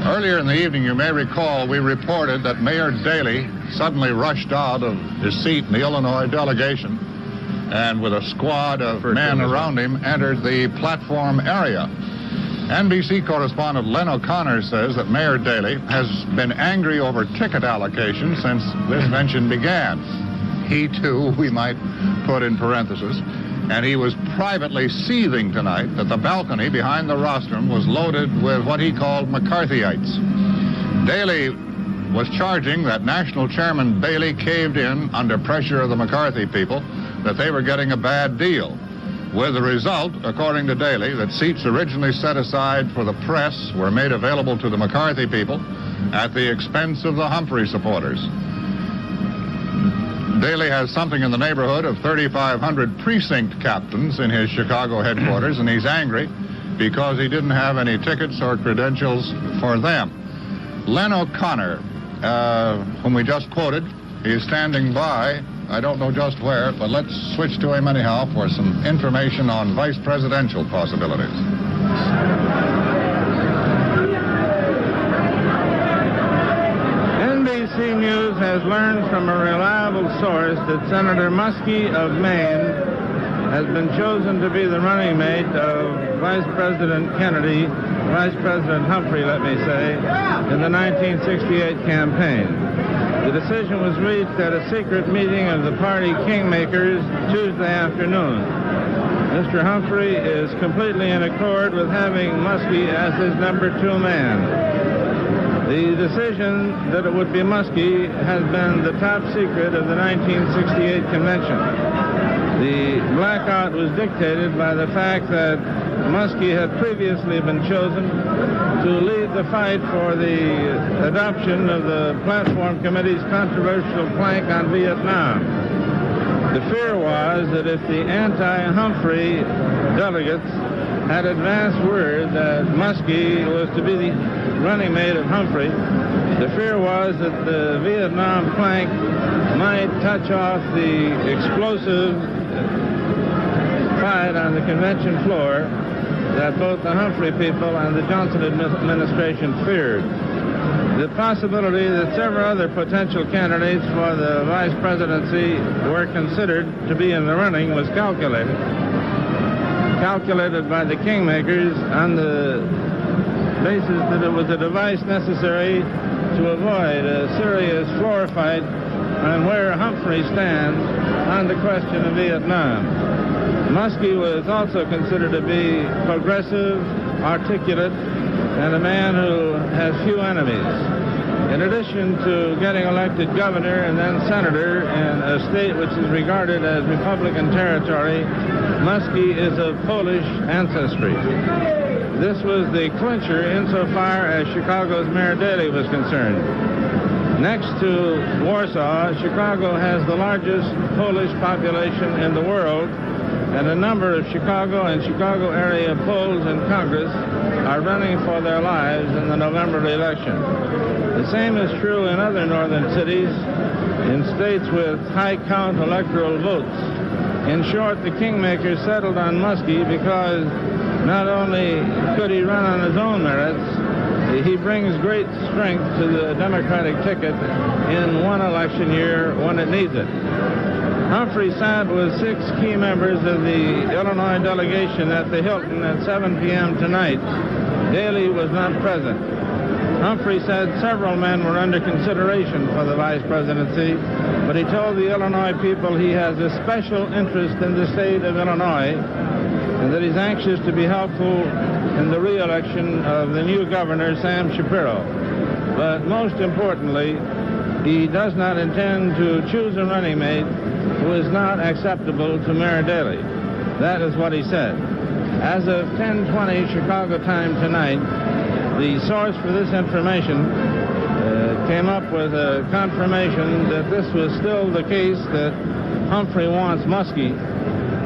Earlier in the evening, you may recall, we reported that Mayor Daley suddenly rushed out of his seat in the Illinois delegation and with a squad of men around him entered the platform area. NBC correspondent Len O'Connor says that Mayor Daley has been angry over ticket allocation since this convention began. He, too, we might put in parentheses. And he was privately seething tonight that the balcony behind the rostrum was loaded with what he called McCarthyites. Daley was charging that National Chairman Bailey caved in under pressure of the McCarthy people, that they were getting a bad deal. With the result, according to Daley, that seats originally set aside for the press were made available to the McCarthy people at the expense of the Humphrey supporters. Daley has something in the neighborhood of 3,500 precinct captains in his Chicago headquarters, and he's angry because he didn't have any tickets or credentials for them. Len O'Connor, whom we just quoted, he is standing by. I don't know just where, but let's switch to him anyhow for some information on vice presidential possibilities. NBC News has learned from a reliable source that Senator Muskie of Maine has been chosen to be the running mate of Vice President Kennedy, Vice President Humphrey, let me say, in the 1968 campaign. The decision was reached at a secret meeting of the party kingmakers Tuesday afternoon. Mr. Humphrey is completely in accord with having Muskie as his number 2 man. The decision that it would be Muskie has been the top secret of the 1968 convention. The blackout was dictated by the fact that Muskie had previously been chosen to lead the fight for the adoption of the Platform Committee's controversial plank on Vietnam. The fear was that if the anti-Humphrey delegates had advanced word that Muskie was to be the running mate of Humphrey, the fear was that the Vietnam plank might touch off the explosive fight on the convention floor that both the Humphrey people and the Johnson administration feared. The possibility that several other potential candidates for the vice presidency were considered to be in the running was calculated by the kingmakers on the basis that it was a device necessary to avoid a serious floor fight on where Humphrey stands on the question of Vietnam. Muskie was also considered to be progressive, articulate, and a man who has few enemies. In addition to getting elected governor and then senator in a state which is regarded as Republican territory, Muskie is of Polish ancestry. This was the clincher insofar as Chicago's Mayor Daley was concerned. Next to Warsaw, Chicago has the largest Polish population in the world, and a number of Chicago and Chicago area Poles in Congress are running for their lives in the November election. The same is true in other northern cities, in states with high count electoral votes. In short, the kingmakers settled on Muskie because not only could he run on his own merits, he brings great strength to the Democratic ticket in one election year when it needs it. Humphrey sat with 6 key members of the Illinois delegation at the Hilton at 7 p.m. tonight. Daley was not present. Humphrey said several men were under consideration for the vice presidency, but he told the Illinois people he has a special interest in the state of Illinois and that he's anxious to be helpful in the re-election of the new governor, Sam Shapiro. But most importantly, he does not intend to choose a running mate who is not acceptable to Mayor Daley. That is what he said. As of 10:20 Chicago time tonight, the source for this information came up with a confirmation that this was still the case, that Humphrey wants Muskie.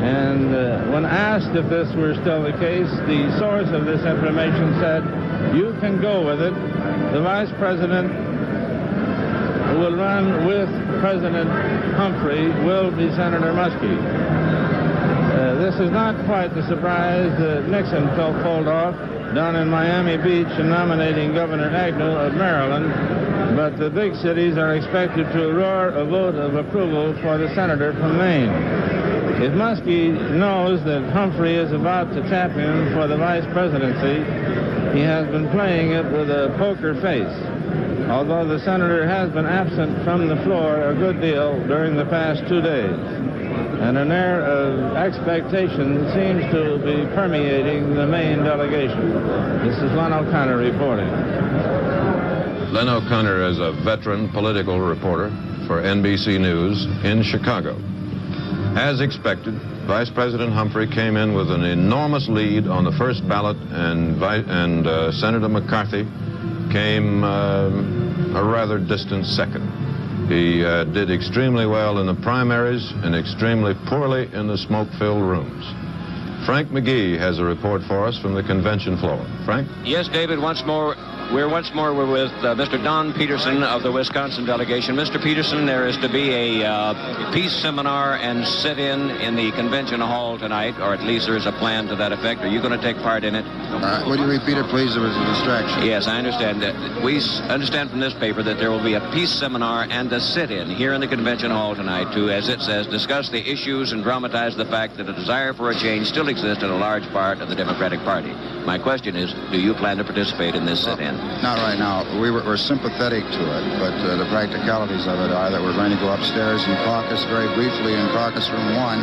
And when asked if this were still the case, the source of this information said, "You can go with it. The vice president who will run with President Humphrey will be Senator Muskie." this is not quite the surprise that Nixon pulled off down in Miami Beach in nominating Governor Agnew of Maryland, but the big cities are expected to roar a vote of approval for the senator from Maine. If Muskie knows that Humphrey is about to tap him for the vice presidency, he has been playing it with a poker face, although the senator has been absent from the floor a good deal during the past 2 days. And an air of expectation seems to be permeating the Maine delegation. This is Len O'Connor reporting. Len O'Connor is a veteran political reporter for NBC News in Chicago. As expected, Vice President Humphrey came in with an enormous lead on the first ballot, and Senator McCarthy came a rather distant second. He did extremely well in the primaries and extremely poorly in the smoke-filled rooms. Frank McGee has a report for us from the convention floor. Frank? Yes, David, we're with Mr. Don Peterson of the Wisconsin delegation. Mr. Peterson, there is to be a peace seminar and sit-in the convention hall tonight, or at least there is a plan to that effect. Are you going to take part in it? Would you repeat it, please? There was a distraction. Yes, I understand. We understand from this paper that there will be a peace seminar and a sit-in here in the convention hall tonight to, as it says, discuss the issues and dramatize the fact that a desire for a change still exists in a large part of the Democratic Party. My question is, do you plan to participate in this sit-in? Not right now. We're sympathetic to it, but the practicalities of it are that we're going to go upstairs and caucus very briefly in caucus room 1,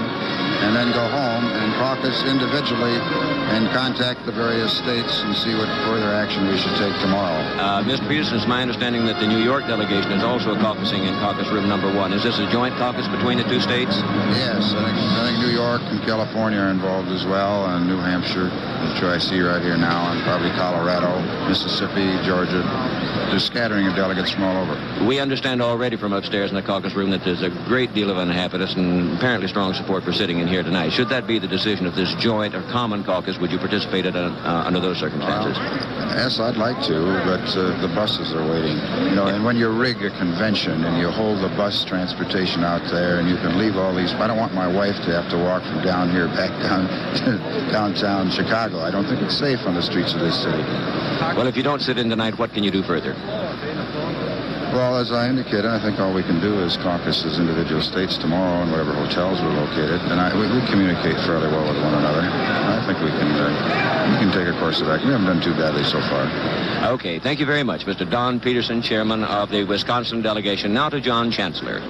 and then go home and caucus individually and contact the various states and see what further action we should take tomorrow. Mr. Peterson, it's my understanding that the New York delegation is also caucusing in caucus room number 1. Is this a joint caucus between the two states? Yes, I think New York and California are involved as well, and New Hampshire, which I see right here now, and probably Colorado, Mississippi, Georgia. There's scattering of delegates from all over. We understand already from upstairs in the caucus room that there's a great deal of unhappiness and apparently strong support for sitting in here tonight. Should that be the decision of this joint or common caucus, would you participate under those circumstances? Yes, I'd like to, but the buses are waiting. You know, and when you rig a convention and you hold the bus transportation out there and you can leave all these... I don't want my wife to have to walk from down here back down to downtown Chicago. I don't think it's safe on the streets of this city. Well, if you don't sit in tonight, what can you do further? Well, as I indicated, I think all we can do is caucus as individual states tomorrow in whatever hotels we're located. And we communicate fairly well with one another. I think we can take a course of action. We haven't done too badly so far. Okay, thank you very much, Mr. Don Peterson, chairman of the Wisconsin delegation. Now to John Chancellor.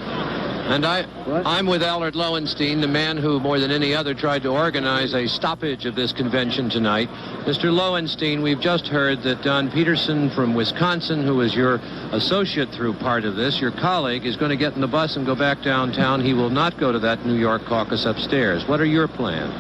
And I'm with Allard Lowenstein, the man who, more than any other, tried to organize a stoppage of this convention tonight. Mr. Lowenstein, we've just heard that Don Peterson from Wisconsin, who is your associate through part of this, your colleague, is going to get in the bus and go back downtown. He will not go to that New York caucus upstairs. What are your plans?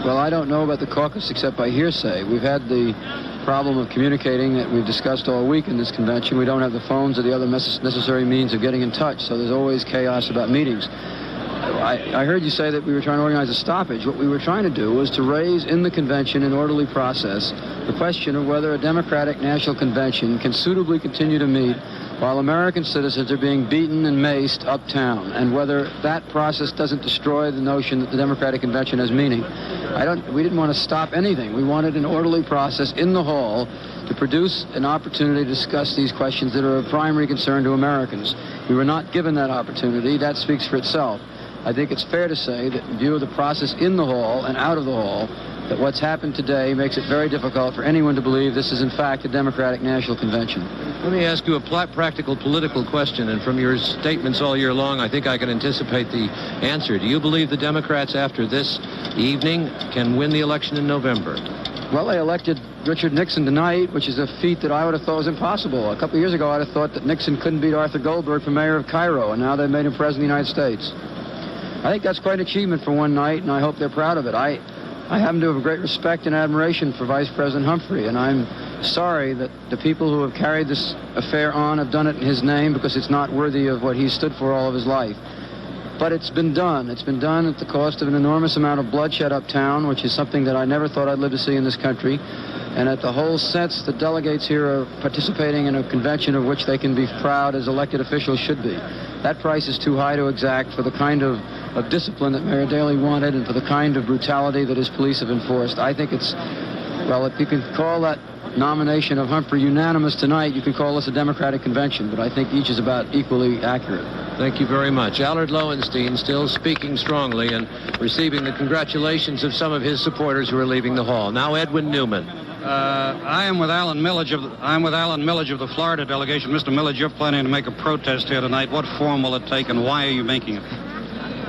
Well, I don't know about the caucus except by hearsay. We've had the problem of communicating that we've discussed all week in this convention. We don't have the phones or the other necessary means of getting in touch, so there's always chaos about meetings. I heard you say that we were trying to organize a stoppage. What we were trying to do was to raise in the convention an orderly process the question of whether a Democratic National Convention can suitably continue to meet while American citizens are being beaten and maced uptown, and whether that process doesn't destroy the notion that the Democratic Convention has meaning. We didn't want to stop anything. We wanted an orderly process in the hall to produce an opportunity to discuss these questions that are of primary concern to Americans. We were not given that opportunity. That speaks for itself. I think it's fair to say that in view of the process in the hall and out of the hall, that what's happened today makes it very difficult for anyone to believe this is in fact a Democratic National Convention. Let me ask you a practical political question, and from your statements all year long, I think I can anticipate the answer. Do you believe the Democrats after this evening can win the election in November? Well, they elected Richard Nixon tonight, which is a feat that I would have thought was impossible. A couple of years ago, I'd have thought that Nixon couldn't beat Arthur Goldberg for mayor of Cairo, and now they've made him president of the United States. I think that's quite an achievement for one night, and I hope they're proud of it. I happen to have great respect and admiration for Vice President Humphrey, and I'm sorry that the people who have carried this affair on have done it in his name, because it's not worthy of what he stood for all of his life. But it's been done. It's been done at the cost of an enormous amount of bloodshed uptown, which is something that I never thought I'd live to see in this country. And at the whole sense, the delegates here are participating in a convention of which they can be proud as elected officials should be. That price is too high to exact for the kind of of discipline that Mayor Daley wanted and for the kind of brutality that his police have enforced. I think it's, well, if you can call that nomination of Humphrey unanimous tonight, you can call this a Democratic convention, but I think each is about equally accurate. Thank you very much. Allard Lowenstein still speaking strongly and receiving the congratulations of some of his supporters who are leaving the hall. Now Edwin Newman. I am with Alan Millage of the Florida delegation. Mr. Millage, you're planning to make a protest here tonight. What form will it take, and why are you making it?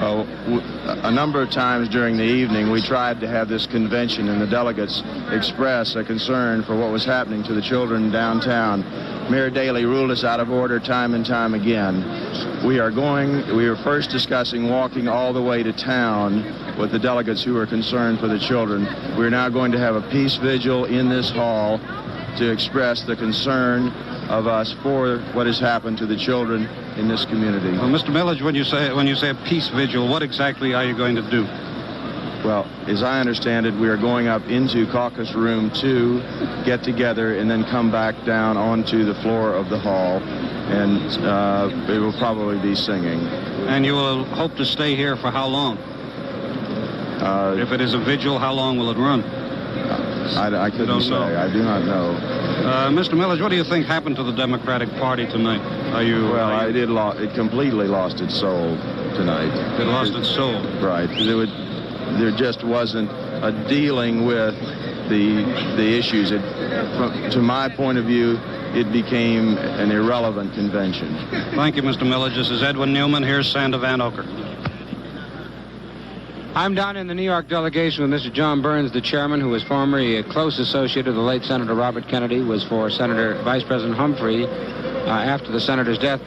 A number of times during the evening, we tried to have this convention, and the delegates express a concern for what was happening to the children downtown. Mayor Daley ruled us out of order time and time again. We were first discussing walking all the way to town with the delegates who are concerned for the children. We're now going to have a peace vigil in this hall to express the concern of us for what has happened to the children in this community. Well, Mr. Millage, when you say a peace vigil, what exactly are you going to do? Well, as I understand it, we are going up into caucus room 2, get together, and then come back down onto the floor of the hall, and it will probably be singing. And you will hope to stay here for how long? If it is a vigil, how long will it run? I couldn't say. I do not know. Mr. Millage, what do you think happened to the Democratic Party tonight? It completely lost its soul tonight. It lost its soul. Right. There just wasn't a dealing with the issues. To my point of view, it became an irrelevant convention. Thank you, Mr. Millage. This is Edwin Newman. Here's Sander Van Oker. I'm down in the New York delegation with Mr. John Burns, the chairman, who was formerly a close associate of the late Senator Robert Kennedy, was for Vice President Humphrey after the senator's death.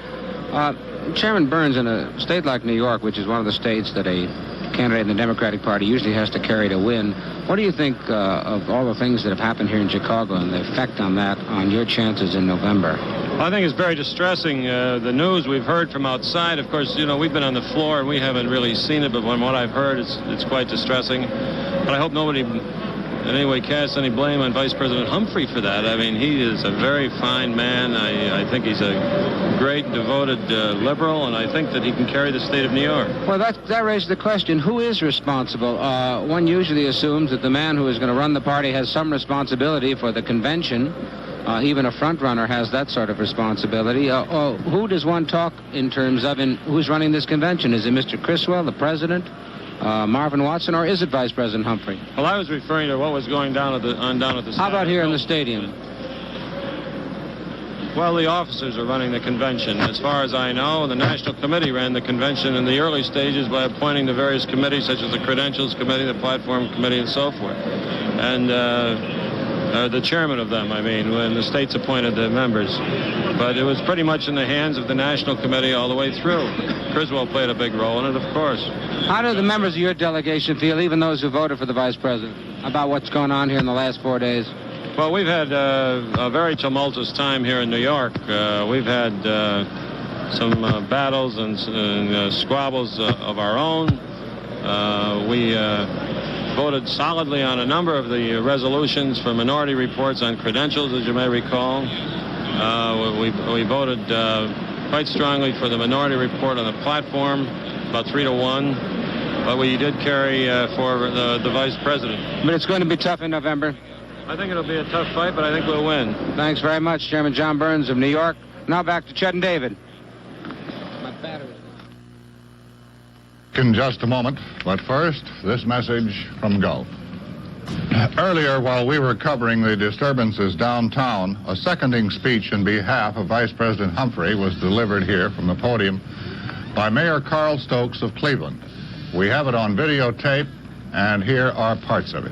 Chairman Burns, in a state like New York, which is one of the states that a candidate in the Democratic Party usually has to carry to win, what do you think of all the things that have happened here in Chicago and the effect on that on your chances in November? I think it's very distressing. The news we've heard from outside, of course, we've been on the floor and we haven't really seen it, but from what I've heard, it's quite distressing. But I hope nobody in any way casts any blame on Vice President Humphrey for that. I mean, he is a very fine man. I think he's a great, devoted liberal, and I think that he can carry the state of New York. Well, that raises the question, who is responsible? One usually assumes that the man who is going to run the party has some responsibility for the convention. Even a front runner has that sort of responsibility. Who does one talk in terms of who's running this convention? Is it Mr. Criswell, the president, Marvin Watson, or is it Vice President Humphrey? Well, I was referring to what was going down at the How about here in the stadium? Well, the officers are running the convention. As far as I know, the National Committee ran the convention in the early stages by appointing the various committees, such as the Credentials Committee, the Platform Committee, and so forth. And the chairman of them, when the states appointed the members. But it was pretty much in the hands of the National Committee all the way through. Criswell played a big role in it, of course. How do the members of your delegation feel, even those who voted for the vice president, about what's going on here in the last 4 days? Well, we've had a very tumultuous time here in New York. We've had some battles and squabbles of our own. We voted solidly on a number of the resolutions for minority reports on credentials, as you may recall. We voted quite strongly for the minority report on the platform, about 3-1. But we did carry for the vice president. But it's going to be tough in November. I think it'll be a tough fight, but I think we'll win. Thanks very much, Chairman John Burns of New York. Now back to Chet and David. In just a moment, but first, this message from Gulf. Earlier, while we were covering the disturbances downtown, a seconding speech in behalf of Vice President Humphrey was delivered here from the podium by Mayor Carl Stokes of Cleveland. We have it on videotape, and here are parts of it.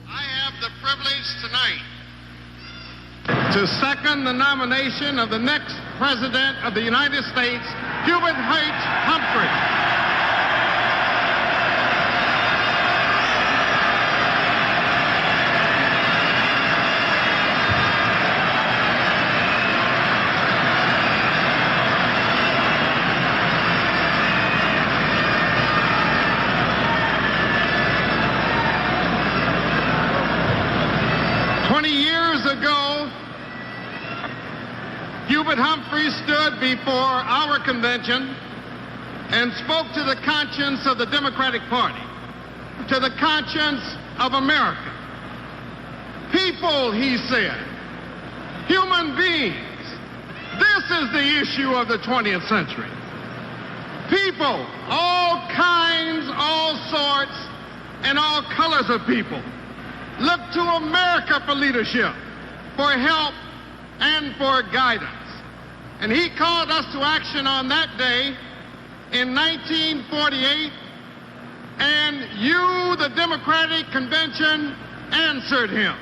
I have the privilege tonight to second the nomination of the next President of the United States, Hubert H. Humphrey. Hubert Humphrey Humphrey stood before our convention and spoke to the conscience of the Democratic Party, to the conscience of America. People, he said, human beings, this is the issue of the 20th century. People, all kinds, all sorts, and all colors of people, look to America for leadership, for help, and for guidance. And he called us to action on that day in 1948, and you, the Democratic Convention, answered him.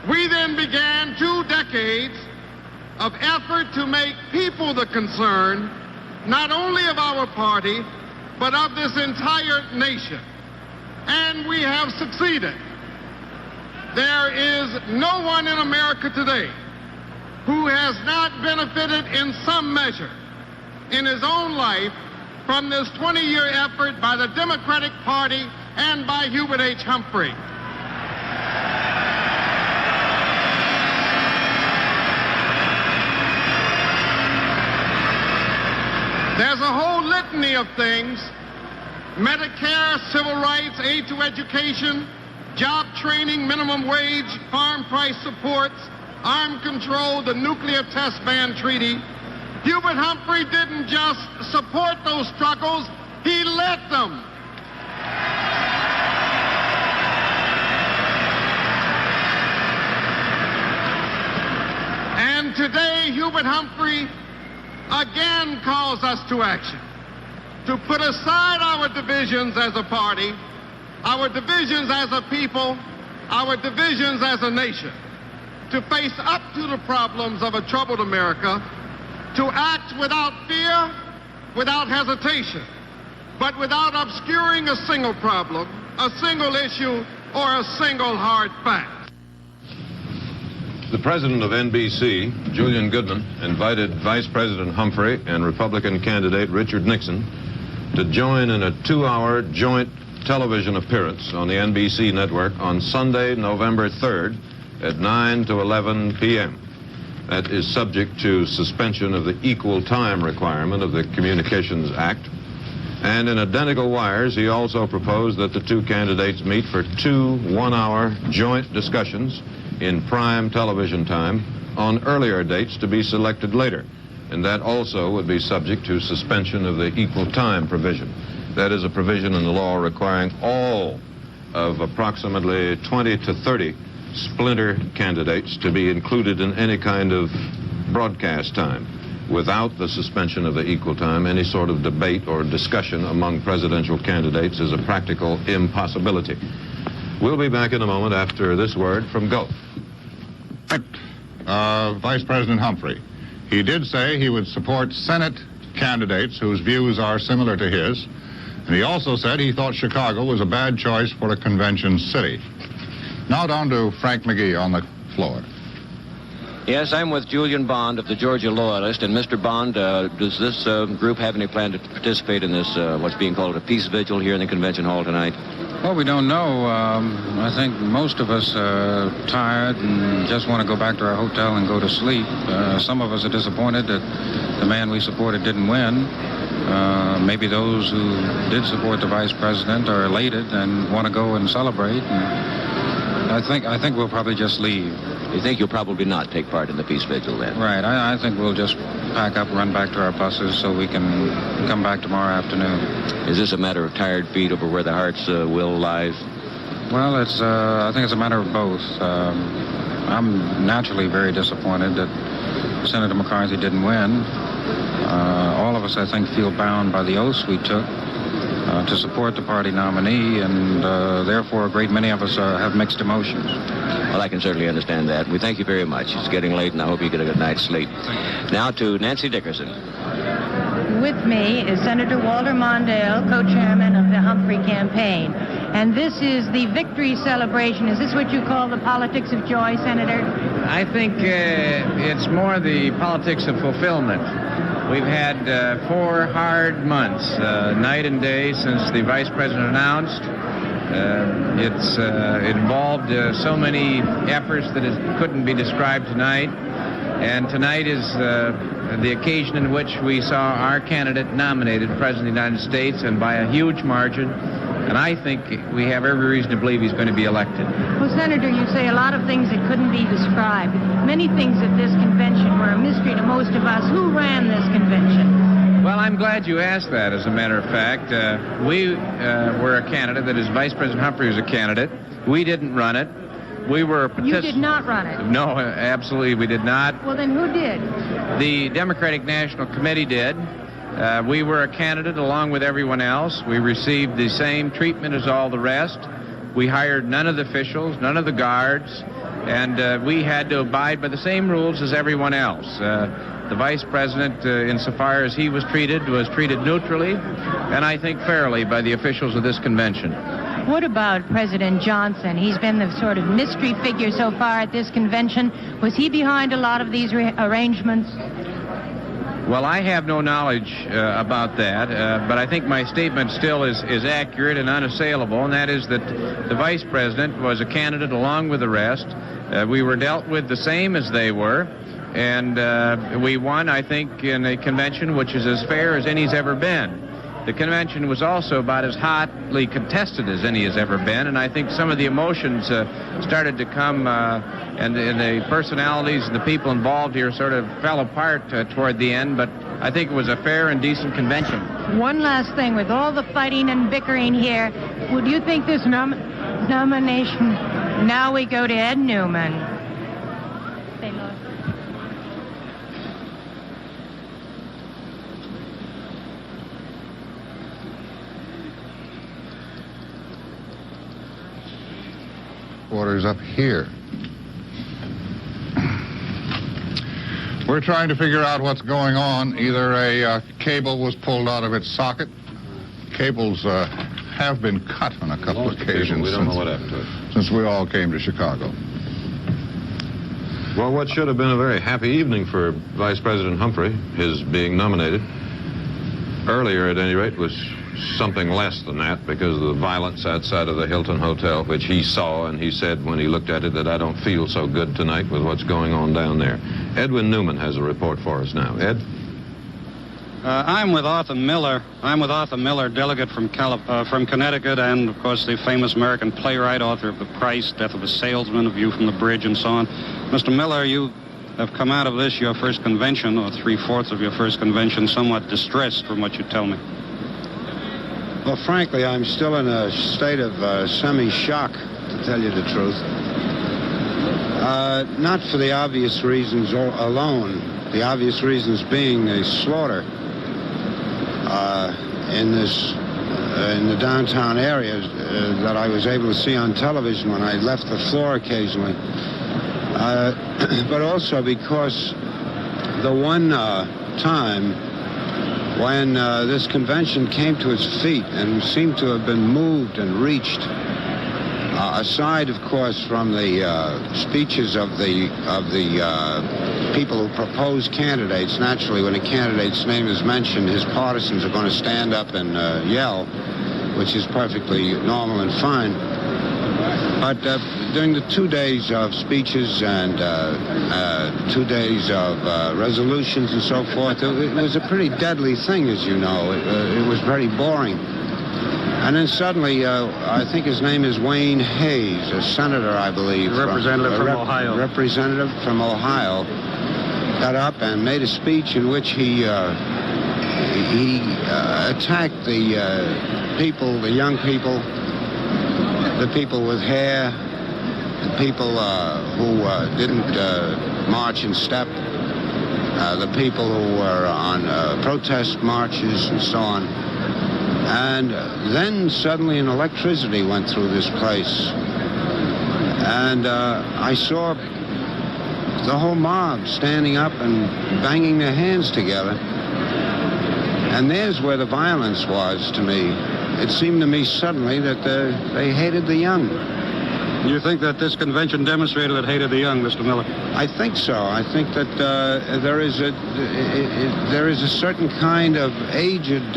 We then began 2 decades of effort to make people the concern, not only of our party, but of this entire nation. And we have succeeded. There is no one in America today who has not benefited in some measure in his own life from this 20-year effort by the Democratic Party and by Hubert H. Humphrey. There's a whole litany of things: Medicare, civil rights, aid to education, job training, minimum wage, farm price supports, arm control, the nuclear test ban treaty. Hubert Humphrey didn't just support those struggles, he led them. And today, Hubert Humphrey again calls us to action, to put aside our divisions as a party, our divisions as a people, our divisions as a nation, to face up to the problems of a troubled America, to act without fear, without hesitation, but without obscuring a single problem, a single issue, or a single hard fact. The president of NBC, Julian Goodman, invited Vice President Humphrey and Republican candidate Richard Nixon to join in a 2-hour joint television appearance on the NBC network on Sunday, November 3rd at 9 to 11 p.m. That is subject to suspension of the equal time requirement of the Communications Act. And in identical wires, he also proposed that the 2 candidates meet for 2 one-hour joint discussions in prime television time on earlier dates to be selected later. And that also would be subject to suspension of the equal time provision. That is a provision in the law requiring all of approximately 20 to 30 splinter candidates to be included in any kind of broadcast time. Without the suspension of the equal time, any sort of debate or discussion among presidential candidates is a practical impossibility. We'll be back in a moment after this word from Gulf. Vice President Humphrey, he did say he would support Senate candidates whose views are similar to his, and he also said he thought Chicago was a bad choice for a convention city. Now down to Frank McGee on the floor. Yes, I'm with Julian Bond of the Georgia Loyalist. And Mr. Bond, does this group have any plan to participate in this, what's being called a peace vigil here in the convention hall tonight? Well, we don't know. I think most of us are tired and just want to go back to our hotel and go to sleep. Some of us are disappointed that the man we supported didn't win. Maybe those who did support the vice president are elated and want to go and celebrate. And I think we'll probably just leave. You think you'll probably not take part in the peace vigil then? Right. I think we'll just pack up, run back to our buses so we can come back tomorrow afternoon. Is this a matter of tired feet over where the heart's will lies? Well, I think it's a matter of both. I'm naturally very disappointed that Senator McCarthy didn't win. All of us, I think, feel bound by the oaths we took to support the party nominee, and therefore a great many of us have mixed emotions. Well, I can certainly understand that. We thank you very much. It's getting late, and I hope you get a good night's sleep. Now to Nancy Dickerson. With me is Senator Walter Mondale, co-chairman of the Humphrey campaign. And this is the victory celebration. Is this what you call the politics of joy, Senator? I think it's more the politics of fulfillment. We've had 4 hard months, night and day, since the vice president announced. It involved so many efforts that it couldn't be described tonight. And tonight is the occasion in which we saw our candidate nominated President of the United States, and by a huge margin. And I think we have every reason to believe he's going to be elected. Well, Senator, you say a lot of things that couldn't be described. Many things at this convention were a mystery to most of us. Who ran this convention? Well, I'm glad you asked that, as a matter of fact. We were a candidate, that is, Vice President Humphrey was a candidate. We didn't run it. We were a You did not run it. No, absolutely we did not. Well, then who did? The Democratic National Committee did. We were a candidate along with everyone else. We received the same treatment as all the rest. We hired none of the officials, none of the guards, and we had to abide by the same rules as everyone else. The Vice President, insofar as he was treated neutrally, and I think fairly, by the officials of this convention. What about President Johnson? He's been the sort of mystery figure so far at this convention. Was he behind a lot of these arrangements? Well, I have no knowledge about that, but I think my statement still is accurate and unassailable, and that is that the Vice President was a candidate along with the rest. We were dealt with the same as they were, and we won, I think, in a convention which is as fair as any's ever been. The convention was also about as hotly contested as any has ever been, and I think some of the emotions started to come, and the personalities and the people involved here sort of fell apart toward the end, but I think it was a fair and decent convention. One last thing, with all the fighting and bickering here, would you think this nomination... Now we go to Ed Newman. Say, Lord. Water's up here. We're trying to figure out what's going on. Either a cable was pulled out of its socket. Cables have been cut on a couple of occasions. We don't know what happened to it. Since we all came to Chicago. Well, what should have been a very happy evening for Vice President Humphrey, his being nominated, earlier at any rate, was something less than that because of the violence outside of the Hilton Hotel, which he saw, and he said when he looked at it that I don't feel so good tonight with what's going on down there. Edwin Newman has a report for us now. Ed? I'm with Arthur Miller. I'm with Arthur Miller, delegate from Connecticut, and of course the famous American playwright, author of The Price, Death of a Salesman, A View from the Bridge, and so on. Mr. Miller, you have come out of this, your first convention, or 3/4 of your first convention, somewhat distressed from what you tell me. Well, frankly, I'm still in a state of semi-shock, to tell you the truth. Not for the obvious reasons alone. The obvious reasons being the slaughter in the downtown area that I was able to see on television when I left the floor occasionally. But also because the one time when this convention came to its feet and seemed to have been moved and reached, aside, of course, from the speeches of the people who propose candidates. Naturally, when a candidate's name is mentioned, his partisans are going to stand up and yell, which is perfectly normal and fine. But during the 2 days of speeches and 2 days of resolutions and so forth, it was a pretty deadly thing, as you know. It was very boring. And then suddenly, I think his name is Wayne Hayes, a senator, I believe. Representative from Ohio. Representative from Ohio, got up and made a speech in which he attacked the people, the young people, the people with hair, the people who didn't march in step, the people who were on protest marches and so on. And then suddenly an electricity went through this place. And I saw the whole mob standing up and banging their hands together. And there's where the violence was to me. It seemed to me suddenly that they hated the young. You think that this convention demonstrated it hated the young, Mr. Miller? I think so. I think that there is a certain kind of aged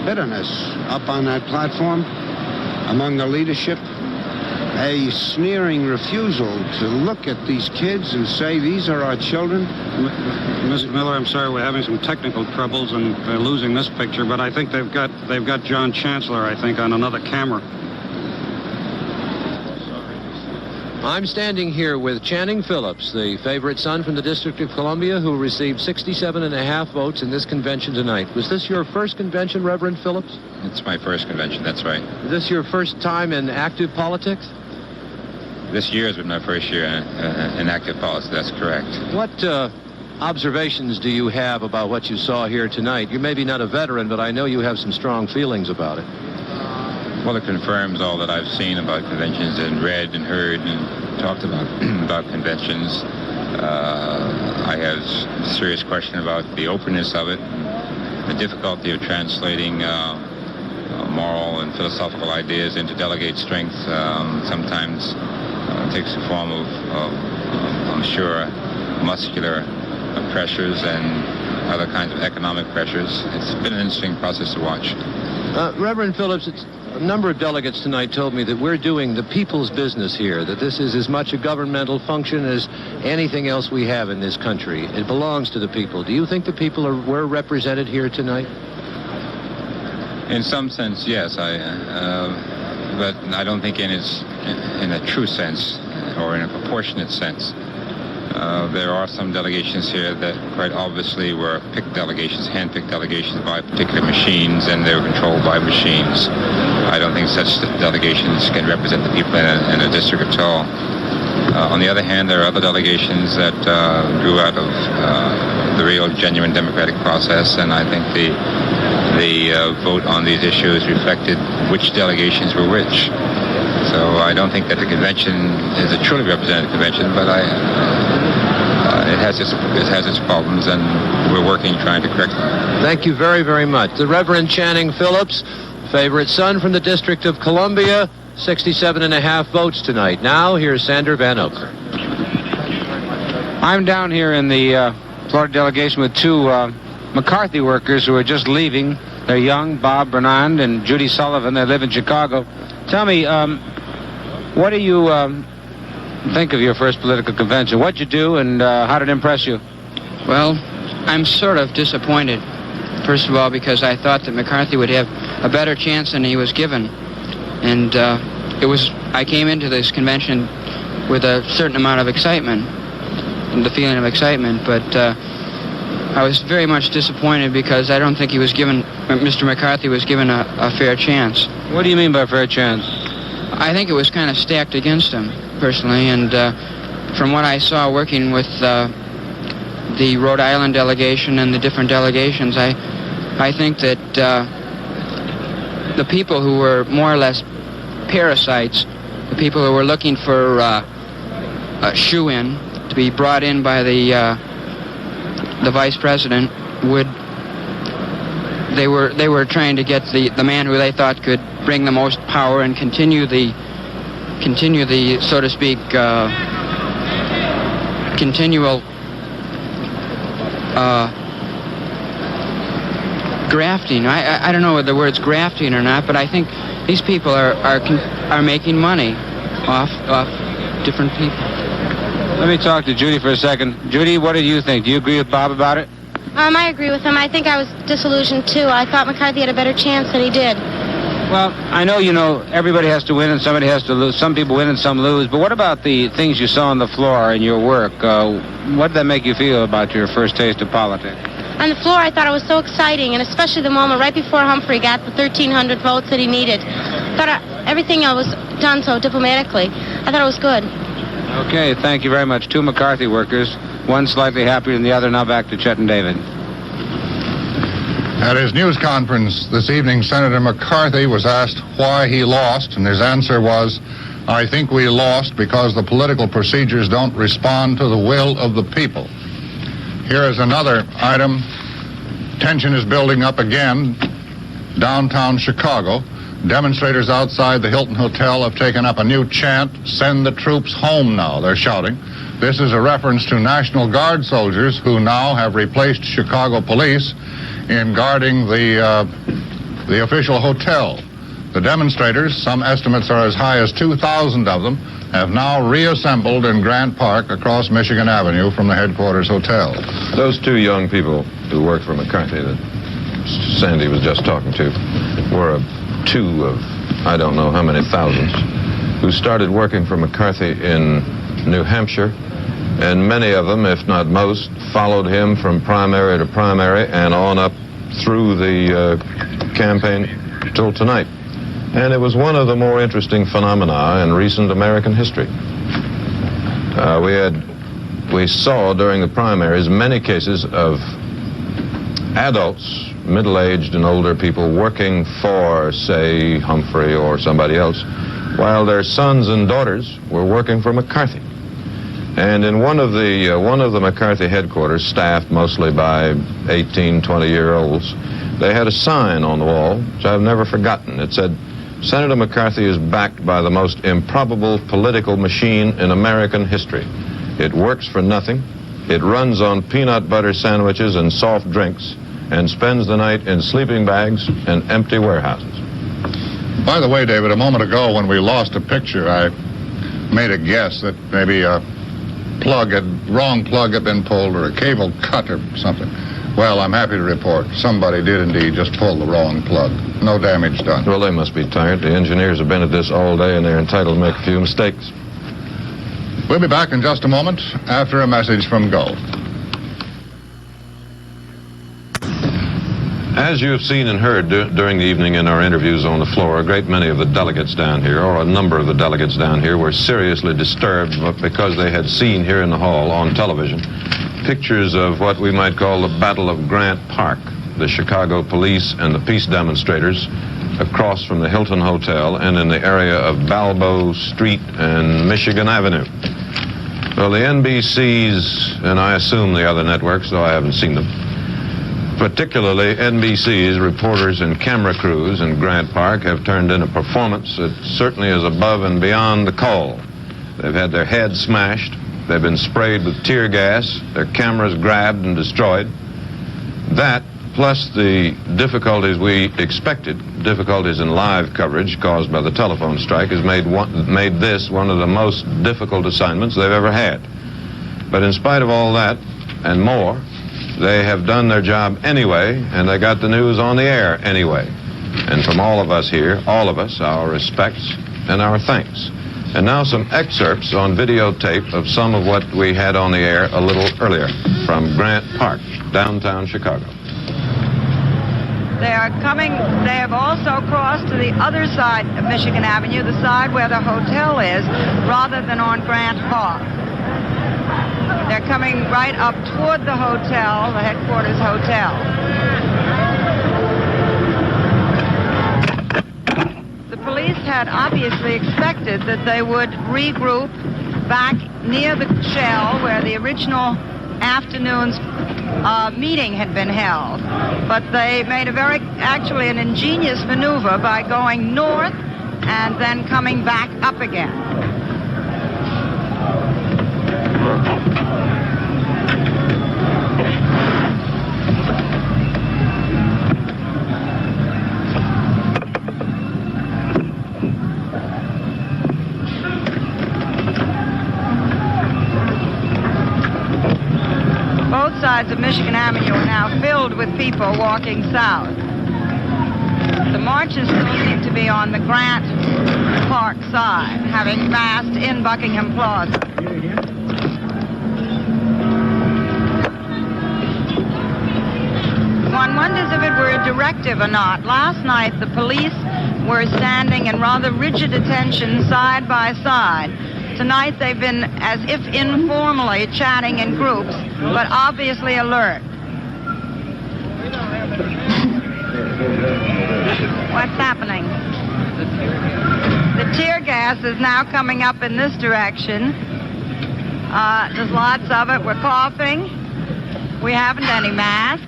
bitterness up on that platform among the leadership. a sneering refusal to look at these kids and say, these are our children. Mr. Miller, I'm sorry, we're having some technical troubles and they're losing this picture, but I think they've got John Chancellor, I think, on another camera. I'm standing here with Channing Phillips, the favorite son from the District of Columbia, who received 67.5 votes in this convention tonight. Was this your first convention, Reverend Phillips? It's my first convention, that's right. Is this your first time in active politics? This year has been my first year in active politics, that's correct. What observations do you have about what you saw here tonight? You're maybe not a veteran, but I know you have some strong feelings about it. Well, it confirms all that I've seen about conventions and read and heard and talked about about conventions. I have a serious question about the openness of it, the difficulty of translating moral and philosophical ideas into delegate strength. Sometimes takes the form of I'm sure, muscular pressures and other kinds of economic pressures. It's been an interesting process to watch. Reverend Phillips, a number of delegates tonight told me that we're doing the people's business here, that this is as much a governmental function as anything else we have in this country. It belongs to the people. Do you think the people were represented here tonight? In some sense, yes. But I don't think in a true sense or in a proportionate sense. There are some delegations here that quite obviously were picked delegations, hand-picked delegations by particular machines, and they were controlled by machines. I don't think such delegations can represent the people in a district at all. On the other hand, there are other delegations that grew out of the real, genuine democratic process, and I think the vote on these issues reflected which delegations were which. So I don't think that the convention is a truly representative convention, but it has its problems, and we're working trying to correct them. Thank you very, very much. The Reverend Channing Phillips, favorite son from the District of Columbia, 67.5 votes tonight. Now, here's Sander Van Oker. I'm down here in the Florida delegation with two McCarthy workers who are just leaving. They're young, Bob Bernand and Judy Sullivan. They live in Chicago. Tell me, what do you think of your first political convention? What'd you do, and how did it impress you? Well, I'm sort of disappointed. First of all, because I thought that McCarthy would have a better chance than he was given. And I came into this convention with a certain amount of excitement, the feeling of excitement, but I was very much disappointed because I don't think Mr. McCarthy was given a fair chance. What do you mean by a fair chance? I think it was kind of stacked against him, personally, and from what I saw working with the Rhode Island delegation and the different delegations, I think that the people who were more or less parasites, the people who were looking for a shoe-in to be brought in by the vice president, they were trying to get the man who they thought could bring the most power and continue the so to speak continual grafting. I don't know whether the word's grafting or not, but I think these people are making money off different people. Let me talk to Judy for a second. Judy, what do you think? Do you agree with Bob about it? I agree with him. I think I was disillusioned, too. I thought McCarthy had a better chance than he did. Well, I know, everybody has to win and somebody has to lose. Some people win and some lose. But what about the things you saw on the floor in your work? What did that make you feel about your first taste of politics? On the floor, I thought it was so exciting, and especially the moment right before Humphrey got the 1,300 votes that he needed. I thought everything was done so diplomatically. I thought it was good. Okay, thank you very much. Two McCarthy workers, one slightly happier than the other. Now back to Chet and David. At his news conference this evening, Senator McCarthy was asked why he lost, and his answer was, "I think we lost because the political procedures don't respond to the will of the people." Here is another item. Tension is building up again downtown Chicago. Demonstrators outside the Hilton Hotel have taken up a new chant, "Send the troops home now," they're shouting. This is a reference to National Guard soldiers who now have replaced Chicago police in guarding the official hotel. The demonstrators, some estimates are as high as 2,000 of them, have now reassembled in Grant Park across Michigan Avenue from the headquarters hotel. Those two young people who worked for McCarthy that Sandy was just talking to were two of I don't know how many thousands who started working for McCarthy in New Hampshire, and many of them, if not most, followed him from primary to primary and on up through the campaign till tonight. And it was one of the more interesting phenomena in recent American history. We saw during the primaries many cases of adults, middle-aged and older people, working for, say, Humphrey or somebody else, while their sons and daughters were working for McCarthy. And in one of the McCarthy headquarters, staffed mostly by 18, 20-year-olds, they had a sign on the wall, which I've never forgotten. It said, "Senator McCarthy is backed by the most improbable political machine in American history. It works for nothing. It runs on peanut butter sandwiches and soft drinks and spends the night in sleeping bags and empty warehouses." By the way, David, a moment ago when we lost a picture, I made a guess that maybe a wrong plug had been pulled or a cable cut or something. Well, I'm happy to report somebody did indeed just pull the wrong plug. No damage done. Well, they must be tired. The engineers have been at this all day, and they're entitled to make a few mistakes. We'll be back in just a moment after a message from Go. As you have seen and heard during the evening in our interviews on the floor, a great many of the delegates down here, or a number of the delegates down here, were seriously disturbed because they had seen here in the hall on television pictures of what we might call the Battle of Grant Park, the Chicago police and the peace demonstrators across from the Hilton Hotel and in the area of Balboa Street and Michigan Avenue. Well, the NBC's, and I assume the other networks, though I haven't seen them, particularly NBC's reporters and camera crews in Grant Park have turned in a performance that certainly is above and beyond the call. They've had their heads smashed. They've been sprayed with tear gas, their cameras grabbed and destroyed. That, plus the difficulties we expected, difficulties in live coverage caused by the telephone strike, has made this one of the most difficult assignments they've ever had. But in spite of all that and more, they have done their job anyway, and they got the news on the air anyway. And from all of us here, all of us, our respects and our thanks. And now some excerpts on videotape of some of what we had on the air a little earlier from Grant Park, downtown Chicago. They are coming, they have also crossed to the other side of Michigan Avenue, the side where the hotel is, rather than on Grant Park. They're coming right up toward the hotel, the headquarters hotel. The police had obviously expected that they would regroup back near the shell where the original afternoon's meeting had been held. But they made actually an ingenious maneuver by going north and then coming back up again. Both sides of Michigan Avenue are now filled with people walking south. The marches still seem to be on the Grant Park side, having massed in Buckingham Plaza. One wonders if it were a directive or not. Last night, the police were standing in rather rigid attention side by side. Tonight, they've been as if informally chatting in groups, but obviously alert. What's happening? The tear gas is now coming up in this direction. There's lots of it. We're coughing. We haven't any masks.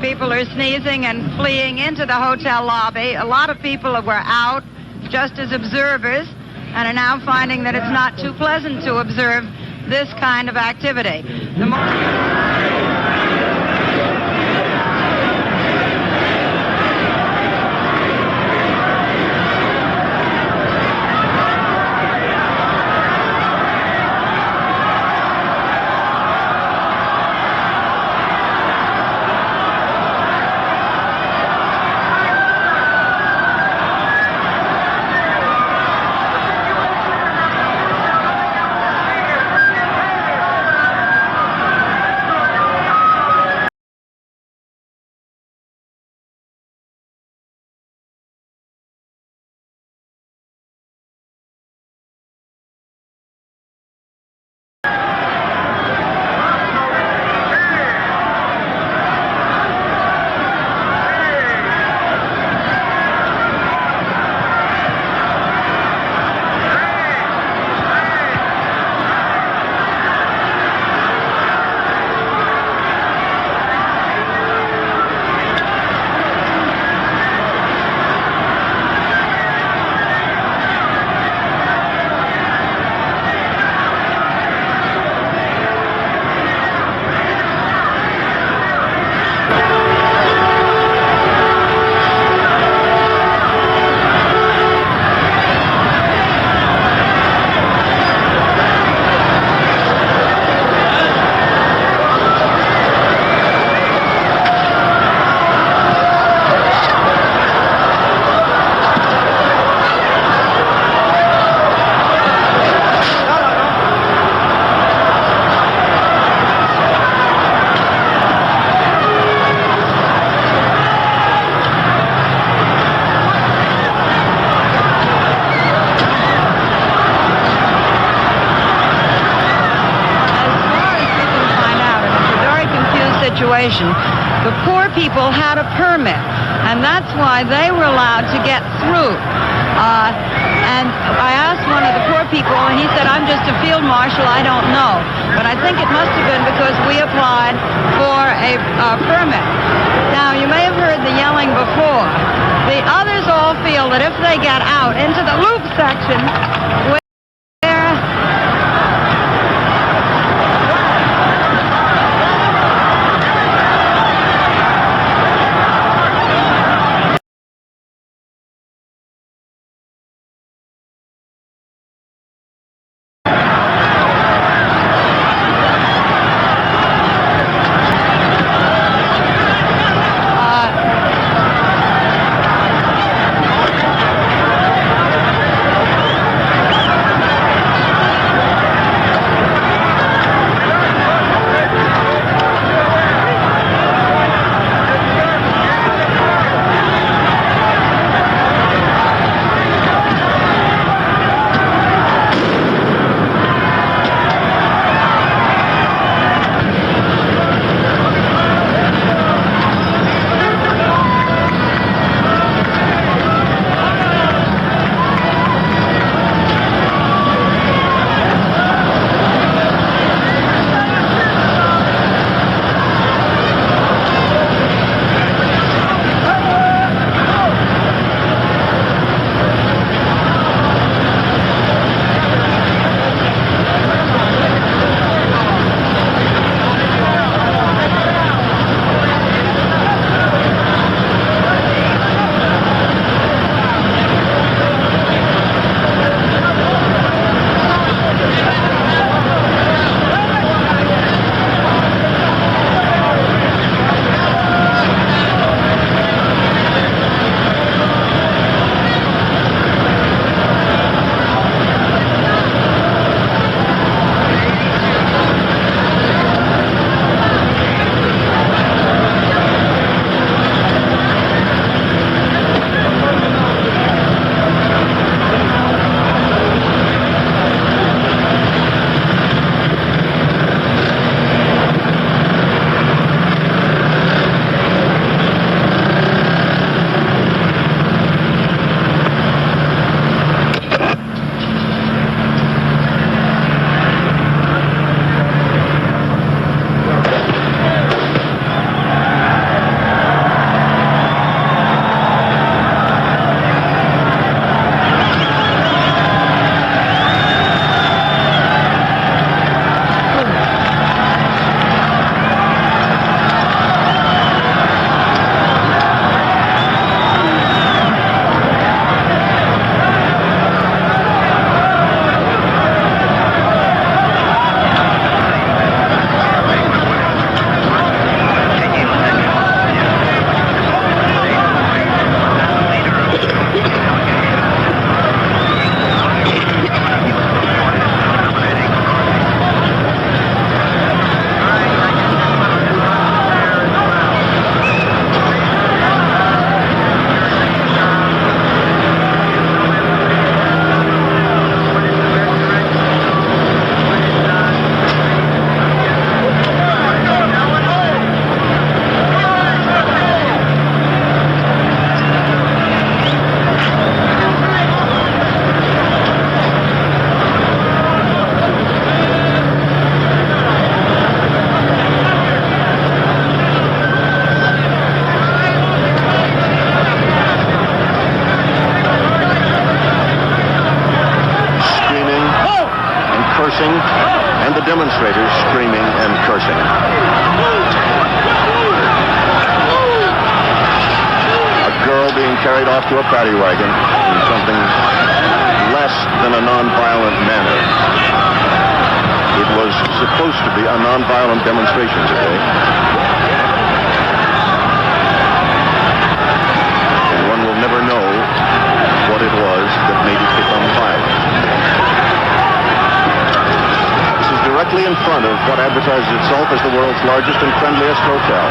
People are sneezing and fleeing into the hotel lobby. A lot of people were out just as observers and are now finding that it's not too pleasant to observe this kind of activity. situation. The poor people had a permit, and that's why they were allowed to get through. And I asked one of the poor people, and he said, I'm just a field marshal, I don't know. But I think it must have been because we applied for a permit. Now, you may have heard the yelling before. The others all feel that if they get out into the loop section, and the demonstrators screaming and cursing. A girl being carried off to a paddy wagon in something less than a nonviolent manner. It was supposed to be a nonviolent demonstration today. And one will never know what it was that made it become violent. This is directly in front of what advertises itself as the world's largest and friendliest hotel,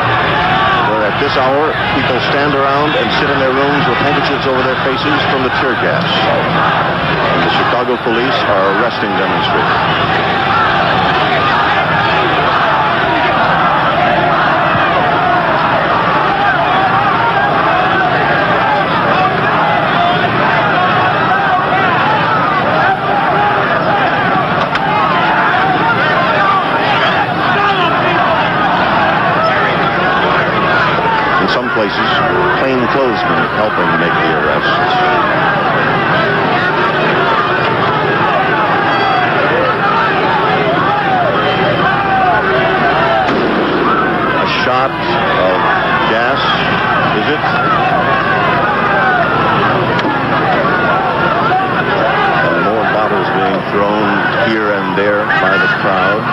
where at this hour people stand around and sit in their rooms with handkerchiefs over their faces from the tear gas. And the Chicago police are arresting demonstrators. places, plainclothesmen helping make the arrests. Shot of gas, is it? And more bottles being thrown here and there by the crowd.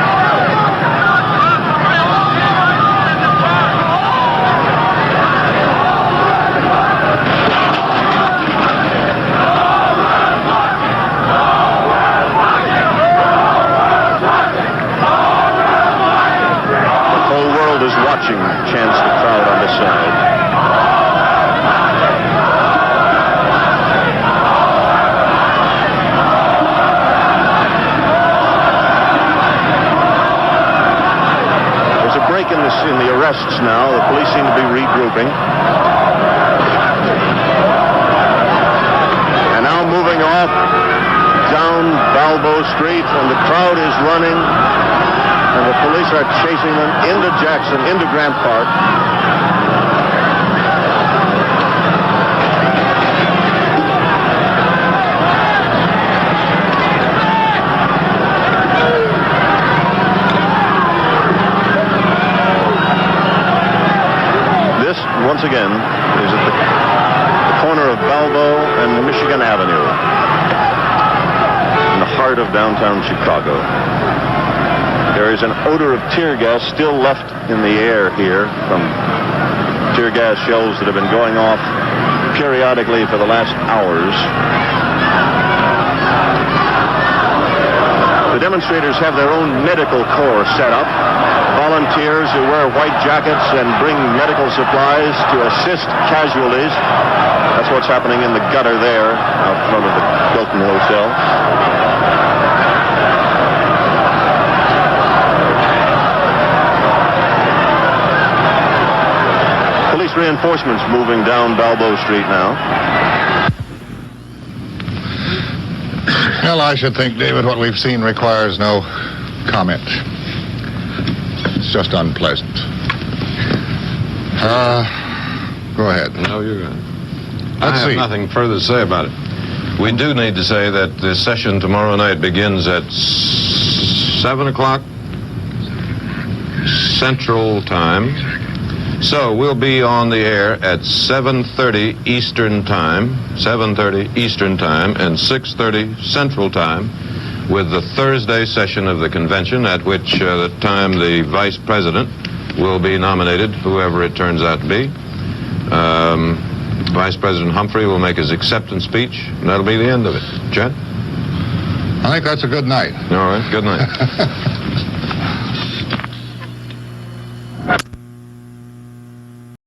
Is watching Chance the crowd on this side. There's a break in the arrests now. The police seem to be regrouping. And now moving off down Balboa Street, and the crowd is running. And the police are chasing them into Jackson, into Grant Park. This, once again, is at the corner of Balboa and Michigan Avenue, in the heart of downtown Chicago. There is an odor of tear gas still left in the air here from tear gas shells that have been going off periodically for the last hours. The demonstrators have their own medical corps set up. Volunteers who wear white jackets and bring medical supplies to assist casualties. That's what's happening in the gutter there out front of the Hilton Hotel. Police reinforcements moving down Balboa Street now. Well, I should think, David, what we've seen requires no comment. It's just unpleasant. Go ahead. No, you're good. Let's I have see. nothing further to say about it. We do need to say that the session tomorrow night begins at 7 o'clock Central Time. So we'll be on the air at 7:30 Eastern Time, 7:30 Eastern Time, and 6:30 Central Time, with the Thursday session of the convention, at which time the Vice President will be nominated, whoever it turns out to be. Vice President Humphrey will make his acceptance speech, and that'll be the end of it. Chet? I think that's a good night. All right, good night.